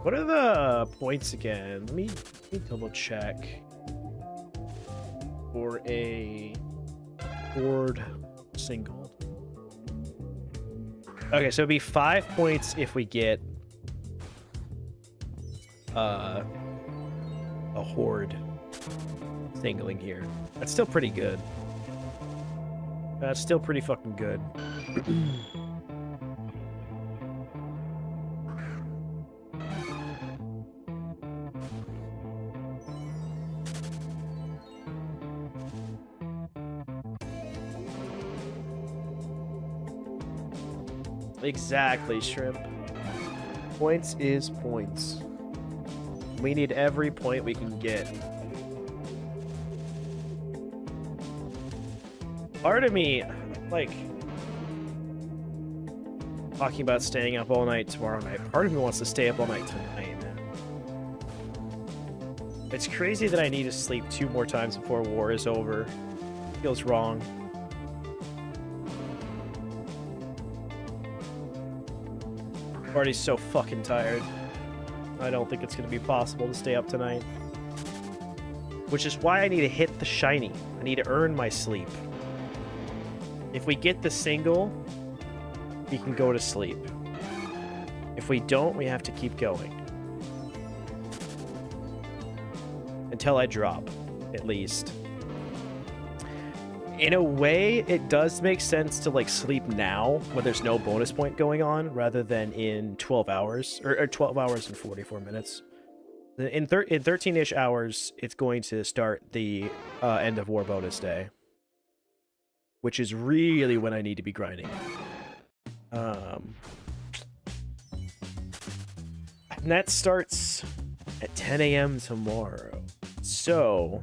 What are the points again? Let me double check for a board single. Okay, so it'd be 5 points if we get a a horde singling here. That's still pretty good. That's still pretty fucking good. Exactly, Shrimp. Points is points. We need every point we can get. Part of me, like, talking about staying up all night tomorrow night. Part of me wants to stay up all night tonight, man. It's crazy that I need to sleep 2 more times before war is over. Feels wrong. I'm already so fucking tired. I don't think it's going to be possible to stay up tonight. Which is why I need to hit the shiny. I need to earn my sleep. If we get the single, we can go to sleep. If we don't, we have to keep going. Until I drop, at least. In a way, it does make sense to like sleep now when there's no bonus point going on, rather than in 12 hours, or 12 hours and 44 minutes. In 13-ish hours, it's going to start the end of war bonus day, which is really when I need to be grinding. And that starts at 10 a.m. tomorrow. So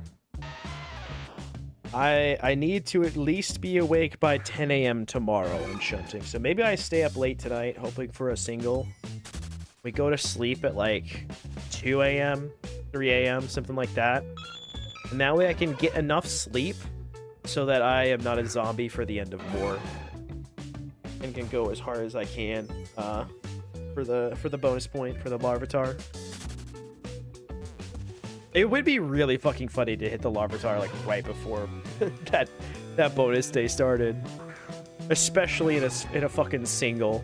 I need to at least be awake by 10 a.m. tomorrow in shunting. So maybe I stay up late tonight, hoping for a single. We go to sleep at like 2 a.m., 3 a.m., something like that. And that way I can get enough sleep so that I am not a zombie for the end of war. And can go as hard as I can for the bonus point for the Larvitar. It would be really fucking funny to hit the Larvitar like right before that bonus day started, especially in a fucking single.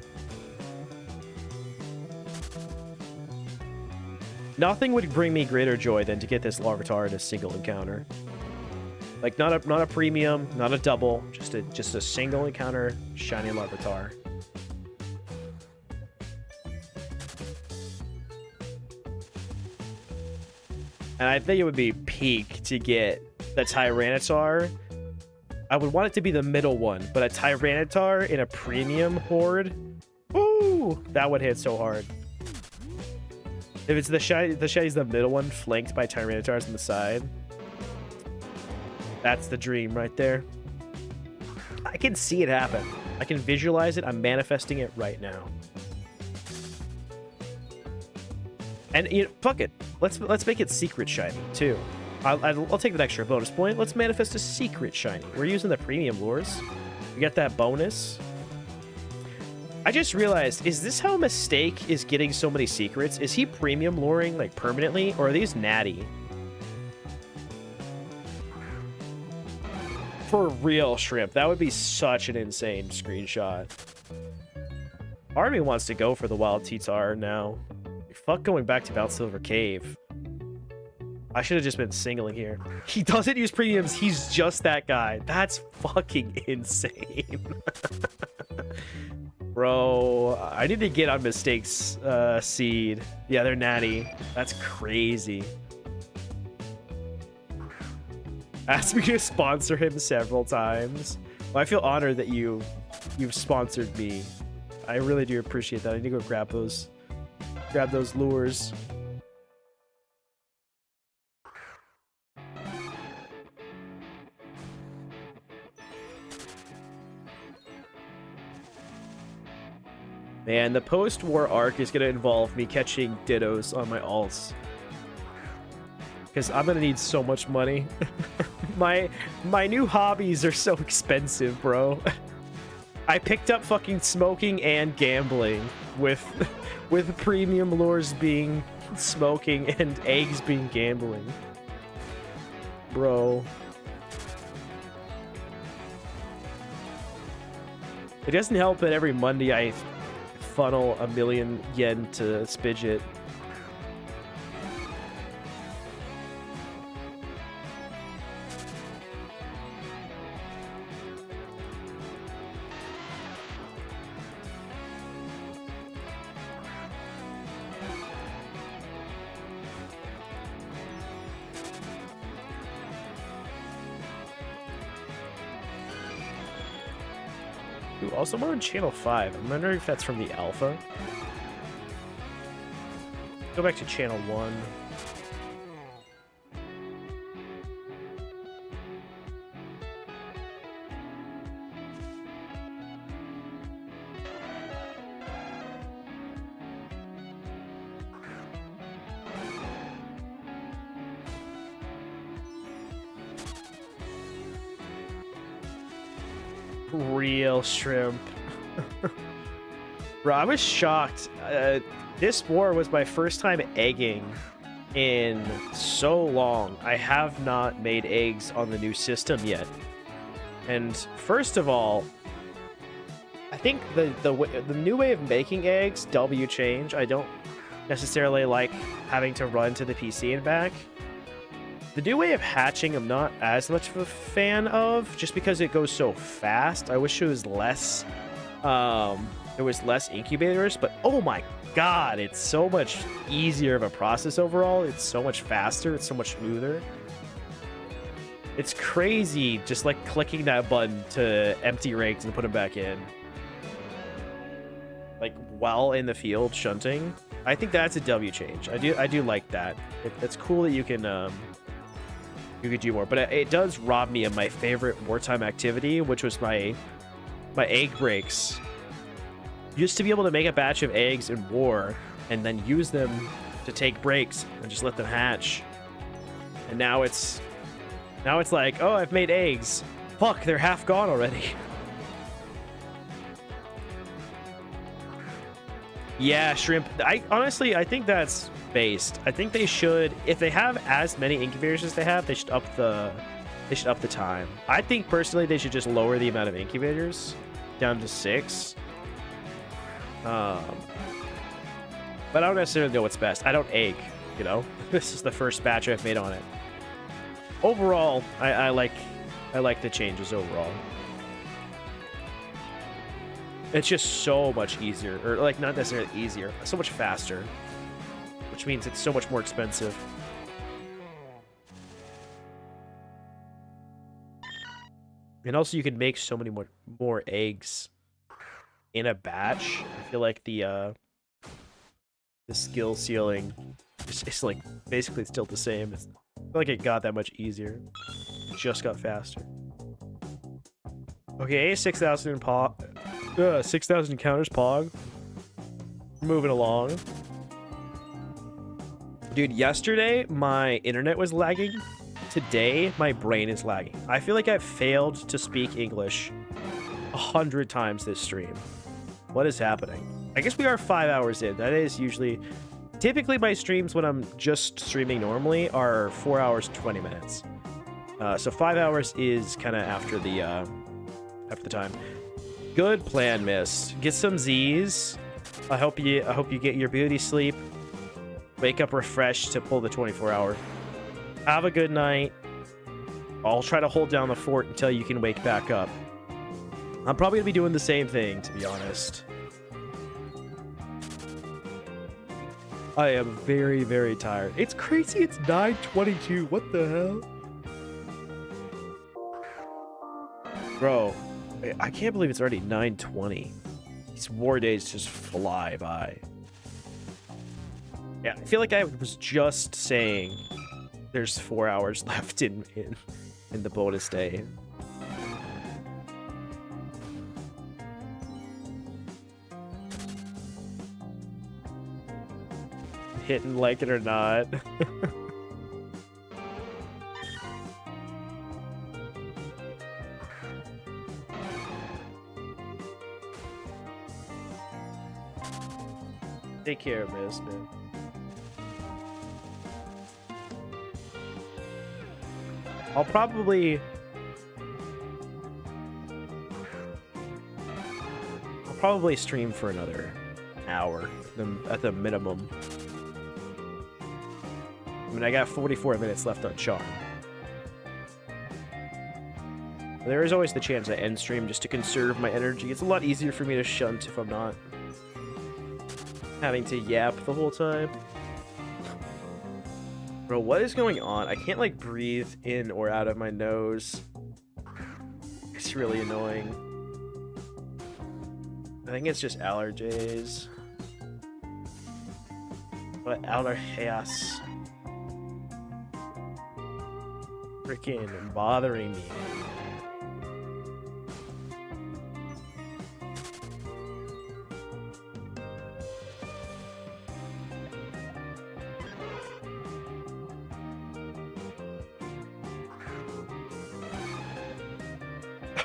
Nothing would bring me greater joy than to get this Larvitar in a single encounter. Like not a premium, not a double, just a single encounter shiny Larvitar. And I think it would be peak to get the Tyranitar. I would want it to be the middle one, but a Tyranitar in a premium horde, ooh, that would hit so hard. If it's the shiny's the middle one, flanked by Tyranitars on the side, that's the dream right there. I can see it happen. I can visualize it. I'm manifesting it right now. And you know, fuck it. Let's make it secret shiny too. I'll take that extra bonus point. Let's manifest a secret shiny. We're using the premium lures. We get that bonus. I just realized, is this how Mistake is getting so many secrets? Is he premium luring like permanently, or are these natty? For real, Shrimp. That would be such an insane screenshot. Part of me wants to go for the Wild T-Tar now. Fuck going back to Mount Silver Cave. I should have just been singling here. He doesn't use premiums. He's just that guy. That's fucking insane. Bro, I need to get on Mistake's seed. Yeah, they're natty. That's crazy. Asked me to sponsor him several times. Well, I feel honored that you've sponsored me. I really do appreciate that. I need to go grab those lures. Man, the post-war arc is going to involve me catching Dittos on my alts. Because I'm going to need so much money. My new hobbies are so expensive, bro. I picked up fucking smoking and gambling with premium lures being smoking and eggs being gambling. Bro. It doesn't help that every Monday I funnel 1,000,000 yen to Spidget. Ooh, also I'm on channel 5. I'm wondering if that's from the alpha. Go back to channel 1. Real shrimp. Bro, I was shocked. This war was my first time egging in so long. I have not made eggs on the new system yet. And first of all, I think the new way of making eggs, W change, I don't necessarily like having to run to the PC and back. The new way of hatching I'm not as much of a fan of, just because it goes so fast. I wish it was less, there was less incubators, but oh my god, it's so much easier of a process overall. It's so much faster, it's so much smoother. It's crazy just like clicking that button to empty rakes and put them back in. Like while in the field shunting. I think that's a W change. I do like that. It's cool that you can you could do more, but it does rob me of my favorite wartime activity, which was my egg breaks. Used to be able to make a batch of eggs in war and then use them to take breaks and just let them hatch. And now it's like, oh, I've made eggs. Fuck, they're half gone already. Yeah, shrimp. I think that's based. I think they should, if they have as many incubators as they have, they should up the time. I think personally they should just lower the amount of incubators down to 6. But I don't necessarily know what's best. I don't egg, you know. This is the first batch I've made on it. Overall, I like the changes overall. It's just so much easier, or like not necessarily easier, so much faster, which means it's so much more expensive. And also you can make so many more eggs in a batch. I feel like the skill ceiling is like basically still the same. It's not like it got that much easier. It just got faster. Okay, 6,000 in 6,000 counters pog. Moving along. Dude, yesterday my internet was lagging. Today my brain is lagging. I feel like I've failed to speak English 100 times this stream. What is happening? I guess we are 5 hours in. That is usually... Typically my streams when I'm just streaming normally are 4 hours 20 minutes. So 5 hours is kind of after the time. Good plan, miss. Get some Z's. I hope you get your beauty sleep. Wake up refreshed to pull the 24-hour. Have a good night. I'll try to hold down the fort until you can wake back up. I'm probably gonna be doing the same thing, to be honest. I am very, very tired. It's crazy. It's 9:22. What the hell? Bro, I can't believe it's already 9:20. These war days just fly by. Yeah, I feel like I was just saying there's 4 hours left in the bonus day. Hitting like it or not. Take care, miss, man. I'll probably stream for another hour at the minimum. I mean, I got 44 minutes left on Charm. There is always the chance I end stream just to conserve my energy. It's a lot easier for me to shunt if I'm not having to yap the whole time. Bro, what is going on? I can't, like, breathe in or out of my nose. It's really annoying. I think it's just allergies. But allergies. Freaking bothering me.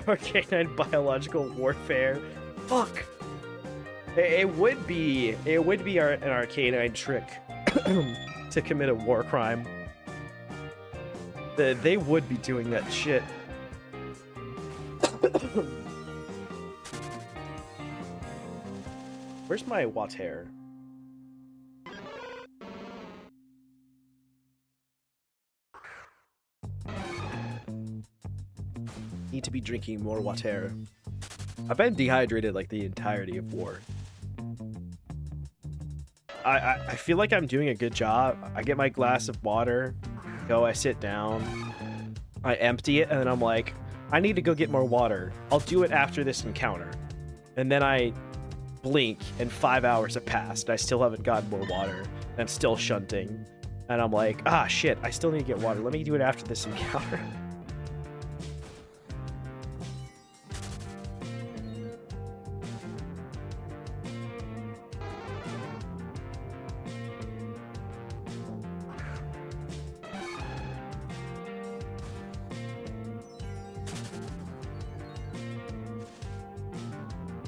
Arcanine biological warfare. Fuck. It would be an arcanine trick to commit a war crime. They would be doing that shit. Where's my water? Need to be drinking more water. I've been dehydrated like the entirety of war. I feel like I'm doing a good job. I get my glass of water, I sit down, I empty it, and then I'm like, I need to go get more water. I'll do it after this encounter. And then I blink, and 5 hours have passed. I still haven't gotten more water. And I'm still shunting. And I'm like, ah, shit, I still need to get water. Let me do it after this encounter.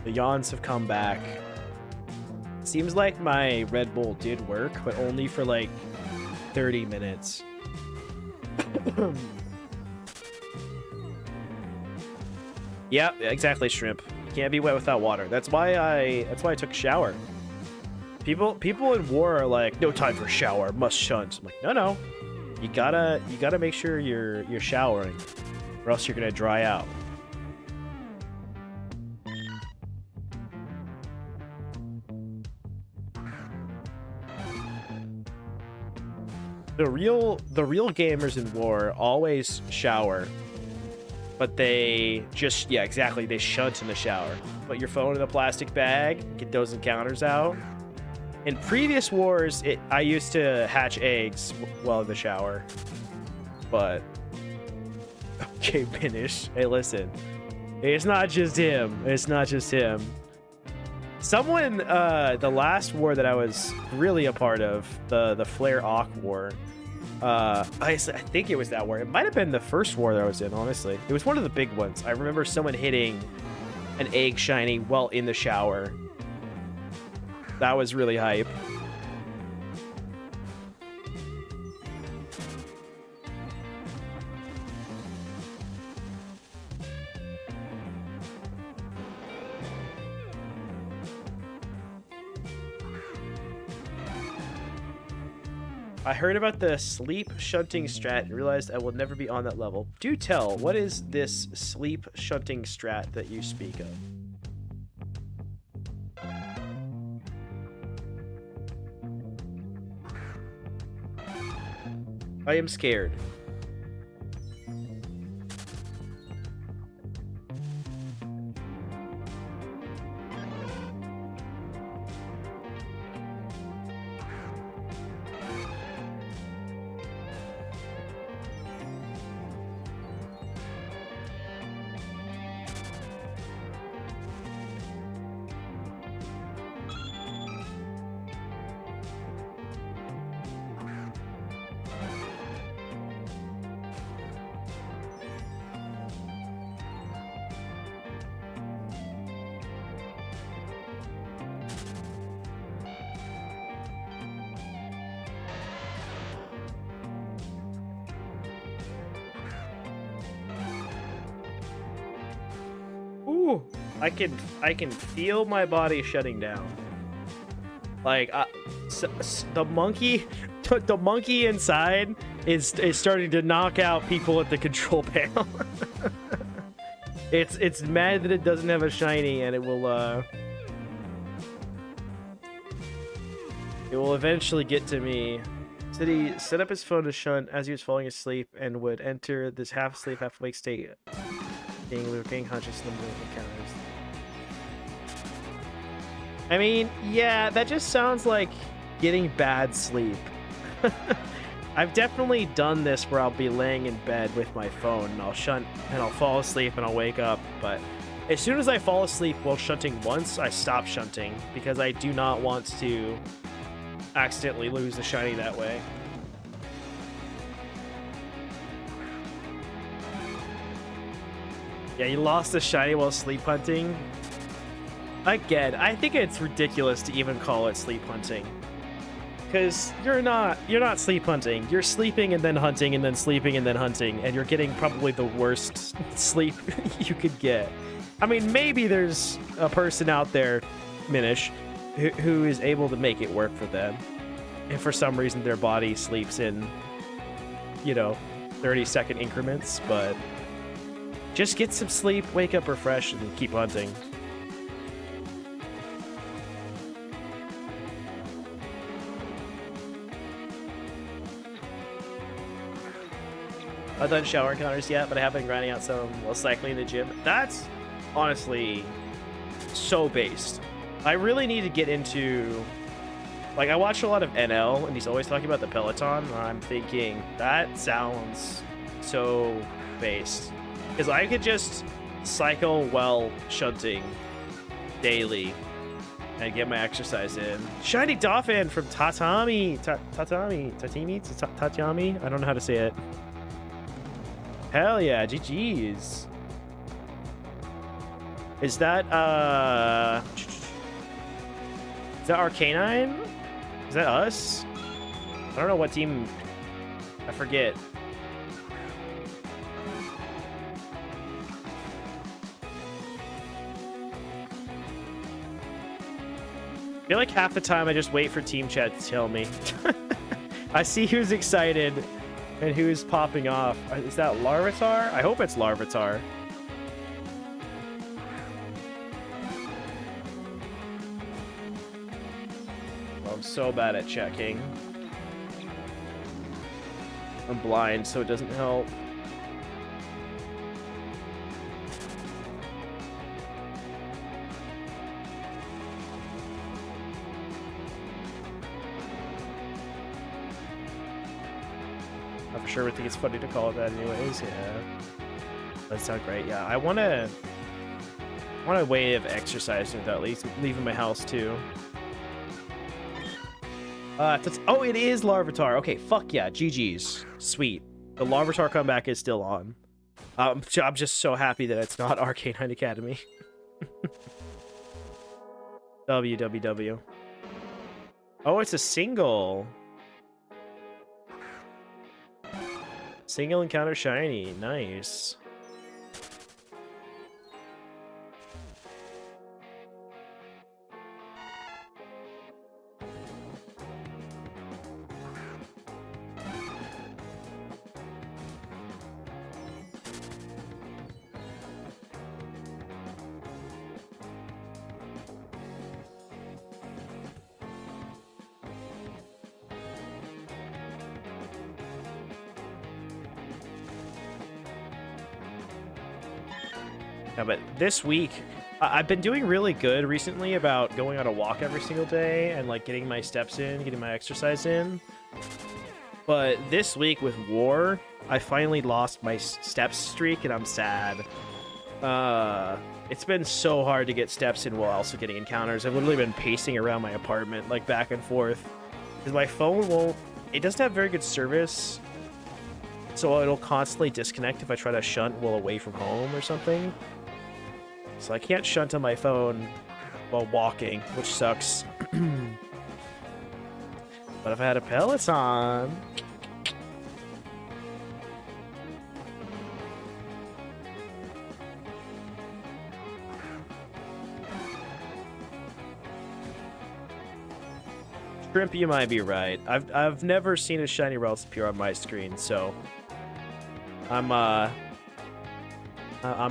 The yawns have come back. Seems like my Red Bull did work, but only for like 30 minutes. Yeah, exactly, Shrimp. You can't be wet without water. That's why I took a shower. People in war are like, no time for a shower, must shunt. I'm like, no. You gotta make sure you're showering, or else you're gonna dry out. The real gamers in war always shower, but they just, yeah, exactly, they shunt in the shower. Put your phone in a plastic bag, get those encounters out. In previous wars, I used to hatch eggs while in the shower, but okay, finish. Hey, listen, it's not just him. It's not just him. Someone, the last war that I was really a part of, the Flare Awk War, I think it was that war. It might have been the first war that I was in, honestly. It was one of the big ones. I remember someone hitting an egg shiny while in the shower. That was really hype. I heard about the sleep shunting strat and realized I will never be on that level. Do tell, what is this sleep shunting strat that you speak of? I am scared. Ooh, I can feel my body shutting down. Like the monkey inside is starting to knock out people at the control panel. It's mad that it doesn't have a shiny, and it will eventually get to me. Said he set up his phone to shunt as he was falling asleep and would enter this half asleep, half awake state, being conscious in the middle of encounters. I mean, yeah, that just sounds like getting bad sleep. I've definitely done this where I'll be laying in bed with my phone and I'll shunt and I'll fall asleep and I'll wake up. But as soon as I fall asleep while shunting once, I stop shunting because I do not want to accidentally lose the shiny that way. Yeah, you lost the shiny while sleep hunting. Again, I think it's ridiculous to even call it sleep hunting. Because you're not sleep hunting. You're sleeping and then hunting and then sleeping and then hunting, and you're getting probably the worst sleep you could get. I mean, maybe there's a person out there, Minish, who is able to make it work for them. And for some reason their body sleeps in, 30-second increments, but just get some sleep, wake up refreshed, and keep hunting. I've done shower encounters yet, but I have been grinding out some while cycling in the gym. That's honestly so based. I really need to get into... Like, I watch a lot of NL, and he's always talking about the Peloton, and I'm thinking, that sounds so based. Because I could just cycle while shunting daily and get my exercise in. Shiny Dolphin from Tatami. Tatami? I don't know how to say it. Hell yeah, GG's. Is that Arcanine? Is that us? I don't know what team. I forget. I feel like half the time I just wait for team chat to tell me. I see who's excited and who's popping off. Is that Larvitar? I hope it's Larvitar. I'm so bad at checking. I'm blind, so it doesn't help. I for sure would think it's funny to call it that anyways, yeah. That sounds great, yeah. I want a way of exercising without leaving my house too. Oh, it is Larvitar. Okay, fuck yeah, GG's. Sweet. The Larvitar comeback is still on. I'm just so happy that it's not Arcanine Academy. WWW. Oh, it's a single. Single encounter shiny. Nice. Yeah, but this week, I've been doing really good recently about going on a walk every single day and like getting my steps in, getting my exercise in. But this week with War, I finally lost my steps streak and I'm sad. It's been so hard to get steps in while also getting encounters. I've literally been pacing around my apartment like back and forth because my phone it doesn't have very good service. So it'll constantly disconnect if I try to shunt while away from home or something. So I can't shunt on my phone while walking, which sucks. But if I had a Peloton... Shrimp, you might be right. I've never seen a shiny Ralts appear on my screen, so I'm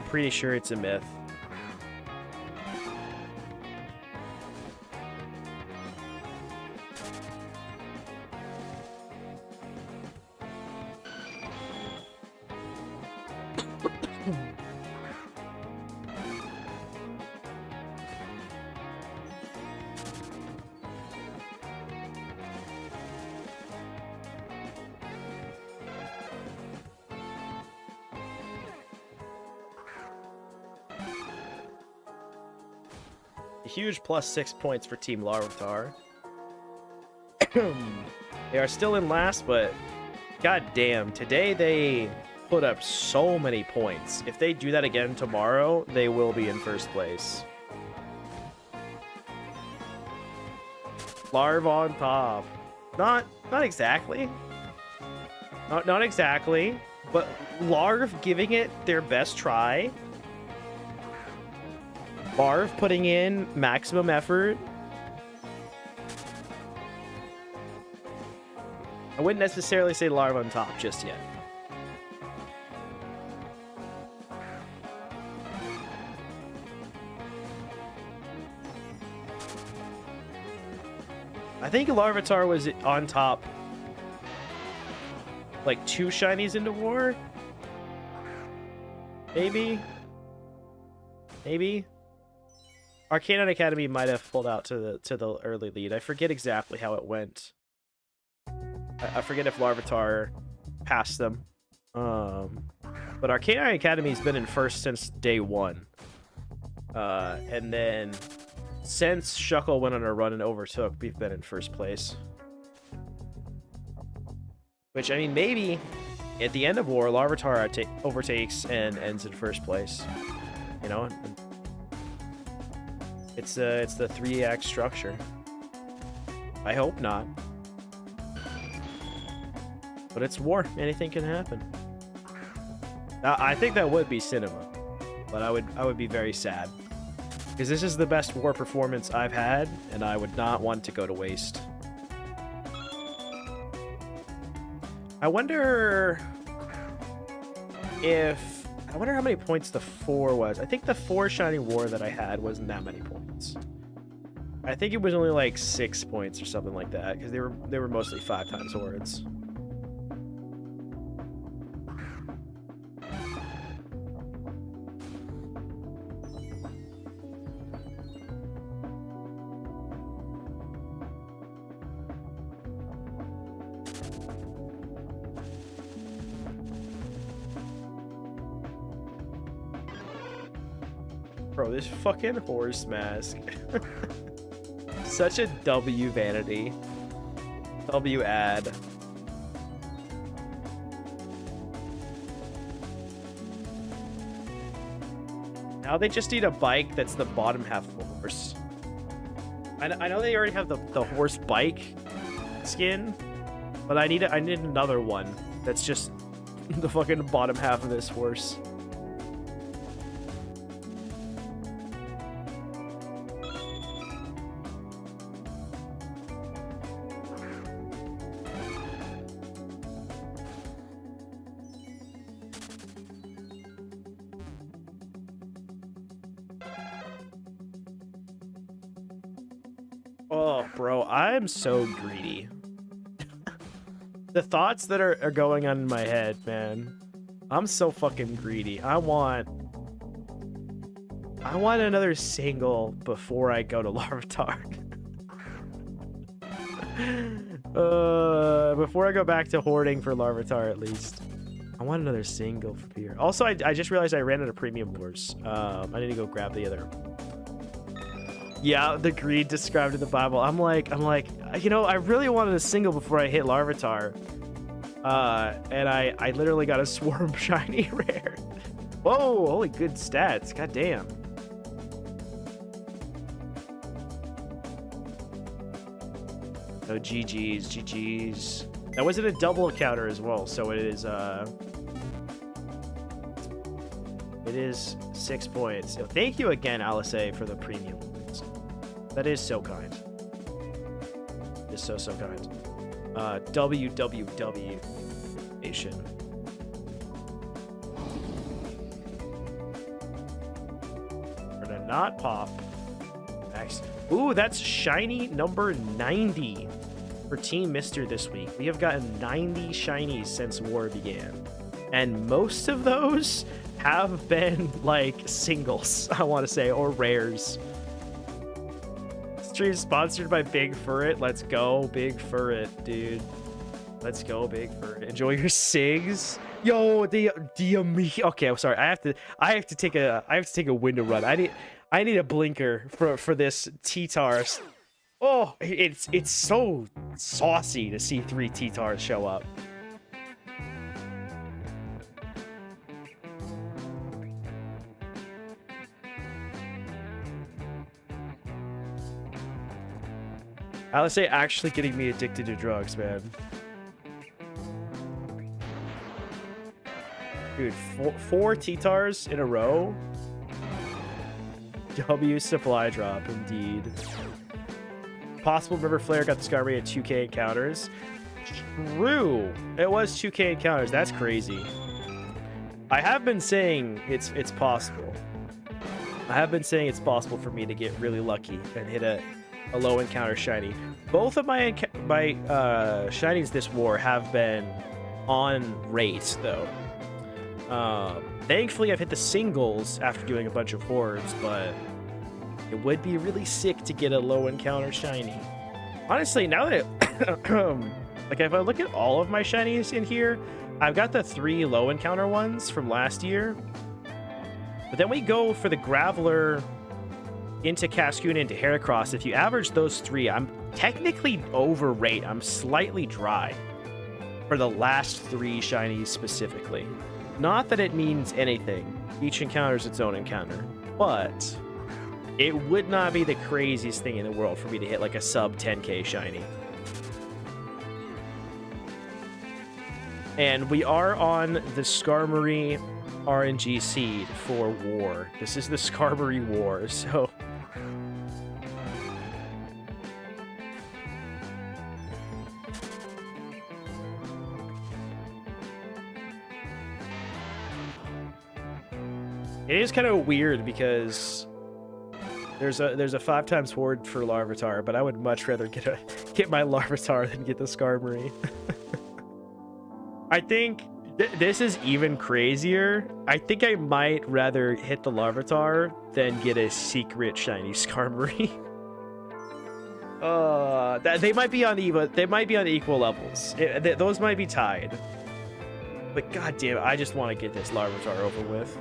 pretty sure it's a myth. A huge +6 points for Team Larvitar. They are still in last, but god damn, today they put up so many points. If they do that again tomorrow, they will be in first place. Larv on top. Not exactly. Not exactly, but Larv giving it their best try. Larv putting in maximum effort. I wouldn't necessarily say Larv on top just yet. I think Larvitar was on top like 2 shinies into war. Maybe. Arcanine Academy might have pulled out to the early lead. I forget exactly how it went. I forget if Larvitar passed them. But Arcanine Academy's been in first since day 1. And then since Shuckle went on a run and overtook, we've been in first place. Which, I mean, maybe at the end of war, Larvitar overtakes and ends in first place. You know? It's the 3-act structure. I hope not. But it's war. Anything can happen. I think that would be cinema. But I would be very sad. Because this is the best war performance I've had, and I would not want to go to waste. I wonder how many points the 4 was. I think the 4 shiny war that I had wasn't that many points. I think it was only like 6 points or something like that, because they were mostly 5 times words. Bro, this fucking horse mask. Such a W vanity. W ad. Now they just need a bike that's the bottom half of a horse. I know they already have the horse bike skin, but I need another one that's just the fucking bottom half of this horse. Oh, bro, I'm so greedy. The thoughts that are going on in my head, man. I'm so fucking greedy. I want another single before I go to Larvitar. Before I go back to hoarding for Larvitar, at least. I want another single for beer. Also, I just realized I ran out of premium wars. I need to go grab the other. Yeah, the greed described in the Bible. I'm like, you know, I really wanted a single before I hit Larvitar. And I literally got a Swarm shiny rare. Whoa, holy good stats. God damn. No, GG's. That wasn't a double counter as well, so it is 6 points. So thank you again, Alice, for the premium. That is so kind. It's so kind. WWW Nation. We're gonna not pop. Nice. Ooh, that's shiny number 90 for Team Mister this week. We have gotten 90 shinies since war began. And most of those have been like singles, I want to say, or rares. Stream sponsored by Big Furret. Let's go, Big Furret, dude. Let's go, Big Furret. Enjoy your cigs. Yo, okay, I'm sorry. I have to take a window run. I need a blinker for this T-Tars. Oh, it's so saucy to see 3 T-Tars show up. I would say actually getting me addicted to drugs, man. Dude, four T-Tars in a row? W supply drop, indeed. Possible River Flare got the Skarmory at 2k encounters. True! It was 2k encounters, that's crazy. I have been saying it's possible. I have been saying it's possible for me to get really lucky and hit a low encounter shiny. Both of my shinies this war have been on rate, though. Thankfully, I've hit the singles after doing a bunch of hordes, but it would be really sick to get a low encounter shiny. Honestly, now that like if I look at all of my shinies in here, I've got the 3 low encounter ones from last year. But then we go for the Graveler into Cascoon into Heracross. If you average those 3, I'm technically over rate. I'm slightly dry for the last 3 shinies specifically. Not that it means anything. Each encounter is its own encounter. But it would not be the craziest thing in the world for me to hit like a sub 10k shiny. And we are on the Skarmory RNG seed for War. This is the Skarmory War, so... It is kind of weird because there's a 5x horde for Larvitar, but I would much rather get my Larvitar than get the Skarmory. I think this is even crazier. I think I might rather hit the Larvitar than get a secret shiny Skarmory. They might be on equal levels. Those might be tied. But goddamn, I just want to get this Larvitar over with.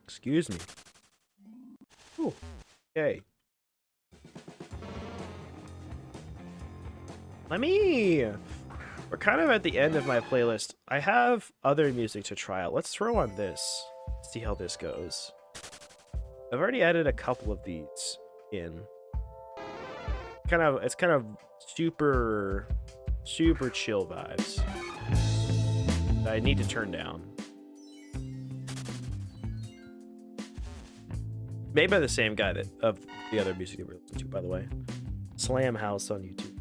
Excuse me. Ooh, okay. We're kind of at the end of my playlist. I have other music to try out. Let's throw on this. See how this goes. I've already added a couple of these in. It's kind of super chill vibes that I need to turn down. Made by the same guy of the other music that we're listening to, by the way. Slam House on YouTube.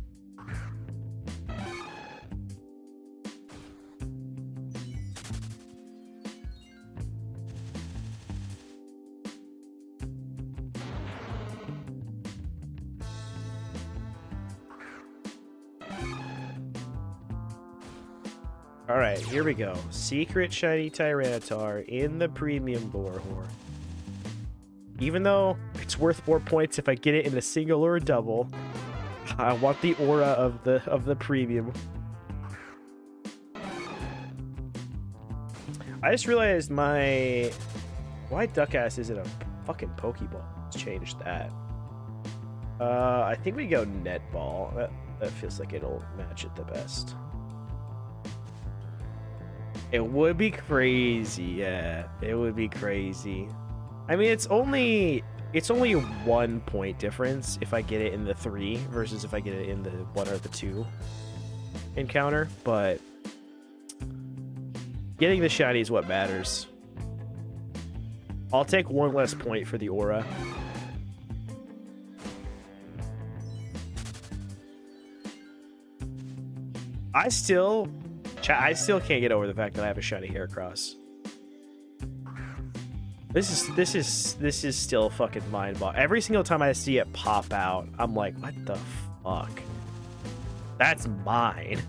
Alright, here we go. Secret Shiny Tyranitar in the Premium Borehorn. Even though it's worth more points if I get it in a single or a double, I want the aura of the premium. I just realized why Duckass isn't a fucking Pokeball. Let's change that. I think we go Netball. That feels like it'll match it the best. It would be crazy, yeah. It would be crazy. I mean, it's only 1 point difference if I get it in the 3 versus if I get it in the 1 or the 2. encounter, but getting the shiny is what matters. I'll take one less point for the aura. I still can't get over the fact that I have a shiny Heracross. This is still fucking mind-boggling. Every single time I see it pop out, I'm like, what the fuck? That's mine.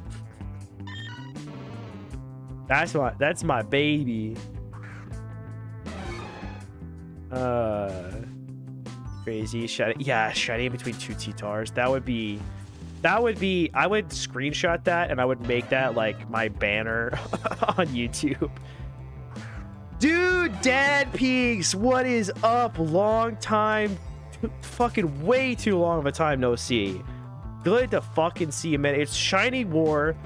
That's my baby. Crazy shiny. Yeah, shiny in between two T-Tars. That would be I would screenshot that and I would make that like my banner on YouTube. Dude, Dad Peaks, what is up? Long time, fucking way too long of a time no see. Good to fucking see you, man. It's Shiny War,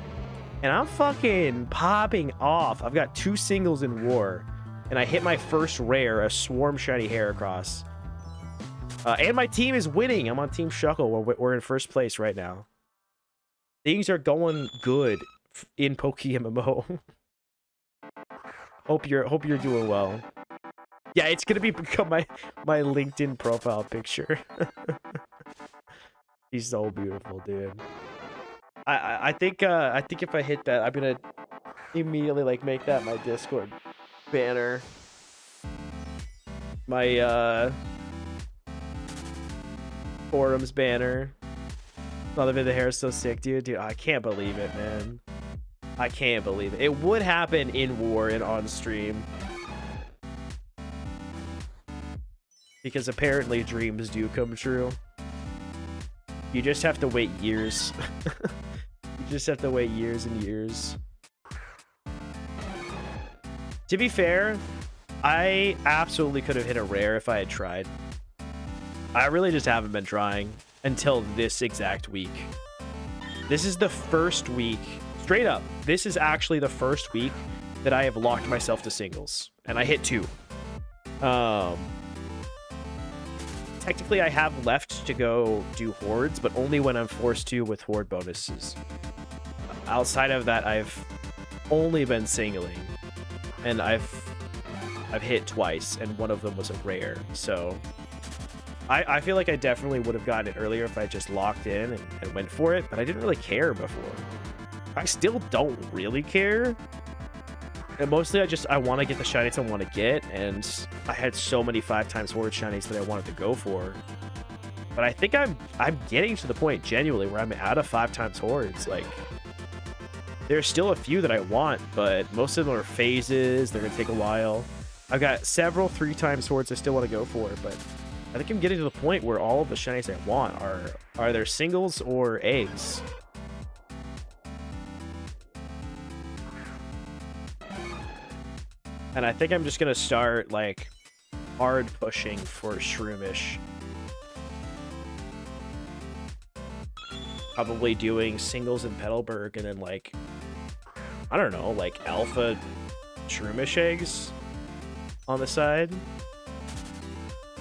and I'm fucking popping off. I've got 2 singles in War, and I hit my first rare, a Swarm Shiny Heracross. And my team is winning. I'm on Team Shuckle. We're in first place right now. Things are going good in PokeMMO. Hope you're doing well. Yeah, it's gonna become my LinkedIn profile picture. He's so beautiful, dude. I think if I hit that, I'm gonna immediately like make that my Discord banner. My forums banner. Another bit of the hair is so sick, dude. Dude, I can't believe it, man. I can't believe it. It would happen in War and on stream. Because apparently dreams do come true. You just have to wait years. You just have to wait years and years. To be fair, I absolutely could have hit a rare if I had tried. I really just haven't been trying until this exact week. This is the first week, straight up, this is actually the first week that I have locked myself to singles. And I hit 2. Technically, I have left to go do hordes, but only when I'm forced to with horde bonuses. Outside of that, I've only been singling. And I've hit twice, and one of them was a rare, so... I feel like I definitely would have gotten it earlier if I just locked in and went for it, but I didn't really care before. I still don't really care. And mostly I want to get the shinies I want to get, and I had so many 5x horde shinies that I wanted to go for. But I think I'm getting to the point genuinely where I'm out of 5x hordes. Like, there's still a few that I want, but most of them are phases. They're gonna take a while. I've got several 3x hordes I still want to go for, but I think I'm getting to the point where all of the shinies I want are either singles or eggs. And I think I'm just gonna start like hard pushing for Shroomish. Probably doing singles in Petalburg and then like, I don't know, like alpha Shroomish eggs on the side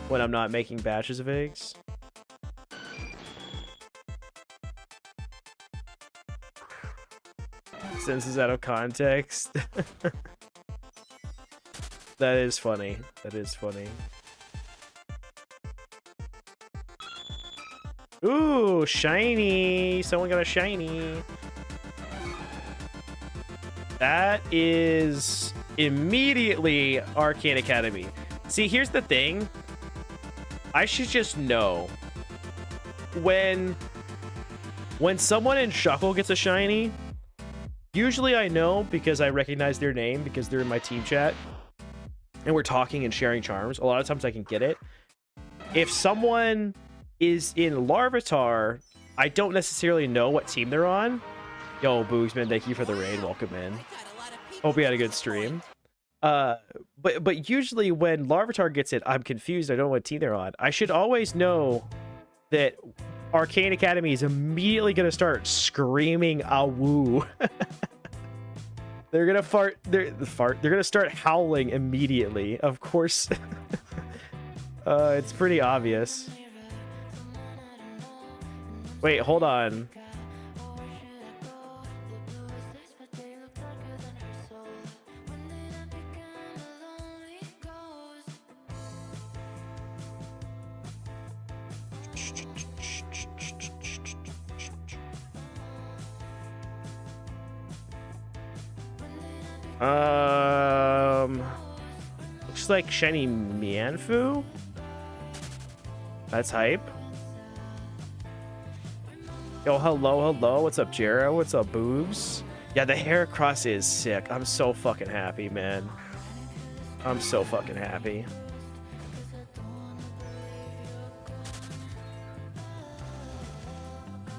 when I'm not making batches of eggs. Senses out of context. That is funny. That is funny. Ooh, shiny. Someone got a shiny. That is immediately Arcane Academy. See, here's the thing. I should just know when someone in Shuckle gets a shiny, usually I know because I recognize their name because they're in my team chat and we're talking and sharing charms. A lot of times I can get it. If someone is in Larvitar, I don't necessarily know what team they're on. Yo, Boogsman, thank you for the raid. Welcome in. Hope you had a good stream. But usually when Larvitar gets it, I'm confused. I don't know what team they're on. I should always know that Arcane Academy is immediately going to start screaming "awoo." They're going to fart. They're going to start howling immediately. Of course. It's pretty obvious. Wait, hold on. Looks like shiny Mianfu. That's hype. Yo, hello. What's up, Jera? What's up, Boobs? Yeah, the Heracross is sick. I'm so fucking happy, man. I'm so fucking happy.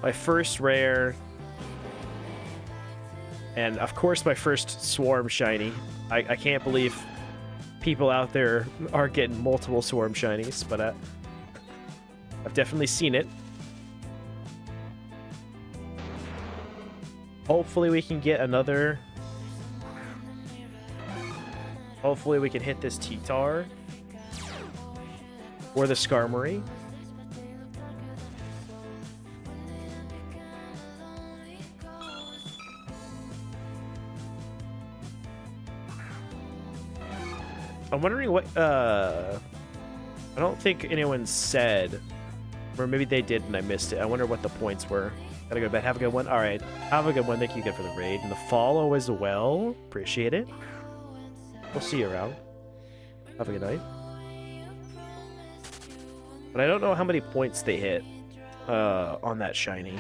My first rare. And, of course, my first Swarm shiny. I can't believe people out there are getting multiple Swarm shinies, but I've definitely seen it. Hopefully we can get another. Hopefully we can hit this T-Tar. Or the Skarmory. I'm wondering what, I don't think anyone said, or maybe they did and I missed it. I wonder what the points were. Gotta go to bed. Have a good one. All right. Have a good one. Thank you again for the raid and the follow as well. Appreciate it. We'll see you around. Have a good night. But I don't know how many points they hit on that shiny.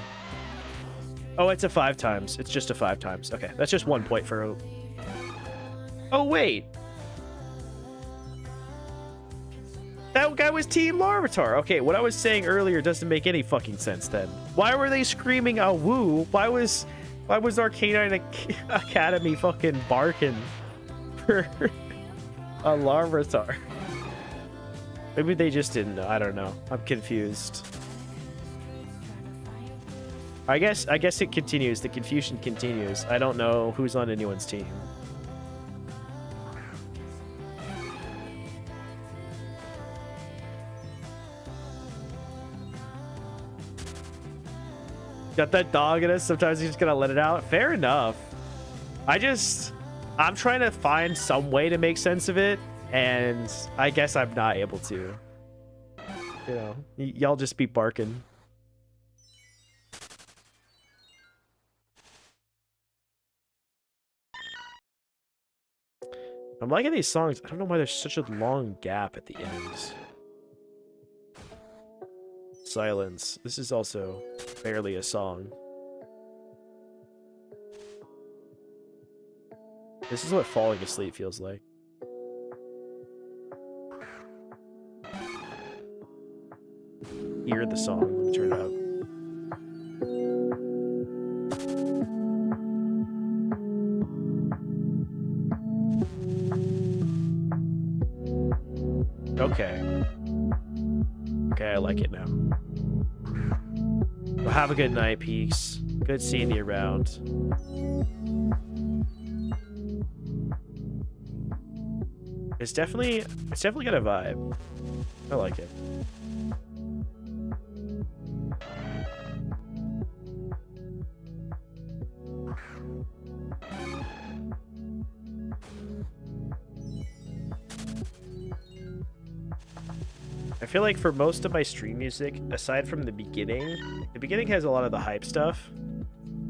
Oh, it's a 5 times. It's just a 5 times. Okay, that's just 1 point for... Oh, wait. That guy was Team Larvitar. Okay, what I was saying earlier doesn't make any fucking sense then. Why were they screaming a woo? Why was Arcanine Academy fucking barking for a Larvitar? Maybe they just didn't know. I don't know. I'm confused. I guess it continues. The confusion continues. I don't know who's on anyone's team. Got that dog in us. Sometimes you just gotta let it out. Fair enough. I'm trying to find some way to make sense of it, and I guess I'm not able to. You know, y'all just be barking. I'm liking these songs. I don't know why there's such a long gap at the end. Silence. This is also barely a song. This is what falling asleep feels like. Hear the song. Let me turn it up. Okay. Okay, I like it now. Well, have a good night, Peaks. Good seeing you around. It's definitely got a vibe. I like it. I feel like for most of my stream music, aside from the beginning has a lot of the hype stuff.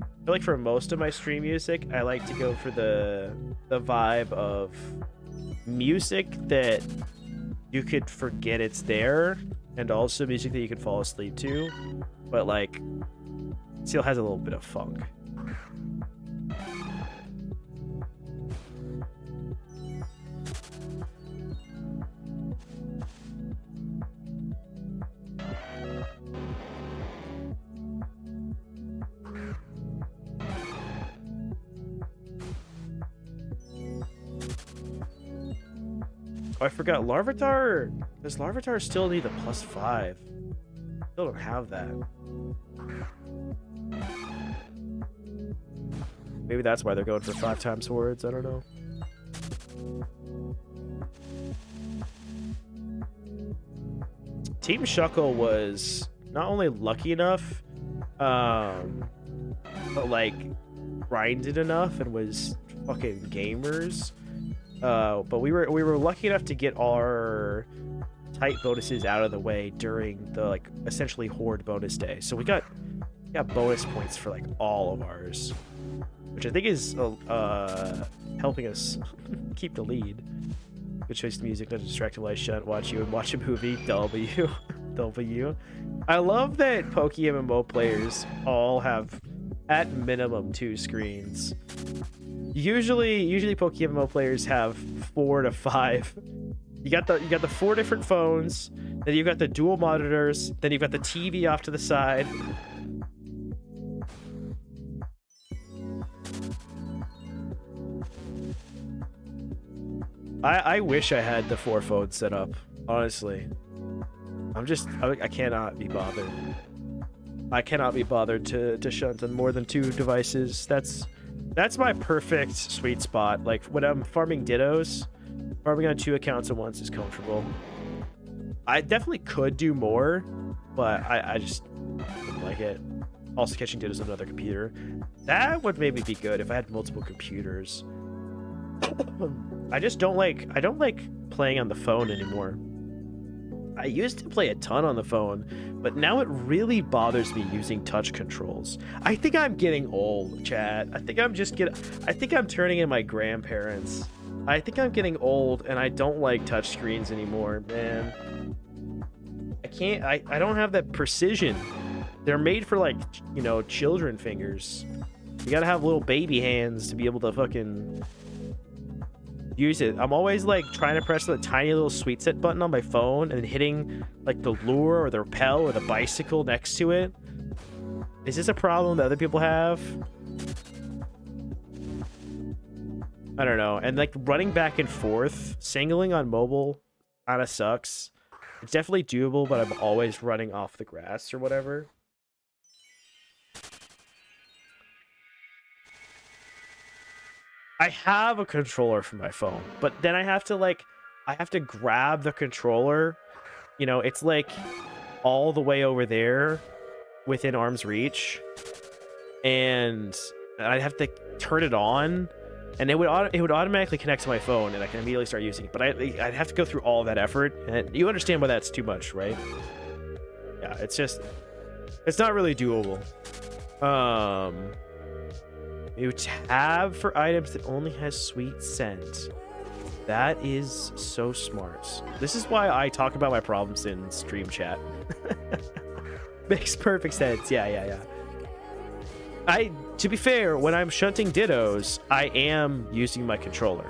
I feel like for most of my stream music, I like to go for the vibe of music that you could forget it's there, and also music that you could fall asleep to, but like still has a little bit of funk. Oh, I forgot Larvitar. Does Larvitar still need the +5? Still don't have that. Maybe that's why they're going for 5 times words. I don't know. Team Shuckle was not only lucky enough, but like grinded enough and was fucking gamers. But we were lucky enough to get our tight bonuses out of the way during the like essentially horde bonus day. So we got got bonus points for like all of ours, which I think is helping us keep the lead. Good choice of music, not a distracted light shut. Watch you and watch a movie. W. W. I love that Poke MMO players all have at minimum 2 screens. Usually Poke MMO players have 4 to 5. You got the 4 different phones, then you've got the dual monitors, then you've got the TV off to the side. I wish I had the 4 phones set up, honestly. I cannot be bothered. I cannot be bothered to shunt on more than 2 devices. That's my perfect sweet spot. Like when I'm farming dittos, farming on 2 accounts at once is comfortable. I definitely could do more, but I just don't like it. Also catching dittos on another computer. That would maybe be good if I had multiple computers. I don't like playing on the phone anymore. I used to play a ton on the phone, but now it really bothers me using touch controls. I think I'm getting old, chat. I think I'm turning in my grandparents. I think I'm getting old and I don't like touch screens anymore, man. I don't have that precision. They're made for like, children fingers. You gotta have little baby hands to be able to fucking use it. I'm always like trying to press the tiny little sweet set button on my phone and then hitting like the lure or the rappel or the bicycle next to it. Is this a problem that other people have? I don't know. And like running back and forth, singling on mobile kind of sucks. It's definitely doable, but I'm always running off the grass or whatever. I have a controller for my phone, but then I have to grab the controller. It's like all the way over there within arm's reach, and I'd have to turn it on, and it would automatically connect to my phone, and I can immediately start using it. But I'd have to go through all that effort, and you understand why that's too much, right? Yeah, it's not really doable. You tab for items that only has sweet scent. That is so smart. This is why I talk about my problems in stream chat. Makes perfect sense. Yeah. To be fair, when I'm shunting dittos, I am using my controller.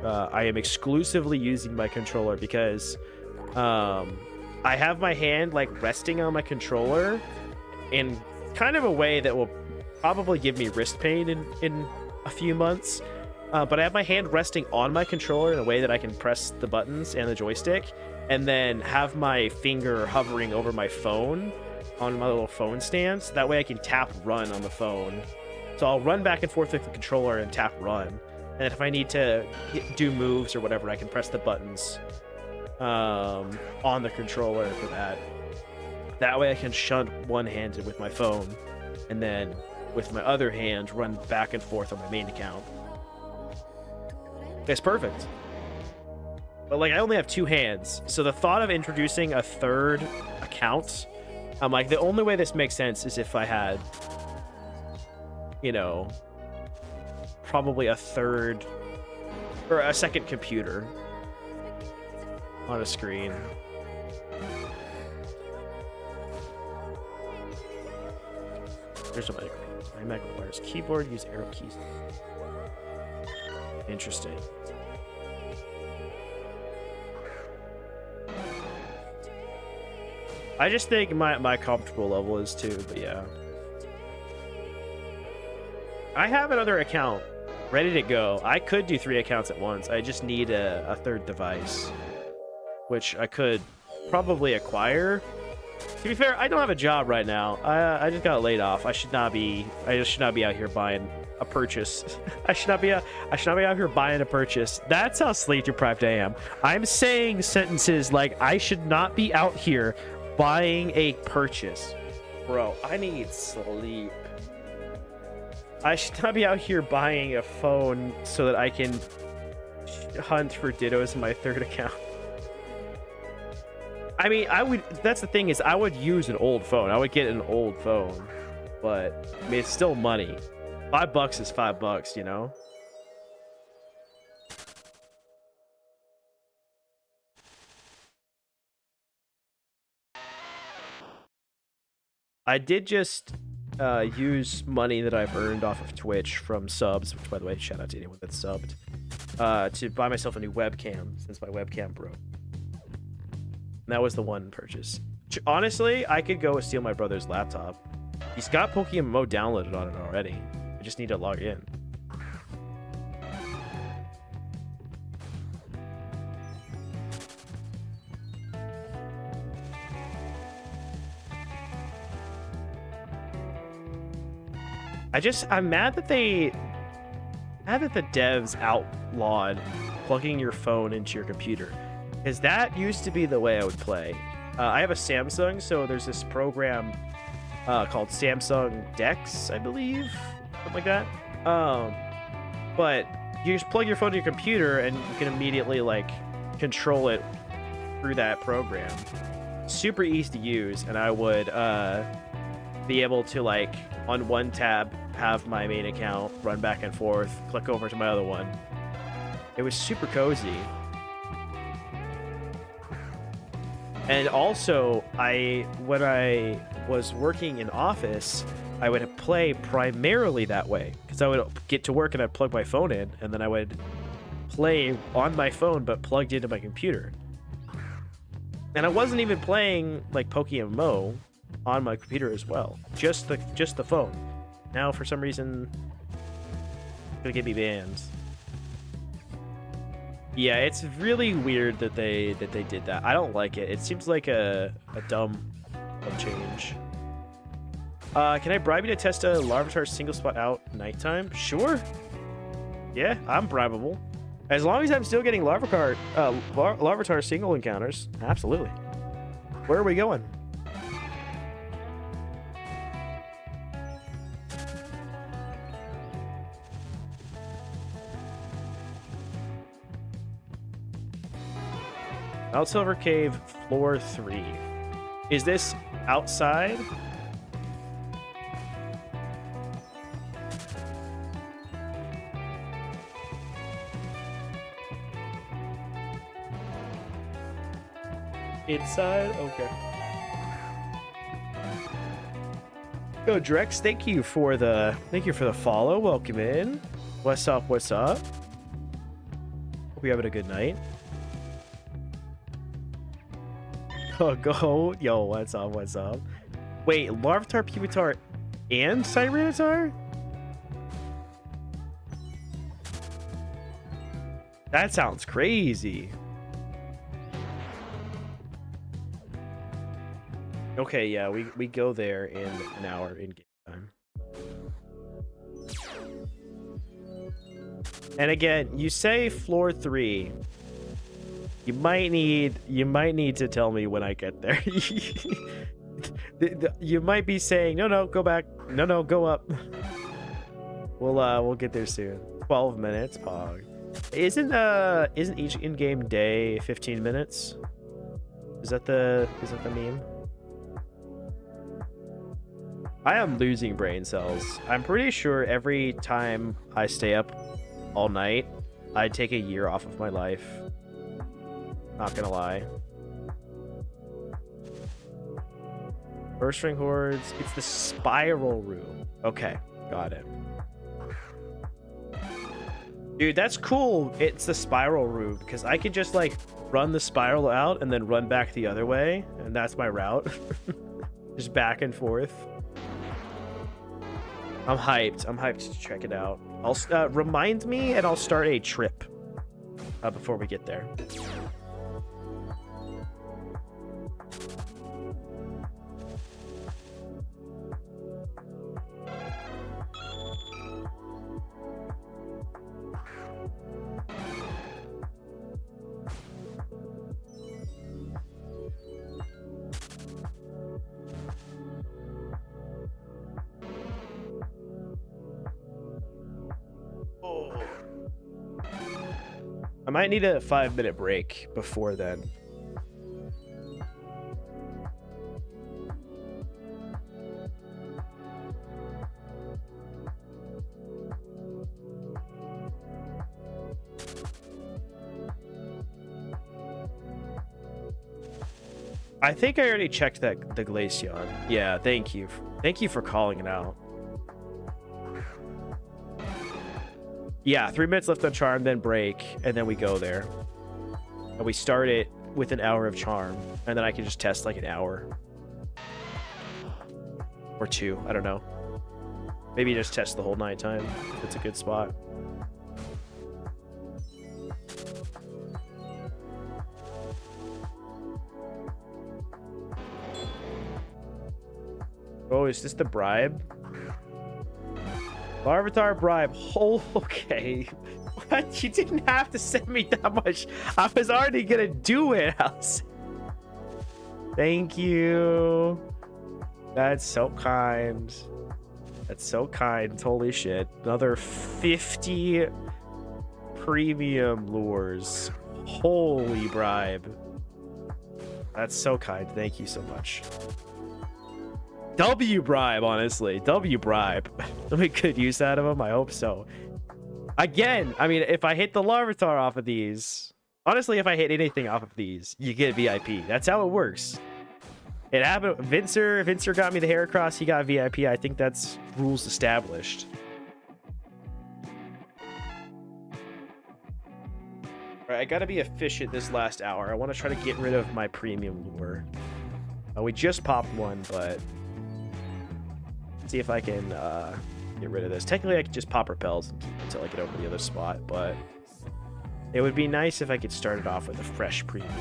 I am exclusively using my controller because I have my hand like resting on my controller in kind of a way that will probably give me wrist pain in a few months, but I have my hand resting on my controller in a way that I can press the buttons and the joystick and then have my finger hovering over my phone on my little phone stand, so that way I can tap run on the phone. So I'll run back and forth with the controller and tap run, and if I need to do moves or whatever, I can press the buttons on the controller for that way I can shunt one-handed with my phone and then with my other hand run back and forth on my main account. It's perfect. But like I only have 2 hands, so the thought of introducing a third account, I'm like, the only way this makes sense is if I had, probably a third or a second computer on a screen. There's no my Mac requires keyboard, use arrow keys. Interesting. I just think my comfortable level is 2, but yeah. I have another account ready to go. I could do 3 accounts at once. I just need a third device, which I could probably acquire. To be fair, I don't have a job right now. I just got laid off. I just should not be out here buying a purchase. I should not be out here buying a purchase. That's how sleep deprived I am. I'm saying sentences like I should not be out here buying a purchase. Bro, I need sleep. I should not be out here buying a phone so that I can hunt for dittos in my third account. I mean, that's the thing is I would use an old phone. I would get an old phone. but I mean, it's still money. $5 is $5, you know? I did just use money that I've earned off of Twitch from subs, which, by the way, shout out to anyone that's subbed, to buy myself a new webcam since my webcam broke. And that was the one purchase. Honestly, I could go steal my brother's laptop. He's got Pokemon Mo downloaded on it already. I just need to log in. I'm mad that the devs outlawed plugging your phone into your computer, because that used to be the way I would play. I have a Samsung, so there's this program called Samsung Dex, I believe, something like that. But you just plug your phone to your computer and you can immediately like control it through that program. Super easy to use, and I would be able to, like, on one tab have my main account, run back and forth, click over to my other one. It was super cozy. And also, when I was working in office, I would play primarily that way, because I would get to work and I'd plug my phone in, and then I would play on my phone but plugged into my computer. And I wasn't even playing like Pokemon Mo on my computer as well, just the phone. Now for some reason it's gonna get me banned. Yeah, it's really weird that they did that. I don't like it. It seems like a dumb change. Can I bribe you to test a Larvitar single spot out nighttime? Sure. Yeah, I'm bribable. As long as I'm still getting Larvitar single encounters, absolutely. Where are we going? Outsilver Cave, floor 3. Is this outside? Inside? Okay. Yo, Drex, thank you for the follow. Welcome in. What's up? What's up? Hope you're having a good night. Oh, go. Yo, what's up? What's up? Wait, Larvitar, Pupitar, and Tyranitar? That sounds crazy. Okay, yeah, we go there in an hour in game time. And again, you say floor 3. You might need to tell me when I get there. You might be saying, no, go back. No, go up. We'll get there soon. 12 minutes, pog. Isn't each in-game day 15 minutes? Is that the meme? I am losing brain cells. I'm pretty sure every time I stay up all night, I take a year off of my life. Not gonna lie. First ring hordes. It's the spiral room. Okay, got it. Dude, that's cool. It's the spiral room because I could just like run the spiral out and then run back the other way, and that's my route. Just back and forth. I'm hyped. I'm hyped to check it out. I'll remind me, and I'll start a trip before we get there. I might need a 5-minute break before then. I think I already checked that the Glaceon. Yeah, thank you. Thank you for calling it out. Yeah, 3 minutes left on charm, then break, and then we go there. And we start it with an hour of charm, and then I can just test like an hour. Or 2, I don't know. Maybe just test the whole night time. It's a good spot. Oh, is this the bribe? Larvitar bribe. Oh, okay. What? You didn't have to send me that much. I was already gonna do it. Thank you. That's so kind. That's so kind. Holy shit. Another 50 premium lures. Holy bribe. That's so kind. Thank you so much. W bribe, honestly. W bribe. We could use that of him. I hope so. Again, I mean, if I hit the Larvitar off of these, honestly, if I hit anything off of these, you get VIP. That's how it works. It happened. Vincer got me the Heracross. He got VIP. I think that's rules established. All right, I gotta be efficient this last hour. I want to try to get rid of my premium lure. We just popped one, but see if I can get rid of this. Technically, I could just pop repels and keep it until I get over the other spot, but it would be nice if I could start it off with a fresh premium.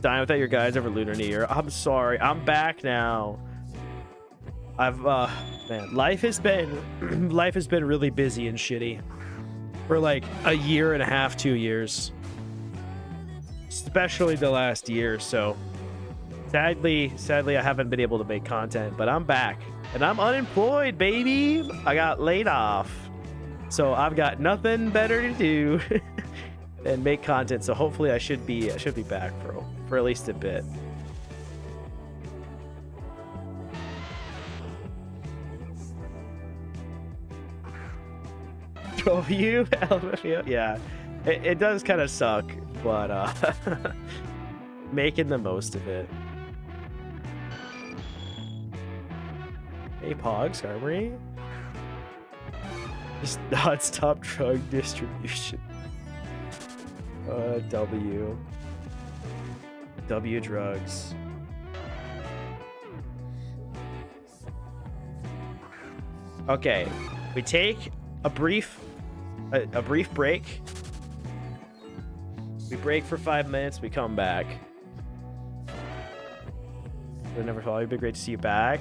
Dying without your guys over Lunar New Year. I'm sorry. I'm back now. Man, life has been really busy and shitty for like a year and a half, 2 years, especially the last year. So sadly, I haven't been able to make content, but I'm back and I'm unemployed, baby. I got laid off, so I've got nothing better to do than make content. So hopefully I should be back for at least a bit. You yeah, it does kind of suck, but making the most of it. Hey Pogs, Armory. Just not stop drug distribution. W drugs. Okay, we take a brief break. We break for 5 minutes. We come back. I've never thought it'd be great to see you back.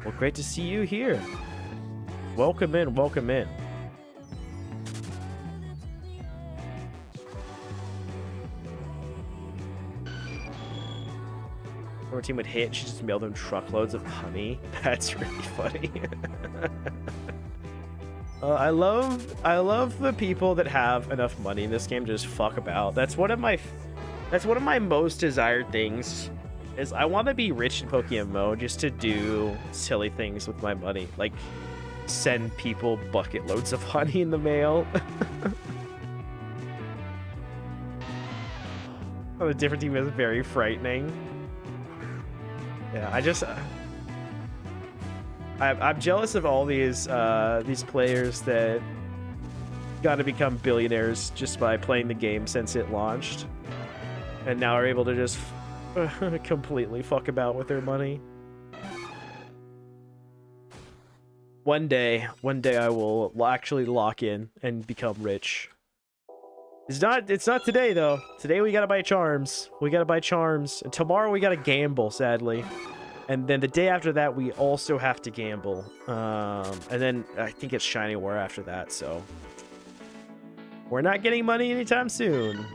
Well, great to see you here. Welcome in. Welcome in. Our team would hit. She just mailed them truckloads of honey. That's really funny. I love the people that have enough money in this game to just fuck about. That's one of my most desired things. Is I want to be rich in Pokemon mode just to do silly things with my money, like send people bucket loads of honey in the mail. Oh, the different team is very frightening. Yeah, I'm jealous of all these players that got to become billionaires just by playing the game since it launched, and now are able to just completely fuck about with their money. One day I will actually lock in and become rich. It's not today though. Today we gotta buy charms. And tomorrow we gotta gamble, sadly. And then the day after that, we also have to gamble. And then I think it's Shiny War after that, so we're not getting money anytime soon.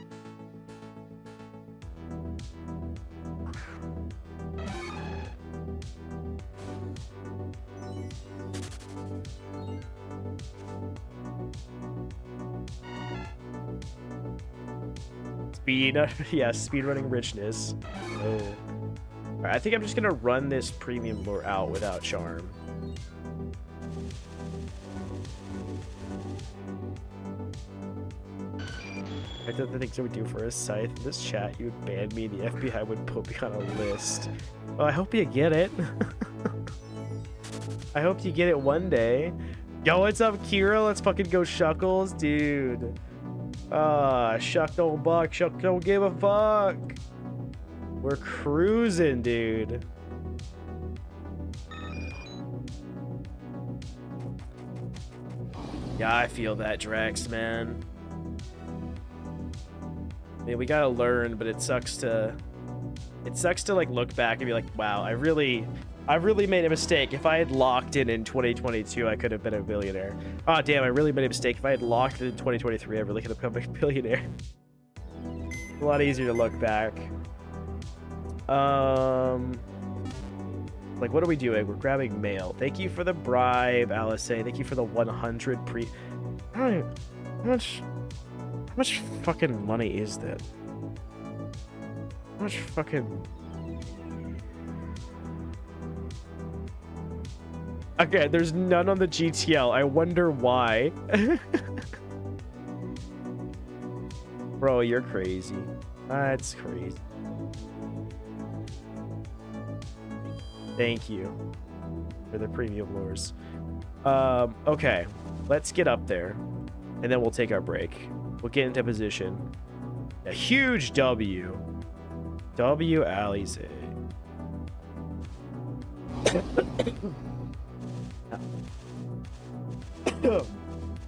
Speedrunning richness. Oh. Alright, I think I'm just gonna run this premium lure out without charm. I did the things I would do for a scythe. In this chat, you would ban me, the FBI would put me on a list. Well, I hope you get it. I hope you get it one day. Yo, what's up, Kira? Let's fucking go Shuckles, dude. Shuck don't buck, Shuck don't give a fuck. We're cruising, dude. Yeah, I feel that, Drax, man. I mean, we gotta learn, but it sucks to like look back and be like, wow, I really made a mistake. If I had locked in 2022, I could have been a billionaire. Oh damn, I really made a mistake. If I had locked in 2023, I really could have become a billionaire. A lot easier to look back. Like, what are we doing? We're grabbing mail. Thank you for the bribe, Alice. Thank you for the 100 pre. I don't even, how much fucking money is that? How much fucking. Okay, there's none on the GTL. I wonder why. Bro, you're crazy. That's crazy. Thank you for the premium lures. Okay, let's get up there, and then we'll take our break. We'll get into position. A huge W. W Alize.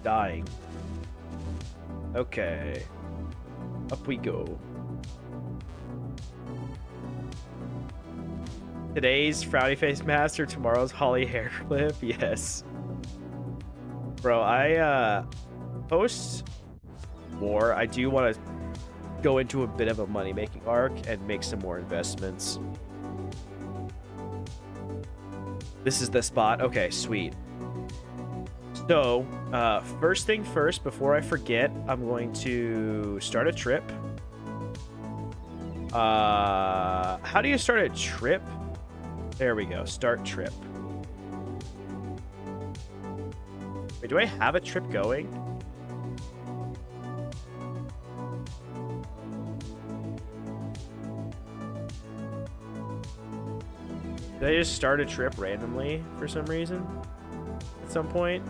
Dying. Okay. Up we go. Today's frowny face master, tomorrow's Holly hair clip. Yes. Bro, I post war, I do want to go into a bit of a money-making arc and make some more investments. This is the spot. Okay, sweet. So, first thing first, before I forget, I'm going to start a trip. How do you start a trip? There we go. Start trip. Wait, do I have a trip going? Did I just start a trip randomly for some reason? At some point?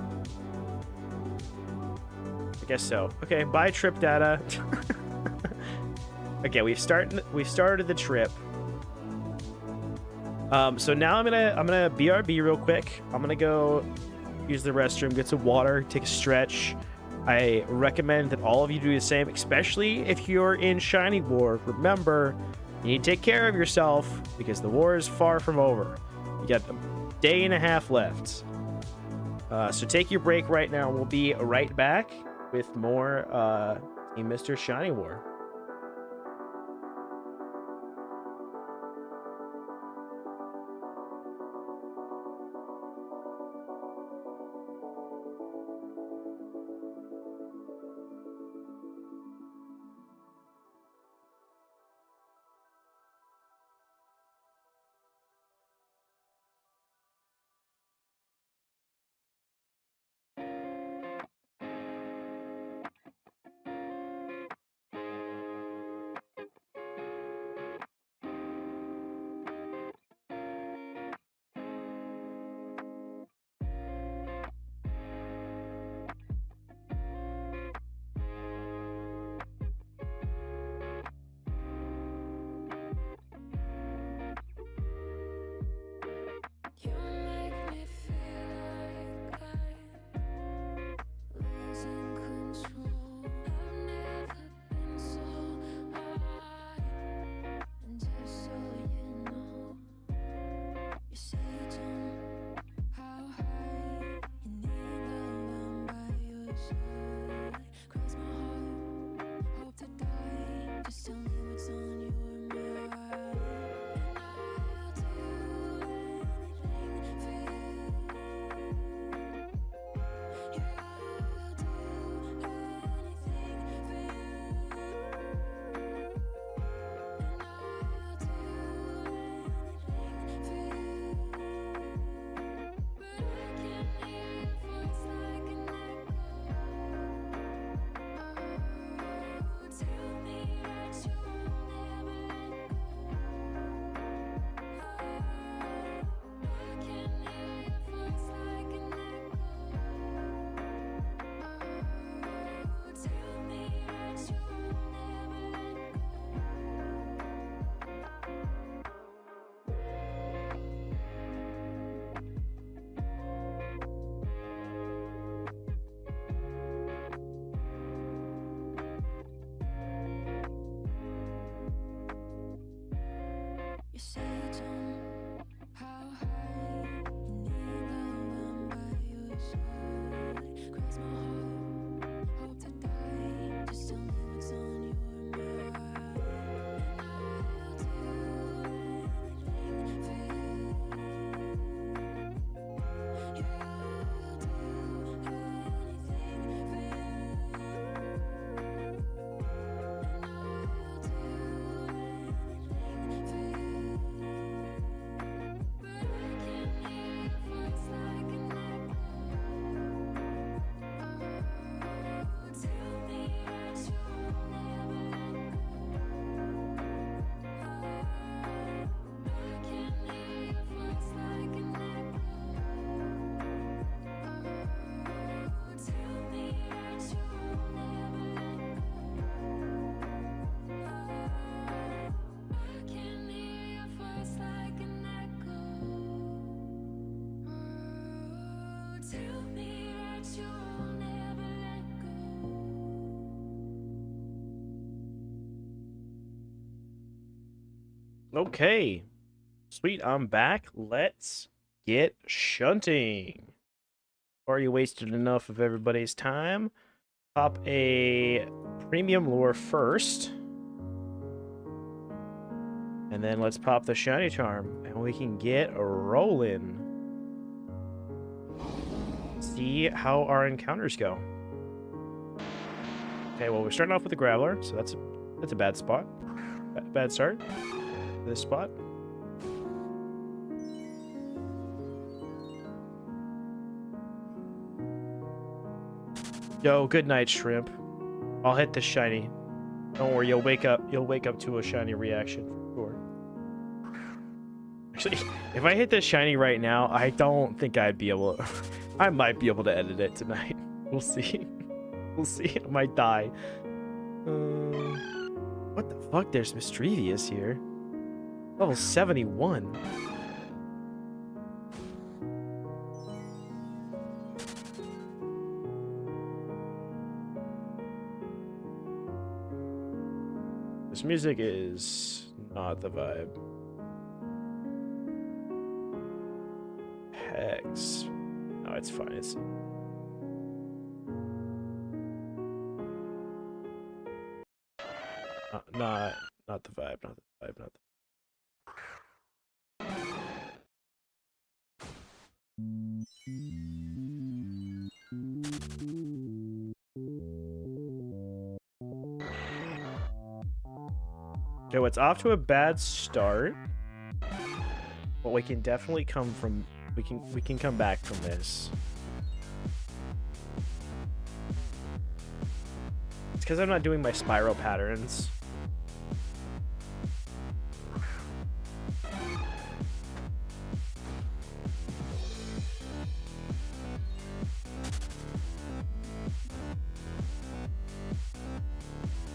I guess so. Okay, buy trip data. Okay, we've started the trip. So now I'm gonna BRB real quick. I'm gonna go use the restroom, get some water, take a stretch. I recommend that all of you do the same, especially if you're in Shiny War. Remember, you need to take care of yourself because the war is far from over. You got a day and a half left. So take your break right now. We'll be right back with more Team Mr. Shiny War. Okay. Sweet, I'm back. Let's get shunting. Already wasted enough of everybody's time. Pop a premium lure first. And then let's pop the shiny charm. And we can get rolling. See how our encounters go. Okay, well, we're starting off with a Graveler, so that's a bad spot. Bad start. This spot. Yo, good night, shrimp. I'll hit the shiny. Don't worry, you'll wake up to a shiny reaction for sure. Actually, if I hit this shiny right now, I don't think I'd be able to... I might be able to edit it tonight. We'll see. We'll see. I might die. What the fuck? There's Mischievous here. Level 71. This music is not the vibe. Hex. No, it's fine. It's... Not the vibe. Not the vibe. Not the... So it's off to a bad start, but we can definitely come from we can come back from this. It's because I'm not doing my spiral patterns.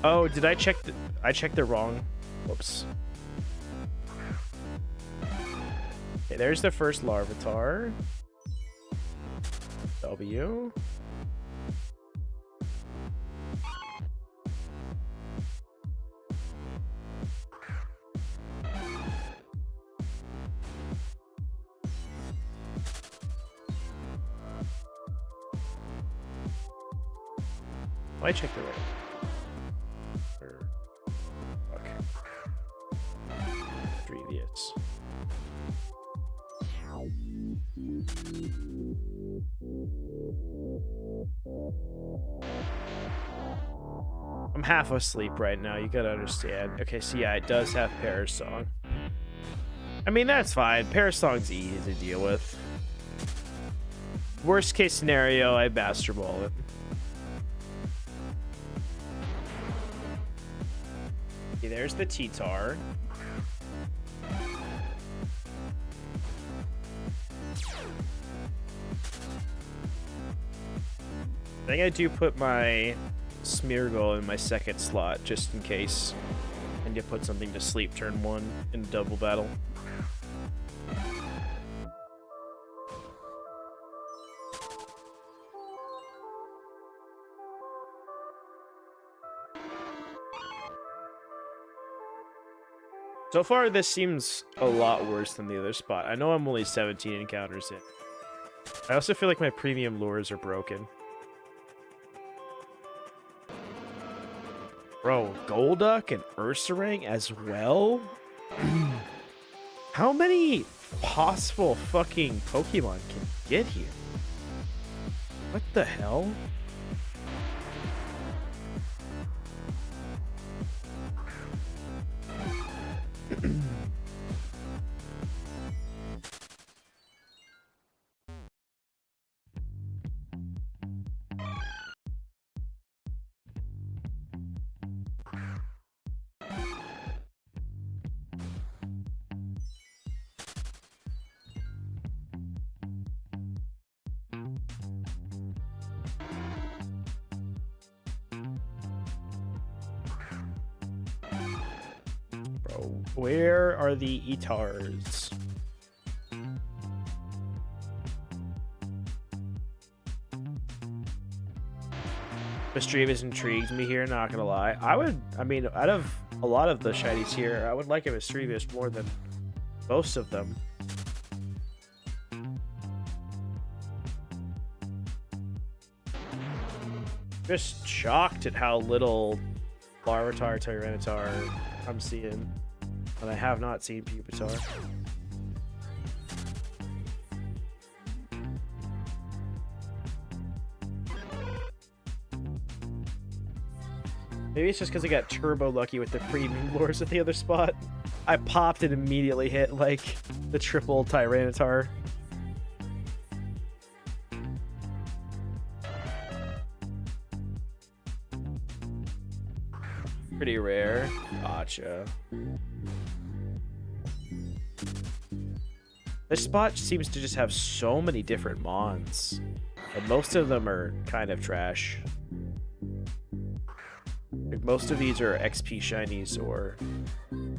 Oh, did I check the... I checked the wrong... Whoops. Okay, there's the first Larvitar. W. I checked the right. Previous. I'm half asleep right now, you gotta understand. Okay, so yeah, it does have Parasong. I mean, that's fine. Parasong's easy to deal with. Worst case scenario, I Master Ball it. Okay, there's the T-Tar. I think I do put my Smeargle in my second slot, just in case. And to put something to sleep turn 1 in double battle. So far, this seems a lot worse than the other spot. I know I'm only 17 encounters in. I also feel like my premium lures are broken. Bro, Golduck and Ursaring as well? How many possible fucking Pokemon can get here? What the hell? Bro, where are the Etars? Mischievous intrigues me here, not gonna lie. I mean, out of a lot of the shinies here, I would like a Mischievous more than most of them. Just shocked at how little Larvitar, Tyranitar I'm seeing. And I have not seen Pupitar. Maybe it's just because I got turbo lucky with the premium lures at the other spot. I popped and immediately hit like the triple Tyranitar. Pretty rare. Gotcha. This spot seems to just have so many different mons. And most of them are kind of trash. Like most of these are XP shinies or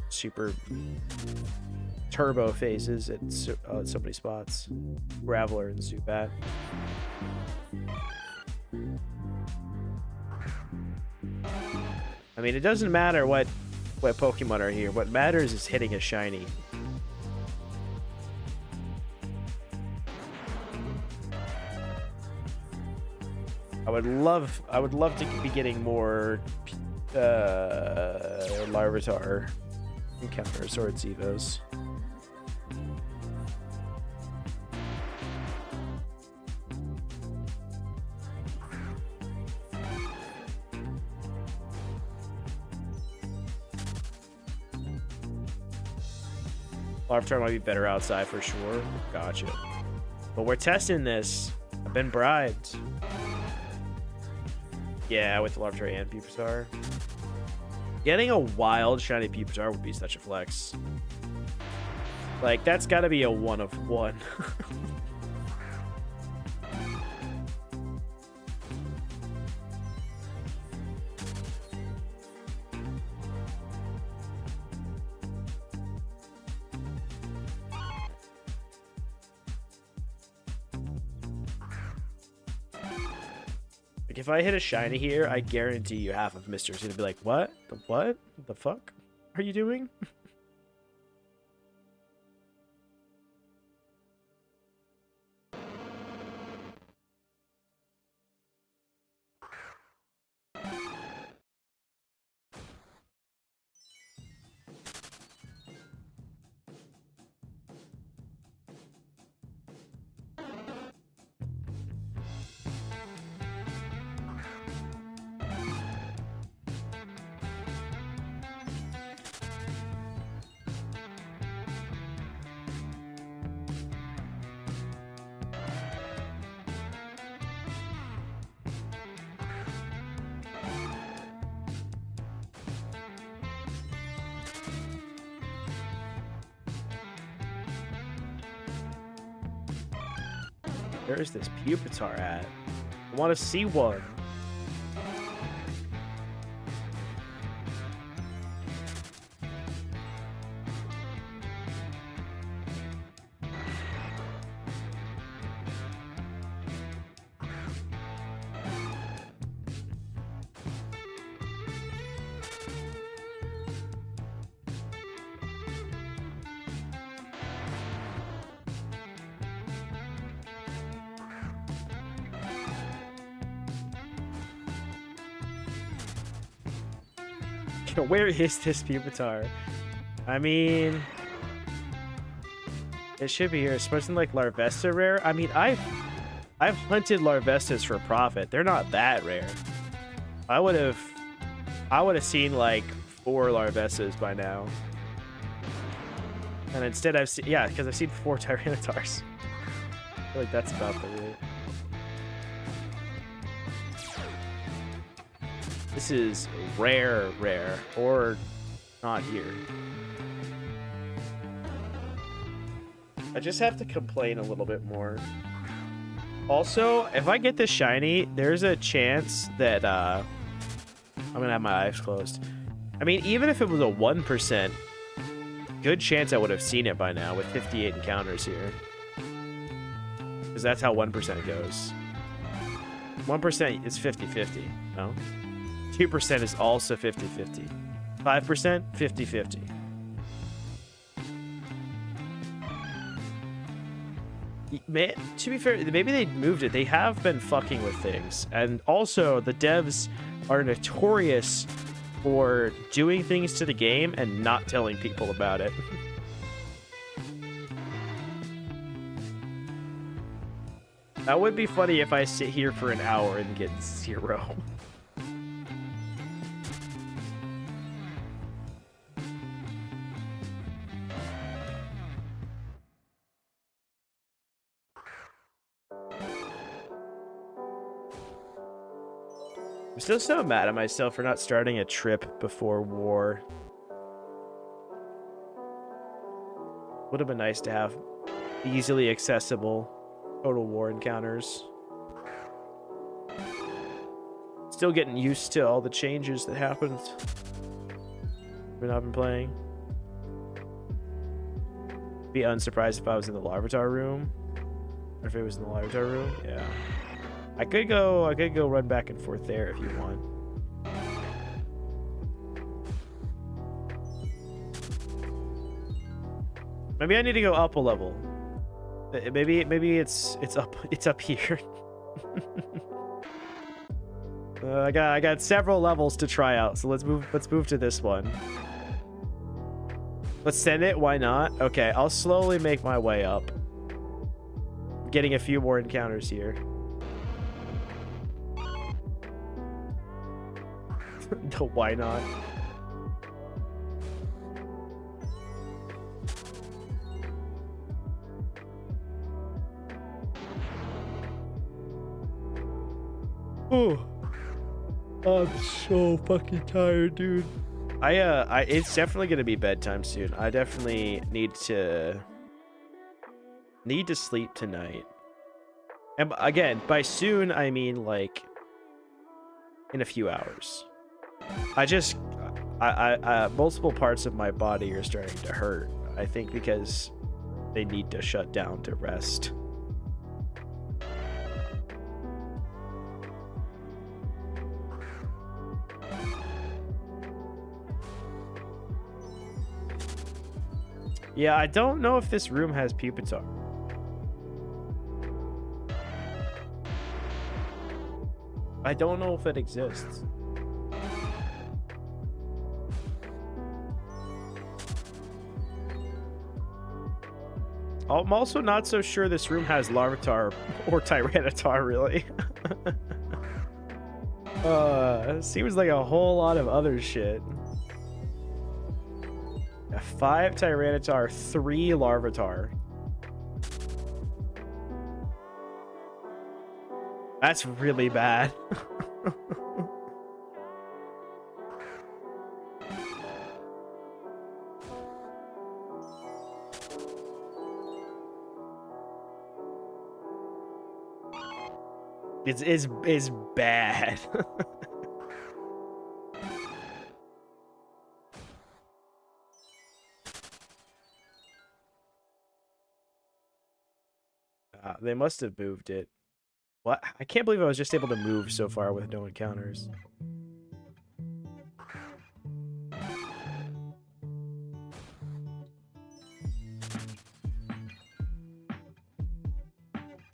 super turbo phases at so many spots. Graveler and Zubat. I mean, it doesn't matter what Pokemon are here. What matters is hitting a shiny. I would love to be getting more Larvitar encounters or Evos. Larvitar might be better outside for sure. Gotcha. But we're testing this. I've been bribed. Yeah, with Larvitar and Pupitar. Getting a wild shiny Pupitar would be such a flex. Like, that's gotta be a 1 of 1. If I hit a shiny here, I guarantee you half of Mister's gonna be like, what? What the fuck are you doing? Where is this Pupitar at? I want to see one. Where is this Pupitar? I mean, it should be here. It's supposed to be like Larvesta rare. I mean, I've hunted Larvestas for profit. They're not that rare. I would have seen like 4 Larvestas by now. And instead I've seen, yeah, because I've seen 4 Tyranitars. I feel like that's about the rate. This is rare, or not here. I just have to complain a little bit more. Also, if I get this shiny, there's a chance that I'm gonna have my eyes closed. I mean, even if it was a 1%, good chance I would have seen it by now with 58 encounters here. Because that's how 1% goes. 1% is 50-50. No? 2% is also 50-50. 5%, 50-50. To be fair, maybe they moved it. They have been fucking with things. And also, the devs are notorious for doing things to the game and not telling people about it. That would be funny if I sit here for an hour and get 0. I'm still so mad at myself for not starting a trip before war. Would have been nice to have easily accessible Total War encounters. Still getting used to all the changes that happened when I've been playing. Be unsurprised if I was in the Larvitar room. Or if it was in the Larvitar room, yeah. I could go run back and forth there if you want. Maybe I need to go up a level. Maybe it's up here. I got several levels to try out, so let's move to this one. Let's send it. Why not? Okay, I'll slowly make my way up. Getting a few more encounters here. Why not? Oh, I'm so fucking tired, dude. It's definitely gonna be bedtime soon. I definitely need to sleep tonight. And again, by soon I mean like in a few hours. Multiple parts of my body are starting to hurt. I think because they need to shut down to rest. Yeah, I don't know if this room has Pupitar. I don't know if it exists. I'm also not so sure this room has Larvitar or Tyranitar, really. It seems like a whole lot of other shit. 5 Tyranitar, 3 Larvitar. That's really bad. It's bad. They must have moved it. What? I can't believe I was just able to move so far with no encounters.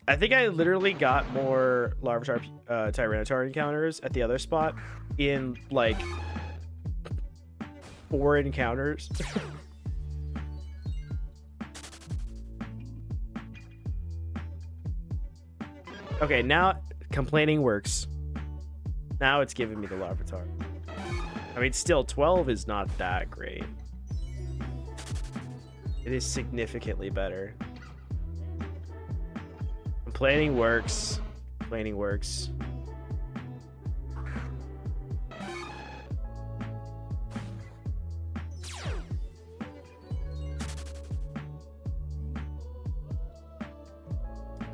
I think I literally got more Larvitar Tyranitar encounters at the other spot in like 4 encounters. Okay, now complaining works. Now it's giving me the Larvitar. I mean, still 12 is not that great. It is significantly better. Complaining works. Complaining works.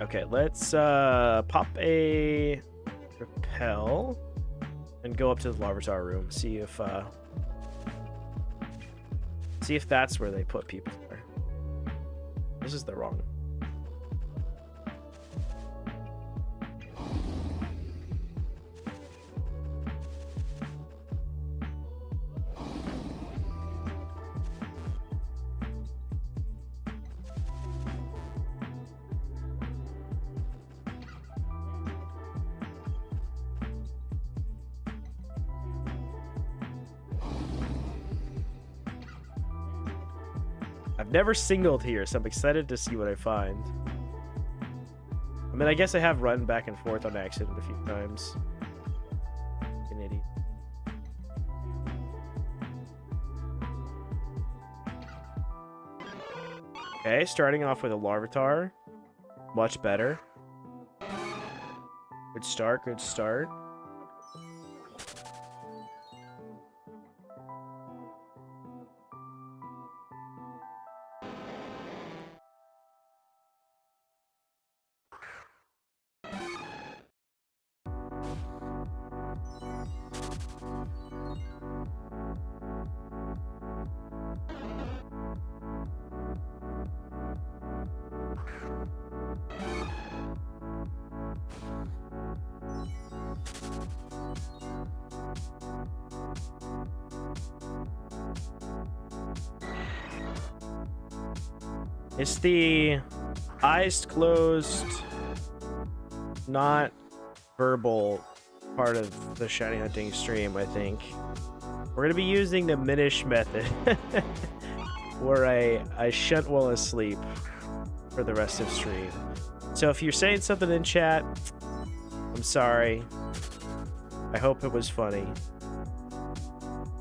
Okay, let's pop a repel and go up to the Larvitar room. See if that's where they put people. This is the wrong. I've never singled here, so I'm excited to see what I find. I mean, I guess I have run back and forth on accident a few times. An idiot. Okay, starting off with a Larvitar. Much better. Good start, good start. It's the eyes closed, not verbal part of the shiny hunting stream, I think. We're going to be using the Minish method, where I shunt while asleep for the rest of stream. So if you're saying something in chat, I'm sorry. I hope it was funny.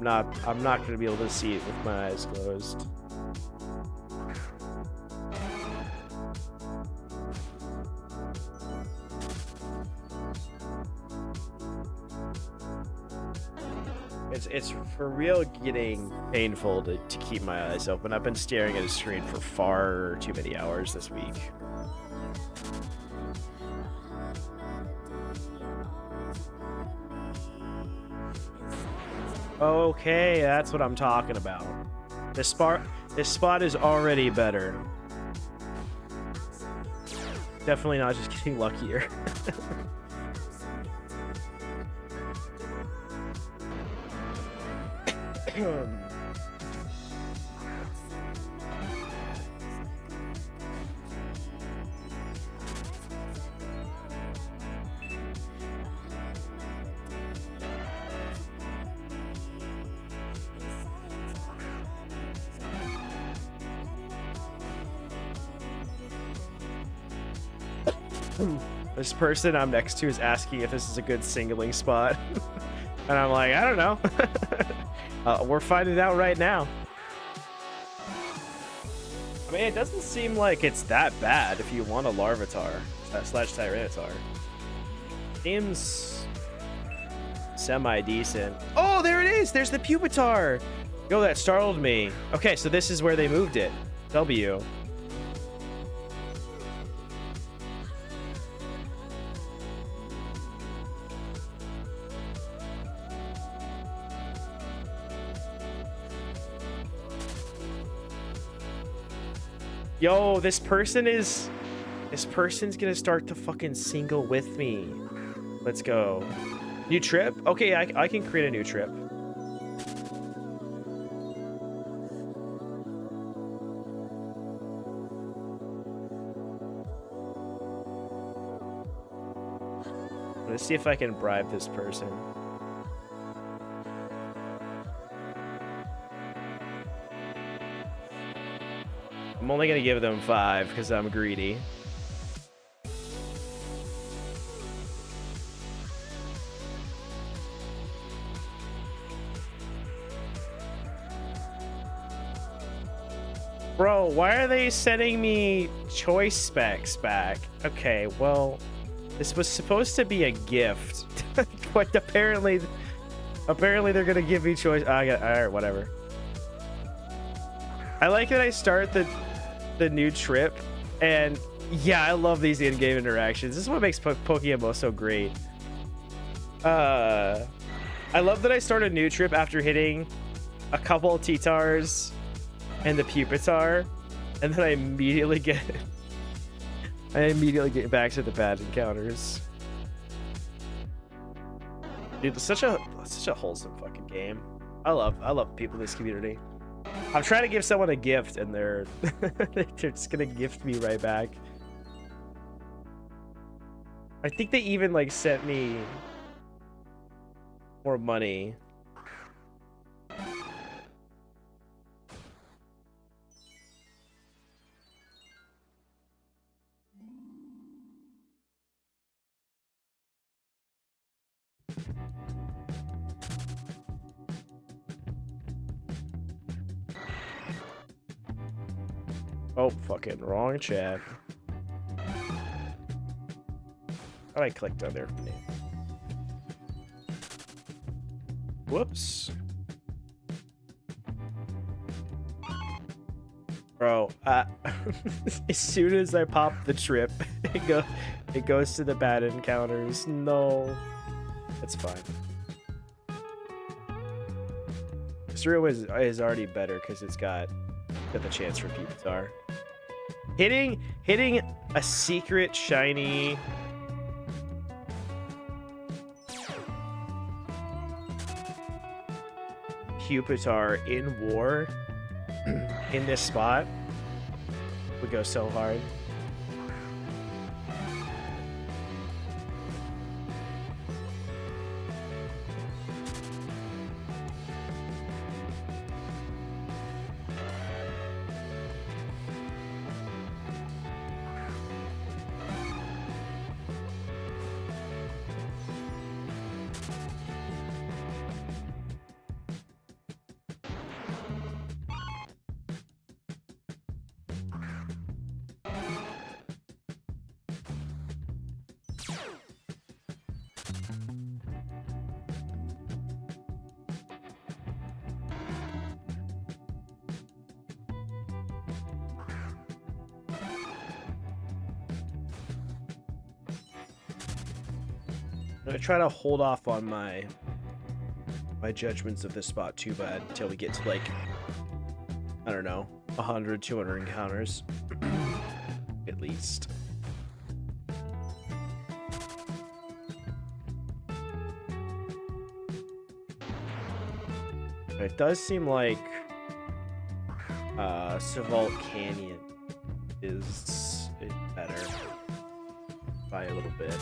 I'm not going to be able to see it with my eyes closed. It's for real getting painful to keep my eyes open. I've been staring at a screen for far too many hours this week. Okay, that's what I'm talking about. This spot is already better. Definitely not just getting luckier. This person I'm next to is asking if this is a good singling spot. And I'm like, I don't know. We're finding out right now. I mean, it doesn't seem like it's that bad if you want a Larvitar slash Tyranitar. Seems semi-decent. Oh, there it is! There's the Pupitar! Yo, that startled me. Okay, so this is where they moved it. W. Yo, this person's gonna start to fucking single with me. Let's go. New trip? Okay, I can create a new trip. Let's see if I can bribe this person. I'm only gonna give them 5 because I'm greedy. Bro, why are they sending me choice specs back? Okay, well, this was supposed to be a gift. But apparently they're gonna give me choice. Alright, whatever. I like that I start the new trip, and yeah, I love these in-game interactions. This is what makes Pokemon so great. I love that I start a new trip after hitting a couple of Titars and the Pupitar, and then I immediately get back to the bad encounters. Dude, it's such a wholesome fucking game. I love people in this community. I'm trying to give someone a gift, and they're just gonna gift me right back. I think they even like sent me more money. . Oh, fucking wrong chat. Oh, I clicked on their name. Whoops. Bro, as soon as I pop the trip, it goes to the bad encounters. No. That's fine. Zero is already better because it's got the chance for Pupitar. Hitting a secret shiny Pupitar in war in this spot would go so hard. I'm gonna try to hold off on my judgments of this spot too bad until we get to, like, I don't know, 100, 200 encounters at least. It does seem like Savalt Canyon is better by a little bit.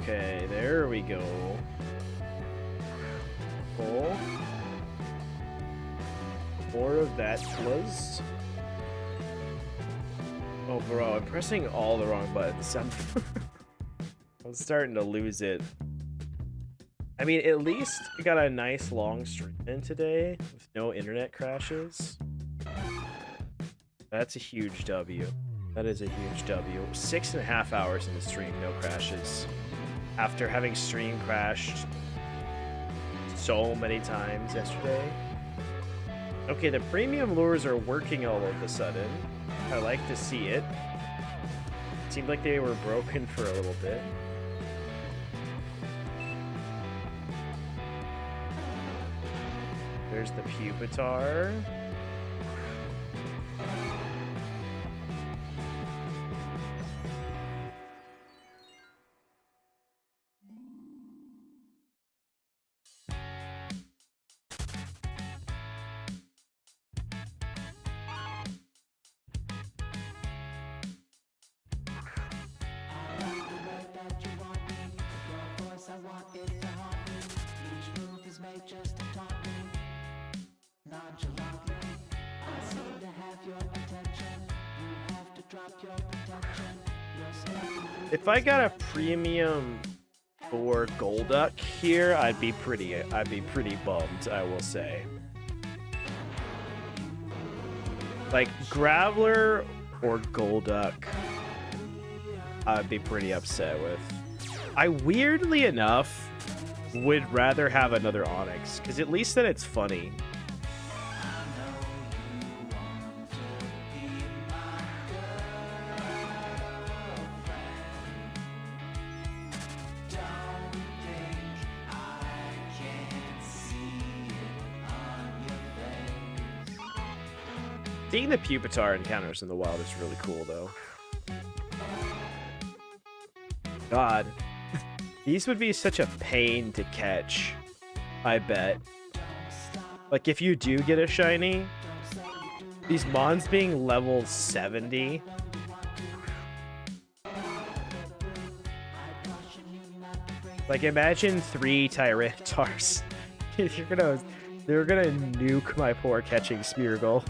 Okay, there we go. Pull. More of that was. Oh, bro, I'm pressing all the wrong buttons. I'm starting to lose it. I mean, at least we got a nice long stream in today with no internet crashes. That's a huge W. That is a huge W. 6.5 hours in the stream, no crashes. After having stream crashed so many times yesterday. Okay, the premium lures are working all of a sudden. I like to see it. Seemed like they were broken for a little bit. There's the Pupitar. If I got a premium for Golduck here, I'd be pretty bummed, I will say. Like Graveler or Golduck, I'd be pretty upset with. I weirdly enough would rather have another Onix, because at least then it's funny. Seeing the Pupitar encounters in the wild is really cool, though. God. These would be such a pain to catch, I bet. Like, if you do get a shiny, these mons being level 70 Like, imagine 3 Tyrantars. They're gonna nuke my poor catching Smeargle.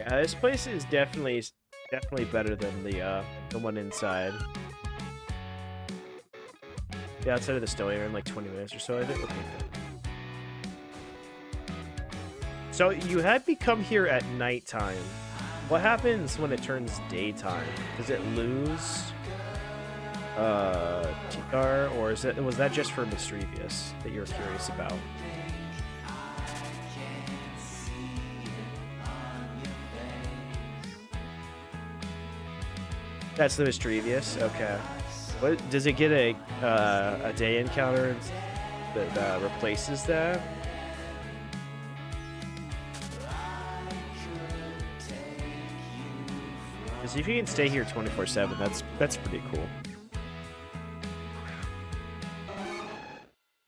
Yeah, this place is definitely better than the one inside. Yeah, outside of the snow area in like 20 minutes or so, I think. Okay. So you had me come here at nighttime. What happens when it turns daytime? Does it lose Tikar, or was that just for Mischievous that you're curious about? That's the Mischievous. Okay. What does it get a day encounter that replaces that? Because if you can stay here 24/7, that's pretty cool.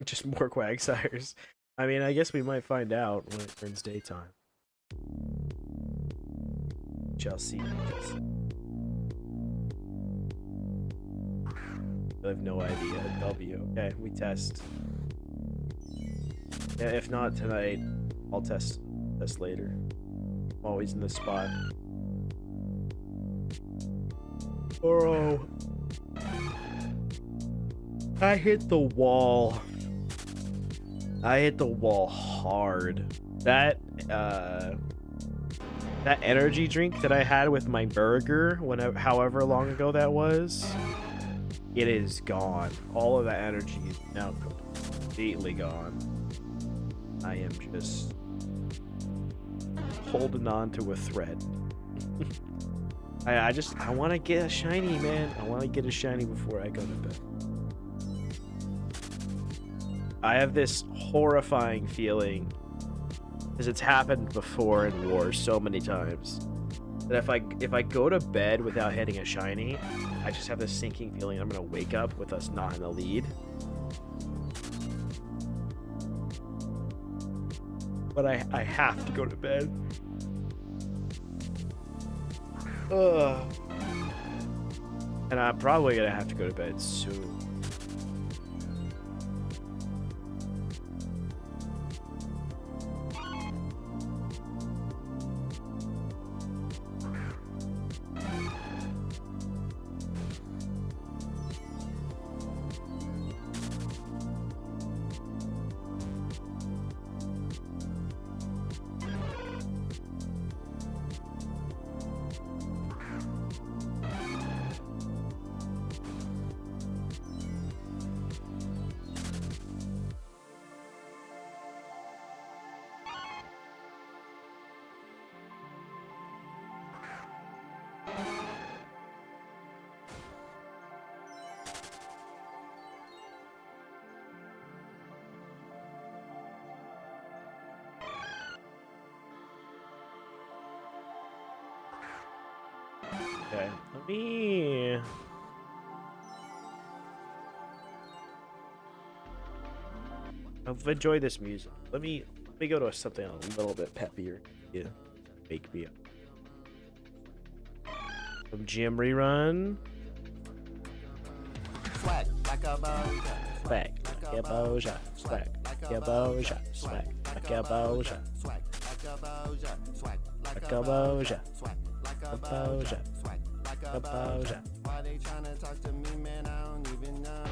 Just more Quagsires. I mean, I guess we might find out when it turns daytime. Shall see. I have no idea. W. Okay, we test. Yeah, if not tonight, I'll test later. I'm always in the spot. Oh, I hit the wall. I hit the wall hard. That energy drink that I had with my burger, however long ago that was, it is gone. All of that energy is now completely gone. I am just holding on to a thread. I want to get a shiny, man. I want to get a shiny before I go to bed. I have this horrifying feeling, because it's happened before in War so many times, that if I go to bed without hitting a shiny, I just have this sinking feeling I'm gonna wake up with us not in the lead. But I have to go to bed. Ugh. And I'm probably gonna have to go to bed soon. Okay, let me... I've enjoyed this music. Let me go to something a little bit peppier. Yeah, wake me up. From Gym Rerun. Swag like a boja. Swag like a boja. Swag like a boja. Swag like a boja. Swag like a boja. Swag Like a boja. Swag like A boja. Swag like A boja. Why they tryna talk to me, man? I don't even know ya.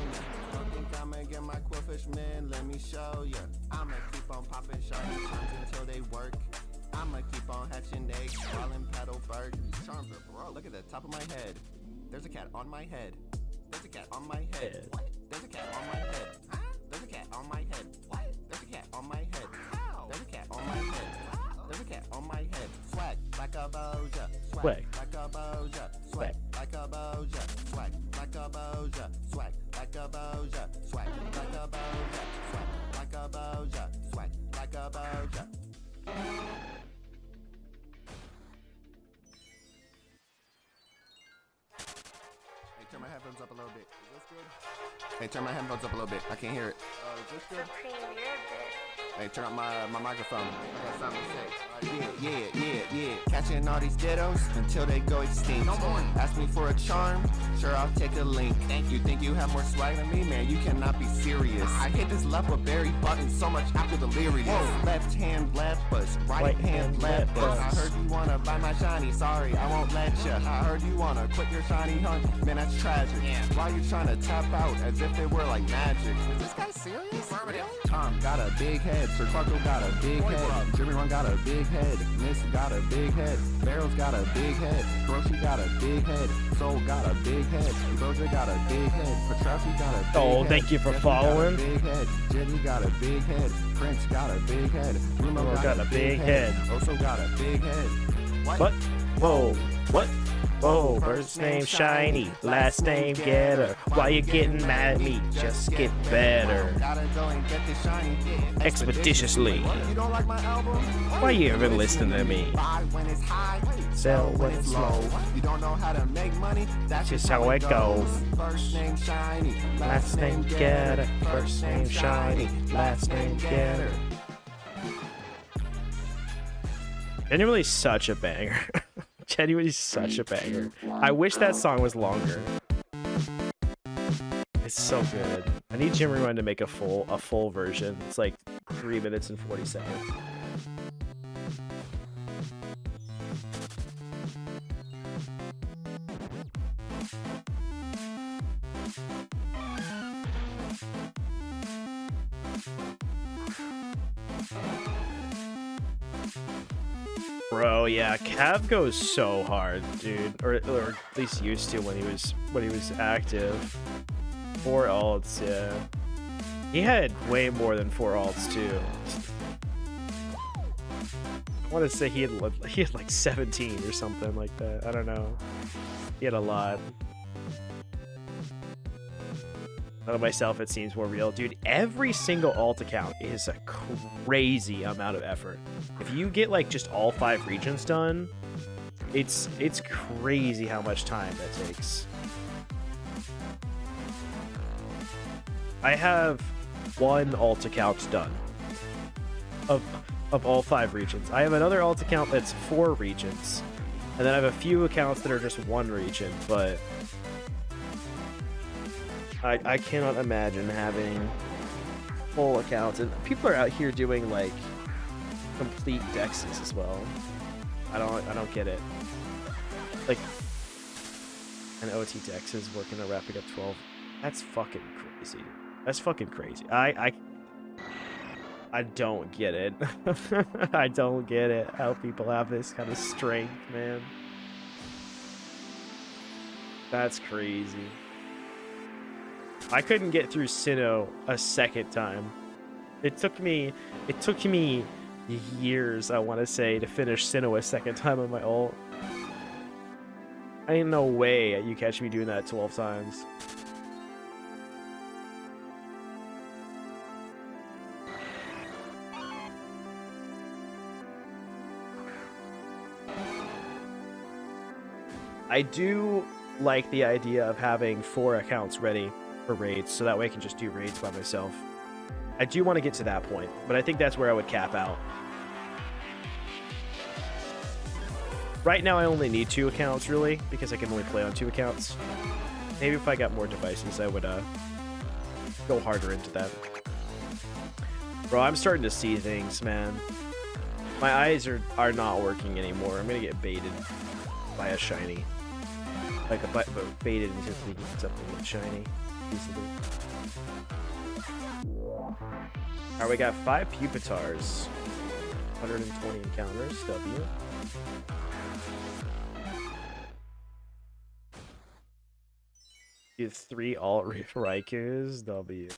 Don't think I'ma get my quillfish, man? Let me show ya. I'ma keep on popping shiny charms until they work. I'ma keep on hatching eggs while in Paddleburg. These charms are bro. Look at the top of my head. There's a cat on my head. There's a cat on my head. What? There's a cat on my head. Huh? There's a cat on my head. What? There's a cat on my head. How? There's a cat on my head. There's a cat on my head. Swag like a boja. Swag. Like a boja. Swag like a boja. Swag like a boja. Swag like a boja. Swag like a boja. Swag like a boja. Swag like a boja. Hey, turn my headphones up a little bit. Is this good? Hey, turn my headphones up a little bit. I can't hear it. Is this good? Hey, turn up my microphone. I got something to say. Yeah. Catching all these dittos until they go extinct. No more. Ask me for a charm, sure I'll take a link. You think you have more swag than me, man? You cannot be serious. I hit this leopard button so much after delirious. Left hand left bus, right hand left bus. I heard you wanna buy my shiny, sorry I won't let ya. I heard you wanna quit your shiny hunt, man that's tragic. Why you trying to tap out as if it were like magic? Is this guy serious? Really? Tom got a big head, Sir Clarko got a big head, Jimmy Run got a big head, Miss got a big head, Barrels got a big head, Hiroshi got a big head, Soul got a big head, Doja got a big head, Patrassi got a big head. Oh, thank you for following. Got a big head, Jenny got a big head, Prince got a big head, Rumel got a big head, Oso got a big head. What? Whoa. What? Whoa, first name Shiny, last name Getter. Why you getting mad at me? Just get better. Gotta go and get this shiny Expeditiously. You don't like my album? Why you even listening to me? Buy when it's high, Sell when it's low. You don't know how to make money? That's Just how it goes. First name Shiny, Last name Getter. First name Shiny, last name Getter. Genuinely such a banger. Genuinely such a banger. I wish that song was longer. It's so good. I need Jim Rerun to make a full version. It's like 3 minutes and 40 seconds. Bro, yeah, Cav goes so hard, dude, or at least used to when he was active. 4 ults, yeah. He had way more than 4 ults too. I want to say he had like 17 or something like that. I don't know. He had a lot. Of myself, it seems more real, dude. Every single alt account is a crazy amount of effort. If you get like just all 5 regions done, it's crazy how much time that takes. I have 1 alt account done of all 5 regions. I have another alt account that's 4 regions, and then I have a few accounts that are just 1 region, but I cannot imagine having full accounts, and people are out here doing like complete dexes as well. I don't get it. Like an OT dex is working a rapid up 12. That's fucking crazy. That's fucking crazy. I don't get it. I don't get it how people have this kind of strength, man. That's crazy. I couldn't get through Sinnoh a second time. It took me years, I want to say, to finish Sinnoh a second time on my ult. Ain't no way you catch me doing that 12 times. I do like the idea of having 4 accounts ready for raids, so that way I can just do raids by myself. I do want to get to that point, but I think that's where I would cap out. Right now I only need 2 accounts, really, because I can only play on 2 accounts. Maybe if I got more devices, I would go harder into that. Bro, I'm starting to see things, man. My eyes are not working anymore. I'm gonna get baited by a shiny. Like baited into thinking something that's shiny. Easily. Alright, we got 5 Pupitars. 120 encounters, W. You have 3 alt Raikus, W.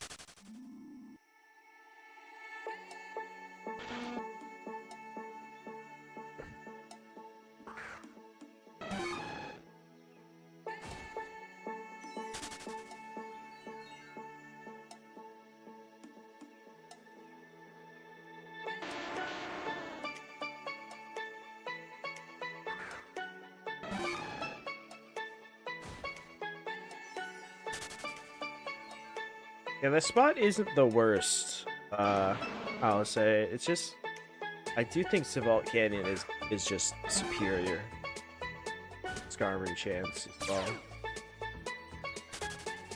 Yeah, the spot isn't the worst. I'll say it's just I do think Savalt Canyon is just superior. Skarmory chance as well.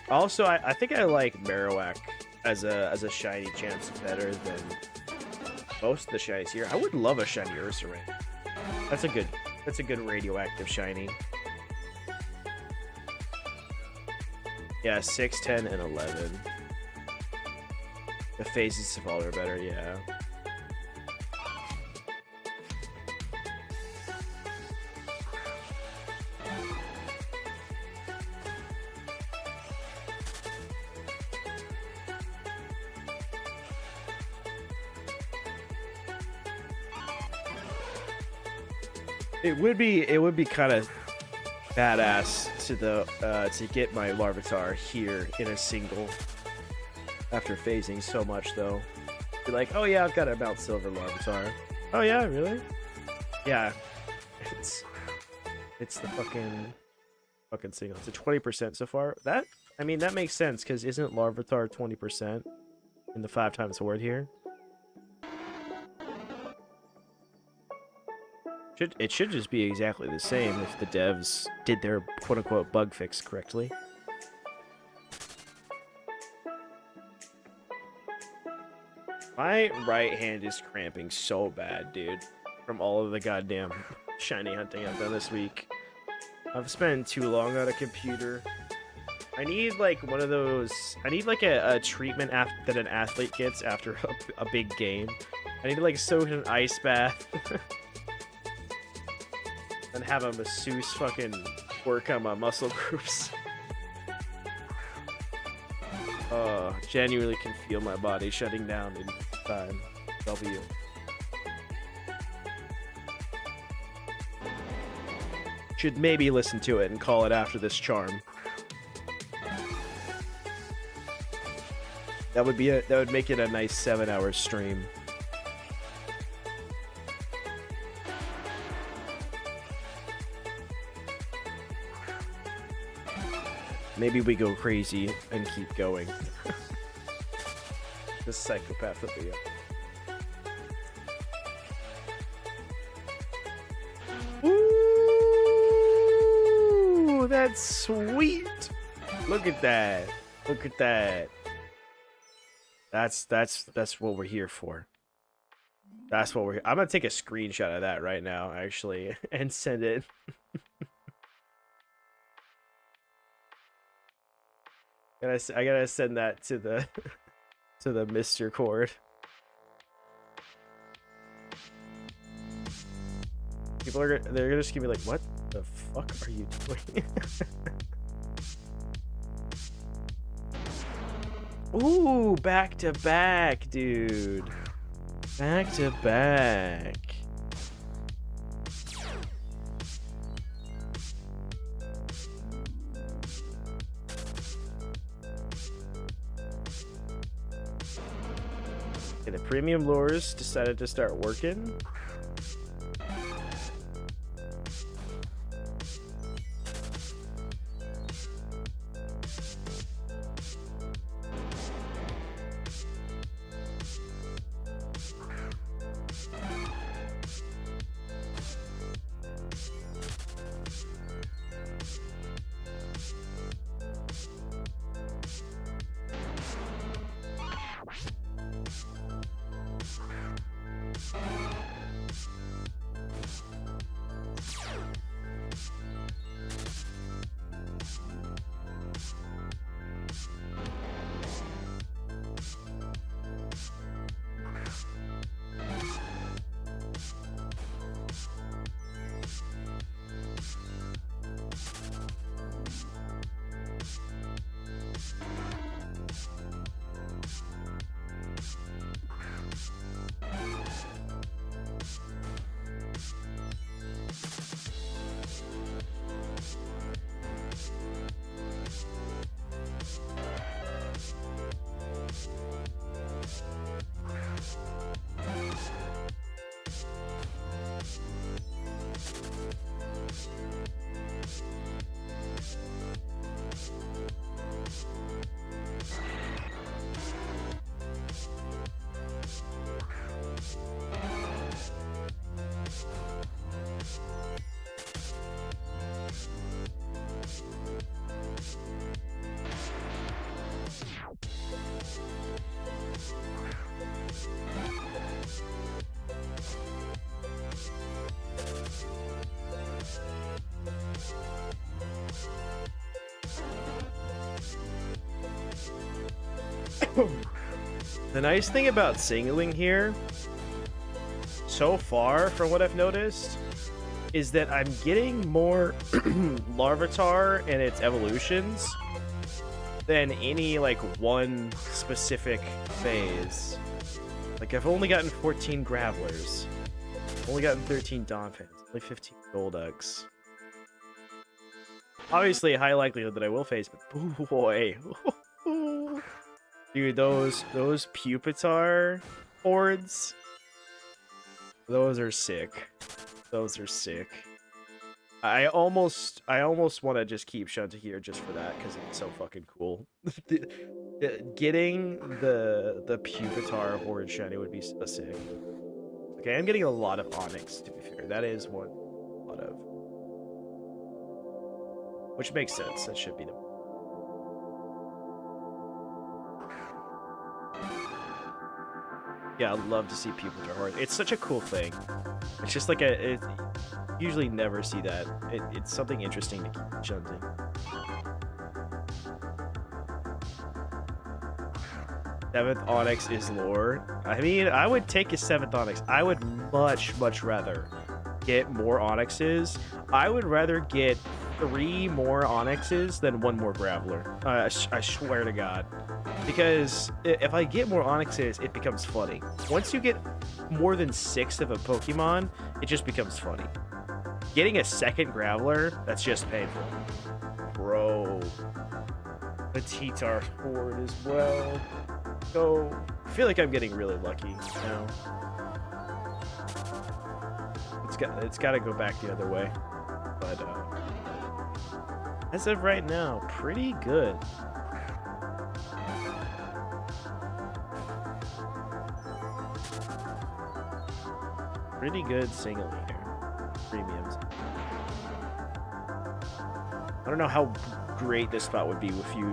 Also, I think I like Marowak as a shiny chance better than most of the shinies here. I would love a shiny Ursaring. That's a good radioactive shiny. Yeah, 6, 10, and 11. The phases of all are better, yeah. It would be kind of badass to get my Larvitar here in a single. After phasing so much, though, be like, oh yeah, I've got a Mount Silver Larvitar. Oh yeah, really? Yeah, it's the fucking single. It's a 20% so far. That makes sense because isn't Larvitar 20% in the 5 times word here? It should just be exactly the same if the devs did their quote-unquote bug fix correctly. My right hand is cramping so bad, dude, from all of the goddamn shiny hunting I've done this week. I've spent too long on a computer. I need like one of those. I need like a treatment that an athlete gets after a big game. I need to like soak in an ice bath and have a masseuse fucking work on my muscle groups. Genuinely can feel my body shutting down in time. W. Should maybe listen to it and call it after this charm. That would make it a nice 7-hour stream. Maybe we go crazy and keep going. The psychopath of the Ooh, that's sweet. Look at that. Look at that. That's what we're here for. That's what we're. I'm gonna take a screenshot of that right now, actually, and send it. I gotta send that to the to the Mr. Cord. They're gonna just be like, what the fuck are you doing? Ooh, back to back, dude. Back to back. Okay, the premium lures decided to start working. The nice thing about singling here, so far, from what I've noticed, is that I'm getting more Larvitar and its evolutions than any, like, one specific phase. Like, I've only gotten 14 Gravelers. Only gotten 13 Donphins. Only 15 Golducks. Obviously, a high likelihood that I will face, but boy. Dude, those Pupitar hordes, those are sick. Those are sick. I almost want to just keep Shunta here just for that, because it's so fucking cool. Getting the Pupitar horde shiny would be so sick. Okay, I'm getting a lot of Onyx, to be fair. That is one a lot of. Which makes sense. That should be the one. Yeah, I'd love to see Pupitar horde. It's such a cool thing. It's just like you usually never see that. It's something interesting to keep shunting. Seventh Onyx is lore. I mean, I would take a 7th Onyx. I would much rather get more Onyxes. I would rather get 3 more Onyxes than 1 more Graveler. I swear to God. Because if I get more Onyxes, it becomes funny. Once you get more than 6 of a Pokemon, it just becomes funny. Getting a 2nd Graveler, that's just painful. Bro. The Titar horde as well. So, I feel like I'm getting really lucky now. It's got to go back the other way. But, as of right now, pretty good. Pretty good single here. Premiums. I don't know how great this spot would be if you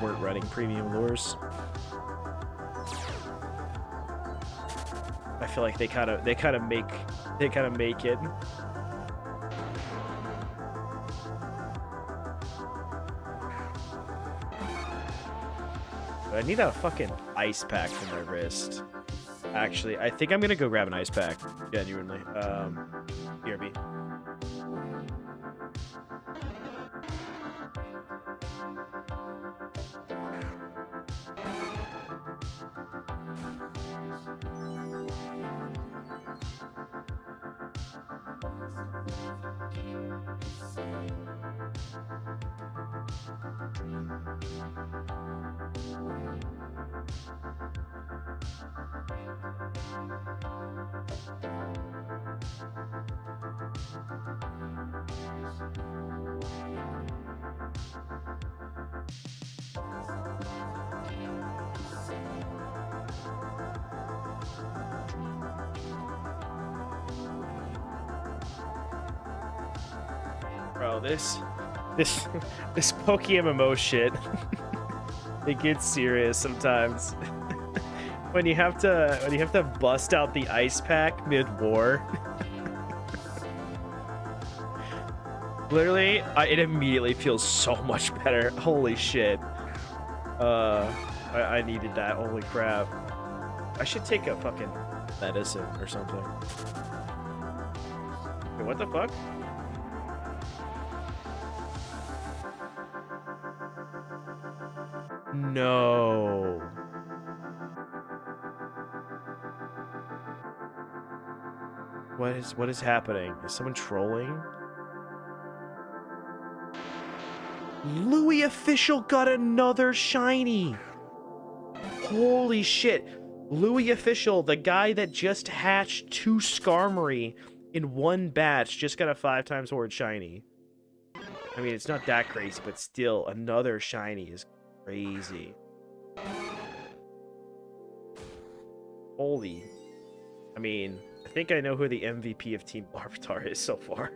weren't running premium lures. I feel like they kind of make it. But I need a fucking ice pack for my wrist. Actually, I think I'm gonna go grab an ice pack. Genuinely. BRB. Bro, this PokeMMO shit, it gets serious sometimes. when you have to bust out the ice pack mid-war. Literally, it immediately feels so much better. Holy shit. I needed that. Holy crap. I should take a fucking medicine or something. Wait, what the fuck? No. What is happening? Is someone trolling? Louis Official got another shiny. Holy shit. Louis Official, the guy that just hatched 2 Skarmory in one batch, just got a 5x horde shiny. I mean, it's not that crazy, but still, another shiny is crazy. Holy. I mean, I think I know who the MVP of Team Larvitar is so far.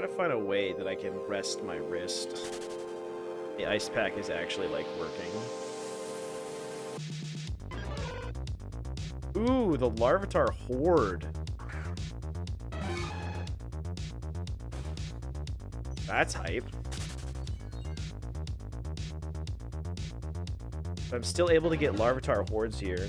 trying to find a way that I can rest my wrist. The ice pack is actually, like, working. Ooh, the Larvitar Horde. That's hype. I'm still able to get Larvitar Hordes here.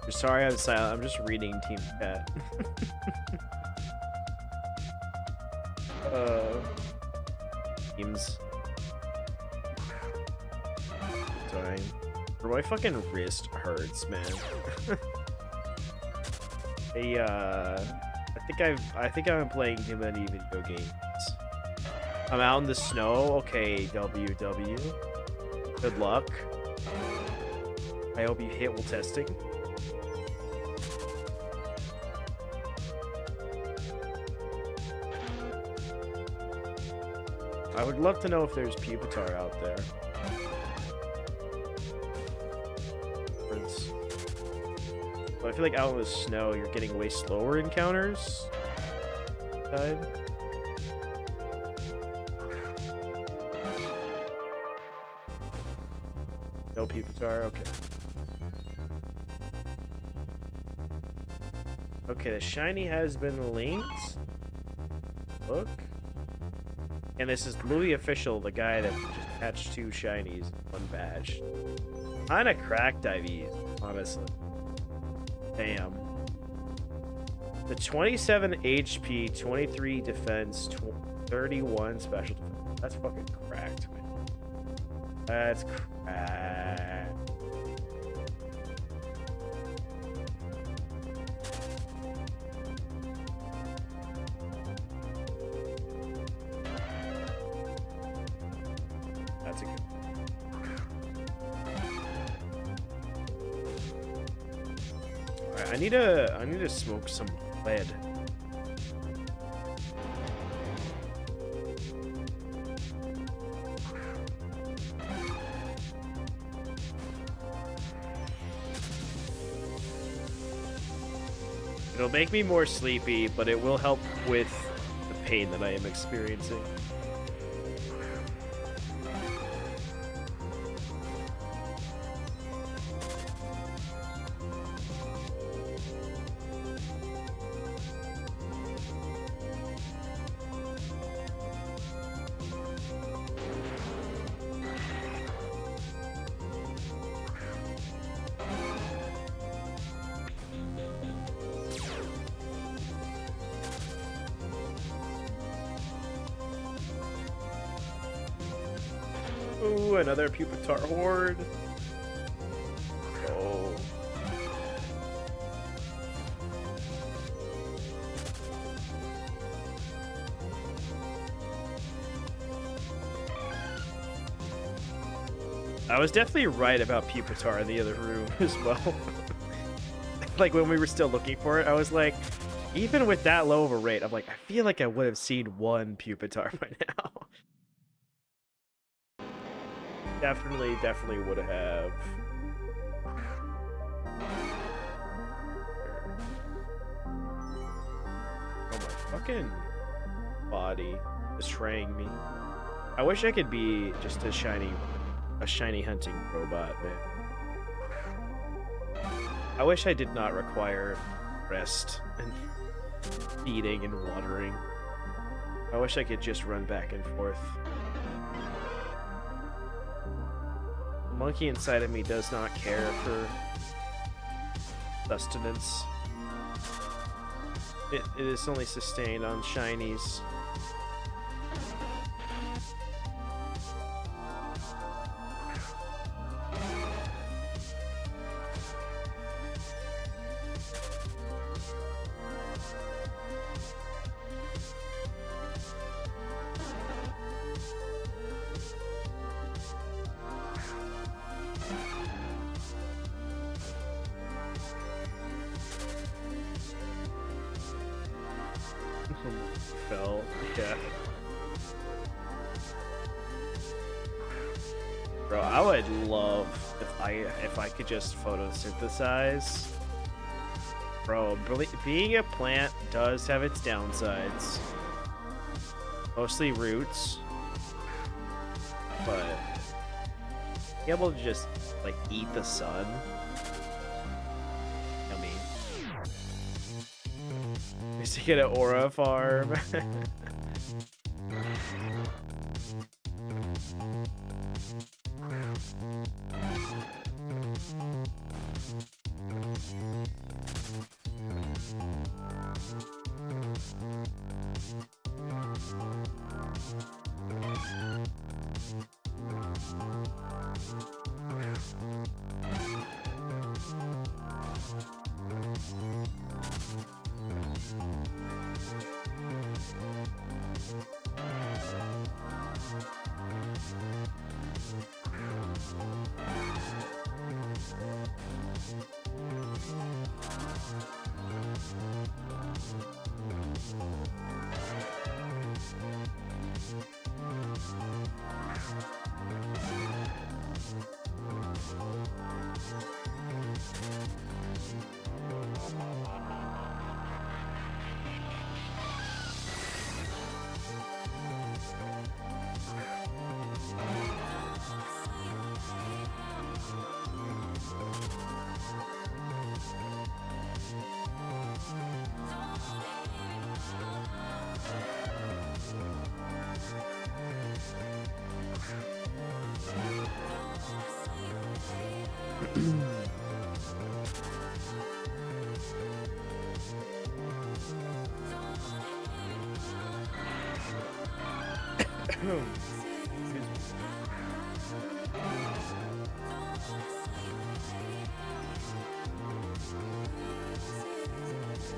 Sorry I'm silent, I'm just reading team chat. Teams. Sorry. My fucking wrist hurts, man. I think I've been playing too many video games. I'm out in the snow. Okay, WW. Good luck. I hope you hit while testing. I would love to know if there's Pupitar out there. But I feel like out in the snow, you're getting way slower encounters. No Pupitar, okay. Okay, the shiny has been linked. Look. And this is Louis Official, the guy that just hatched 2 shinies, 1 badge. Kinda cracked IVs, honestly. Damn. The 27 HP, 23 defense, 31 special defense. That's fucking cracked, man. That's cracked. That's a good one. Alright, I need to smoke some lead. It'll make me more sleepy, but it will help with the pain that I am experiencing. Ooh, another Pupitar Horde. Oh. I was definitely right about Pupitar in the other room as well. Like when we were still looking for it, I was like, even with that low of a rate, I'm like, I feel like I would have seen 1 Pupitar by now. Definitely would have. Oh my fucking body betraying me. I wish I could be just a shiny hunting robot, man. I wish I did not require rest and feeding and watering. I wish I could just run back and forth. The monkey inside of me does not care for sustenance. It is only sustained on shinies. Fell, yeah. Bro, I would love if I could just photosynthesize. Bro, being a plant does have its downsides. Mostly roots. But being able to just like eat the sun. Yummy. Used to get an aura farm.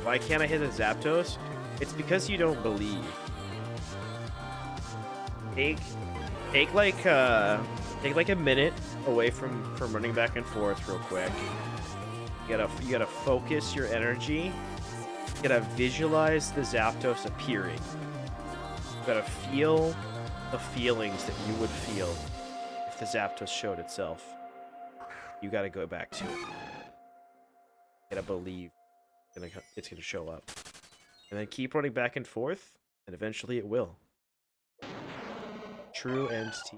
Why can't I hit a Zapdos? It's because you don't believe. Take like a minute away from running back and forth real quick. You gotta focus your energy. You gotta visualize the Zapdos appearing. You gotta feel the feelings that you would feel if the Zapdos showed itself. You gotta go back to it. You gotta believe it's gonna show up. And then keep running back and forth, and eventually it will. True end T.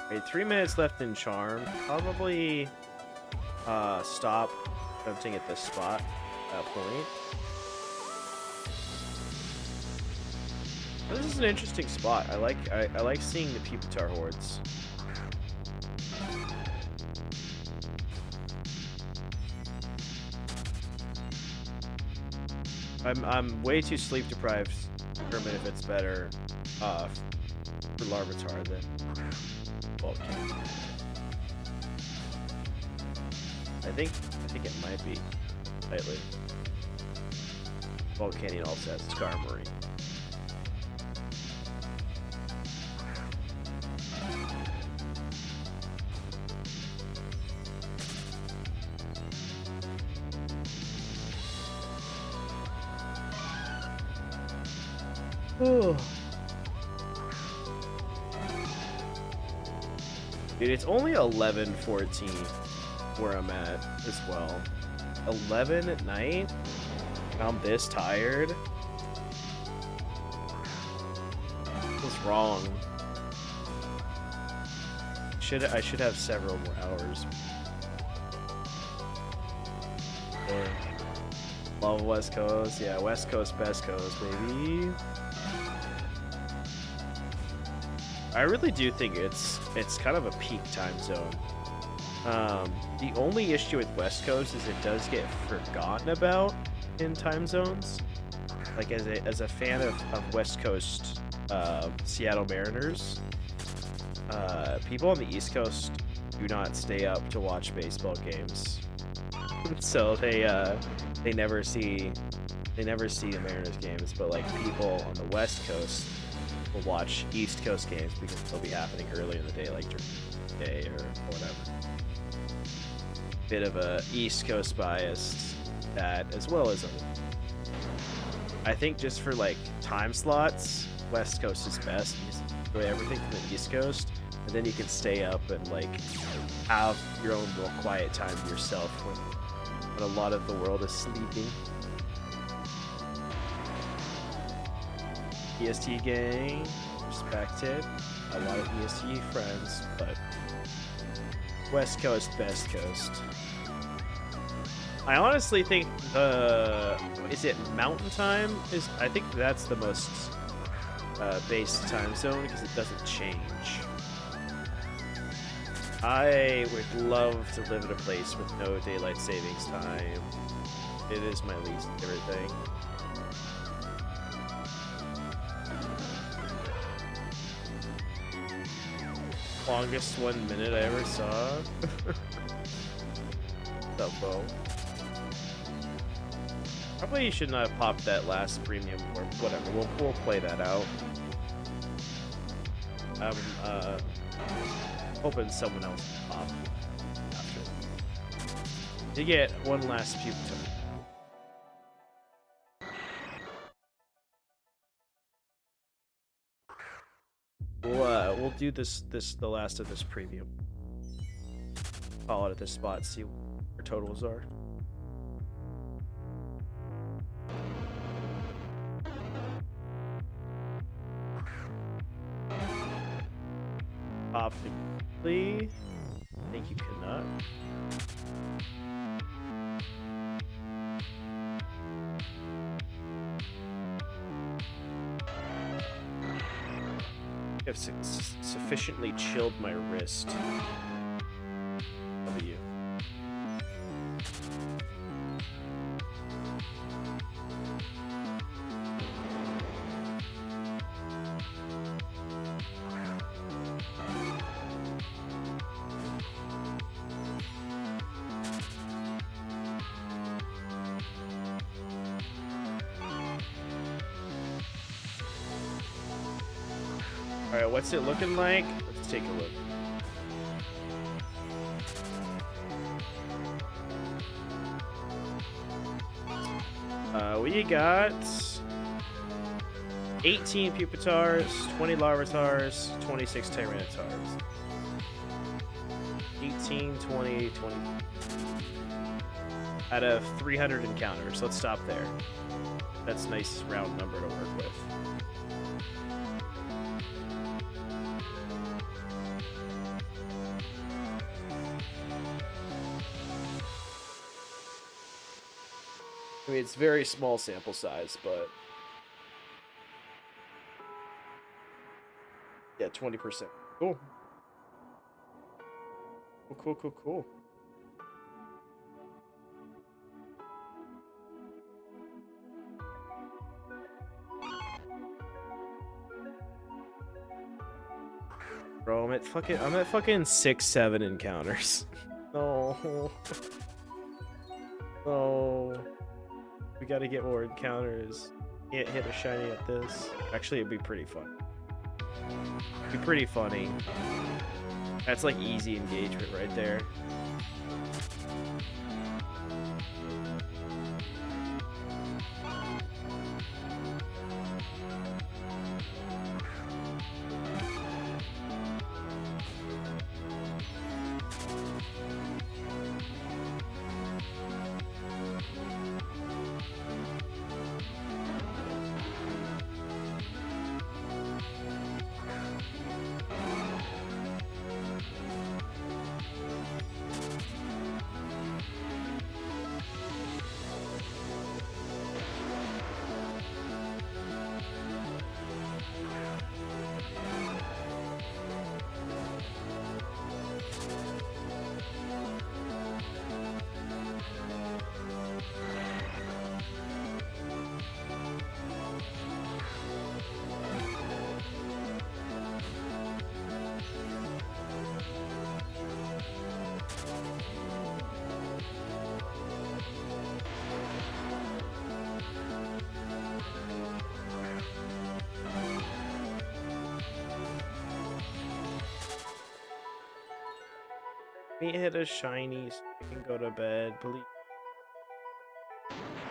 Alright, 3 minutes left in Charm. Probably stop hunting at this spot at that point. This is an interesting spot. I like seeing the Pupitar hordes. I'm way too sleep deprived to determine if it's better For Larvitar then Volcanion. I think it might be slightly. Volcanion also has Skarmory. Oh. Dude, it's only 11:14 where I'm at as well. 11 at night? I'm this tired? What's wrong? I should have several more hours. Love West Coast. Yeah, West Coast, best coast, baby. I really do think it's kind of a peak time zone. The only issue with West Coast is it does get forgotten about in time zones. Like as a fan of West Coast Seattle Mariners, people on the East Coast do not stay up to watch baseball games, so they never see the Mariners games. But like people on the West Coast will watch East Coast games because they'll be happening early in the day, like during the day or whatever. Bit of a East Coast bias, that as well as I think just for like time slots, West Coast is best because you enjoy everything from the East Coast, and then you can stay up and like have your own little quiet time to yourself when a lot of the world is sleeping. EST gang, respected. A lot of EST friends, but West Coast, best coast. I honestly think is it Mountain Time? I think that's the most base time zone because it doesn't change. I would love to live in a place with no daylight savings time. It is my least favorite thing. Longest 1 minute I ever saw. What's up, Bo? Probably should not have popped that last premium or whatever. We'll play that out. I'm hoping someone else will pop after. You get one last puke token. We'll do the last of this premium. Call it at this spot, see what our totals are. Optically, I think you cannot. I've sufficiently chilled my wrist. W. Alright, what's it looking like? Let's take a look. We got 18 Pupitars, 20 Larvatars, 26 Tyrannotars. 18, 20, 20. Out of 300 encounters. Let's stop there. That's a nice round number to work with. I mean, it's very small sample size, but yeah, 20%. Cool. Cool. Bro, I'm at fucking 6-7 encounters. No. No. We gotta get more encounters. Can't hit a shiny at this. Actually, it'd be pretty fun. It'd be pretty funny. That's like easy engagement right there. Let me hit a shiny so I can go to bed, please.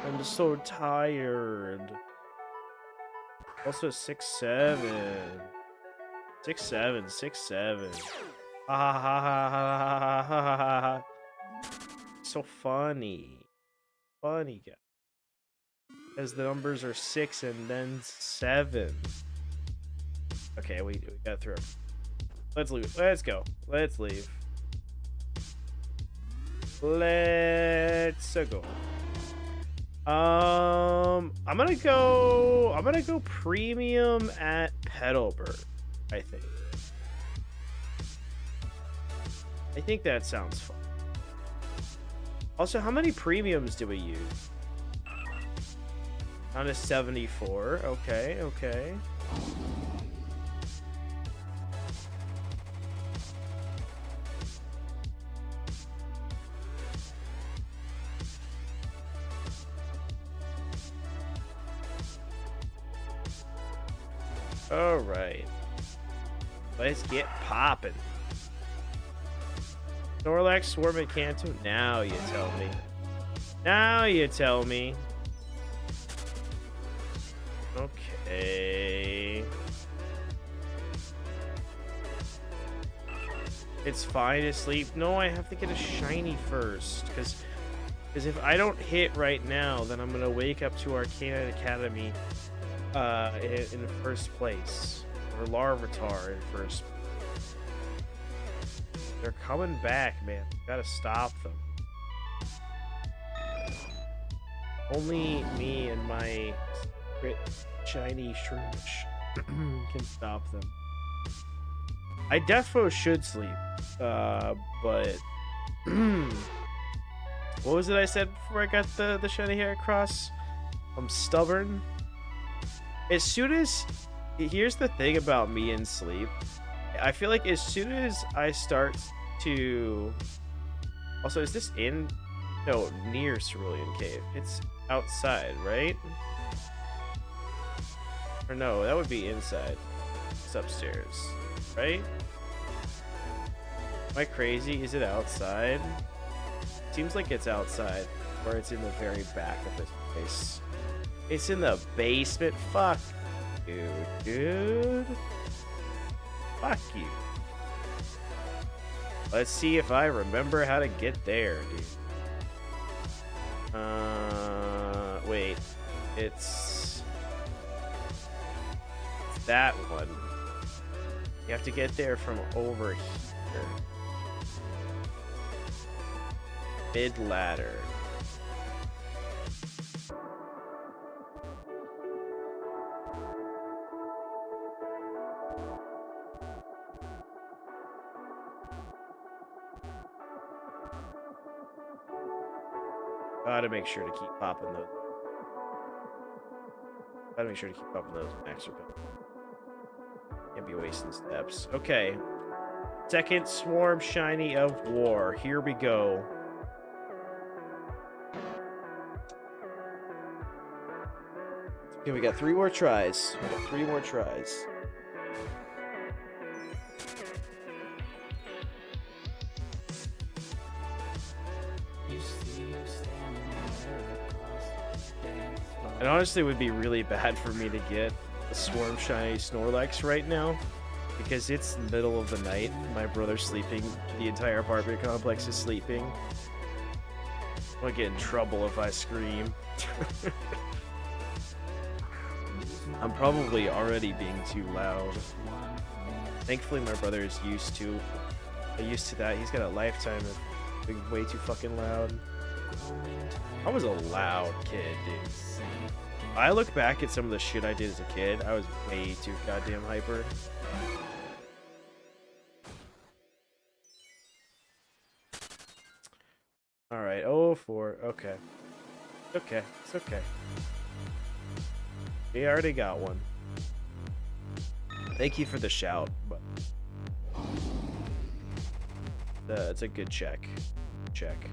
I'm so tired. Also 6-7. 6-7, 6-7. Ha ha ha ha ha ha ha ha ha. So funny. Funny guy. As the numbers are 6 and then 7. Okay, we got through. Let's leave. Let's go. Let's leave. Let's go. I'm gonna go premium at Petalburg, I think that sounds fun. Also, how many premiums do we use? On a 74. Okay, okay. All right, let's get popping. Snorlax, Swarm, and Kanto. Now you tell me. Now you tell me. Okay. It's fine to sleep. No, I have to get a shiny first, because if I don't hit right now, then I'm gonna wake up to Arcana Academy in first place, or Larvitar in first. They're coming back, man. Gotta stop them. Only me and my shiny Shroomish can stop them. I defo should sleep, but what was it I said before I got the shiny hair cross? I'm stubborn. As soon as, here's the thing about me and sleep, I feel like as soon as I start to, also, is this in, no, near Cerulean Cave? It's outside, right? Or no, that would be inside. It's upstairs, right? Am I crazy? Is it outside? Seems like it's outside, or it's in the very back of this place. It's in the basement. Fuck you, dude. Fuck you. Let's see if I remember how to get there, dude. Wait. It's that one. You have to get there from over here. Mid-ladder. Gotta make sure to keep popping those. Gotta make sure to keep popping those max repel. Can't be wasting steps. Okay. Second Swarm Shiny of War. Here we go. Okay, we got 3 more tries. We got 3 more tries. It honestly would be really bad for me to get a Swarm Shiny Snorlax right now, because it's middle of the night. My brother's sleeping. The entire apartment complex is sleeping. I'm gonna get in trouble if I scream. I'm probably already being too loud. Thankfully, my brother is used to that. He's got a lifetime of being way too fucking loud. I was a loud kid, dude. I look back at some of the shit I did as a kid. I was way too goddamn hyper. Alright, 0-4. Okay. Okay, it's okay. We already got one. Thank you for the shout, but it's a good check. Check.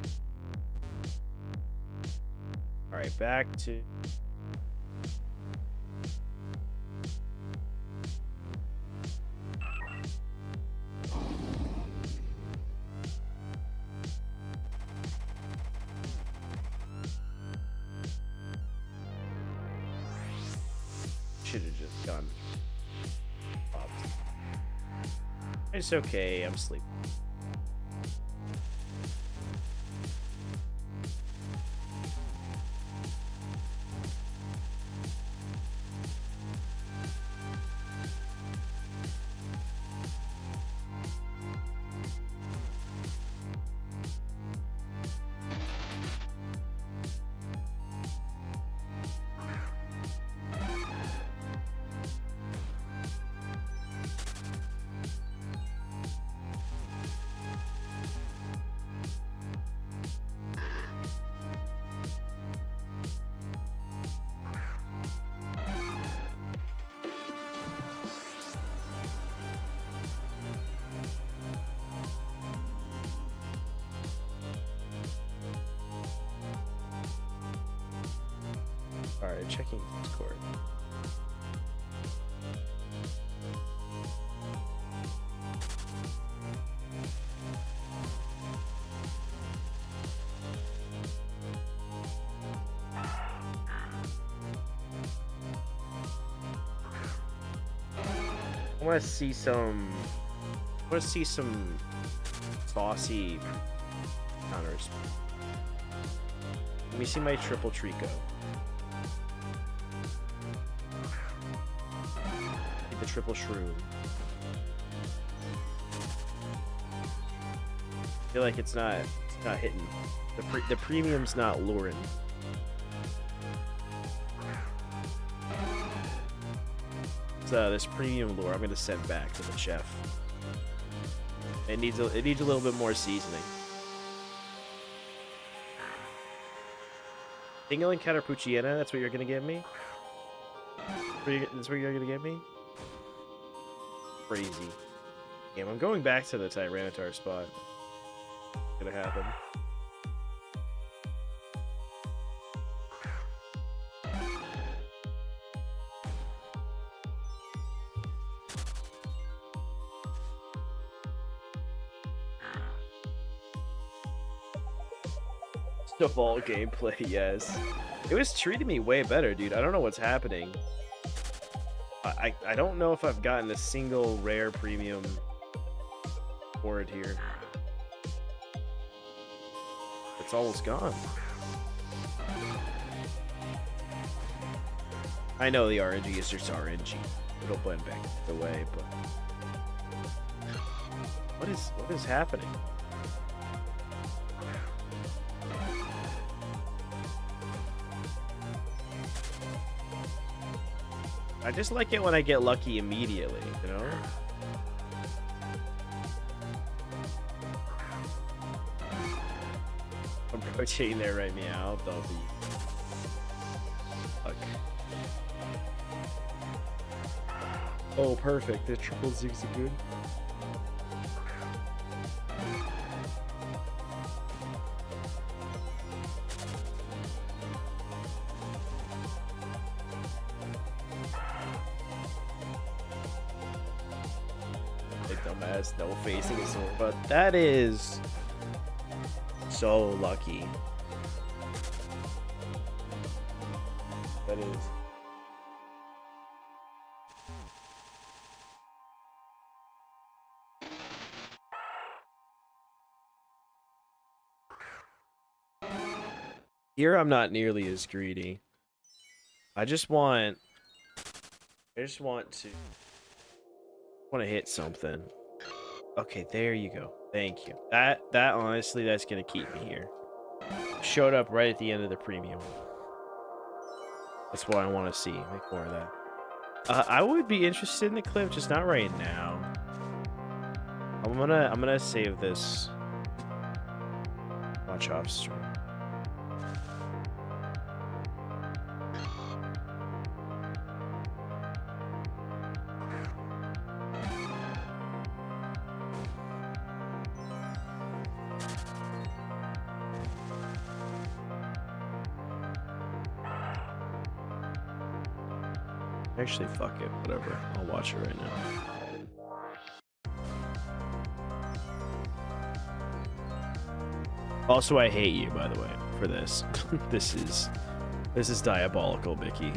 Alright, back to... Should have just gone. It's okay, I'm sleeping. Alright, checking Discord. I want to see some saucy counters. Let me see my triple Trico. The triple shroom. I feel like it's not hitting. The premium's not luring. So this premium lure I'm gonna send back to the chef. It needs a little bit more seasoning. Dingle and Caterpucciana, that's what you're gonna give me? That's what you're gonna give me? Crazy. Damn, I'm going back to the Tyranitar spot. It's gonna happen. Snowball gameplay, yes. It was treating me way better, dude. I don't know what's happening. I don't know if I've gotten a single rare premium board here. It's almost gone. I know the RNG is just RNG. It'll blend back the way, but what is happening? I just like it when I get lucky immediately, you know? I'm rotating there right meow. They'll be... Fuck. Oh, perfect. The triple Zigzagoon. dumbass no facing a sword, but that is so lucky. That is. Here I'm not nearly as greedy. I just want to hit something. Okay, there you go. Thank you. That honestly, that's gonna keep me here. Showed up right at the end of the premium. That's what I want to see. Make more of that. I would be interested in the clip, just not right now. I'm gonna save this. Watch off stream. Actually, fuck it. Whatever. I'll watch it right now. Also, I hate you, by the way, for this. This is diabolical, Mickey.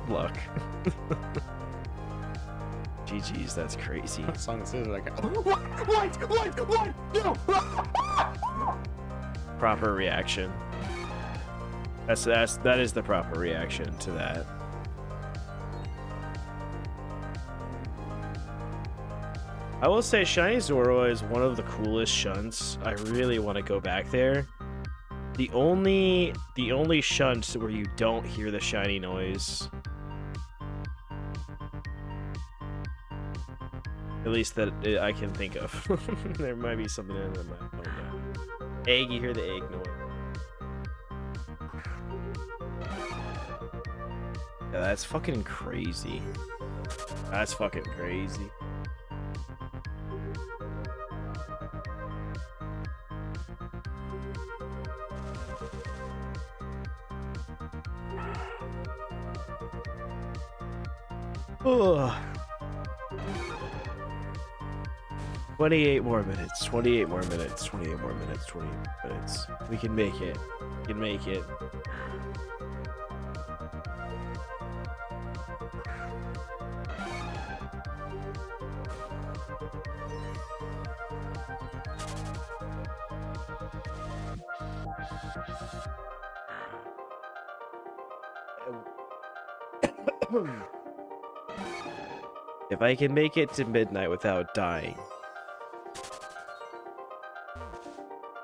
Luck. GG's, that's crazy. That song is like, what? No! Proper reaction. That is the proper reaction to that. I will say Shiny Zoro is one of the coolest shunts. I really want to go back there. The only shunt where you don't hear the shiny noise, at least that I can think of. There might be something in there. Oh, yeah. Egg, you hear the egg noise. Yeah, that's fucking crazy. That's fucking crazy. Oh. 28 more minutes, 28 more minutes, 28 more minutes, 28 more minutes. We can make it. We can make it. If I can make it to midnight without dying,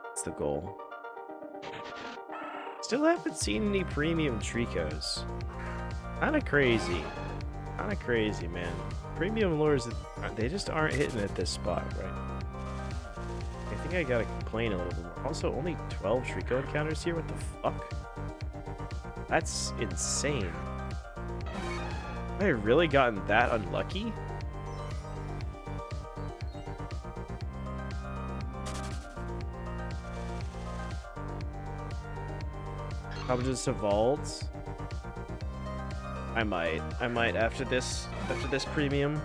that's the goal. Still haven't seen any premium Tricos. Kinda crazy. Kinda crazy, man. Premium lures, they just aren't hitting at this spot, right? I think I gotta complain a little bit more. Also, only 12 Trico encounters here? What the fuck? That's insane. Have I really gotten that unlucky? Come to Savalds. I might after this premium.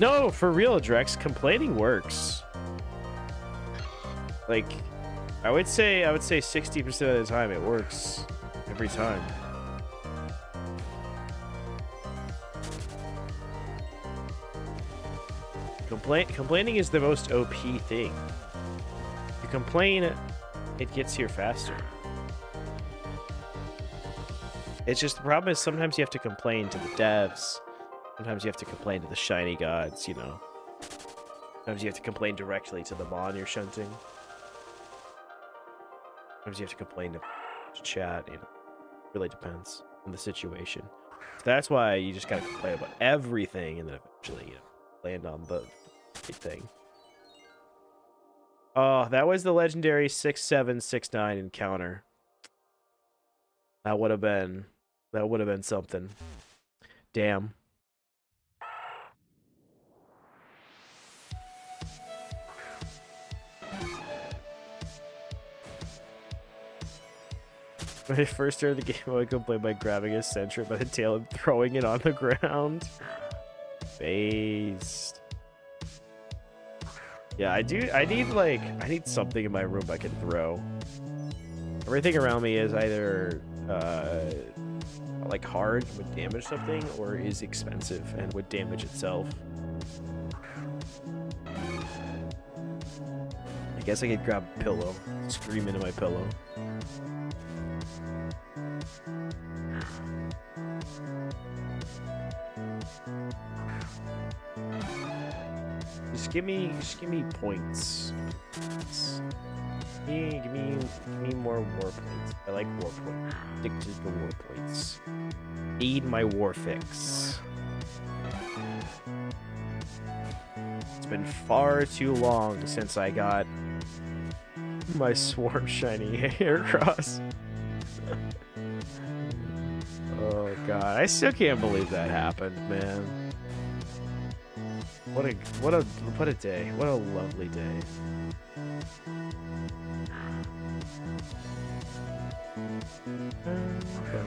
No, for real, Drex, complaining works. Like, I would say 60% of the time it works every time. Complaining is the most OP thing. If you complain, it gets here faster. It's just the problem is sometimes you have to complain to the devs. Sometimes you have to complain to the shiny gods, you know. Sometimes you have to complain directly to the mon you're shunting. Sometimes you have to complain to chat, you know. It really depends on the situation. So that's why you just gotta complain about everything and then eventually, you know, land on the big thing. Oh, that was the legendary 6769 encounter. That would have been something. Damn. When I first started the game, I would complain by grabbing a Sentry by the tail and throwing it on the ground. Based. Yeah, I need something in my room I can throw. Everything around me is either like hard, would damage something, or is expensive and would damage itself. I guess I could grab a pillow, scream into my pillow. Just give me points. Give me more war points. I like war points. Stick to the war points. Need my war fix. It's been far too long since I got my swarm shiny Heracross. Oh god, I still can't believe that happened, man. What a day. What a lovely day. Okay.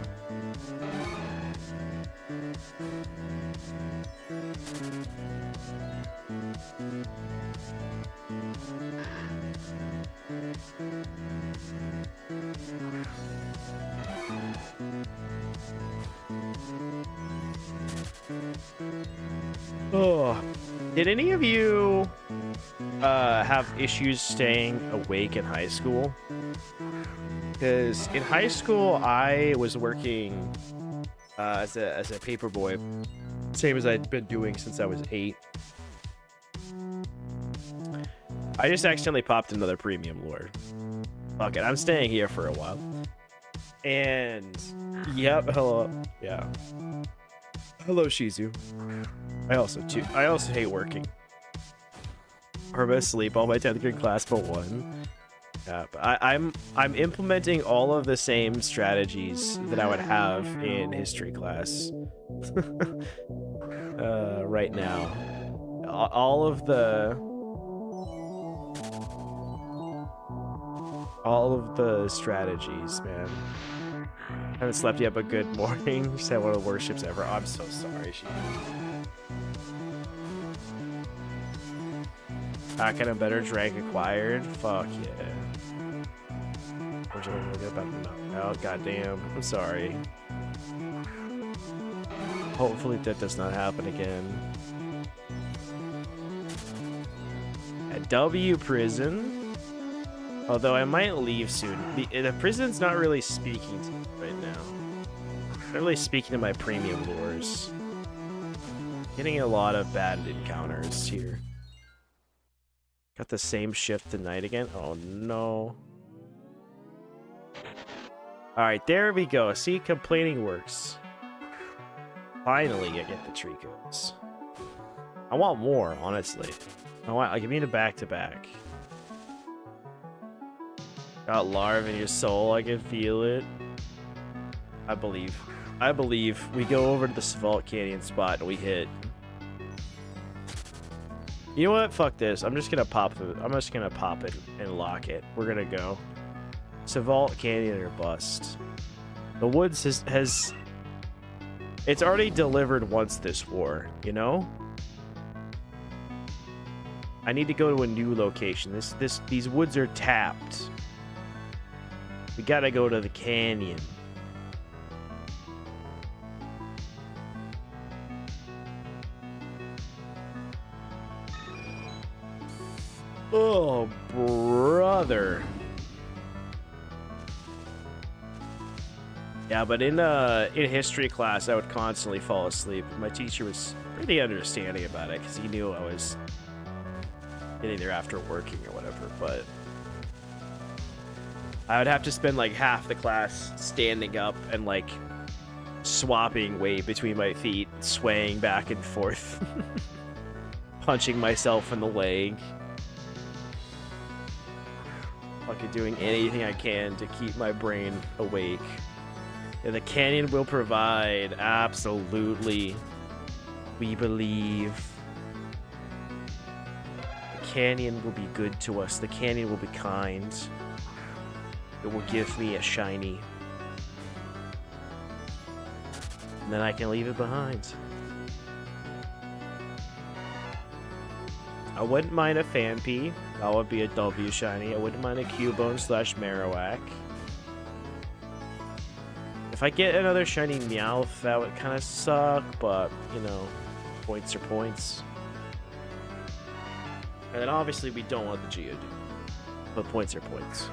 Oh, did any of you have issues staying awake in high school? Because in high school, I was working as a paper boy, same as I'd been doing since I was 8. I just accidentally popped another premium lord. Fuck it, I'm staying here for a while. And yep, hello, yeah, hello Shizu. I also hate working. Or best sleep all my 10th grade class but 1. Yeah, but I'm implementing all of the same strategies that I would have in history class right now. All of the strategies, man. Haven't slept yet, but good morning. Just had one of the worst ships ever. Oh, I'm so sorry. Packing a better drag acquired. Fuck yeah. Oh goddamn. I'm sorry. Hopefully that does not happen again. At W prison. Although I might leave soon. The prison's not really speaking to me right now. Not really speaking to my premium lures. Getting a lot of bad encounters here. Got the same shift tonight again. Oh no. Alright, there we go. See, complaining works. Finally, I get the Tricos. I want more, honestly. Give me the back-to-back. Got Larv in your soul, I can feel it. I believe. We go over to the Savalt Canyon spot and we hit. You know what? Fuck this. I'm just gonna pop it and lock it. We're gonna go. Savalt Canyon or bust. The Woods has it's already delivered once this war, you know? I need to go to a new location. These woods are tapped. We gotta go to the canyon. Oh, brother. Yeah, but in history class, I would constantly fall asleep. My teacher was pretty understanding about it because he knew I was getting there after working or whatever, but I would have to spend like half the class standing up and like swapping weight between my feet, swaying back and forth, punching myself in the leg. Fucking doing anything I can to keep my brain awake. Yeah, the canyon will provide. Absolutely. We believe. The canyon will be good to us. The canyon will be kind. It will give me a shiny. And then I can leave it behind. I wouldn't mind a Phanpy. That would be a W shiny. I wouldn't mind a Cubone / Marowak. If I get another shiny Meowth, that would kind of suck, but, you know, points are points. And then obviously we don't want the Geodude, but points are points.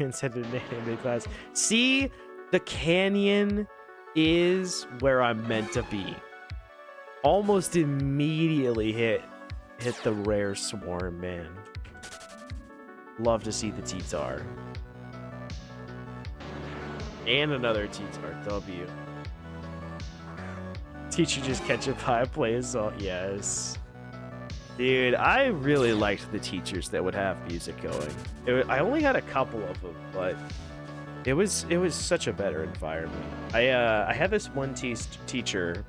Said in anime class. See, the canyon is where I'm meant to be. Almost immediately hit the rare swarm, man. Love to see the T-Tar. And another T-Tar W. Teacher just catch a pie, play a song. Yes. Dude, I really liked the teachers that would have music going. I only had a couple of them, but it was such a better environment. I had this one teacher.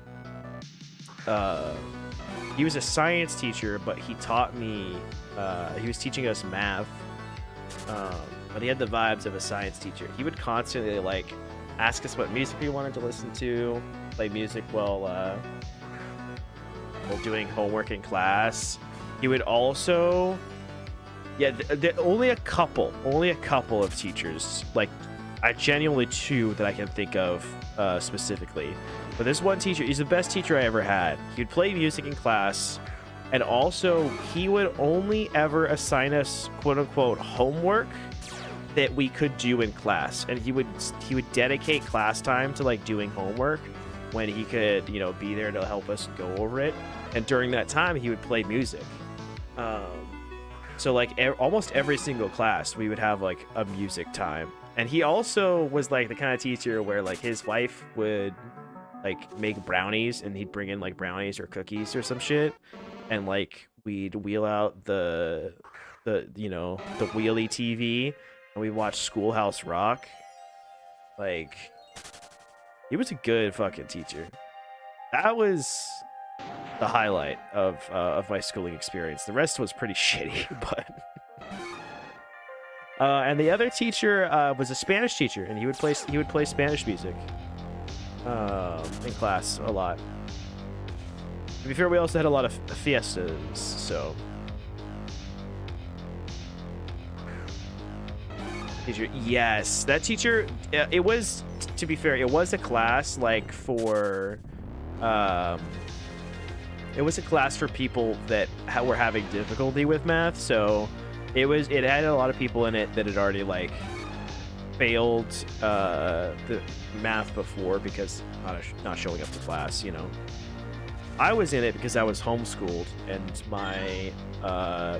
He was a science teacher, but he taught me. He was teaching us math. But he had the vibes of a science teacher. He would constantly like ask us what music we wanted to listen to, play music while doing homework in class. He would also, only a couple of teachers, like I genuinely two that I can think of specifically. But this one teacher, he's the best teacher I ever had. He would play music in class, and also he would only ever assign us quote unquote homework that we could do in class, and he would dedicate class time to like doing homework when he could, you know, be there to help us go over it. And during that time, he would play music. So like almost every single class, we would have like a music time. And he also was like the kind of teacher where like his wife would like make brownies, and he'd bring in like brownies or cookies or some shit, and like we'd wheel out the you know, the wheelie TV, and we watched Schoolhouse Rock. Like, he was a good fucking teacher. That was the highlight of my schooling experience. The rest was pretty shitty, but and the other teacher was a Spanish teacher, and he would play Spanish music in class a lot. To be fair, we also had a lot of fiestas, so teacher, yes, that teacher, it was, to be fair, it was a class like for it was a class for people that were having difficulty with math. So it had a lot of people in it that had already like failed the math before because not showing up to class, you know. I was in it because I was homeschooled, and my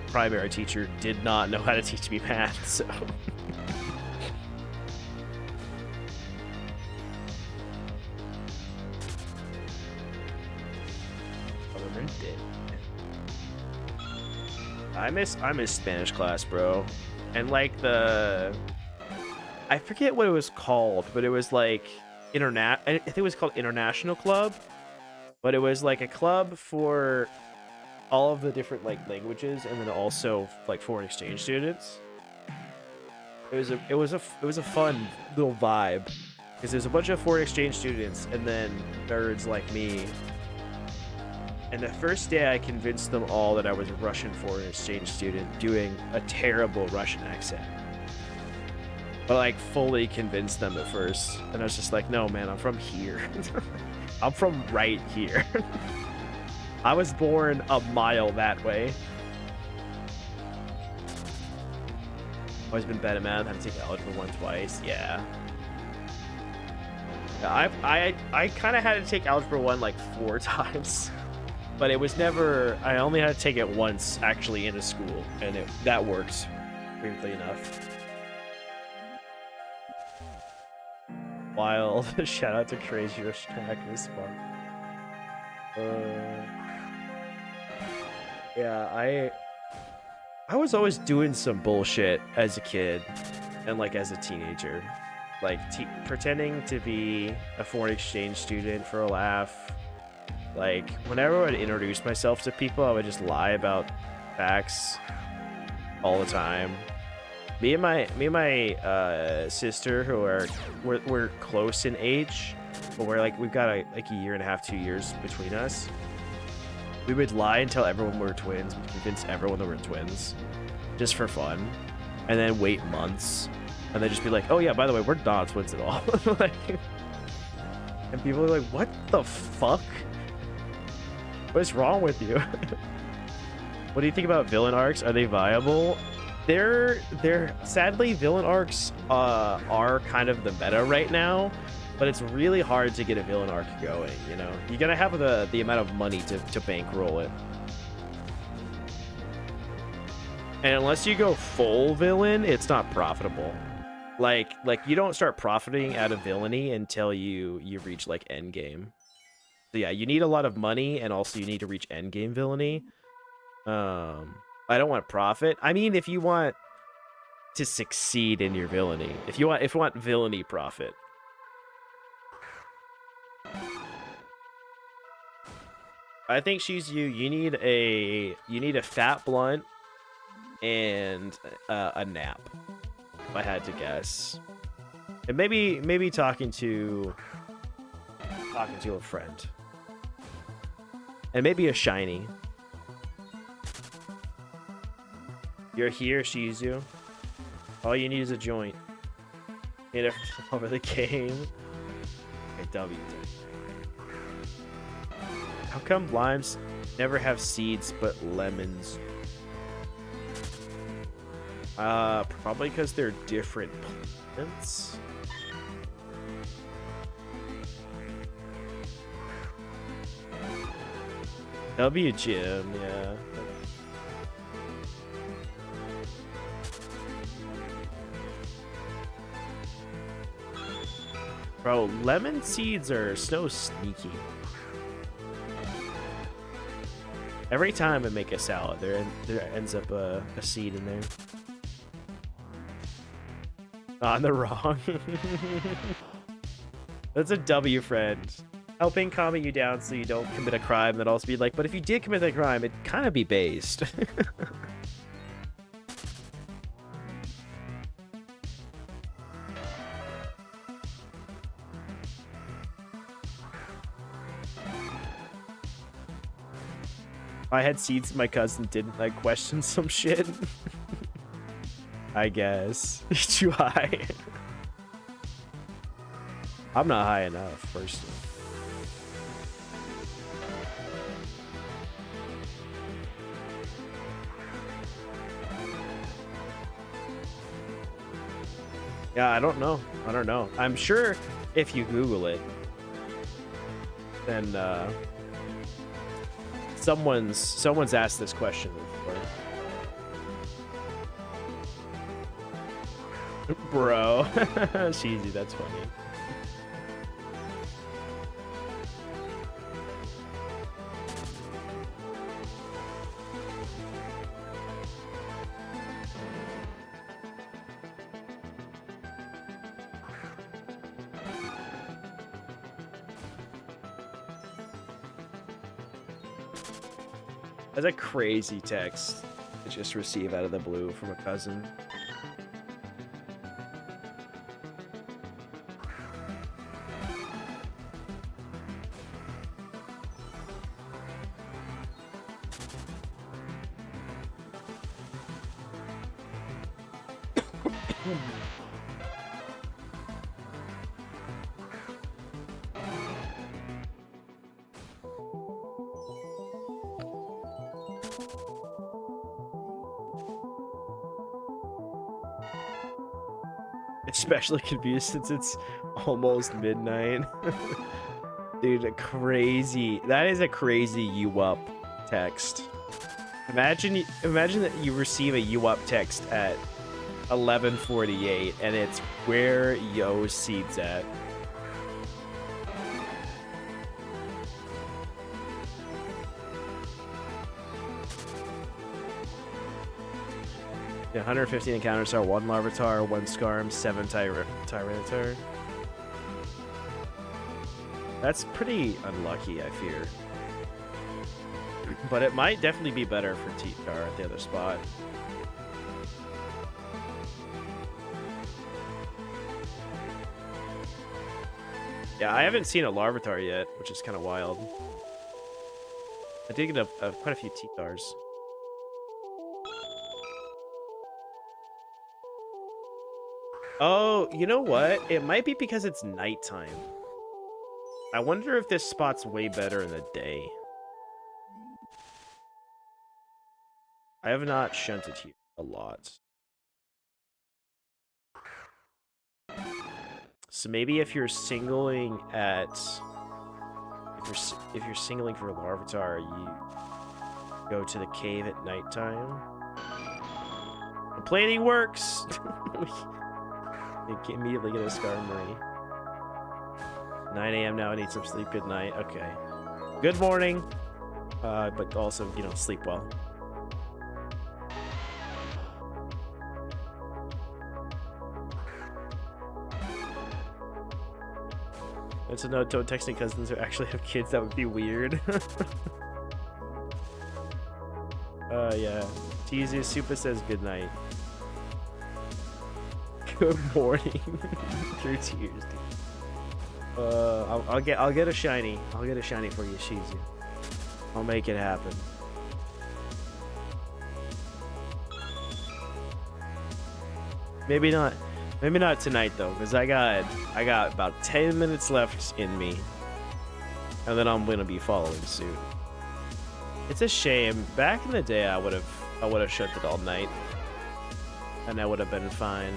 primary teacher did not know how to teach me math, so I miss Spanish class, bro. And like I forget what it was called, but it was like I think it was called International Club, but it was like a club for all of the different like languages, and then also like foreign exchange students. It was a fun little vibe because there's a bunch of foreign exchange students and then nerds like me. And the first day, I convinced them all that I was a Russian foreign exchange student doing a terrible Russian accent. But like fully convinced them at first. And I was just like, no, man, I'm from here. I'm from right here. I was born a mile that way. Always been bad at math. Had to take Algebra 1 twice. Yeah. I kind of had to take Algebra 1 like 4 times. But it was never, I only had to take it once actually in a school, and that worked, weirdly enough. Wild. Shout out to Crazy Rush Track this month. Yeah, I was always doing some bullshit as a kid and like as a teenager. Like pretending to be a foreign exchange student for a laugh. Like, whenever I would introduce myself to people, I would just lie about facts all the time. Me and my sister, who are we're close in age, but we've got like a year and a half, 2 years between us. We would lie and tell everyone we were twins. We'd convince everyone that we're twins, just for fun, and then wait months, and then just be like, "Oh yeah, by the way, we're not twins at all." Like, and people are like, "What the fuck? What is wrong with you?" What do you think about villain arcs? Are they viable? They're sadly, villain arcs are kind of the meta right now, but it's really hard to get a villain arc going. You know, you gotta have the amount of money to bankroll it, and unless you go full villain, it's not profitable. Like you don't start profiting out of villainy until you reach like end game. So yeah, you need a lot of money, and also you need to reach end game villainy. I don't want profit. I mean, if you want to succeed in your villainy, if you want villainy profit. I think she's you. You need a fat blunt and a nap, if I had to guess, and maybe talking to a friend, and maybe a shiny. You're here, Shizu. All you need is a joint. Hit it over the game. Okay, W. How come limes never have seeds but lemons? Probably because they're different plants. W Jim, yeah. Bro, lemon seeds are so sneaky. Every time I make a salad, there ends up a seed in there. On the wrong. That's a W, friend. Helping calming you down so you don't commit a crime. That also be like, but if you did commit a crime, it'd kind of be based. I had seeds, my cousin didn't. I questioned some shit. I guess. Too high. I'm not high enough, personally. Yeah, I don't know. I'm sure if you Google it, then someone's asked this question before. Bro. Cheesy, that's funny. That's a crazy text I just received out of the blue from a cousin. Especially confused since it's almost midnight. Dude, crazy. That is a crazy you up text. Imagine that you receive a you up text at 11:48 and it's where yo seeds at. Yeah, 115 encounters are 1 Larvitar, 1 Scarm, 7 Tyranitar. That's pretty unlucky, I fear. But it might definitely be better for T-Tar at the other spot. Yeah, I haven't seen a Larvitar yet, which is kind of wild. I did get quite a few T-Tars. Oh, you know what? It might be because it's nighttime. I wonder if this spot's way better in the day. I have not shunted here a lot. So maybe if you're singling at... If you're singling for a Larvitar, you go to the cave at nighttime. The planning works! You can immediately get a Skarmory. 9 a.m. now, I need some sleep. Good night. Okay. Good morning. But also, you know, sleep well. And so no, don't text me cousins who actually have kids. That would be weird. Yeah. Tizu Super says good night. Good morning. Through tears, dude. I'll get a shiny. I'll get a shiny for you, Shizu. I'll make it happen. Maybe not. Maybe not tonight though, because I got about 10 minutes left in me, and then I'm gonna be following suit. It's a shame. Back in the day, I would have shut it all night, and I would have been fine.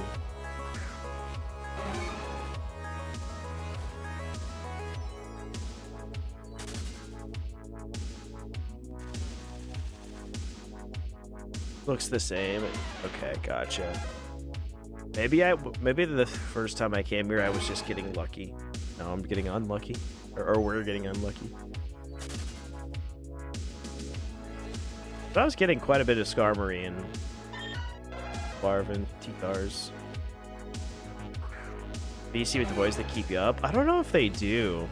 Looks the same. Okay, gotcha. Maybe the first time I came here, I was just getting lucky. Now I'm getting unlucky, or we're getting unlucky. But I was getting quite a bit of Skarmory and Barvin, T-Tars. BC with the boys that keep you up. I don't know if they do.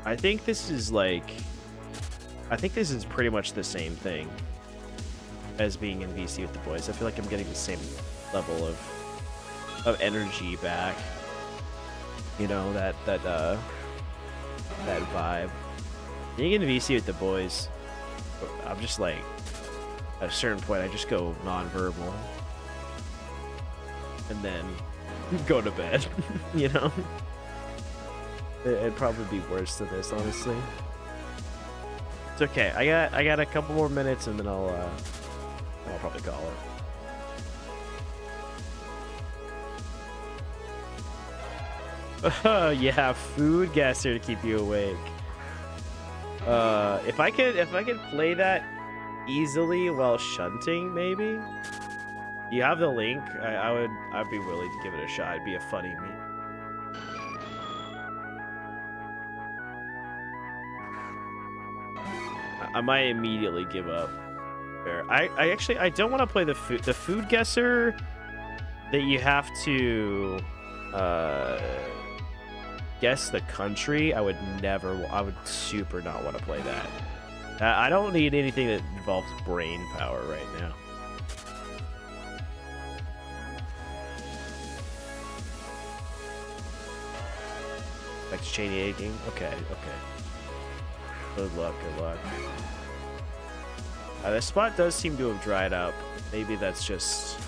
I think this is pretty much the same thing as being in VC with the boys. I feel like I'm getting the same level of energy back. You know, that vibe. Being in VC with the boys, I'm just like, at a certain point, I just go non-verbal. And then go to bed, you know? It'd probably be worse than this, honestly. It's okay. I got a couple more minutes, and then I'll probably call it. Yeah, food gasser to keep you awake. If I could play that easily while shunting, maybe. You have the link. I'd be willing to give it a shot. It'd be a funny meme. I might immediately give up. Fair. I don't want to play the food guesser that you have to guess the country. I would super not want to play that. I don't need anything that involves brain power right now. Back to chain aching. Okay. Good luck. This spot does seem to have dried up. Maybe that's just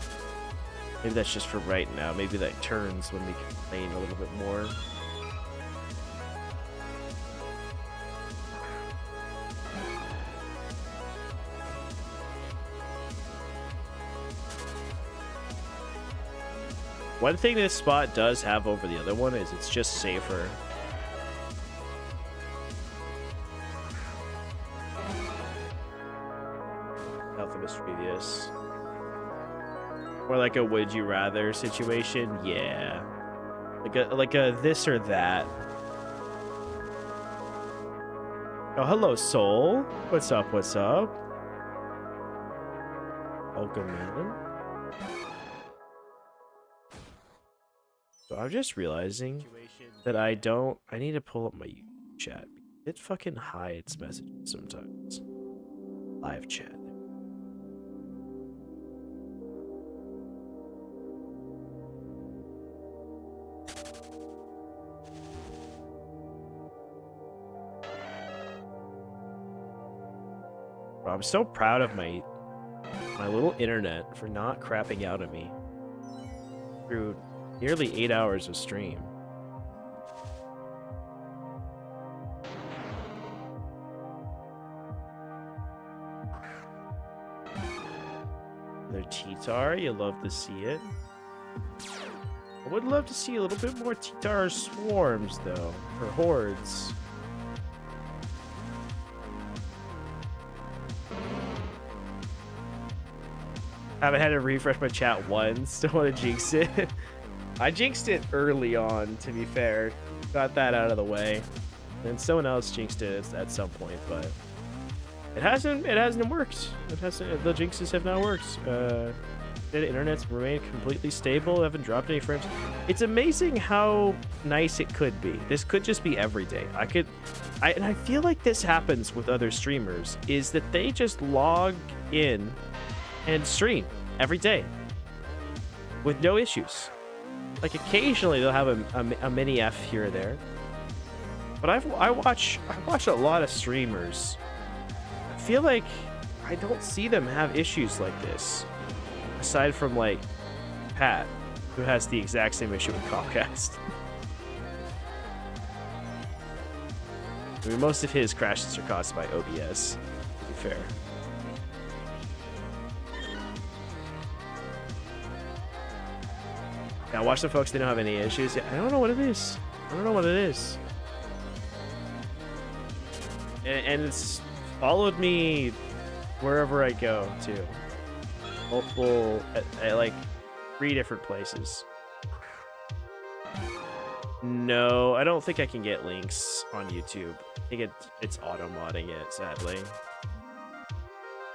for right now. Maybe that turns when we complain a little bit more. One thing this spot does have over the other one is it's just safer. Previous, or like a would you rather situation. Yeah, like a this or that. Oh, hello, Soul. What's up? Welcome in. So I'm just realizing that I need to pull up my chat. It fucking hides messages sometimes. Live chat. Bro, I'm so proud of my little internet for not crapping out at me through nearly 8 hours of stream. Another T-Tar, you love to see it. I would love to see a little bit more T-Tar swarms, though, or hordes. Haven't had to refresh my chat once. Don't want to jinx it. I jinxed it early on, to be fair. Got that out of the way. And someone else jinxed it at some point, but it hasn't worked. The jinxes have not worked. The internet's remained completely stable, haven't dropped any frames. It's amazing how nice it could be. This could just be every day. And I feel like this happens with other streamers, is that they just log in and stream every day with no issues. Like occasionally they'll have a mini F here or there, but I watch a lot of streamers. I feel like I don't see them have issues like this, aside from like Pat, who has the exact same issue with Comcast. I mean, most of his crashes are caused by OBS, to be fair. Now watch the folks, they don't have any issues. I don't know what it is. I don't know what it is. And it's followed me wherever I go to. Multiple, at like 3 different places. No, I don't think I can get links on YouTube. I think it's auto-modding it, sadly.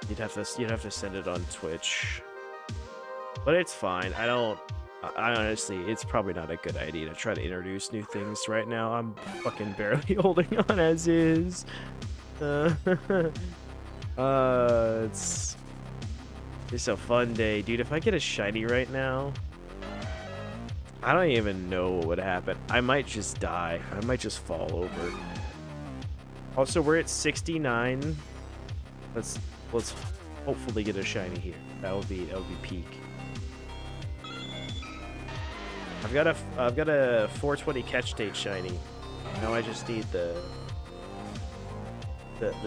You'd have to send it on Twitch. But it's fine. I honestly, it's probably not a good idea to try to introduce new things right now. I'm fucking barely holding on as is. It's a fun day, dude. If I get a shiny right now, I don't even know what would happen. I might just die. I might just fall over. Also, we're at 69. Let's hopefully get a shiny here. That would be peak. I've got a 420 catch date shiny. Now I just need the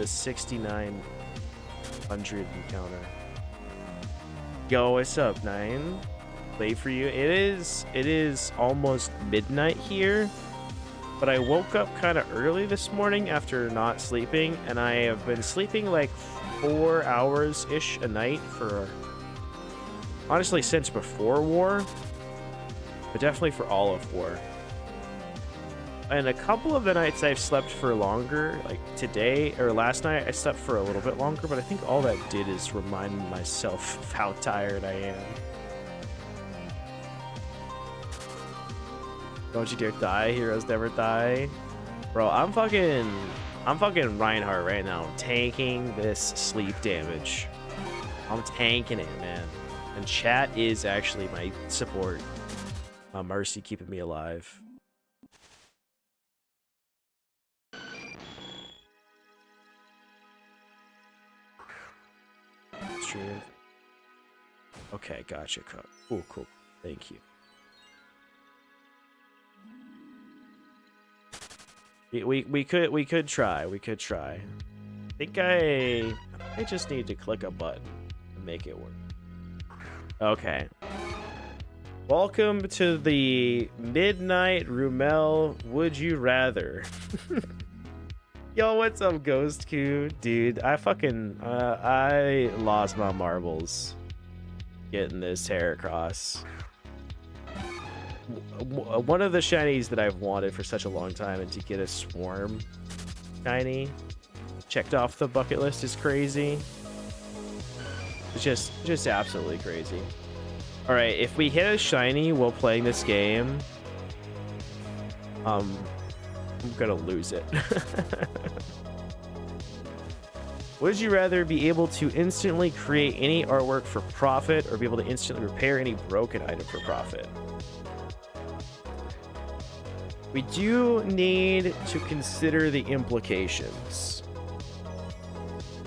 6900 encounter. Yo, what's up, 9? Late for you. It is almost midnight here, but I woke up kind of early this morning after not sleeping, and I have been sleeping like 4 hours ish a night for honestly since before war. But definitely for all of war. And a couple of the nights I've slept for longer, like today or last night, I slept for a little bit longer, but I think all that did is remind myself of how tired I am. Don't you dare die, heroes never die. Bro, I'm fucking Reinhardt right now. I'm tanking this sleep damage. I'm tanking it, man. And chat is actually my support. Mercy keeping me alive. Stream. Okay, gotcha. Cool. Thank you. We could try. I think I just need to click a button and make it work. Okay. Welcome to the Midnight Rumel Would You Rather. Yo, what's up, Ghost Q? Dude, I lost my marbles getting this Heracross. One of the shinies that I've wanted for such a long time, and to get a Swarm shiny checked off the bucket list is crazy. It's just absolutely crazy. All right, if we hit a shiny while playing this game, I'm gonna lose it. Would you rather be able to instantly create any artwork for profit, or be able to instantly repair any broken item for profit? We do need to consider the implications.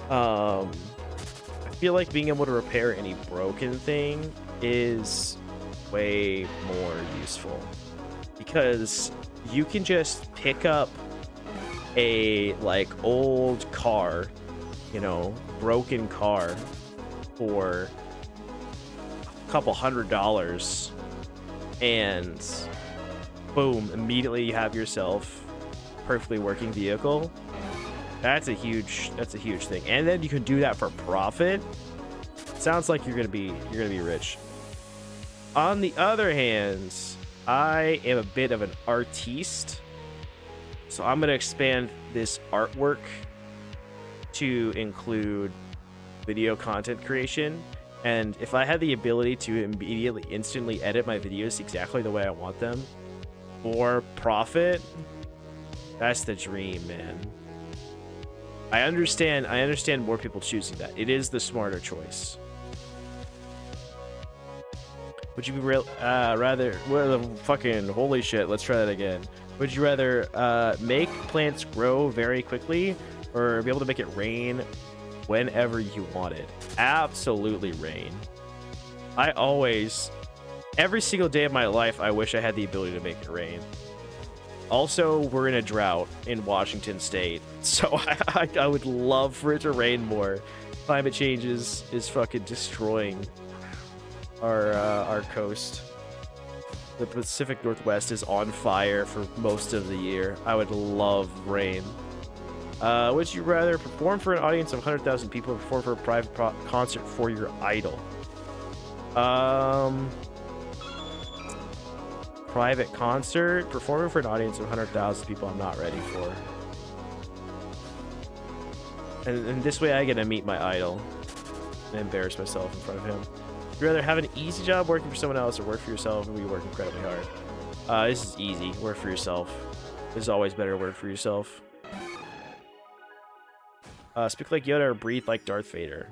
I feel like being able to repair any broken thing is way more useful, because you can just pick up a like old car, you know, broken car for a couple $100, and boom, immediately you have yourself a perfectly working vehicle. That's a huge thing. And then you can do that for profit. Sounds like you're gonna be rich. On the other hand, I am a bit of an artiste, so I'm gonna expand this artwork to include video content creation. And if I had the ability to immediately, instantly edit my videos exactly the way I want them for profit, that's the dream, man. I understand more people choosing that. It is the smarter choice. Would you be rather, well, fucking holy shit, let's try that again. Would you rather make plants grow very quickly, or be able to make it rain whenever you want it? Absolutely rain. Every single day of my life, I wish I had the ability to make it rain. Also, we're in a drought in Washington State, so I would love for it to rain more. Climate change is fucking destroying our coast. The Pacific Northwest is on fire for most of the year. I would love rain. Would you rather perform for an audience of 100,000 people or perform for a private concert for your idol? Private concert. Performing for an audience of 100,000 people I'm not ready for. And this way I get to meet my idol and embarrass myself in front of him. Would you rather have an easy job working for someone else or work for yourself and we work incredibly hard? This is easy. Work for yourself. It's always better to work for yourself. Speak like Yoda or breathe like Darth Vader.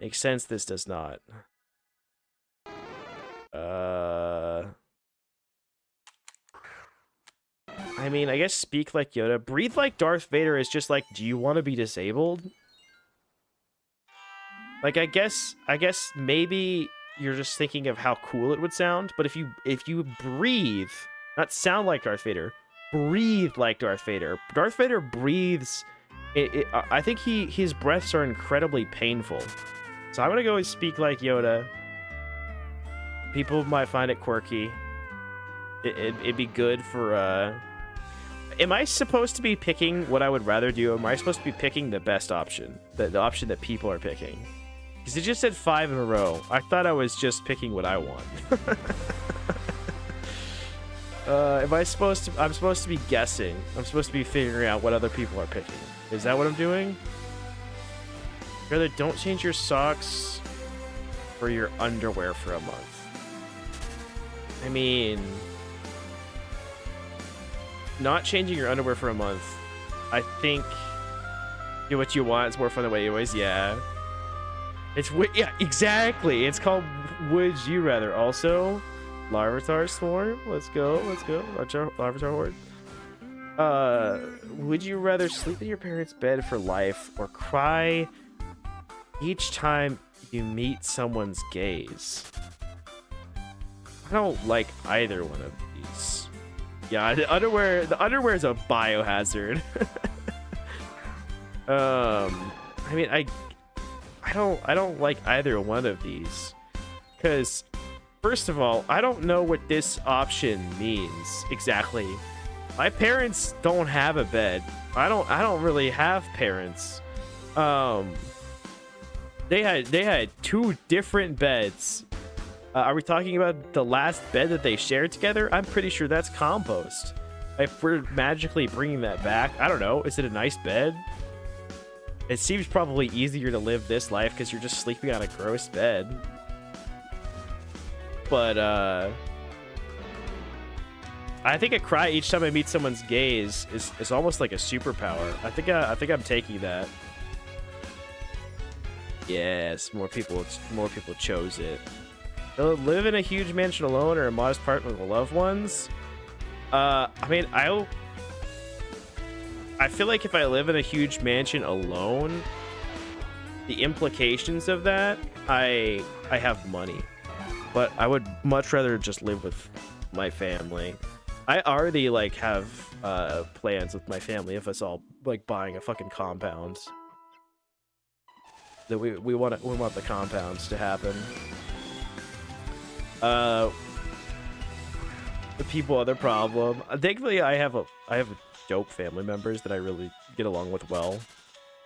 Makes sense, this does not. I mean, I guess speak like Yoda. Breathe like Darth Vader is just like, do you want to be disabled? Like, I guess maybe you're just thinking of how cool it would sound, but if you breathe, not sound like Darth Vader, breathe like Darth Vader. Darth Vader breathes. I think his breaths are incredibly painful. So I'm gonna go with speak like Yoda. People might find it quirky. It'd be good for. Am I supposed to be picking what I would rather do? Am I supposed to be picking the best option, the option that people are picking? Because it just said 5 in a row. I thought I was just picking what I want. Am I supposed to? I'm supposed to be guessing. I'm supposed to be figuring out what other people are picking. Is that what I'm doing? Rather, don't change your socks for your underwear for a month. I mean, not changing your underwear for a month. I think do what you want. It's more fun than what you always. Yeah. Yeah, exactly. It's called Would You Rather. Also, Larvitar Swarm. Let's go. Larvitar Horde. Would you rather sleep in your parents' bed for life or cry each time you meet someone's gaze? I don't like either one of these. Yeah, the underwear is a biohazard. I mean, I don't like either one of these, because first of all, I don't know what this option means exactly. My parents don't have a bed. I don't really have parents. They had 2 different beds. Are we talking about the last bed that they shared together? I'm pretty sure that's compost. If we're magically bringing that back, I don't know. Is it a nice bed? It seems probably easier to live this life because you're just sleeping on a gross bed. But I think a cry each time I meet someone's gaze is almost like a superpower. I think I'm taking that. Yes, more people chose it. They'll live in a huge mansion alone or a modest apartment with loved ones. I mean, I feel like if I live in a huge mansion alone, the implications of that, I have money. But I would much rather just live with my family. I already like have plans with my family of us all like buying a fucking compound. That we want the compounds to happen. The people are the problem. Thankfully, I have dope family members that I really get along with well,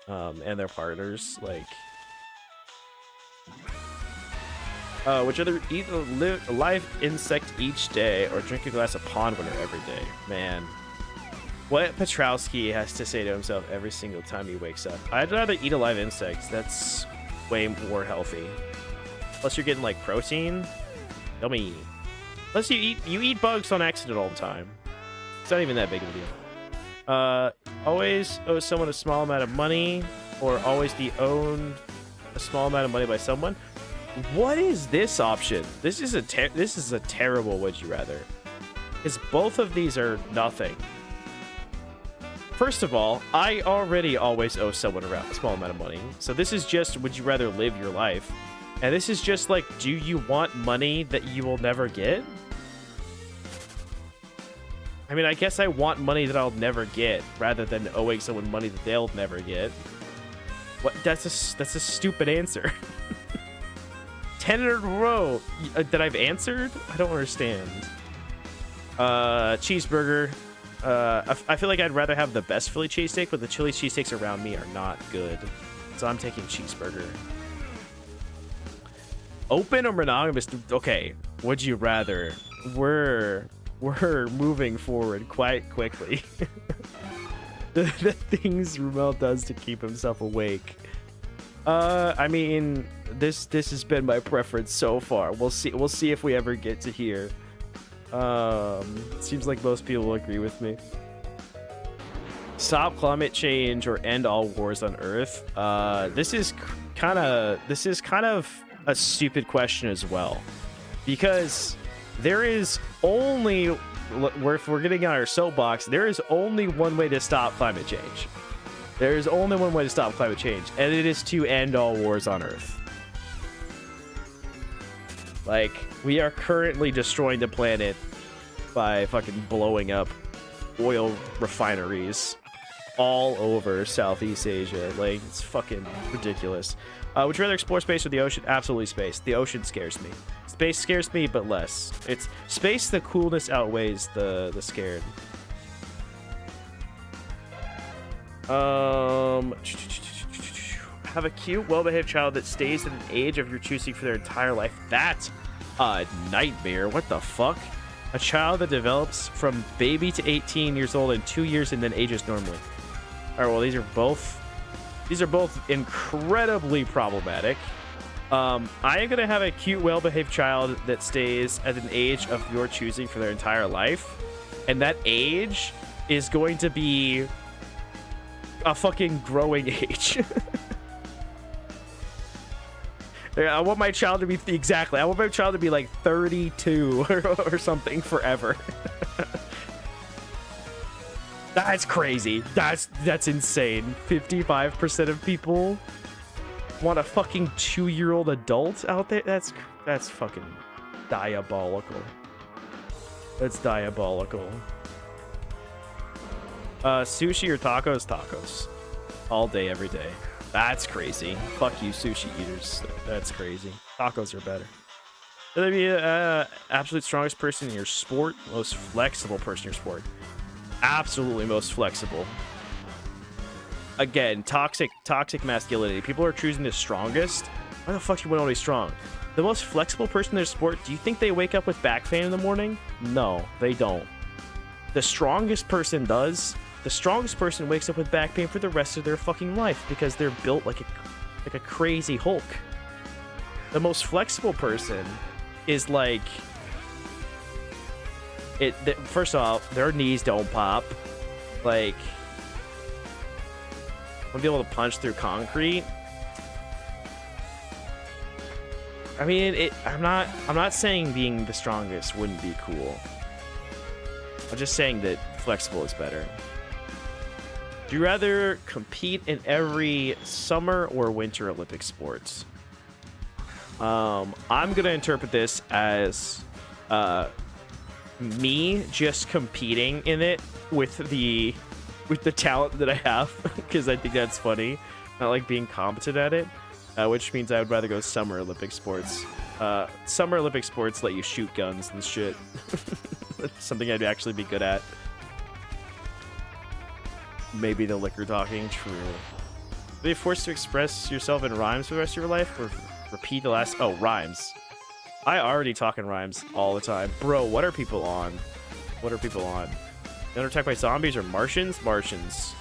and their partners. Like, which other eat a live insect each day or drink a glass of pond water every day. Man, what Petrowski has to say to himself every single time he wakes up. I'd rather eat a live insect. That's way more healthy. Plus, you're getting like protein. Yummy. Plus, you eat bugs on accident all the time. It's not even that big of a deal. Always owe someone a small amount of money, or always be owned a small amount of money by someone. What is this option? This is a terrible would you rather, because both of these are nothing. First of all, I already always owe someone around a small amount of money, so this is just would you rather live your life, and this is just like, do you want money that you will never get? I mean, I guess I want money that I'll never get rather than owing someone money that they'll never get. What? That's a stupid answer. 10 in a row that I've answered? I don't understand. Cheeseburger. I feel like I'd rather have the best Philly cheesesteak, but the chili cheesesteaks around me are not good. So I'm taking cheeseburger. Open or monogamous? Okay, would you rather? We're moving forward quite quickly. the things Rumel does to keep himself awake. I mean, this has been my preference so far. We'll see if we ever get to here. Seems like most people will agree with me. Stop climate change or end all wars on Earth. This is kind of a stupid question as well, because there is only, if we're getting on our soapbox, there is only one way to stop climate change. There is only one way to stop climate change, and it is to end all wars on Earth. Like, we are currently destroying the planet by fucking blowing up oil refineries all over Southeast Asia. Like, it's fucking ridiculous. Would you rather explore space or the ocean? Absolutely space. The ocean scares me. Space scares me, but less. It's space, the coolness outweighs the scared. Have a cute, well-behaved child that stays at an age of your choosing for their entire life. That's a nightmare. What the fuck? A child that develops from baby to 18 years old in 2 years and then ages normally. All right, well, these are both incredibly problematic. I am gonna have a cute, well-behaved child that stays at an age of your choosing for their entire life, and that age is going to be a fucking growing age. I want my child to be I want my child to be like 32 or something forever. That's crazy. That's insane. 55% of people want a fucking 2-year-old adult out there. That's fucking diabolical. That's diabolical. Sushi or tacos? Tacos. All day, every day. That's crazy. Fuck you, sushi eaters. That's crazy. Tacos are better. Should there be absolute strongest person in your sport? Most flexible person in your sport? Absolutely most flexible. Again, toxic masculinity. People are choosing the strongest. Why the fuck do you want to be strong? The most flexible person in their sport, do you think they wake up with back pain in the morning? No, they don't. The strongest person does. The strongest person wakes up with back pain for the rest of their fucking life because they're built like a crazy Hulk. The most flexible person is like first off, their knees don't pop. Like, want to be able to punch through concrete. I mean, I'm not saying being the strongest wouldn't be cool. I'm just saying that flexible is better. Do you rather compete in every summer or winter Olympic sports? I'm gonna interpret this as me just competing in it with the talent that I have, because I think that's funny. Not like being competent at it, which means I would rather go summer Olympic sports. Summer Olympic sports let you shoot guns and shit. That's something I'd actually be good at. Maybe the liquor talking, true. Are you forced to express yourself in rhymes for the rest of your life, or repeat the last? Oh, rhymes. I already talk in rhymes all the time. Bro, what are people on? What are people on? They're attacked by zombies or Martians? Martians.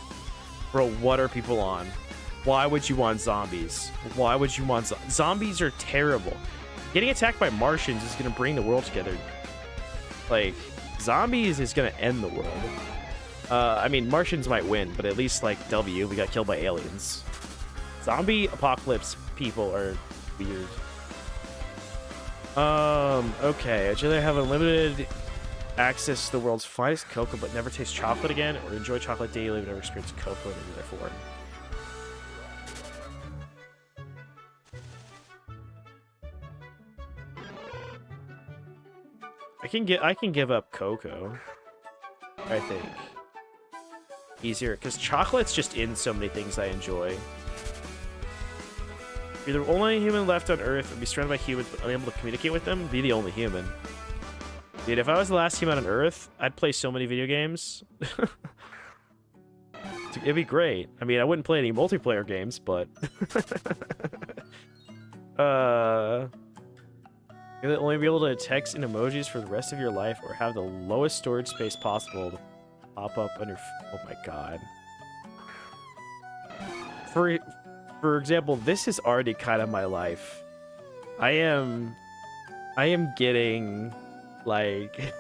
Bro, what are people on? Why would you want zombies? Why would you want zombies are terrible. Getting attacked by Martians is going to bring the world together. Like, zombies is going to end the world. I mean, Martians might win, but at least, like, W, we got killed by aliens. Zombie apocalypse people are weird. Okay. I'd rather have unlimited access to the world's finest cocoa, but never taste chocolate again, or enjoy chocolate daily, but never experience cocoa in any other form. I can give up cocoa, I think. Easier, because chocolate's just in so many things I enjoy. You're the only human left on Earth, or be surrounded by humans but unable to communicate with them, be the only human. Dude, if I was the last human on Earth, I'd play so many video games. It'd be great. I mean, I wouldn't play any multiplayer games, but... You'll only be able to text in emojis for the rest of your life, or have the lowest storage space possible to pop up on your... Oh my god. For example, this is already kind of my life. I am getting, like...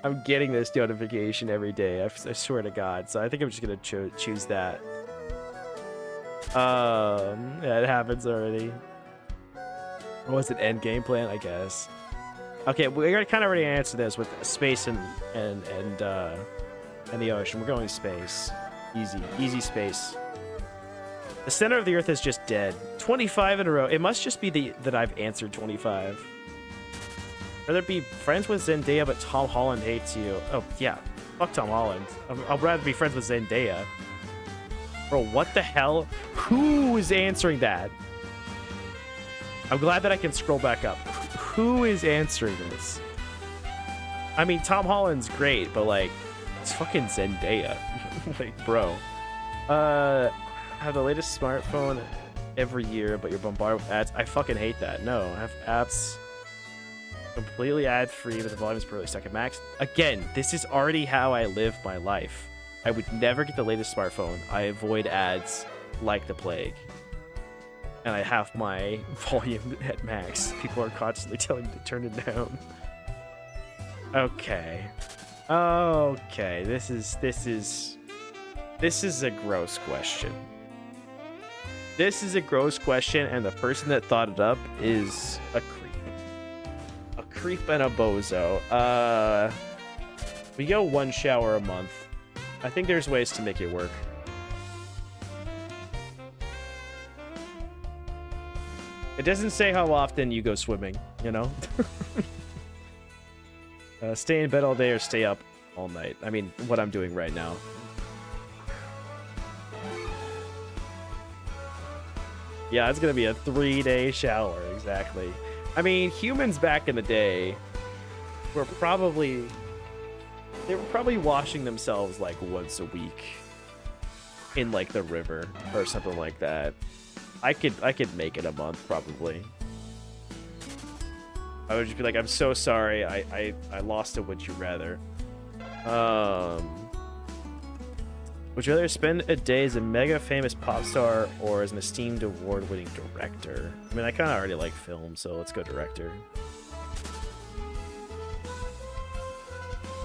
I'm getting this notification every day, I swear to god, so I think I'm just gonna choose that. Yeah, it happens already. What was it, end game plan, I guess? Okay, we kind of already answered this with space and the ocean. We're going space. Easy space. The center of the Earth is just dead. 25 in a row. It must just be that I've answered 25. Rather be friends with Zendaya, but Tom Holland hates you. Oh, yeah. Fuck Tom Holland. I'd rather be friends with Zendaya. Bro, what the hell? Who is answering that? I'm glad that I can scroll back up. Who is answering this? I mean, Tom Holland's great, but, like, it's fucking Zendaya. Like, bro. Have the latest smartphone every year, but you're bombarded with ads. I fucking hate that. No, I have apps completely ad-free, but the volume is probably stuck at max. Again, this is already how I live my life. I would never get the latest smartphone. I avoid ads like the plague. And I have my volume at max. People are constantly telling me to turn it down. Okay. Okay, this is a gross question. This is a gross question, and the person that thought it up is a creep. A creep and a bozo. We go 1 shower a month. I think there's ways to make it work. It doesn't say how often you go swimming, you know? Stay in bed all day or stay up all night. I mean, what I'm doing right now. Yeah, it's gonna be a 3-day shower, exactly. I mean, humans back in the day were probably... They were probably washing themselves, like, once a week. In, like, the river or something like that. I could make it a month, probably. I would just be like, I'm so sorry, I lost a would you rather. Would you rather spend a day as a mega famous pop star or as an esteemed award-winning director? I mean, I kind of already like film, so let's go director.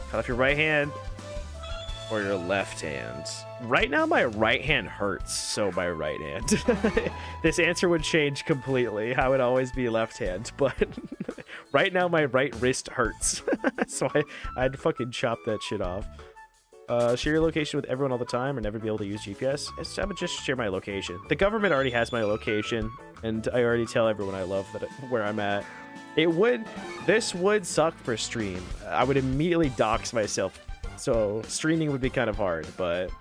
Cut off your right hand or your left hand. Right now, my right hand hurts, so my right hand. This answer would change completely. I would always be left hand, but right now my right wrist hurts. So I'd fucking chop that shit off. Share your location with everyone all the time or never be able to use GPS. I would just share my location. The government already has my location, and I already tell everyone I love where I'm at. This would suck for stream. I would immediately dox myself, so streaming would be kind of hard, but...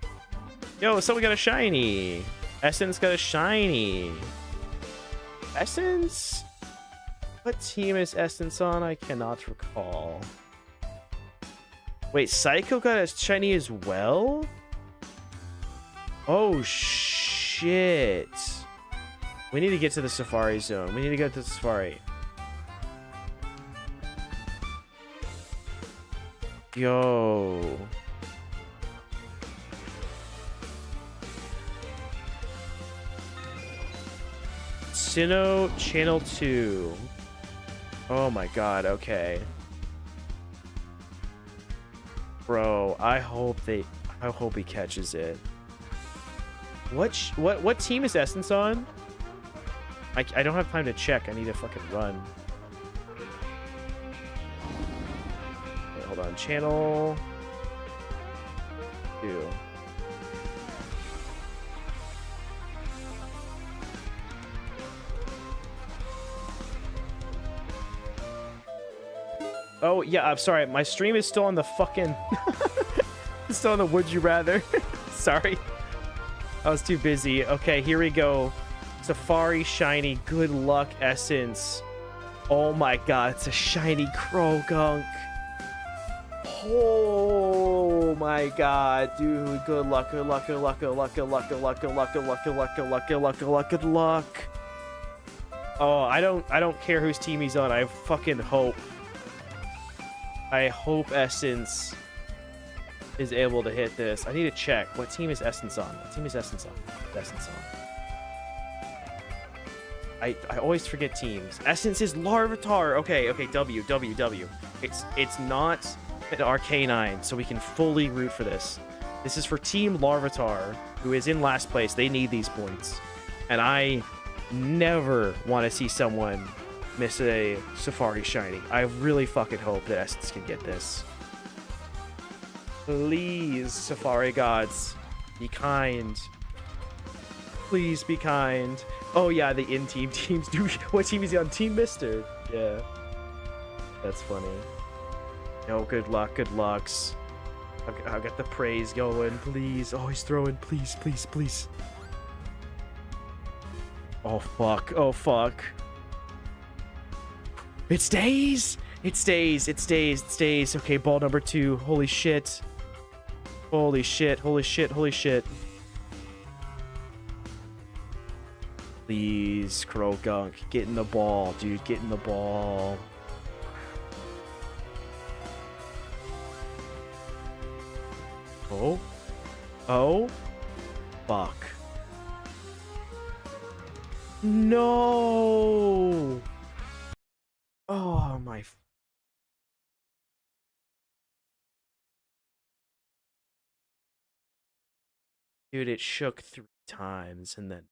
Yo, someone got a shiny! Essence got a shiny! Essence? What team is Essence on? I cannot recall. Wait, Psycho got a shiny as well? Oh, shit. We need to get to the Safari Zone. We need to get to the Safari. Yo. Sinnoh Channel 2. Oh my god, okay. Bro, I hope he catches it. What team is Essence on? I don't have time to check. I need to fucking run. Okay, hold on. Channel 2. Oh, yeah, I'm sorry. My stream is still on the fucking... it's still on the Would You Rather. Sorry. I was too busy. Okay, here we go. Safari shiny. Good luck, Essence. Oh my god, it's a shiny Krogunk. Oh my god, dude. Good luck, good luck, good luck, good luck, good luck, good luck, good luck, good luck, good luck, good luck, good luck, good luck, good luck. Oh, I don't care whose team he's on. I fucking hope. I hope Essence is able to hit this. I need to check. What team is Essence on? What team is Essence on? Essence on. I always forget teams. Essence is Larvitar. Okay, W. It's not an Arcanine, so we can fully root for this. This is for Team Larvitar, who is in last place. They need these points. And I never want to see someone miss a Safari shiny. I really fucking hope that Essence can get this. Please, Safari gods, be kind. Please be kind. Oh yeah, the in-team teams. Dude, what team is he on? Team Mister. Yeah. That's funny. No, good luck, good lucks. I've got the praise going. Please. Oh, he's throwing. Please, please, please. Oh, fuck. Oh, fuck. It stays! It stays, it stays, it stays. Okay, ball number 2. Holy shit. Holy shit, holy shit, holy shit. Please, Krogunk, get in the ball, dude. Get in the ball. Oh. Oh. Fuck. No! Oh my... Dude, it shook 3 times and then...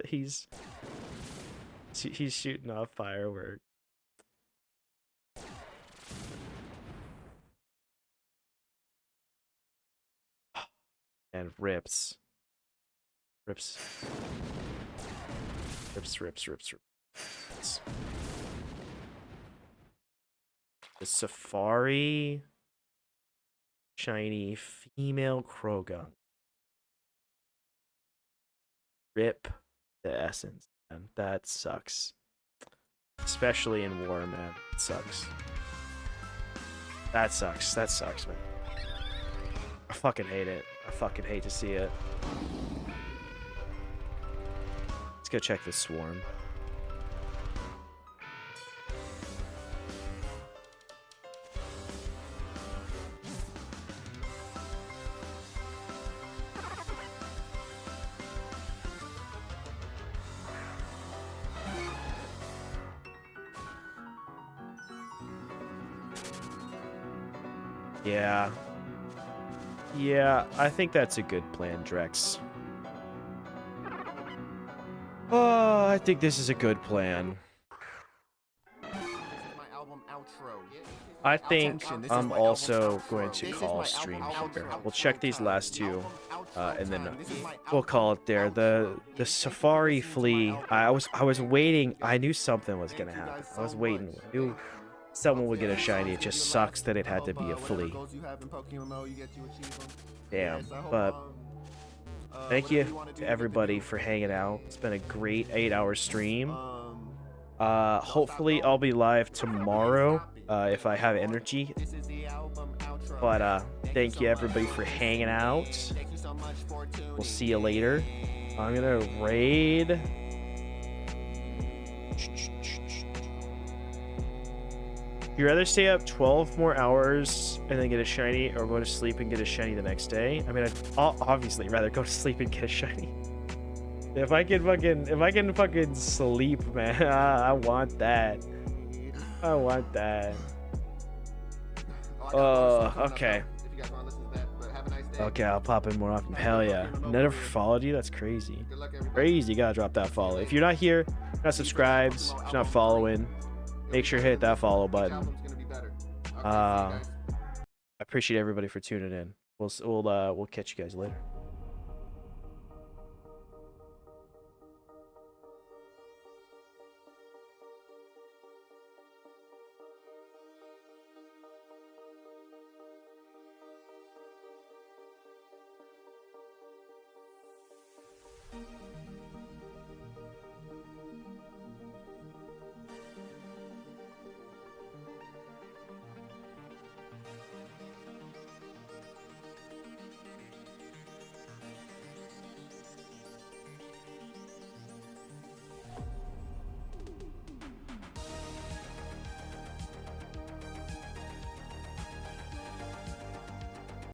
He's shooting off fireworks. And rips. Rips. The Safari shiny female Krogunk. Rip the Essence, man. That sucks. Especially in war, man. It sucks. That sucks. That sucks, man. I fucking hate it. I fucking hate to see it. Let's go check this swarm. Yeah. Yeah, I think that's a good plan, Drex. Oh, I think this is a good plan. My album outro. I think Attention, this is I'm my also album going outro. to This is call my stream album here. outro We'll check these time. last two, Album outro and then time. This is my we'll call it there. The outro. Safari flea. I was waiting. I knew something was Thank gonna you happen. guys I was so waiting. much. I knew someone would get a shiny. It just sucks that it had to be a flea. Damn. But thank you to everybody for hanging out. It's been a great 8-hour stream. Hopefully I'll be live tomorrow if I have energy. But thank you everybody for hanging out. We'll see you later. I'm gonna raid. You'd rather stay up 12 more hours and then get a shiny, or go to sleep and get a shiny the next day? I mean, I'd obviously rather go to sleep and get a shiny. If I can fucking sleep, man, I want that. I want that. Okay. Okay, I'll pop in more often. Hell yeah. Never followed you? That's crazy. Crazy. You gotta drop that follow. If you're not here, not subscribed, if you're not following, make sure to hit that follow button. I appreciate everybody for tuning in. We'll catch you guys later.